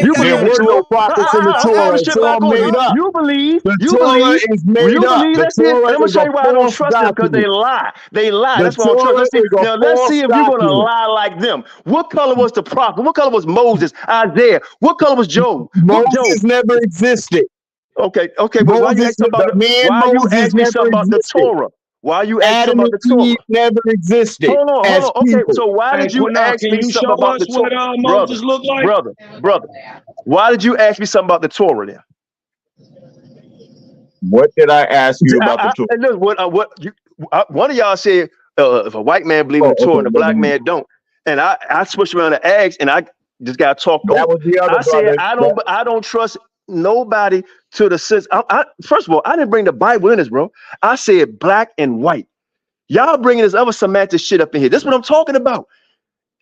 There were no prophets in the Torah. It's all made up.
You believe.
The
you
Torah
believe.
is made
you
up.
believe
The
that's it.
Torah
I'm gonna
is
show
a
you why I don't
false
trust them because they
document.
lie. They lie.
The
That's why I don't trust.
Torah
Let's see.
is a
Now let's
false
see if you're gonna
document.
lie like them. What color was the prophet? What color was Moses? Isaiah? What color was Job?
Moses never existed.
Okay, but why you ask about the
man
why you
Moses
ask me
never
something about the
existed.
Torah? Why you ask
Adam
about the
and
Torah?
Eve never existed.
Hold on.
As
Okay,
people.
so why did you
Quinoff,
ask
can
me
you
something
show
about the
us what
Torah?
Moses looked like?
Brother. Why did you ask me something about the Torah then?
What did I ask you about the Torah?
Look, one of y'all said if a white man believes in the Torah and a black man don't, and I switched around the eggs and I just got talked over.
That was the other
I said
brother.
I don't trust nobody to the sense. First of all, I didn't bring the Bible in this, bro. I said black and white. Y'all bringing this other semantic shit up in here. This is what I'm talking about.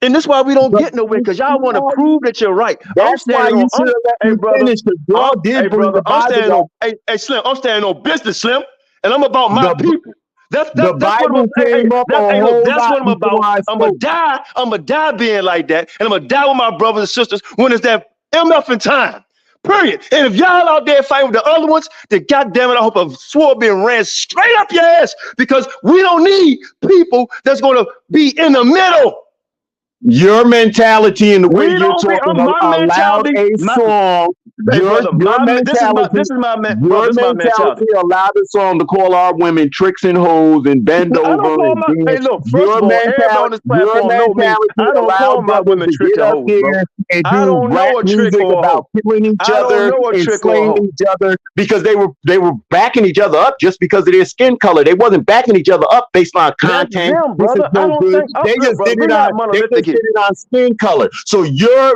And that's why we don't get nowhere, because y'all want to prove that you're right.
That's why you should have let me finish, because y'all did believe the Bible.
Hey, Slim, I'm standing on business, Slim, and I'm about my people. That's
the Bible came up a whole
that's what I'm
lot
about. I'm gonna die being like that, and I'm gonna die with my brothers and sisters when it's that MF in time. Period. And if y'all out there fighting with the other ones, then goddamn it, I hope a sword being ran straight up your ass, because we don't need people that's gonna be in the middle.
Your mentality and the way you're talking allowed a song. Your mentality allowed a song to call our women tricks and hoes and bend over.
Hey, look, first of all, everybody on this platform know me. I don't call my women tricks and hoes, bro. I don't know a trick or a hoe.
Killing each other and slaying each other because they were backing each other up just because of their skin color. They wasn't backing each other up based on content. They just did it on skin color. So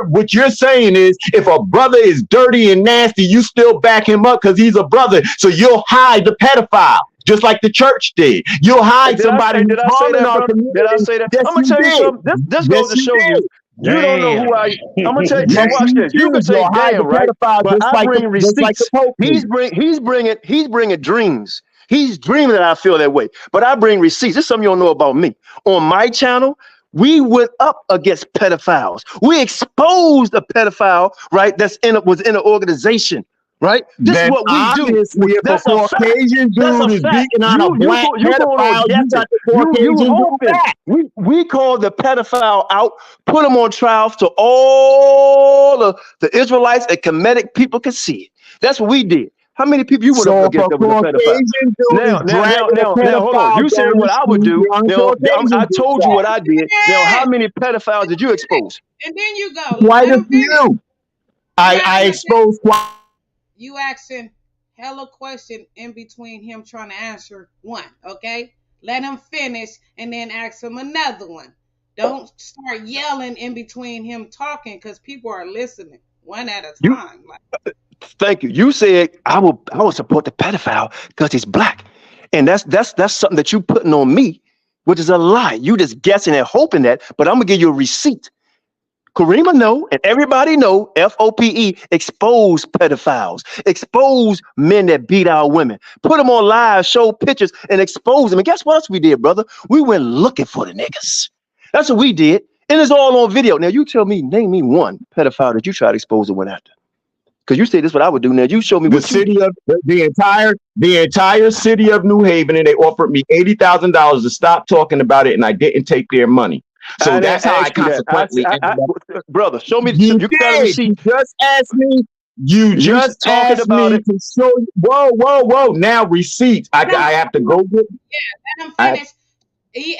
what you're saying is, if a brother is dirty and nasty, you still back him up because he's a brother. So you'll hide the pedophile, just like the church did. You'll hide somebody.
Did I say that, brother? Did I say that?
Yes,
I'm gonna tell you something. This goes to show you. You don't know who I am. I'm gonna tell you. Now watch this. You can say damn, right? But I bring receipts. He's bringing dreams. He's dreaming that I feel that way. But I bring receipts. This is something you don't know about me. On my channel, we went up against pedophiles. We exposed a pedophile, right? Was in an organization, right? This is what we do.
If a Caucasian dude is beating on a black pedophile, you got the Caucasian dude.
We called the pedophile out, put him on trial so all of the Israelites and Kemetic people could see it. That's what we did. How many people you would have against them with a pedophile? Now, hold on. You said what I would do. Now, I told you what I did. Now, how many pedophiles did you expose?
And then you go.
Quite a few. I exposed quite.
You asking hella question in between him trying to answer one, okay? Let him finish and then ask him another one. Don't start yelling in between him talking, because people are listening one at a time.
Thank you. You said I will support the pedophile because he's black, and that's something that you putting on me, which is a lie. You just guessing and hoping that. But I'm gonna give you a receipt. Karima know, and everybody know, FOPE, expose pedophiles, expose men that beat our women, put them on live, show pictures, and expose them. And guess what else we did, brother? We went looking for the niggas. That's what we did, and it's all on video. Now you tell me, name me one pedophile that you tried to expose and went after. Because you say this is what I would do. Now you show me
the entire city of New Haven, and they offered me $80,000 to stop talking about it, and I didn't take their money. So that's how I consequently
brother, show me.
You just asked me. You just asked me to show you. Whoa. Now receipts. I have to go get.
Yeah, let him finish. He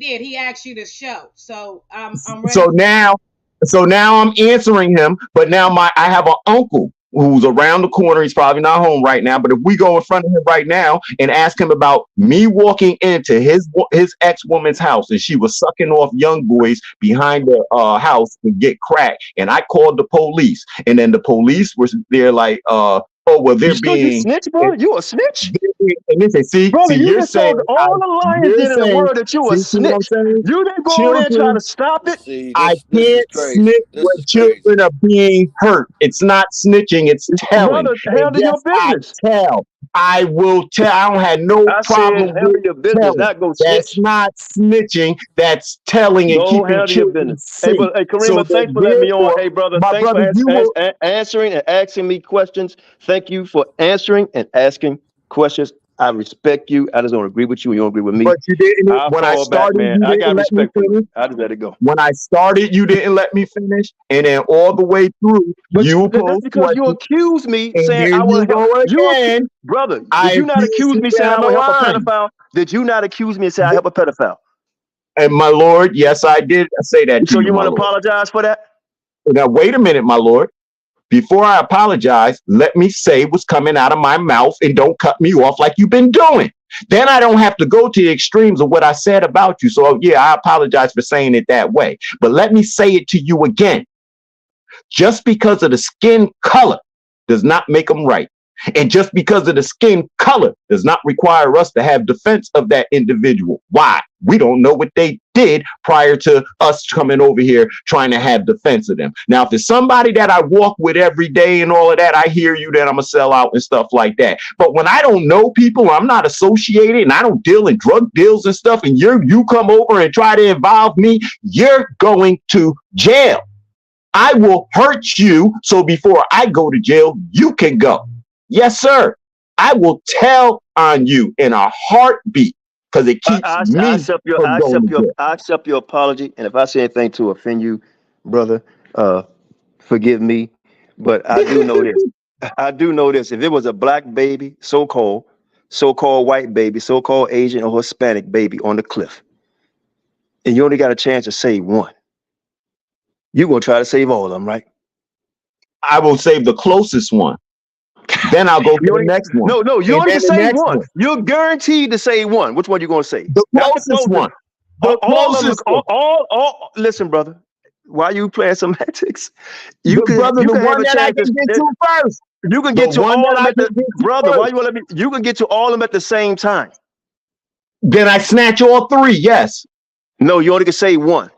did. He asked you to show. So I'm ready.
So now I'm answering him, but now I have an uncle who's around the corner. He's probably not home right now, but if we go in front of him right now and ask him about me walking into his ex-woman's house and she was sucking off young boys behind the house to get crack, and I called the police, and then the police were there like, oh, well, they're being
snitch, bro. You a snitch?
And they say, see,
brother, you
you're
just
saying
told all the lions in the world that you a snitch. You didn't go in there trying to stop it.
I can't snitch when children are being hurt. It's not snitching, it's telling.
Brother, handle your business.
I will tell. I don't have no problem with
your business.
telling.
Not go
That's not snitching. That's telling and keeping children safe.
Hey, Karima, thanks for letting me on. Hey, brother, thanks for answering and asking me questions. Thank you for answering and asking questions. I respect you. I just don't agree with you, and you don't agree with me.
But you didn't. When I started,
man. I got respect for you. I just let it go.
When I started, you didn't let me finish, and then all the way through, you
that's because you accused me saying I will help you. Brother, did you not accuse me saying I will help a pedophile? Did you not accuse me and say I help a pedophile?
And my lord, yes, I did say that.
So you want to apologize for that?
Now wait a minute, my lord. Before I apologize, let me say what's coming out of my mouth and don't cut me off like you've been doing. Then I don't have to go to the extremes of what I said about you. So yeah, I apologize for saying it that way. But let me say it to you again. Just because of the skin color does not make them right. And just because of the skin color does not require us to have defense of that individual. Why? We don't know what they did prior to us coming over here trying to have defense of them. Now, if it's somebody that I walk with every day and all of that, I hear you, then I'm a sellout and stuff like that. But when I don't know people, I'm not associated, and I don't deal in drug deals and stuff, and you come over and try to involve me, you're going to jail. I will hurt you, so before I go to jail, you can go. Yes, sir. I will tell on you in a heartbeat because it keeps me
I accept your apology, and if I say anything to offend you, brother, forgive me. But I do know this. I do know this. If it was a black baby, so-called white baby, so-called Asian or Hispanic baby on the cliff, and you only got a chance to save one, you're gonna try to save all of them, right?
I will save the closest one. Then I'll go for the next one.
No, you only can save one. You're guaranteed to save one. Which one you gonna save?
The closest one. The closest one.
Listen, brother. Why are you playing semantics?
The one that I can get to first.
You can get to all of them at the brother. Why you want to let me? You can get to all of them at the same time.
Then I snatch all three. Yes.
No, you only can save one.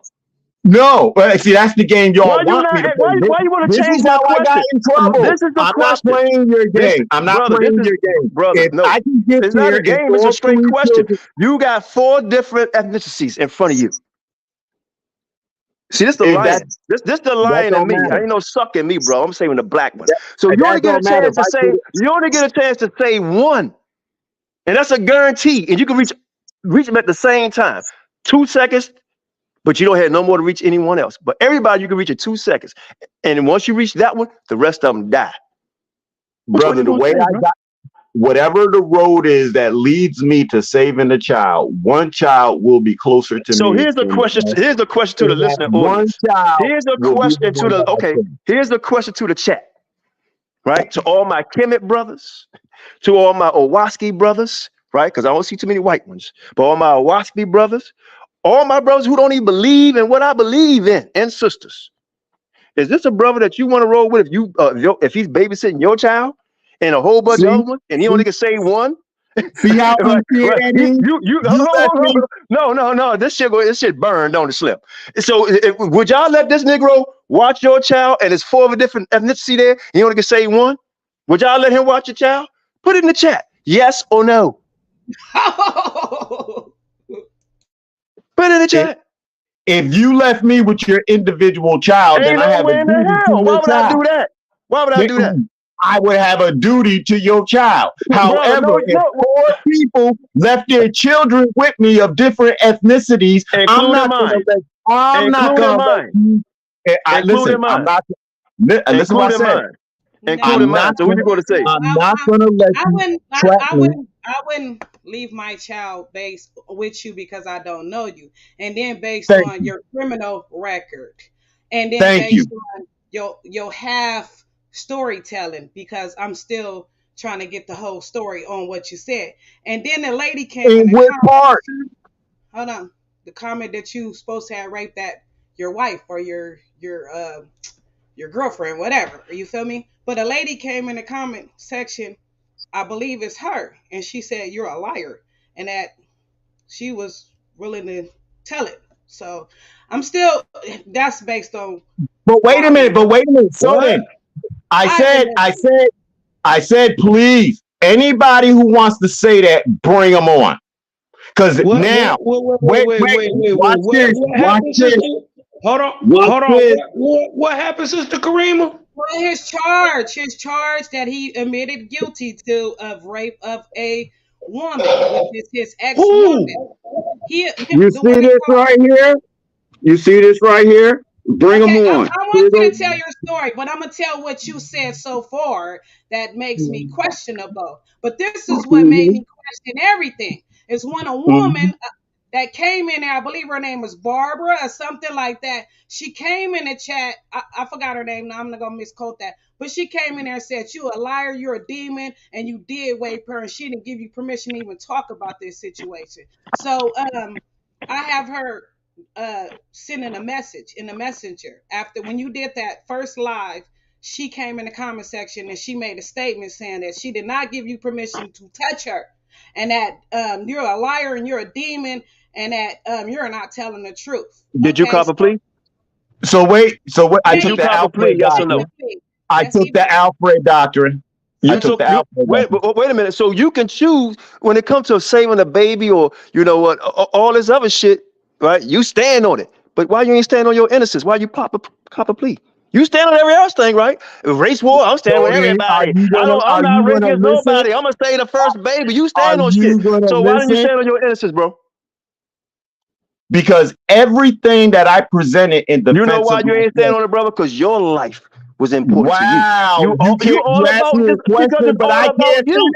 No, see, that's the game y'all want me to play.
Why you want to change
that question? I got in trouble.
This is the
I'm
question.
not playing your game. I'm not playing your game.
Brother, no.
I can get
it's not a game. It's a straight question. You got 4 different ethnicities in front of you. See, this the lion. This the lion in me. I ain't no suck in me, bro. I'm saving the black one. So you only get a chance to say. You only get a chance to say one, and that's a guarantee. And you can reach them at the same time. 2 seconds. But you don't have no more to reach anyone else. But everybody you can reach in 2 seconds. And once you reach that one, the rest of them die.
Brother, the way I got, whatever the road is that leads me to saving the child, one child will be closer to me.
So here's the question. Here's the question to the listener audience. Here's the question to the Here's the question to the chat. Right? To all my Kemet brothers, to all my Owaski brothers, right? Because I don't see too many white ones. But all my Owaski brothers, all my brothers who don't even believe in what I believe in, and sisters. Is this a brother that you want to roll with if he's babysitting your child and a whole bunch of other ones, and he only can say one?
See how
No. This shit burned on the slip. So would y'all let this Negro watch your child and there's 4 of a different ethnicity there, and he only can say one? Would y'all let him watch your child? Put it in the chat. Yes or no? Put it in the chat.
If you left me with your individual child, then I have a duty to your
Why would I do
child.
that? Why would I do that?
I would have a duty to your child. However, if 4 people left their children with me of different ethnicities, I'm not going to let. I'm not going to. Listen, I'm not. Listen what I said.
Including mine. So what you going to say?
I'm not going to let you trap me.
I wouldn't leave my child based with you because I don't know you, and then based on your criminal record, and then based on your half storytelling, because I'm still trying to get the whole story on what you said. And then the lady came in
what part?
Hold on, the comment that you supposed to have raped your wife or your girlfriend, whatever. You feel me? But a lady came in the comment section. I believe it's her. And she said, you're a liar. And that she was willing to tell it. So I'm still, that's based on.
But wait a minute. So then I said, please, anybody who wants to say that, bring them on. Because now, wait, watch this.
Hold on. What happened, Sister Karima?
Well, his charge that he admitted guilty to of rape of a woman, which is his ex-woman.
You see this right here? You see this right here? Bring them on.
I want you to tell your story, but I'm going to tell what you said so far that makes me questionable. But this is what made me question everything. It's when a woman that came in there, I believe her name was Barbara or something like that. She came in the chat. I forgot her name. Now I'm not going to misquote that. But she came in there and said, you a liar, you're a demon, and you did rape her, and she didn't give you permission to even talk about this situation. So I have her sending a message in the messenger after when you did that first live she came in the comment section and she made a statement saying that she did not give you permission to touch her, and that you're a liar and you're a demon, and that you're not telling the truth.
Did you cop a plea?
So wait, I
Yeah,
took
you
the
cop a
Alfred
plea, yes or
doctrine.
no?
I took the Alfred doctrine. I took the Alfred
wait a minute. So you can choose when it comes to saving a baby, or you know what, all this other shit, right? You stand on it. But why you ain't stand on your innocence? Why you cop a plea? You stand on every else thing, right? Race war, I'm standing with everybody. I'm not racist nobody. I'm gonna say the first baby. You stand on shit. So why didn't you stand on your innocence, bro?
Because everything that I presented in defense
You know why
of
you ain't stand on it, brother? Because your life was important
wow,
to you. You all
asked
about
me a
this because
question,
it's
but
all
I
about
can't
you.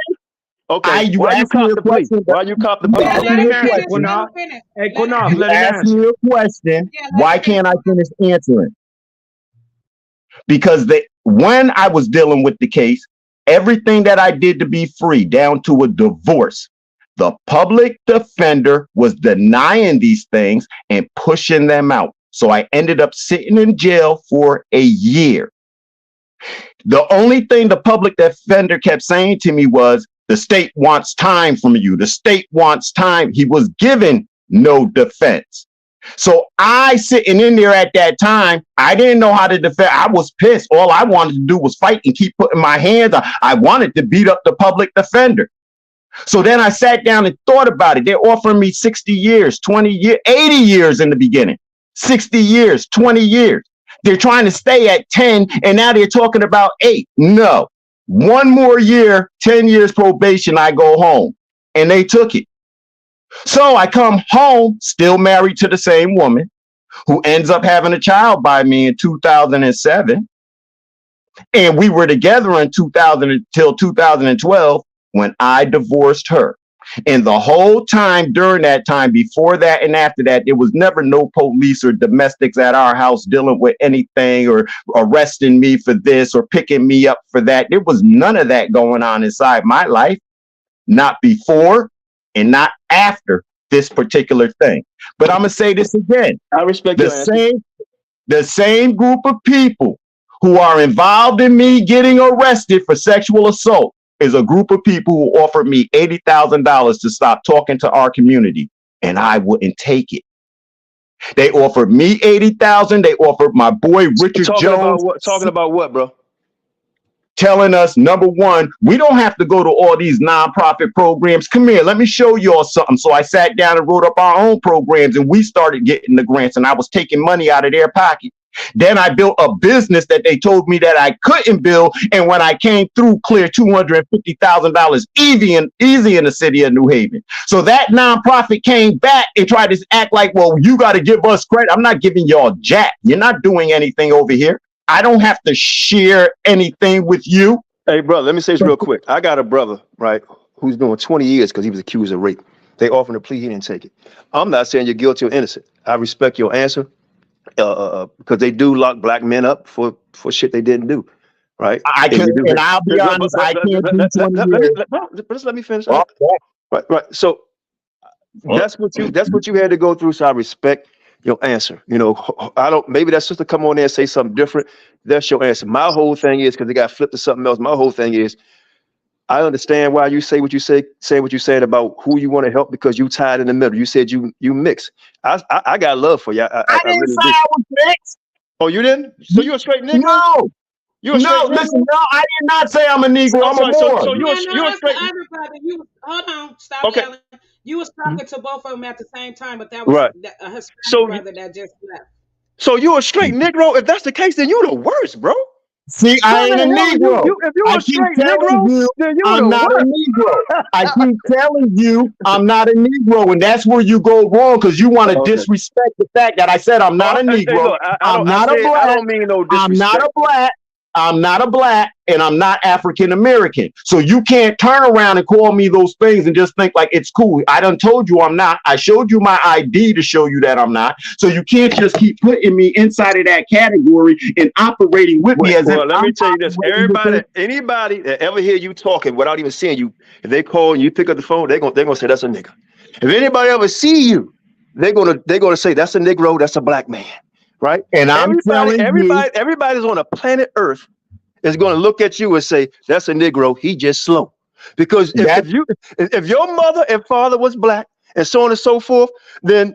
Okay,
you
why you
asked me
cop
a
the plea?
question.
Why you cop the plea?
Yeah, let him finish. Let him finish.
Hey,
Let him
Quinoff,
finish.
let him
asked
answer.
me a question.
Yeah, let
Why
him finish.
can't I finish answering? Because when I was dealing with the case, everything that I did to be free, down to a divorce, the public defender was denying these things and pushing them out. So I ended up sitting in jail for a year. The only thing the public defender kept saying to me was, the state wants time from you. The state wants time. He was given no defense. So I sitting in there at that time, I didn't know how to defend. I was pissed. All I wanted to do was fight and keep putting my hands on. I wanted to beat up the public defender. So then I sat down and thought about it. They're offering me 60 years, 20 years, 80 years in the beginning, 60 years, 20 years. They're trying to stay at 10, and now they're talking about 8. No, one more year, 10 years probation, I go home. And they took it. So I come home, still married to the same woman, who ends up having a child by me in 2007. And we were together in 2000 until 2012 when I divorced her. And the whole time during that time, before that and after that, there was never no police or domestics at our house dealing with anything or arresting me for this or picking me up for that. There was none of that going on inside my life, not before and not after this particular thing. But I'm gonna say this again.
I respect
the same group of people who are involved in me getting arrested for sexual assault is a group of people who offered me $80,000 to stop talking to our community, and I wouldn't take it. They offered me $80,000. They offered my boy Richard Jones.
Talking about what, bro?
Telling us, number one, we don't have to go to all these nonprofit programs. Come here, let me show y'all something. So I sat down and wrote up our own programs, and we started getting the grants, and I was taking money out of their pocket. Then I built a business that they told me that I couldn't build, and when I came through, cleared $250,000 easy in the city of New Haven. So that nonprofit came back and tried to act like, well, you got to give us credit. I'm not giving y'all jack. You're not doing anything over here. I don't have to share anything with you.
Hey, brother, let me say this real quick. I got a brother, right, who's doing 20 years because he was accused of rape. They offered a plea, he didn't take it. I'm not saying you're guilty or innocent. I respect your answer because they do lock black men up for shit they didn't do, right?
And I'll be honest, I can't do 20 years.
Just let me finish. Right. So that's what you had to go through. So I respect your answer. You know, maybe that sister come on there and say something different. That's your answer. My whole thing is, because they got flipped to something else. My whole thing is, I understand why you say what you say what you said about who you want to help, because you tied in the middle. You said you mix. I got love for you.
I didn't
really
say I was mixed.
Oh, you didn't? So you a straight nigga?
No.
You a straight nigga?
Listen, no, I did not say I'm a Negro. I'm a Moor.
So you a straight.
Hold on, stop yelling. You was talking to both of them at the same time, but that was
right.
A Hispanic brother that just left.
So you a straight Negro? If that's the case, then you the worst, bro.
See, I ain't a Negro.
If you a straight
Negro,
then you
I'm not a Negro. I keep telling you I'm not a Negro, and that's where you go wrong, because you want to disrespect the fact that I said I'm not a Negro. I'm not a black.
I don't mean no disrespect.
I'm not a black. I'm not a black, and I'm not African American. So you can't turn around and call me those things and just think like it's cool. I done told you I'm not. I showed you my ID to show you that I'm not. So you can't just keep putting me inside of that category and operating with me as if
let me tell you this. Anybody that ever hear you talking without even seeing you, if they call and you pick up the phone, they're gonna say that's a nigga. If anybody ever see you, they're gonna say that's a Negro, that's a black man. Right?
And everybody's
on a planet Earth is going to look at you and say, "That's a Negro. He just slow." Because if your mother and father was black and so on and so forth, then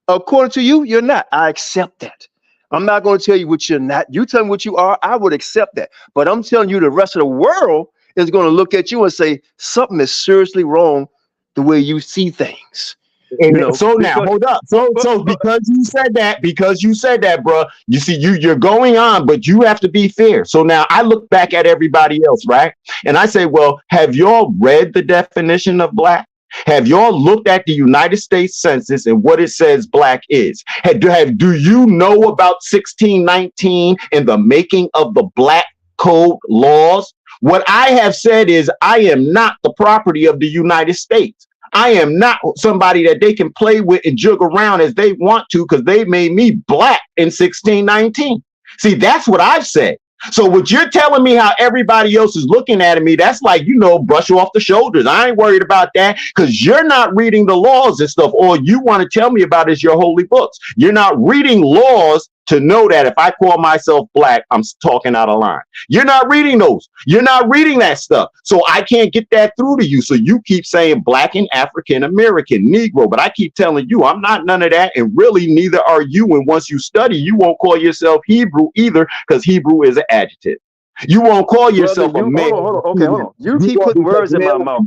according to you, you're not. I accept that. I'm not going to tell you what you're not. You tell me what you are, I would accept that. But I'm telling you, the rest of the world is going to look at you and say something is seriously wrong the way you see things.
And so now, hold up. So because you said that, bro, you see, you're going on, but you have to be fair. So now I look back at everybody else, right? And I say, well, have y'all read the definition of black? Have y'all looked at the United States Census and what it says black is? Do you know about 1619 and the making of the Black Code laws? What I have said is I am not the property of the United States. I am not somebody that they can play with and jug around as they want to because they made me black in 1619. See, that's what I've said. So what you're telling me how everybody else is looking at me, that's like, brush off the shoulders. I ain't worried about that because you're not reading the laws and stuff. All you want to tell me about is your holy books. You're not reading laws to know that if I call myself black, I'm talking out of line. You're not reading those. You're not reading that stuff. So I can't get that through to you. So you keep saying black and African American, Negro, but I keep telling you I'm not none of that. And really neither are you. And once you study, you won't call yourself Hebrew either because Hebrew is an adjective. You won't call yourself a man.
Hold on. You keep putting words in my mouth.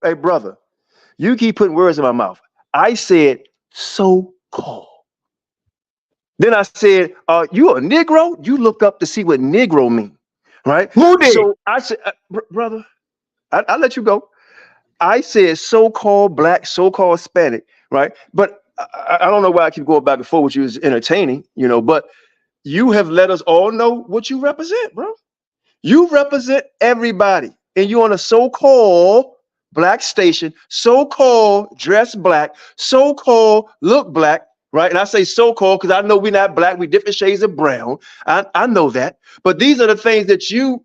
Hey, brother, you keep putting words in my mouth. I said so-called. Then I said, you a Negro? You look up to see what Negro mean, right?
Who did?
So I said, brother, I'll let you go. I said so-called black, so-called Hispanic, right? But I don't know why I keep going back and forth with you. It's entertaining, but you have let us all know what you represent, bro. You represent everybody. And you're on a so-called black station, so-called dress black, so-called look black, right? And I say so-called because I know we're not black, we're different shades of brown. I know that. But these are the things that you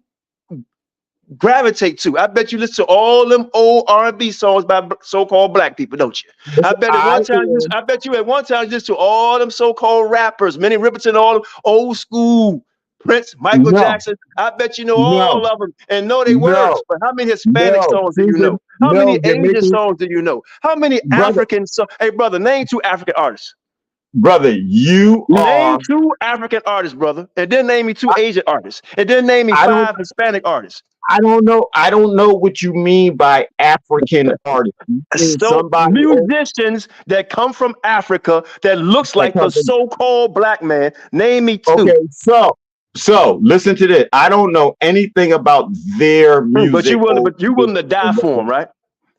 gravitate to. I bet you listen to all them old R&B songs by so-called black people, don't you? I bet you at one time listen to all them so-called rappers, Minnie Riperton, all them old school Prince, Michael Jackson. I bet you know all of them and know their words. But how many Hispanic songs do you know? How many Asian songs do you know? How many African songs? Hey, brother, name 2 African artists.
Brother, you
name 2 African artists, brother, and then name me 2 Asian artists, and then name me 5 Hispanic artists.
I don't know what you mean by African artists.
So musicians that come from Africa that looks like the so-called black man. Name me 2.
Okay, so listen to this. I don't know anything about their music.
But you willing to die for them, right?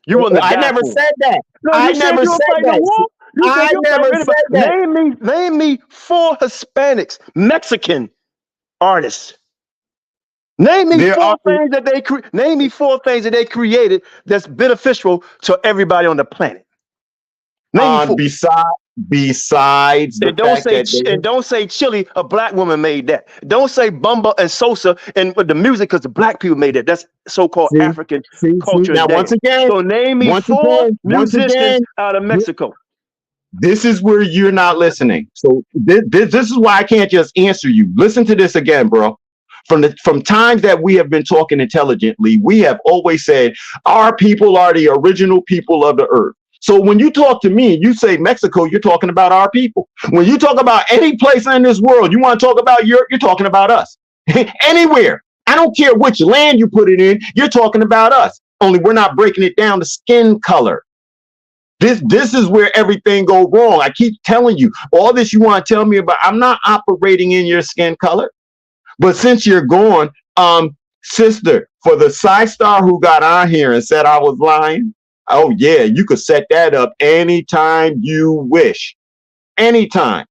You willing to die
I never
for
said that.
No,
I never said that. I never said that.
Name me 4 Hispanics, Mexican artists. Name me 4 things that they created that's beneficial to everybody on the planet. Name me 4.
Besides the
don't say Chile, a black woman made that. Don't say Bumba and Sosa and the music because the black people made that. That's so-called African culture.
Now, once again,
so name me 4 musicians out of Mexico.
This is where you're not listening. So this is why I can't just answer you. Listen to this again, bro. From times that we have been talking intelligently, we have always said our people are the original people of the earth. So when you talk to me and you say Mexico, you're talking about our people. When you talk about any place in this world, you want to talk about Europe, you're talking about us. Anywhere. I don't care which land you put it in, you're talking about us. Only we're not breaking it down to skin color. This is where everything goes wrong. I keep telling you, all this you want to tell me about, I'm not operating in your skin color. But since you're gone, sister, for the side star who got on here and said I was lying, oh yeah, you could set that up anytime you wish. Anytime.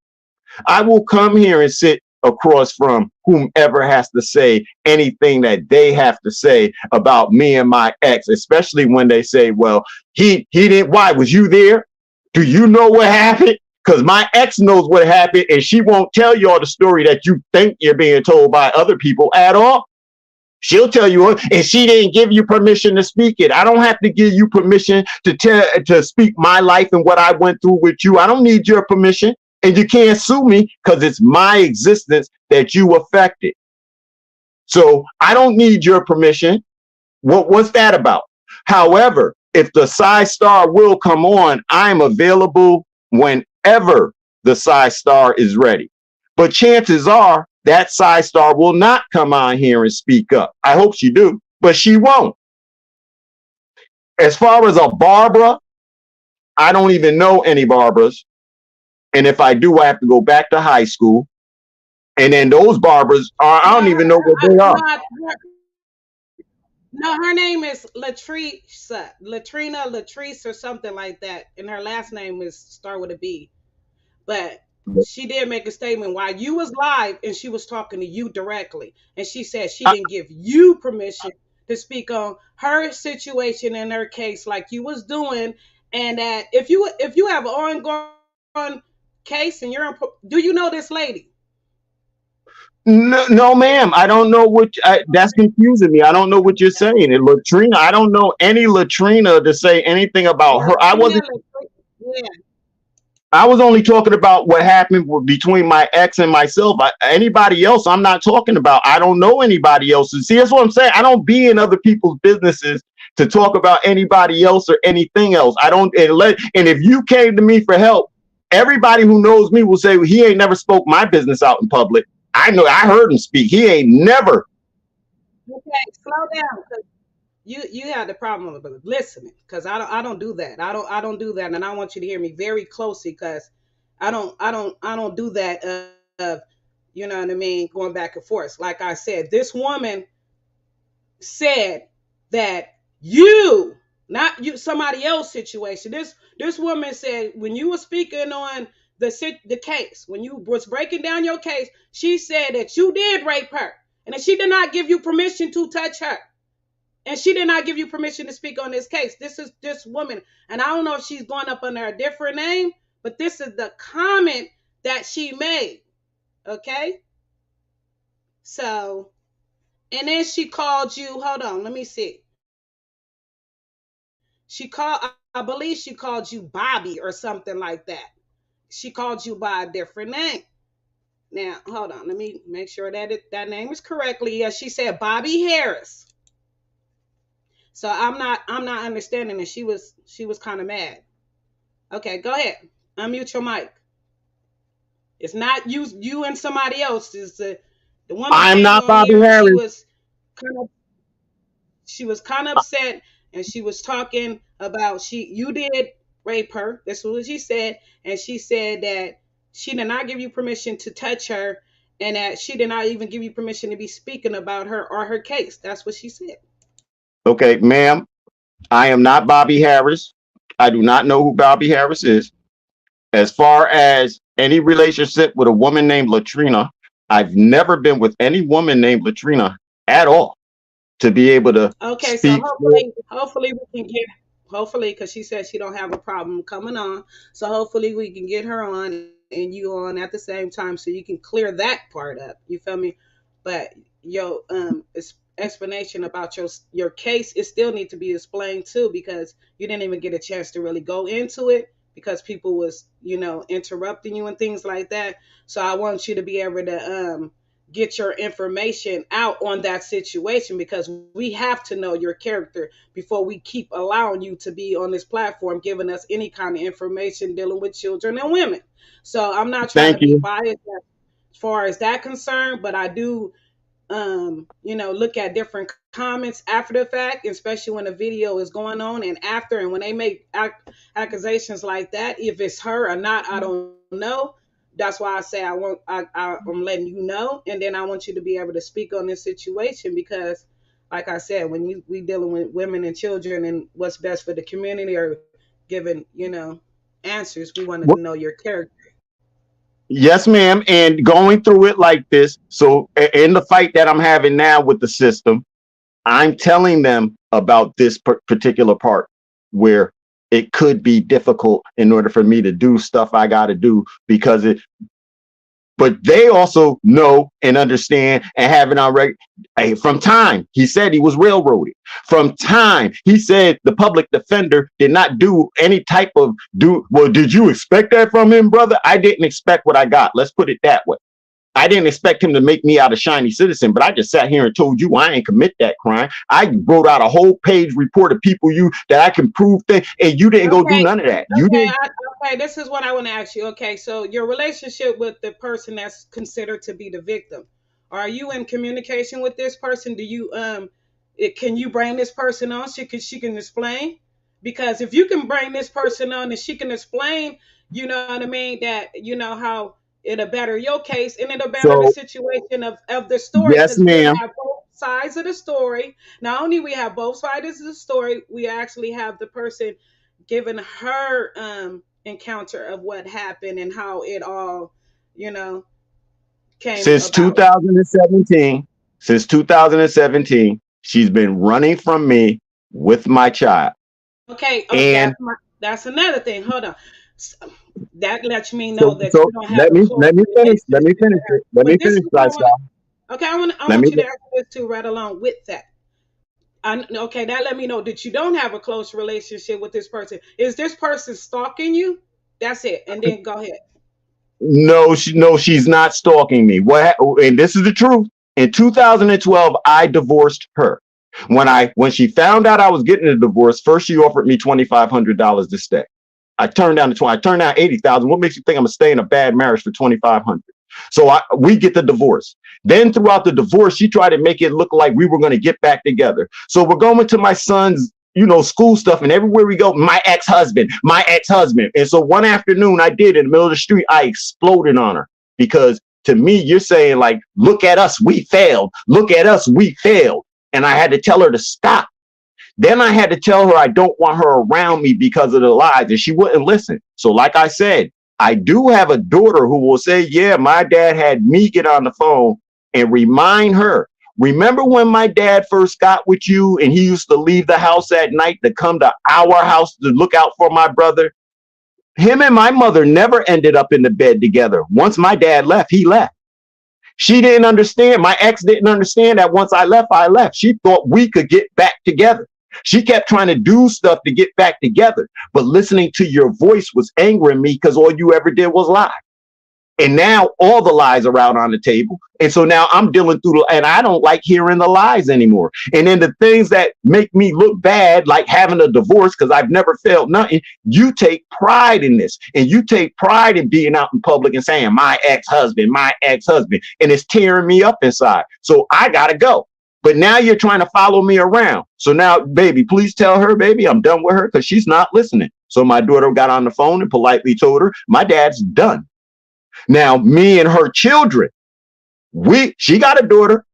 I will come here and sit across from whomever has to say anything that they have to say about me and my ex, especially when they say, well, he didn't, why, was you there? Do you know what happened? Because my ex knows what happened and she won't tell you all the story that you think you're being told by other people at all. She'll tell you, and she didn't give you permission to speak it. I don't have to give you permission to speak my life and what I went through with you. I don't need your permission. And you can't sue me because it's my existence that you affected. So I don't need your permission. What's that about? However, if the Size Star will come on, I'm available whenever the Size Star is ready. But chances are that Size Star will not come on here and speak up. I hope she do, but she won't. As far as a Barbara, I don't even know any Barbaras. And if I do, I have to go back to high school. And then those Barbaras are, I don't even know what they are.
No, her name is Latrice or something like that. And her last name is start with a B. But she did make a statement while you was live and she was talking to you directly. And she said she didn't give you permission to speak on her situation in her case like you was doing. And that if you have an ongoing case and do you know this lady?
No, ma'am. I don't know that's confusing me. I don't know what you're saying. And Latrina, I don't know any Latrina to say anything about her. I was only talking about what happened between my ex and myself. Anybody else, I'm not talking about. I don't know anybody else. See, that's what I'm saying. I don't be in other people's businesses to talk about anybody else or anything else. I don't. And if you came to me for help, everybody who knows me will say, well, he ain't never spoke my business out in public. I know. I heard him speak. He ain't never.
Okay, slow down. You had the problem with listening, because I don't do that. I don't do that, and I want you to hear me very closely, because I don't do that. You know what I mean? Going back and forth. Like I said, this woman said that not you, somebody else's situation. This woman said when you were speaking on the case, when you was breaking down your case, she said that you did rape her and that she did not give you permission to touch her. And she did not give you permission to speak on this case. This is this woman. And I don't know if she's going up under a different name, but this is the comment that she made. Okay? So, and then she called you, hold on, let me see. I believe she called you Bobby or something like that. She called you by a different name. Now, hold on. Let me make sure that that name is correctly. Yeah, she said Bobby Harris. So I'm not understanding it. She was kind of mad. Okay, go ahead. Unmute your mic. It's not you and somebody else. It's the woman.
I'm not Bobby Harris.
She was kind of upset, and she was talking about you did rape her. That's what she said. And she said that she did not give you permission to touch her, and that she did not even give you permission to be speaking about her or her case. That's what she said.
Okay, ma'am, I am not Bobby Harris. I do not know who Bobby Harris is. As far as any relationship with a woman named Latrina, I've never been with any woman named Latrina at all to be able to
Okay,
speak.
so hopefully we can get, because she said she don't have a problem coming on. So hopefully we can get her on and you on at the same time so you can clear that part up. You feel me? But your explanation about your case, it still need to be explained too, because you didn't even get a chance to really go into it because people was, interrupting you and things like that. So I want you to be able to get your information out on that situation, because we have to know your character before we keep allowing you to be on this platform giving us any kind of information dealing with children and women. So I'm not trying to be biased as far as that concerned, but I do look at different comments after the fact, especially when a video is going on and after, and when they make accusations like that, if it's her or not, I don't know. That's why I say I'm letting you know, and then I want you to be able to speak on this situation, because like I said, when we dealing with women and children and what's best for the community or giving, answers, we wanted to know your character.
Yes, ma'am. And going through it like this, so in the fight that I'm having now with the system, I'm telling them about this particular part where it could be difficult in order for me to do stuff I got to do because but they also know and understand and have it already. From time, he said he was railroaded. From time, he said the public defender did not do any type of well, did you expect that from him, brother? I didn't expect what I got. Let's put it that way. I didn't expect him to make me out a shiny citizen, but I just sat here and told you I ain't commit that crime. I wrote out a whole page report of people that I can prove things, and you didn't go do none of that. You didn't.
Okay, this is what I want to ask you. Okay, so your relationship with the person that's considered to be the victim, are you in communication with this person? Do you can you bring this person on? She can explain? Because if you can bring this person on and she can explain, you know what I mean, that you know how it'll better your case and it'll better the situation of the story.
Yes,
Because we
ma'am.
have both sides of the story. Not only we have both sides of the story, we actually have the person giving her encounter of what happened and how it all, you know, came
Since
about.
2017, she's been running from me with my child.
Okay,
And
that's another thing. Hold on. That lets me know that
so
you don't have
let
a
me
close
finish. Let me
relationship
finish
with her.
it. Let me
But this
finish,
is what I want.
lifestyle.
Okay, I want
Let me.
you to answer this too, right along with that. Okay, that let me know that you don't have a close relationship with this person. Is this person stalking you? That's it. And then go ahead.
No, she's not stalking me. And this is the truth. In 2012, I divorced her. When she found out I was getting a divorce, first she offered me $2,500 to stay. I turned down $80,000. What makes you think I'm gonna stay in a bad marriage for $2,500? So we get the divorce. Then throughout the divorce, she tried to make it look like we were going to get back together. So we're going to my son's, school stuff, and everywhere we go, my ex-husband. And so one afternoon I did, in the middle of the street, I exploded on her, because to me, you're saying like, look at us, we failed. Look at us, we failed. And I had to tell her to stop. Then I had to tell her I don't want her around me because of the lies, and she wouldn't listen. So like I said, I do have a daughter who will say, yeah, my dad had me get on the phone and remind her. Remember when my dad first got with you and he used to leave the house at night to come to our house to look out for my brother? Him and my mother never ended up in the bed together. Once my dad left, he left. She didn't understand. My ex didn't understand that once I left. She thought we could get back together. She kept trying to do stuff to get back together, but listening to your voice was angering me because all you ever did was lie. And now all the lies are out on the table. And so now I'm dealing through, and I don't like hearing the lies anymore. And then the things that make me look bad, like having a divorce, because I've never failed nothing, you take pride in this. And you take pride in being out in public and saying, my ex-husband. And it's tearing me up inside. So I got to go. But now you're trying to follow me around. So now, baby, please tell her, baby, I'm done with her, because she's not listening. So my daughter got on the phone and politely told her, my dad's done. Now, me and her children, she got a daughter.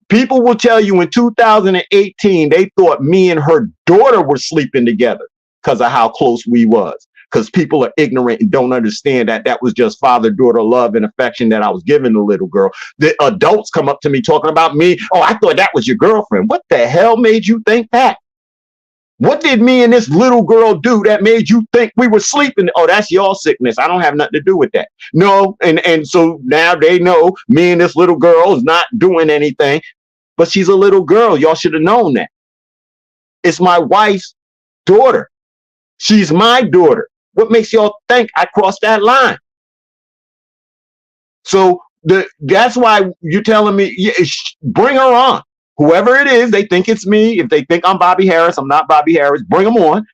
People will tell you in 2018, they thought me and her daughter were sleeping together because of how close we was. Because people are ignorant and don't understand that was just father-daughter love and affection that I was giving the little girl. The adults come up to me talking about me. Oh, I thought that was your girlfriend. What the hell made you think that? What did me and this little girl do that made you think we were sleeping? Oh, that's your sickness. I don't have nothing to do with that. No, and so now they know me and this little girl is not doing anything, but she's a little girl. Y'all should have known that. It's my wife's daughter. She's my daughter. What makes y'all think I crossed that line? So that's why you're telling me, bring her on. Whoever it is, they think it's me. If they think I'm Bobby Harris, I'm not Bobby Harris. Bring them on,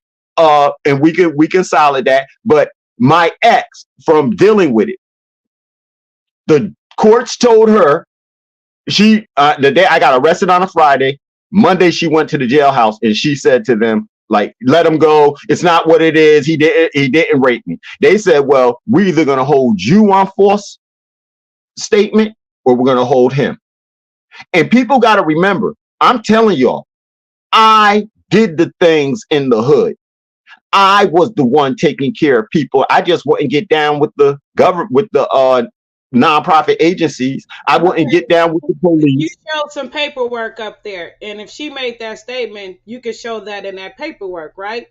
and we can solid that. But my ex, from dealing with it, the courts told her the day I got arrested on a Friday, Monday she went to the jailhouse and she said to them, like, let him go. It's not what it is. He didn't rape me. They said, well, we're either going to hold you on false statement or we're going to hold him. And people got to remember, I'm telling y'all, I did the things in the hood. I was the one taking care of people. I just wouldn't get down with the government, with the nonprofit agencies. I wouldn't get down with the police.
You showed some paperwork up there, and if she made that statement, you could show that in that paperwork, right?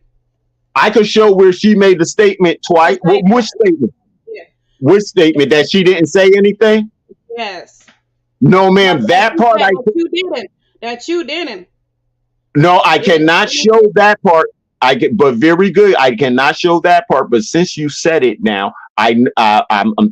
I could show where she made the statement twice. Which statement?
Yeah.
Which statement? That she didn't say anything?
Yes.
No, ma'am. That part
you didn't. That you didn't.
No, I cannot show that part.
I get, but very good. I cannot show that part. But since you said it now, I'm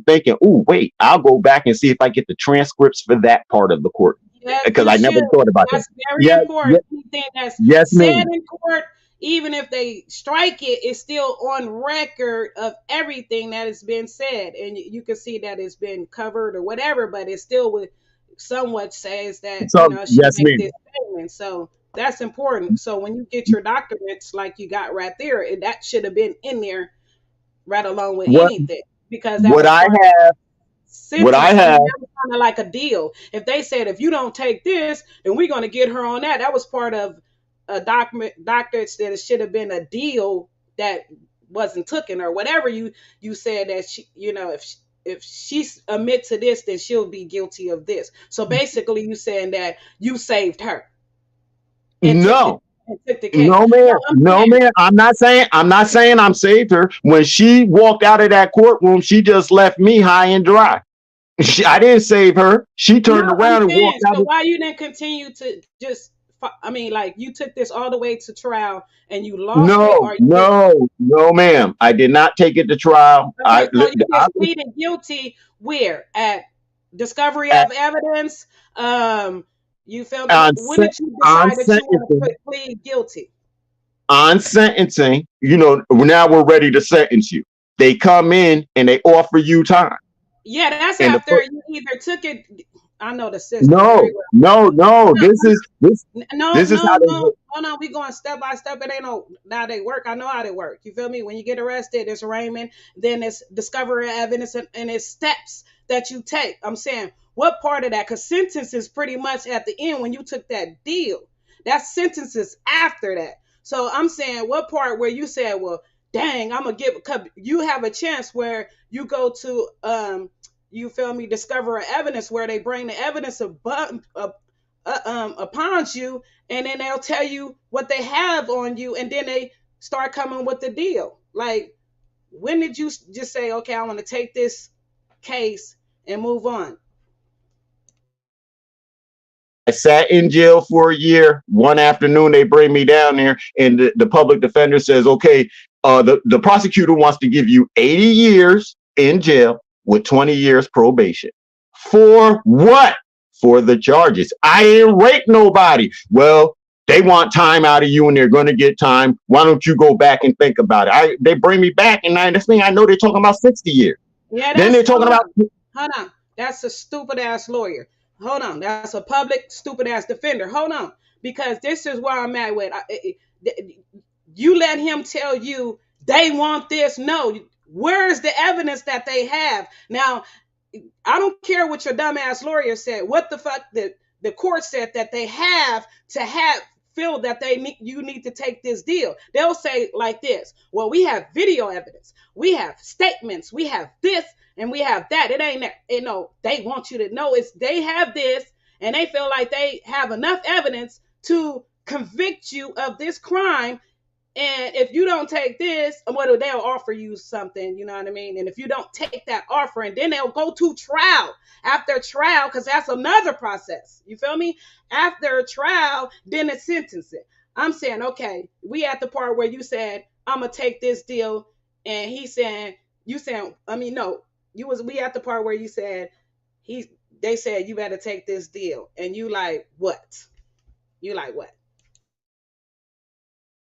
thinking, oh wait, I'll go back and see if I get the transcripts for that part of the court
Yes,
because
you
I never
should.
thought about that.
That's very
Yeah,
important. Anything that's
yes,
said
ma'am.
in court, even if they strike it, it's still on record of everything that has been said, and you can see that it's been covered or whatever, but it still would somewhat says that
So
she
yes,
makes
ma'am.
this statement. So that's important. So when you get your documents like you got right there, that should have been in there right along with
What
anything because that
what
was
I
part of
have, what I
sentence. I mean,
have.
that was kind of like a deal. If they said, if you don't take this, then we're going to get her on that. That was part of a doctorate that it should have been a deal that wasn't taken or whatever you said that she, if she admit to this, then she'll be guilty of this. So basically, you saying that you saved her and
No,
took the case.
no, man, no, man. I'm not saying I'm saved her. When she walked out of that courtroom, she just left me high and dry. I didn't save her. She turned
No, I'm
around and
saying,
walked out.
so why you didn't continue to just, I mean, like you took this all the way to trial and you lost it, or you
No, ma'am. I did not take it to trial.
okay, so you just pleaded guilty where? At discovery of evidence? You feel me? When did you
on
decide that you want to
sentencing.
plead guilty?
On sentencing, now we're ready to sentence you. They come in and they offer you time.
Yeah, that's
And
after you either took it. I know the system very well.
no. This is
No,
how they
no.
work.
Hold on, we going step by step. It ain't no how they work. I know how they work. You feel me? When you get arrested, it's arraignment, then it's discovery of evidence, and it's steps that you take. I'm saying, what part of that? Because sentence is pretty much at the end when you took that deal. That sentence is after that. So I'm saying, what part where you said, well, dang, I'm gonna give. You have a chance where you go to you feel me, discover evidence where they bring the evidence upon you, and then they'll tell you what they have on you, and then they start coming with the deal. Like, when did you just say, okay, I want to take this case and move on?
I sat in jail for a year. One afternoon, they bring me down there, and the public defender says, okay, the prosecutor wants to give you 80 years in jail with 20 years probation. For what? For the charges. I ain't raped nobody. Well, they want time out of you and they're going to get time. Why don't you go back and think about it? They bring me back, and next thing I know, they're talking about 60 years.
Yeah,
then they're talking about.
Hold on. That's a stupid ass lawyer. Hold on. That's a public stupid ass defender. Hold on. Because this is where I'm at with. You let him tell you they want this. No. Where's the evidence that they have? Now, I don't care what your dumbass lawyer said. What the fuck the court said that they have to feel that you need to take this deal. They'll say like this: well, we have video evidence, we have statements, we have this, and we have that. It ain't that, they want you to know they have this, and they feel like they have enough evidence to convict you of this crime. And if you don't take this, they'll offer you something, you know what I mean? And if you don't take that offer, and then they'll go to trial. After trial, because that's another process. You feel me? After trial, then it's sentencing. I'm saying, okay, we at the part where you said, I'm going to take this deal. And we at the part where you said, they said, you better take this deal. And you like, what? You like, what?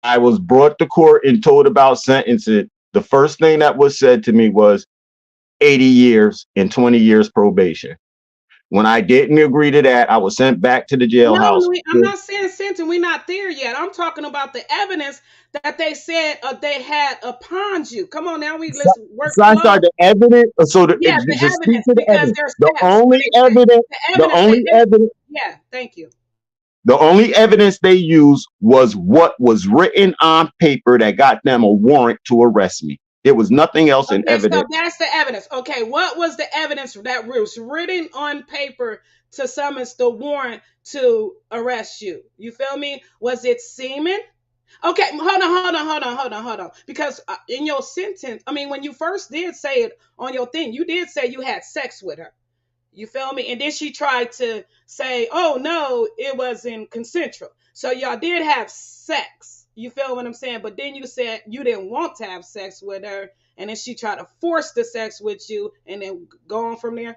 I was brought to court and told about sentencing. The first thing that was said to me was 80 years and 20 years probation. When I didn't agree to that, I was sent back to the jailhouse.
No, I'm not saying sentence. We're not there yet. I'm talking about the evidence that they said they had upon you. Come on now, let's work.
So I started the evidence. So the
evidence,
the evidence.
The
only evidence.
Yeah, thank you.
The only evidence they used was what was written on paper that got them a warrant to arrest me. There was nothing else in evidence.
So that's the evidence. Okay, what was the evidence that was written on paper to summons the warrant to arrest you? You feel me? Was it semen? Okay, hold on. Because in your sentence, when you first did say it on your thing, you did say you had sex with her. You feel me? And then she tried to say, oh, no, it wasn't consensual. So y'all did have sex. You feel what I'm saying? But then you said you didn't want to have sex with her, and then she tried to force the sex with you, and then go on from there.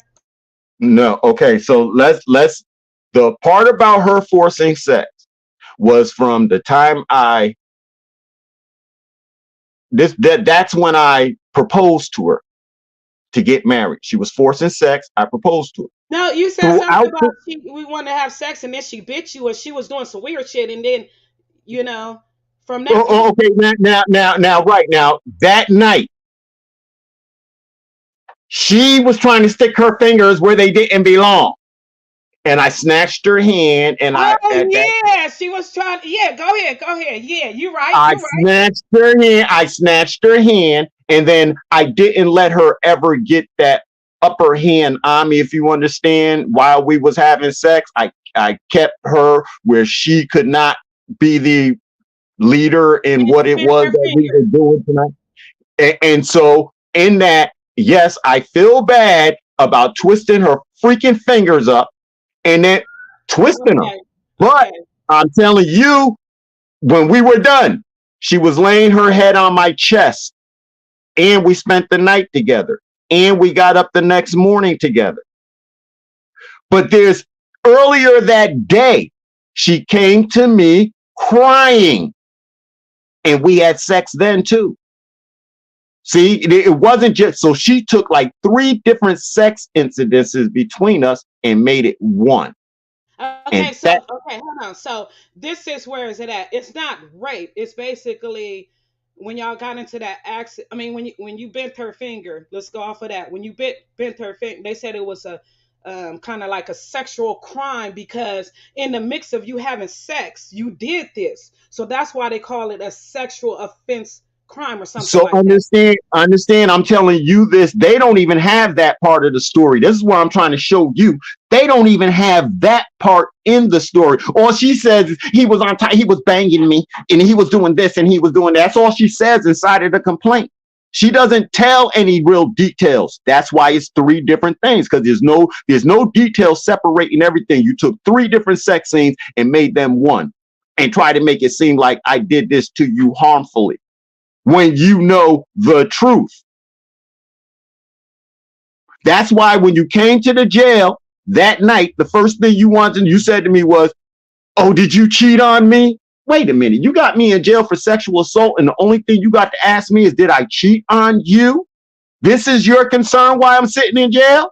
No, okay. So let's the part about her forcing sex was from the time that's when I proposed to her to get married. She was forcing sex. I proposed to her.
No, you said something about we wanted to have sex, and then she bit you, and she was doing some weird shit, and then from that.
Okay, now, right now, that night, she was trying to stick her fingers where they didn't belong, and I snatched her hand, and
she was trying. Yeah, go ahead. Yeah, you're right.
I snatched her hand, and then I didn't let her ever get that upper hand on me, if you understand. While we was having sex, I kept her where she could not be the leader in what it was that we were doing tonight. And so in that, yes, I feel bad about twisting her freaking fingers up and then twisting them. But I'm telling you, when we were done, she was laying her head on my chest, and we spent the night together, and we got up the next morning together. But there's earlier that day, she came to me crying, and we had sex then too. See, it wasn't just, so she took like 3 different sex incidences between us and made it one.
Okay, hold on. So this is where is it at? It's not rape. It's basically when y'all got into that accident. I mean, when you bent her finger. Let's go off of that. When you bent her finger, they said it was a kind of like a sexual crime, because in the mix of you having sex, you did this. So that's why they call it a sexual offense crime or something.
So
like
understand, I'm telling you this, they don't even have that part of the story. This is what I'm trying to show you. They don't even have that part in the story. All she says is he was on time, he was banging me, and he was doing this and he was doing that. That's all she says inside of the complaint. She doesn't tell any real details. That's why it's 3 different things, because there's no details separating everything. You took 3 different sex scenes and made them one, and try to make it seem like I did this to you harmfully, when you know the truth. That's why when you came to the jail that night, the first thing you said to me was, "Oh, did you cheat on me?" Wait a minute, you got me in jail for sexual assault, and the only thing you got to ask me is, did I cheat on you? This is your concern why I'm sitting in jail?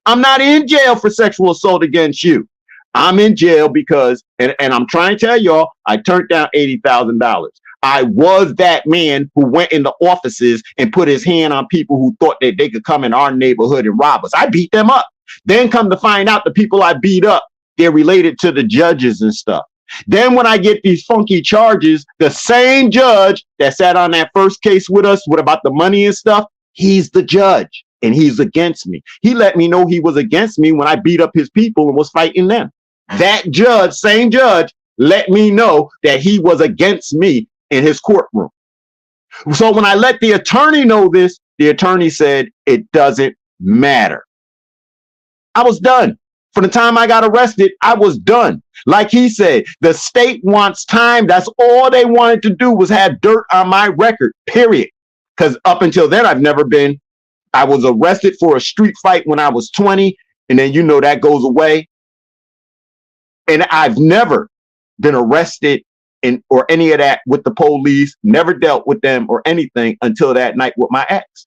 I'm not in jail for sexual assault against you. I'm in jail because, and I'm trying to tell y'all, I turned down $80,000. I was that man who went into offices and put his hand on people who thought that they could come in our neighborhood and rob us. I beat them up. Then come to find out the people I beat up, they're related to the judges and stuff. Then when I get these funky charges, the same judge that sat on that first case with us, what about the money and stuff, he's the judge and he's against me. He let me know he was against me when I beat up his people and was fighting them. That judge, same judge, let me know that he was against me in his courtroom. So when I let the attorney know this, the attorney said, it doesn't matter. I was done. From the time I got arrested, I was done. Like he said, the state wants time. That's all they wanted to do was have dirt on my record, period. Because up until then, I was arrested for a street fight when I was 20. And then, that goes away. And I've never been arrested or any of that with the police, never dealt with them or anything until that night with my ex.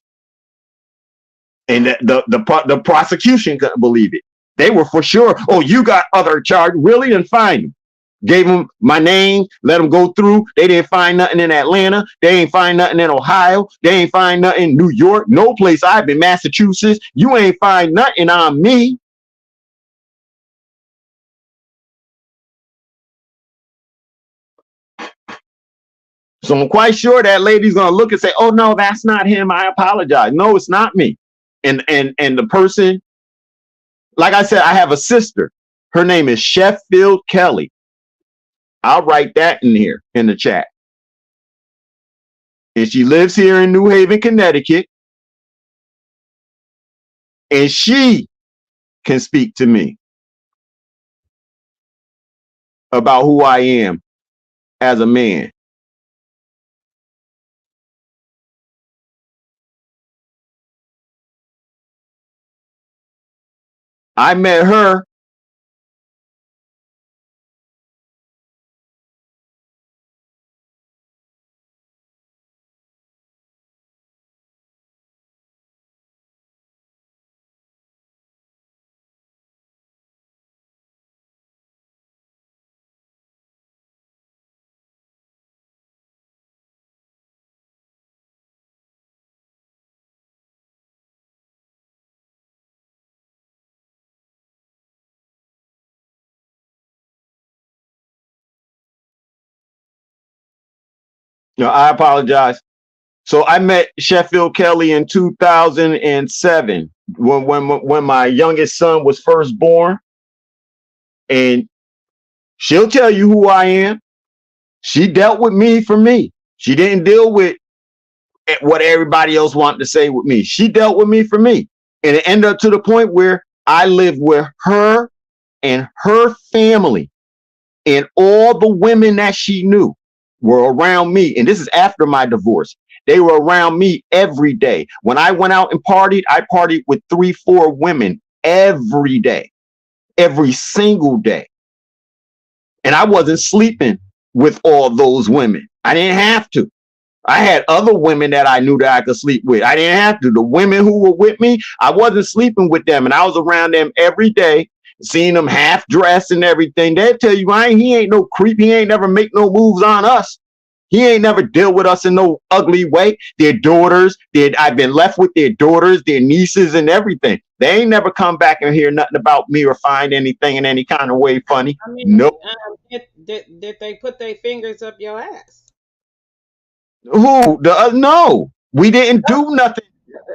And the prosecution couldn't believe it. They were for sure, oh, you got other charges, really? And find them. Gave them my name, let them go through. They didn't find nothing in Atlanta. They ain't find nothing in Ohio. They ain't find nothing in New York. No place I've been, Massachusetts. You ain't find nothing on me. So I'm quite sure that lady's gonna look and say, "Oh no, that's not him. I apologize." No, it's not me. And the person, like I said, I have a sister. Her name is Sheffield Kelly. I'll write that in here in the chat. And she lives here in New Haven, Connecticut. And she can speak to me about who I am as a man. I met her. No, I apologize. So I met Sheffield Kelly in 2007 when my youngest son was first born, and she'll tell you who I am. She dealt with me for me. She didn't deal with what everybody else wanted to say with me. She dealt with me for me, and it ended up to the point where I lived with her and her family, and all the women that she knew were around me. And this is after my divorce. They were around me every day. When I went out and partied, I partied with 3-4 women every day, every single day. And I wasn't sleeping with all those women. I didn't have to. I had other women that I knew that I could sleep with. I didn't have to. The women who were with me, I wasn't sleeping with them. And I was around them every day, seeing them half dressed and everything. They'll tell you, he ain't no creep. He ain't never make no moves on us. He ain't never deal with us in no ugly way. Their daughters, I've been left with their daughters, their nieces and everything. They ain't never come back and hear nothing about me or find anything in any kind of way funny.
I mean,
Nope.
Did they put their fingers up your ass?
Who? No, we didn't do nothing.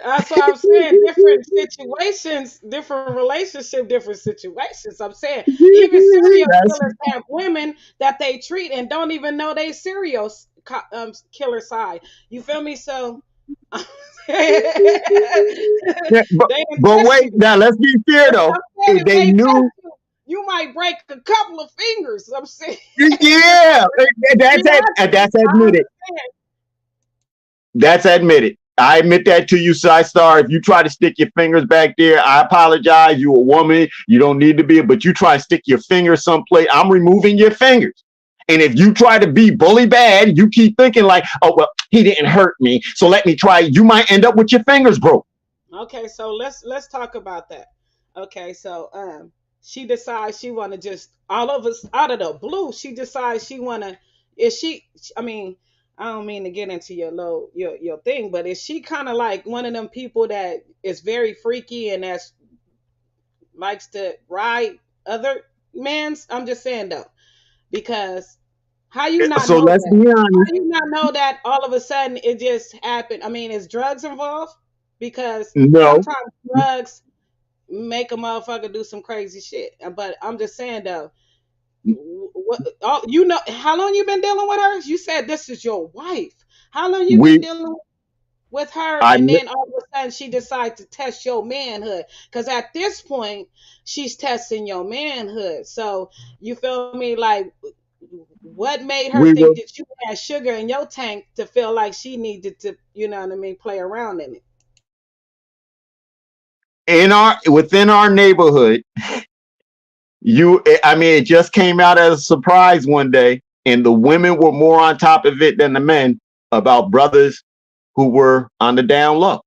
That's what I'm saying. Different situations, different relationship, different situations. I'm saying even serial killers have women that they treat and don't even know they serial killer side. You feel me? So.
Yeah, but wait, now let's be fair though. If they knew,
you might break a couple of fingers. I'm saying.
Yeah, that's admitted. That's admitted. I admit that to you, Star. If you try to stick your fingers back there, I apologize. You a woman. You don't need to be, but you try to stick your finger someplace, I'm removing your fingers. And if you try to be bully bad, you keep thinking like, oh, well, he didn't hurt me, so let me try. You might end up with your fingers broke.
Okay, so let's talk about that. Okay, so she decides she want to just all of us out of the blue. She decides she want to. I mean, I don't mean to get into your thing, but is she kind of like one of them people that is very freaky and that's likes to ride other men's? I'm just saying though, because how you not
So
know
let's
that?
be honest.
How you not know that all of a sudden it just happened? I mean, is drugs involved? Because
No.
sometimes drugs make a motherfucker do some crazy shit. But I'm just saying though, you know, how long you been dealing with her? You said this is your wife. How long you been dealing with her? And then all of a sudden she decides to test your manhood. Because at this point, she's testing your manhood. So you feel me? Like, what made her think that you had sugar in your tank to feel like she needed to, you know what I mean, play around in it?
Within our neighborhood, it just came out as a surprise one day, and the women were more on top of it than the men about brothers who were on the down low.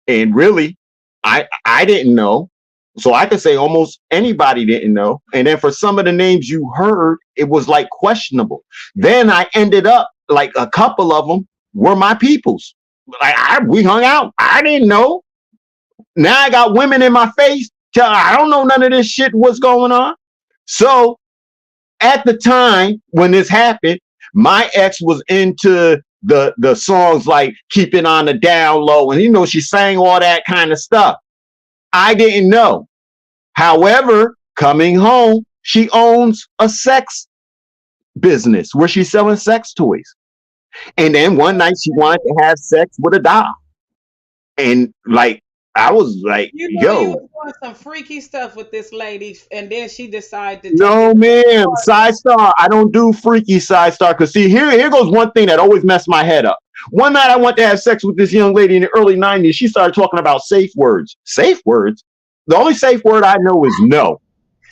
And really, I didn't know. So I could say almost anybody didn't know. And then for some of the names you heard, it was like questionable. Then I ended up like a couple of them were my peoples. We hung out. I didn't know. Now I got women in my face. I don't know none of this shit what's going on. So at the time when this happened, my ex was into the songs like Keep It on the Down Low. And she sang all that kind of stuff. I didn't know. However, coming home, she owns a sex business where she's selling sex toys. And then one night she wanted to have sex with a doll. And like, I was like,
you know,
yo.
you was doing some freaky stuff with this lady, and then she decided to
No, ma'am. Star. I don't do freaky Star. Because see, here goes one thing that always messed my head up. One night I went to have sex with this young lady in the early 90s. She started talking about safe words. Safe words?
The only safe word I know is no.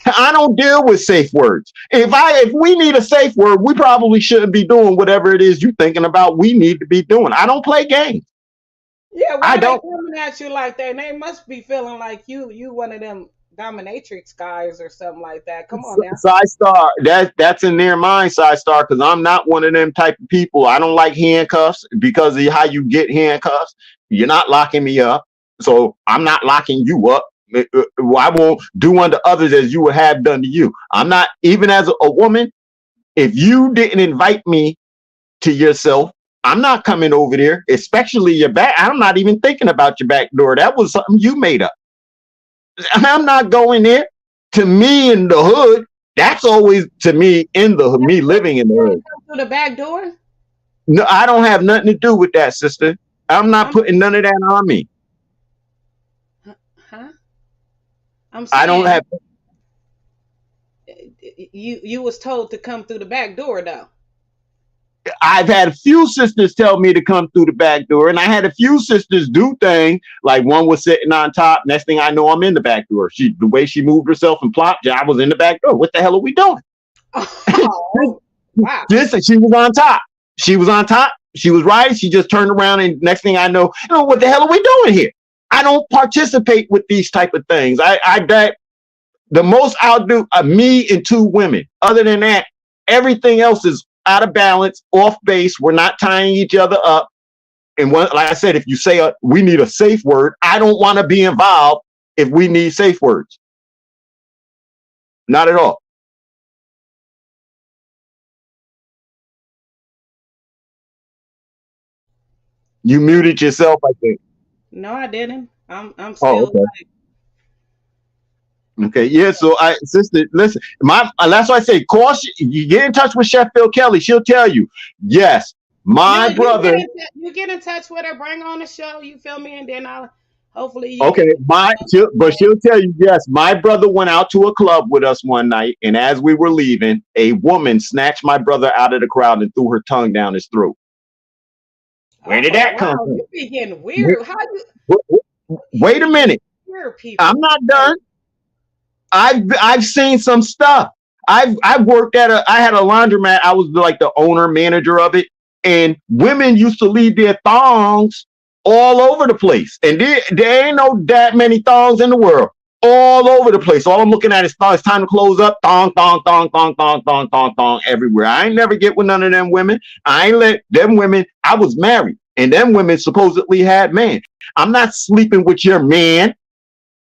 I don't deal with safe words. If we need a safe word, we probably shouldn't be doing whatever it is you're thinking about we need to be doing. I don't play games.
Yeah, why
I
they
don't.
coming at you like that? And they must be feeling like you one of them dominatrix guys or something like that. Come on now.
Side Star, that's in their mind, Side Star, because I'm not one of them type of people. I don't like handcuffs because of how you get handcuffs. You're not locking me up, so I'm not locking you up. I won't do unto others as you would have done to you. I'm not, even as a woman, if you didn't invite me to yourself, I'm not coming over there, especially your back. I'm not even thinking about your back door. That was something you made up. I'm not going there. To me in the hood, that's always to me in the me living in the hood.
Come through the back door?
No, I don't have nothing to do with that, sister. I'm not putting none of that on me.
Huh? I'm saying
I don't have.
you was told to come through the back door though.
I've had a few sisters tell me to come through the back door, and I had a few sisters do things like one was sitting on top. Next thing I know, I'm in the back door. The way she moved herself and plopped, I was in the back door. What the hell are we doing?
Oh, wow.
She was on top. She was on top. She was right. She just turned around, and next thing I know, what the hell are we doing here? I don't participate with these type of things. The most I'll do, me and two women. Other than that, everything else is out of balance, off base. We're not tying each other up. And like I said, if you say we need a safe word, I don't want to be involved if we need safe words. Not at all. You muted yourself, I think.
No, I didn't. I'm
Oh,
still
okay. Okay, yeah. So, sister, listen. That's why I say, caution. You get in touch with Chef Phil Kelly. She'll tell you. Yes, my brother.
You get in touch with her, bring her on the show. You feel me, and then I'll hopefully.
Okay, she'll tell you. Yes, my brother went out to a club with us one night, and as we were leaving, a woman snatched my brother out of the crowd and threw her tongue down his throat. Where did that come from?
You be getting weird. How you?
Wait a minute.
Weird people.
I'm not done. I've seen some stuff. I've worked at I had a laundromat. I was like the owner manager of it, and women used to leave their thongs all over the place. And there ain't no that many thongs in the world. All over the place. All I'm looking at is thong. It's time to close up. Thong, thong, thong, thong, thong, thong, thong, thong everywhere. I ain't never get with none of them women. I ain't let them women. I was married, and them women supposedly had men. I'm not sleeping with your man.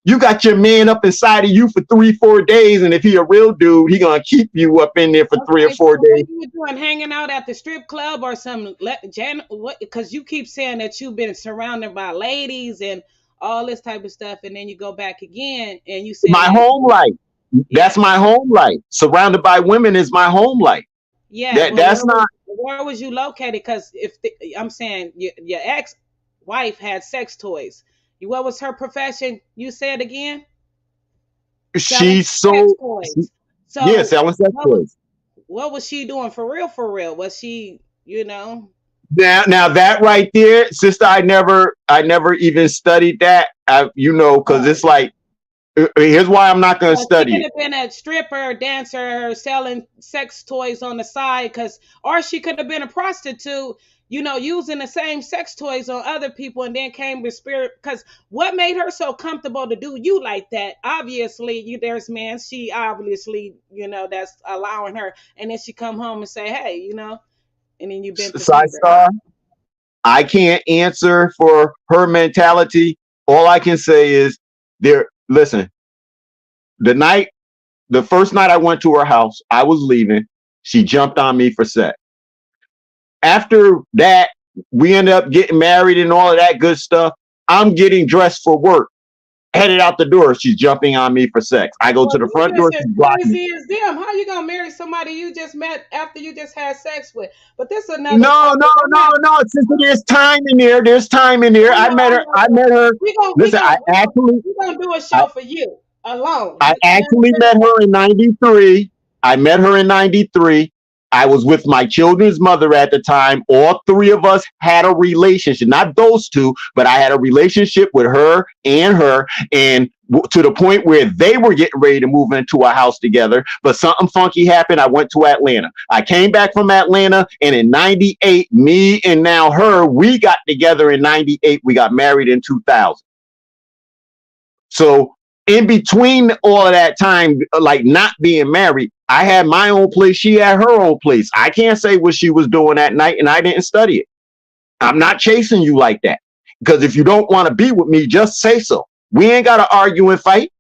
You got your man up inside of you for 3-4 days, and if he a real dude, he gonna keep you up in there for 3 or 4 days.
What you doing, hanging out at the strip club or something? What? Because you keep saying that you've been surrounded by ladies and all this type of stuff, and then you go back again and you say
my home life. That's my home life. Surrounded by women is my home life.
Yeah,
that's not.
Where was you located? Because I'm saying your ex-wife had sex toys. What was her profession? You said again?
She sold. Yeah, selling sex toys.
What was she doing for real? For real? Was she,
Now that right there, sister, I never even studied that. Because it's like, here's why I'm not going to study.
She could have been a stripper, dancer, selling sex toys on the side, or she could have been a prostitute. Using the same sex toys on other people, and then came with spirit. Because what made her so comfortable to do you like that? Obviously, there's men. She obviously, that's allowing her, and then she come home and say, "Hey, and then you've been
Side Star. I can't answer for her mentality. All I can say is, listen. The first night I went to her house, I was leaving. She jumped on me for sex. After that, we ended up getting married and all of that good stuff. I'm getting dressed for work, headed out the door. She's jumping on me for sex. I go to the front door. She's blocking me.
Crazy as them. How you gonna marry somebody you just met after you just had sex with? But this another.
No. There's time in there. There's time in there. I met her. Listen,
we're gonna do a show for you alone.
I actually met her in '93. I was with my children's mother at the time. All three of us had a relationship, not those two, but I had a relationship with her. And to the point where they were getting ready to move into a house together, but something funky happened. I went to Atlanta. I came back from Atlanta, and in 98, me and now her, we got together in 98. We got married in 2000. So in between all of that time, like not being married, I had my own place. She had her own place. I can't say what she was doing that night, and I didn't study it. I'm not chasing you like that. Because if you don't want to be with me, just say so. We ain't got to argue and fight.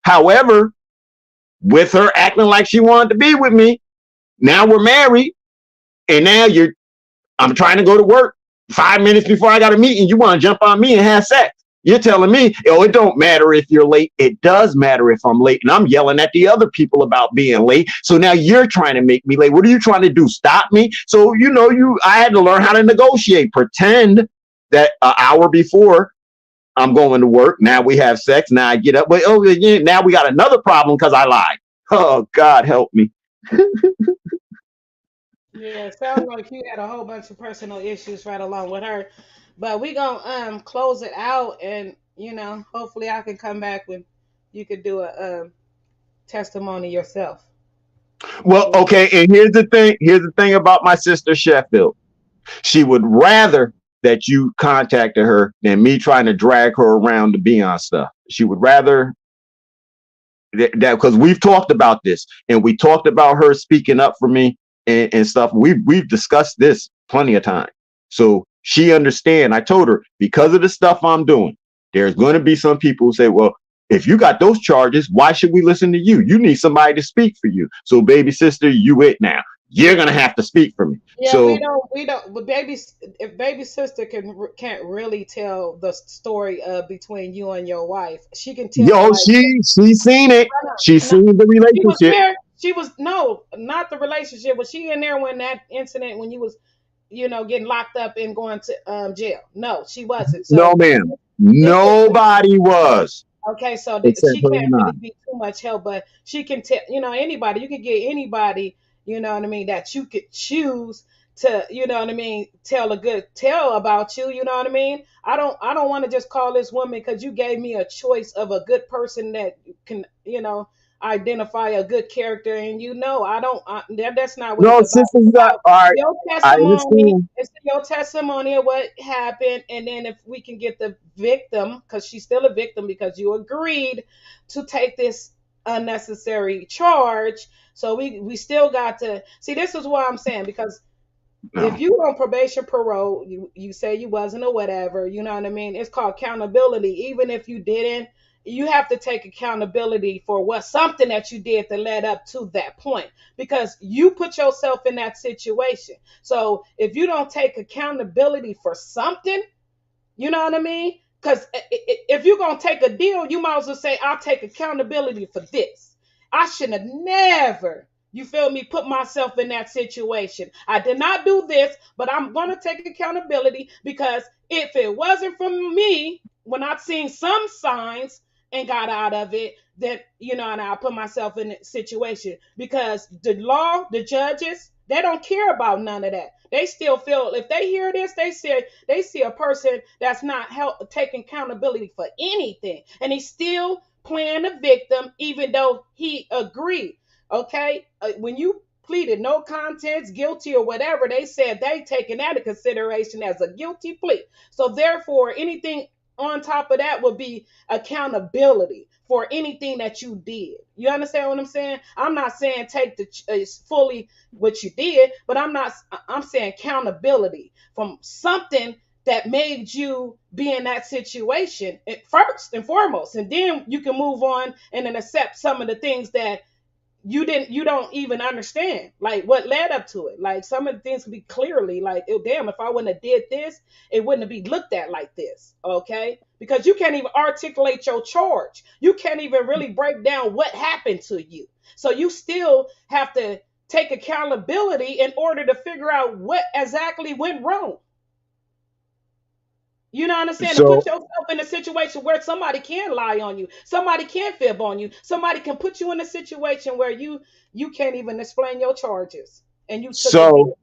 However, with her acting like she wanted to be with me, now we're married, and now I'm trying to go to work 5 minutes before I got a meeting. You want to jump on me and have sex. You're telling me, oh, it don't matter if you're late. It does matter if I'm late. And I'm yelling at the other people about being late. So now you're trying to make me late. What are you trying to do? Stop me? So, I had to learn how to negotiate. Pretend that an hour before I'm going to work. Now we have sex. Now I get up. But now we got another problem because I lied. Oh, God help me.
Yeah, it sounds like you had a whole bunch of personal issues right along with her. But we gonna close it out, and hopefully I can come back when you could do a testimony yourself.
Well, okay, and here's the thing about my sister Sheffield. She would rather that you contacted her than me trying to drag her around to be on stuff. She would rather that, because we've talked about this, and we talked about her speaking up for me and stuff. We've discussed this plenty of times. So she understand. I told her, because of the stuff I'm doing, there's going to be some people who say, well, if you got those charges, why should we listen to you? You need somebody to speak for you. So baby sister, you it now. You're going to have to speak for me.
Yeah,
so
we don't. But if baby sister can't really tell the story between you and your wife, she can tell.
Yo, she's seen it. She's seen the relationship.
She was there. She was not the relationship. Was she in there when that incident, when you was, getting locked up and going to jail? No, she wasn't. So,
no, ma'am. Nobody was.
Okay, so
Except
she
her
can't
and I.
really be too much help, but she can tell, anybody. You can get anybody, that you could choose to, tell about you. You know what I mean? I don't want to just call this woman because you gave me a choice of a good person that can, identify a good character, and that's not what
No,
it's about.
sister, you got all right.
Your
I
testimony,
understand.
it's your testimony of what happened, and then if we can get the victim, because she's still a victim because you agreed to take this unnecessary charge. So we still got to see. This is what I'm saying, because if you on probation, parole, you say you wasn't or whatever, you know what I mean? It's called accountability. Even if you didn't, you have to take accountability for something that you did that led up to that point, because you put yourself in that situation. So if you don't take accountability for something, you know what I mean? Because if you're going to take a deal, you might as well say, I'll take accountability for this. I should have never, you feel me, put myself in that situation. I did not do this, but I'm going to take accountability, because if it wasn't from me, when I've seen some signs and got out of it, that, and I put myself in a situation, because the law, the judges, they don't care about none of that. They still feel, if they hear this, they see a person that's not taking accountability for anything, and he's still playing the victim, even though he agreed. Okay, when you pleaded no contents, guilty or whatever, they said they taking that into consideration as a guilty plea. So therefore, anything on top of that would be accountability for anything that you did. You understand what I'm saying? I'm not saying take fully what you did, but I'm saying accountability from something that made you be in that situation first and foremost, and then you can move on and then accept some of the things that you don't even understand, like what led up to it. Like some of the things could be clearly like, oh, damn, if I wouldn't have did this, it wouldn't have been looked at like this. Okay, because you can't even articulate your charge. You can't even really break down what happened to you. So you still have to take accountability in order to figure out what exactly went wrong. You know what I'm saying? To put yourself in a situation where somebody can lie on you, somebody can fib on you, somebody can put you in a situation where you can't even explain your charges, and you took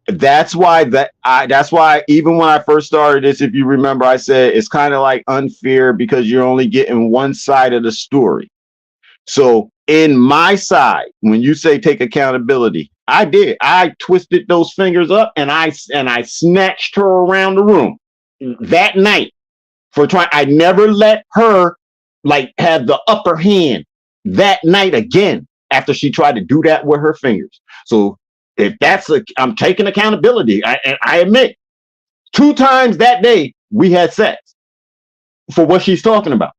That's why even when I first started this, if you remember, I said it's kind of like unfair because you're only getting one side of the story. So in my side, when you say take accountability, I did. I twisted those fingers up and I snatched her around the room that night for trying. I never let her like have the upper hand that night again after she tried to do that with her fingers. So if I'm taking accountability. I admit 2 times that day we had sex for what she's talking about.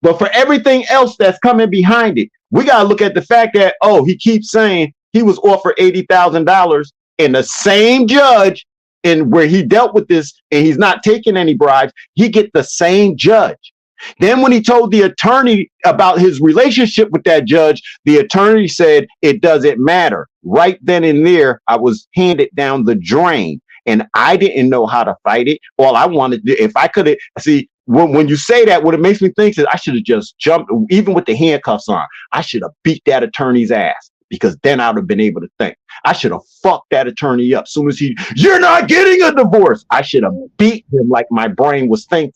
But for everything else that's coming behind it, we got to look at the fact that, he keeps saying he was offered $80,000 and the same judge in where he dealt with this and he's not taking any bribes, he get the same judge. Then when he told the attorney about his relationship with that judge, the attorney said it doesn't matter. Right then and there, I was handed down the drain and I didn't know how to fight it. All I wanted to, if I could see, when you say that, what it makes me think is I should have just jumped, even with the handcuffs on. I should have beat that attorney's ass because then I would have been able to think. I should have fucked that attorney up. Soon as you're not getting a divorce. I should have beat him like my brain was thinking.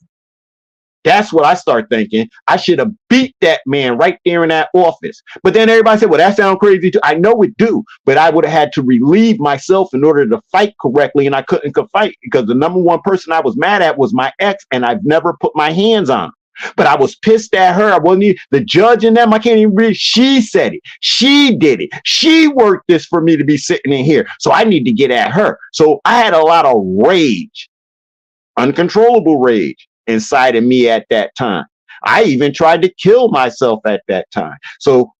That's what I start thinking. I should have beat that man right there in that office. But then everybody said, well, that sounds crazy too. I know it do, but I would have had to relieve myself in order to fight correctly. And I couldn't fight because the number one person I was mad at was my ex. And I've never put my hands on her. But I was pissed at her. I wasn't even, the judge in them. I can't even read. She said it. She did it. She worked this for me to be sitting in here. So I need to get at her. So I had a lot of rage, uncontrollable rage inside of me at that time. I even tried to kill myself at that time. So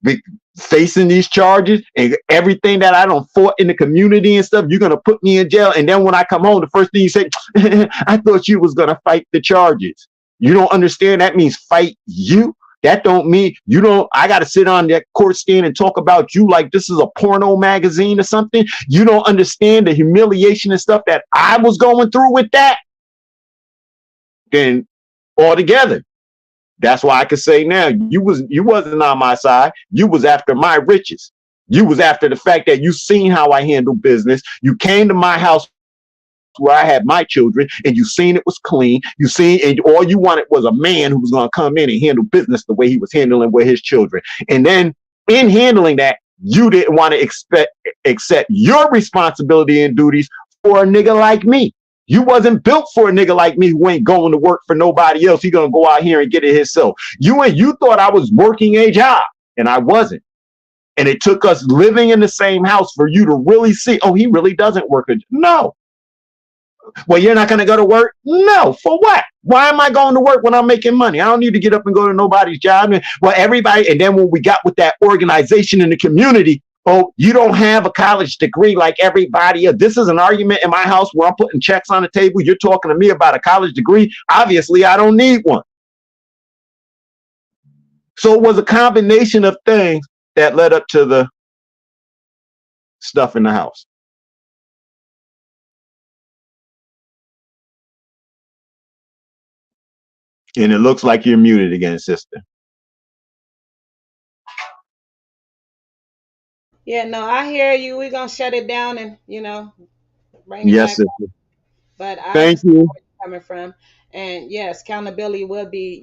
facing these charges and everything that I don't fought in the community and stuff, you're going to put me in jail. And then when I come home, the first thing you say, I thought you was going to fight the charges. You don't understand. That means fight you. That don't mean you don't. I got to sit on that court stand and talk about you like this is a porno magazine or something. You don't understand the humiliation and stuff that I was going through with that. Then altogether, that's why I could say now you wasn't on my side. You was after my riches. You was after the fact that you seen how I handle business. You came to my house where I had my children and you seen it was clean. You seen, and all you wanted was a man who was going to come in and handle business the way he was handling with his children. And then in handling that, you didn't want to accept your responsibility and duties for a nigga like me. You wasn't built for a nigga like me who ain't going to work for nobody else. He gonna go out here and get it himself. You thought I was working a job, and I wasn't. And it took us living in the same house for you to really see, he really doesn't work. No. Well, you're not gonna go to work? No. For what? Why am I going to work when I'm making money? I don't need to get up and go to nobody's job. Well, everybody, and then when we got with that organization in the community, you don't have a college degree like everybody. This is an argument in my house where I'm putting checks on the table. You're talking to me about a college degree. Obviously, I don't need one. So it was a combination of things that led up to the stuff in the house. And it looks like you're muted again, sister.
Yeah, no, I hear you. We're gonna shut it down and bring it
Yes,
back.
sister.
But
Thank you.
where you're coming from. And yes, accountability will be,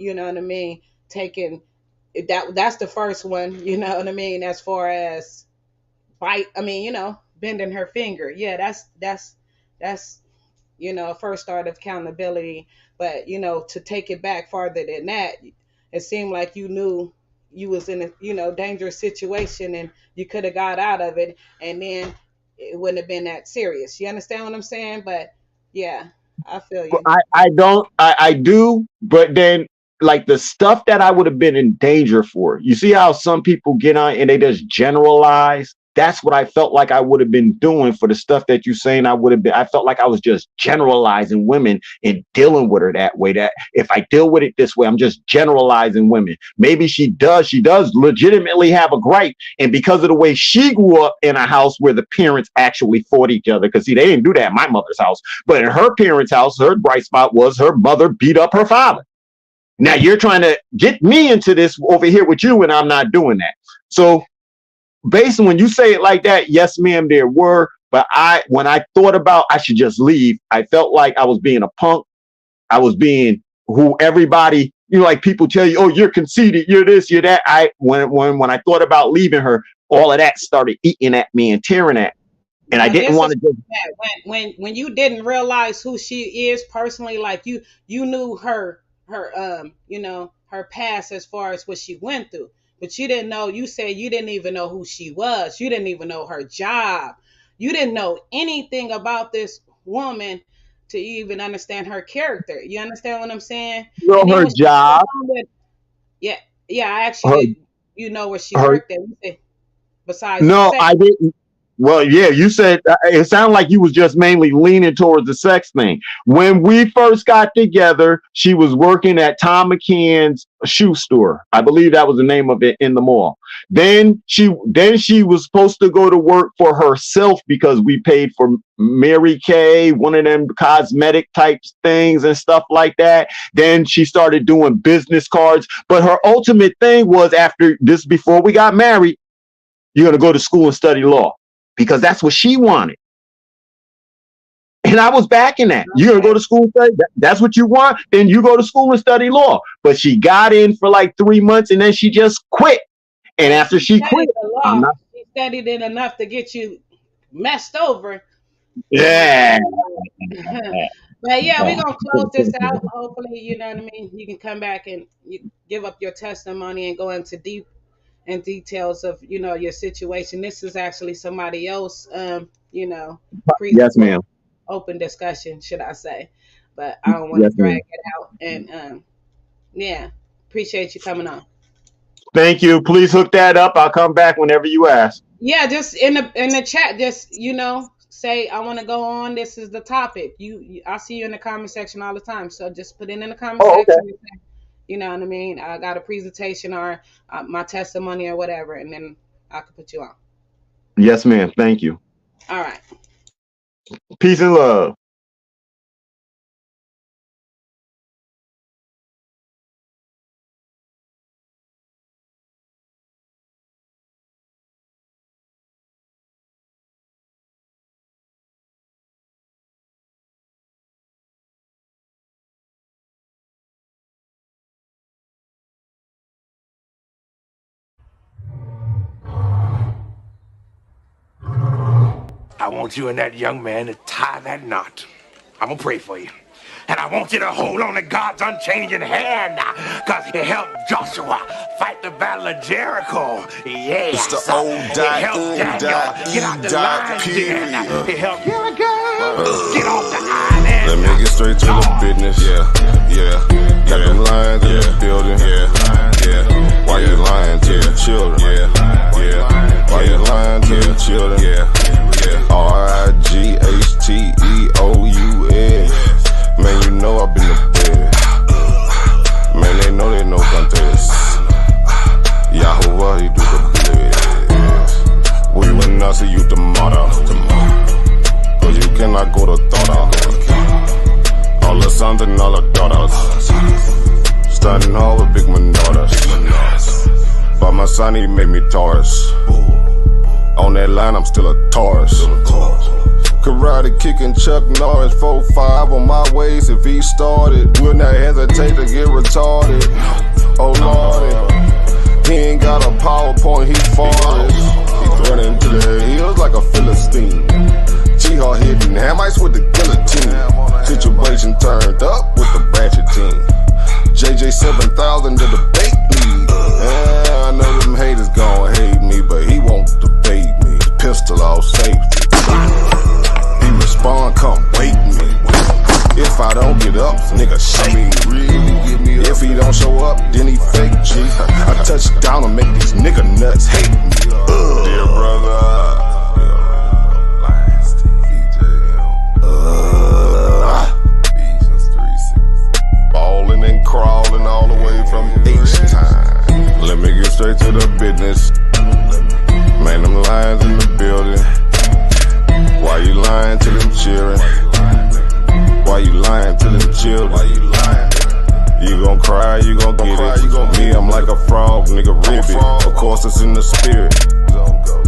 taking that's the first one, as far as fight, bending her finger. Yeah, that's first start of accountability. But to take it back farther than that, it seemed like you knew you was in a dangerous situation and you could have got out of it, and then it wouldn't have been that serious. You understand what I'm saying? But yeah, I feel you.
I do, but then like the stuff that I would have been in danger for. You see how some people get on and they just generalize? That's what I felt like I would have been doing for the stuff that you're saying. I felt like I was just generalizing women and dealing with her that way. That if I deal with it this way, I'm just generalizing women. Maybe she does legitimately have a gripe. And because of the way she grew up in a house where the parents actually fought each other, because see, they didn't do that in my mother's house, but in her parents' house, her bright spot was her mother beat up her father. Now you're trying to get me into this over here with you, and I'm not doing that. So based on when you say it like that, yes, ma'am, there were, But when I thought about I should just leave, I felt like I was being a punk. I was being who everybody, like people tell you, oh, you're conceited, you're this, you're that. When I thought about leaving her, all of that started eating at me and tearing at me. And I didn't want to just
when you didn't realize who she is personally, like you knew her her past as far as what she went through, but you didn't know. You said you didn't even know who she was. You didn't even know her job. You didn't know anything about this woman to even understand her character. You understand what I'm saying?
Her job.
Yeah. I actually, you know where she worked at. You said, besides,
no, I didn't. Well, yeah, you said it sounded like you was just mainly leaning towards the sex thing. When we first got together, she was working at Tom McCann's shoe store. I believe that was the name of it in the mall. Then she was supposed to go to work for herself because we paid for Mary Kay, one of them cosmetic type things and stuff like that. Then she started doing business cards. But her ultimate thing was after this, before we got married, you're going to go to school and study law. Because that's what she wanted. And I was backing that. You're going to go to school and study? That's what you want? Then you go to school and study law. But she got in for like 3 months and then she just quit. And after she quit,
she studied it enough to get you messed over.
Yeah.
But yeah, we're going to close this out. Hopefully, you know what I mean? You can come back and you give up your testimony and go into details of your situation. This is actually somebody else
yes, ma'am.
Open discussion, should I say, but I don't want to drag it out. And appreciate you coming on.
Thank you. Please hook that up. I'll come back whenever you ask.
Yeah, just in the chat, just say I want to go on, this is the topic. I see you in the comment section all the time, so just put it in the comment section.
Okay.
You know what I mean? I got a presentation or my testimony or whatever, and then I could put you on.
Yes, ma'am. Thank you.
All right.
Peace and love.
I want you and that young man to tie that knot. I'm gonna pray for you. And I want you to hold on to God's unchanging hand, because he helped Joshua fight the battle of Jericho. Yeah.
It's the old dot,
get out the lion's den. He helped get off the island.
Let me get straight to the business. Yeah. Got them lions in the building. Yeah. Why you lying to the children? Yeah. Why you lying to the children? Yeah. RIGHTEOUS. Man, you know I've been to bed. Man, they know contest. Yahuwah, he do the bled. We will not see you tomorrow. Cause you cannot go to thought. All the sons and all the daughters. Standing hard with big manotas. But my son, he made me Taurus. On that line, I'm still a Taurus. Karate kicking Chuck Norris, 4-5 on my waist. If he started, would not hesitate to get retarded. Oh lordy, he ain't got a PowerPoint, he farted. He running to the hills like a Philistine. Jihad hitting Hamites with the guillotine. Situation turned up with the ratchet team. JJ 7000 to the bait league. I know them haters gon' hate me, but he won't debate me. Pistol off safety. He respond, come wake me. If I don't get up, nigga shake me. If he don't show up, then he fake G. I touch down and make these nigga nuts hate me. Dear brother. Ballin' and crawling all the way from H-Time. Let me get straight to the business. Man, them lions in the building. Why you lying to them children? Why you lying to them children? You gon' cry, you gon' get it. Me, I'm like a frog, nigga, ribbit. Of course, it's in the spirit.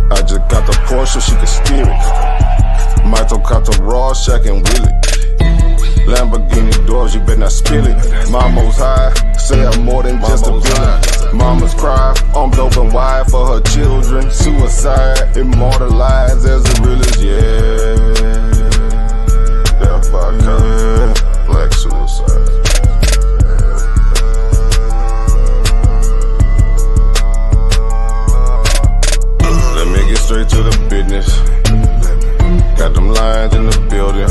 I just got the Porsche, she can steer it. Mito caught the Rorschach and Willie. Lamborghini doors, you better not spill it. Mama's high, say I'm more than just a villain. Mama's cry, I'm dope and wide for her children. Suicide, immortalized as the realest, yeah. Death by cop, black suicide. Let me get straight to the business. Got them lions in the building.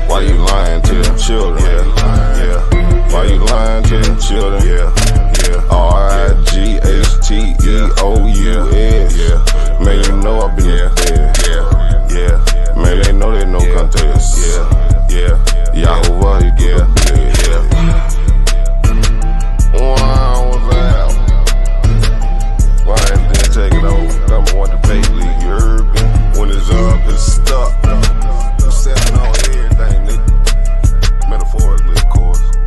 Why you lying to them children? Yeah. Why you lying to them children? Yeah. R-I-G-H-T-E-O-U-S.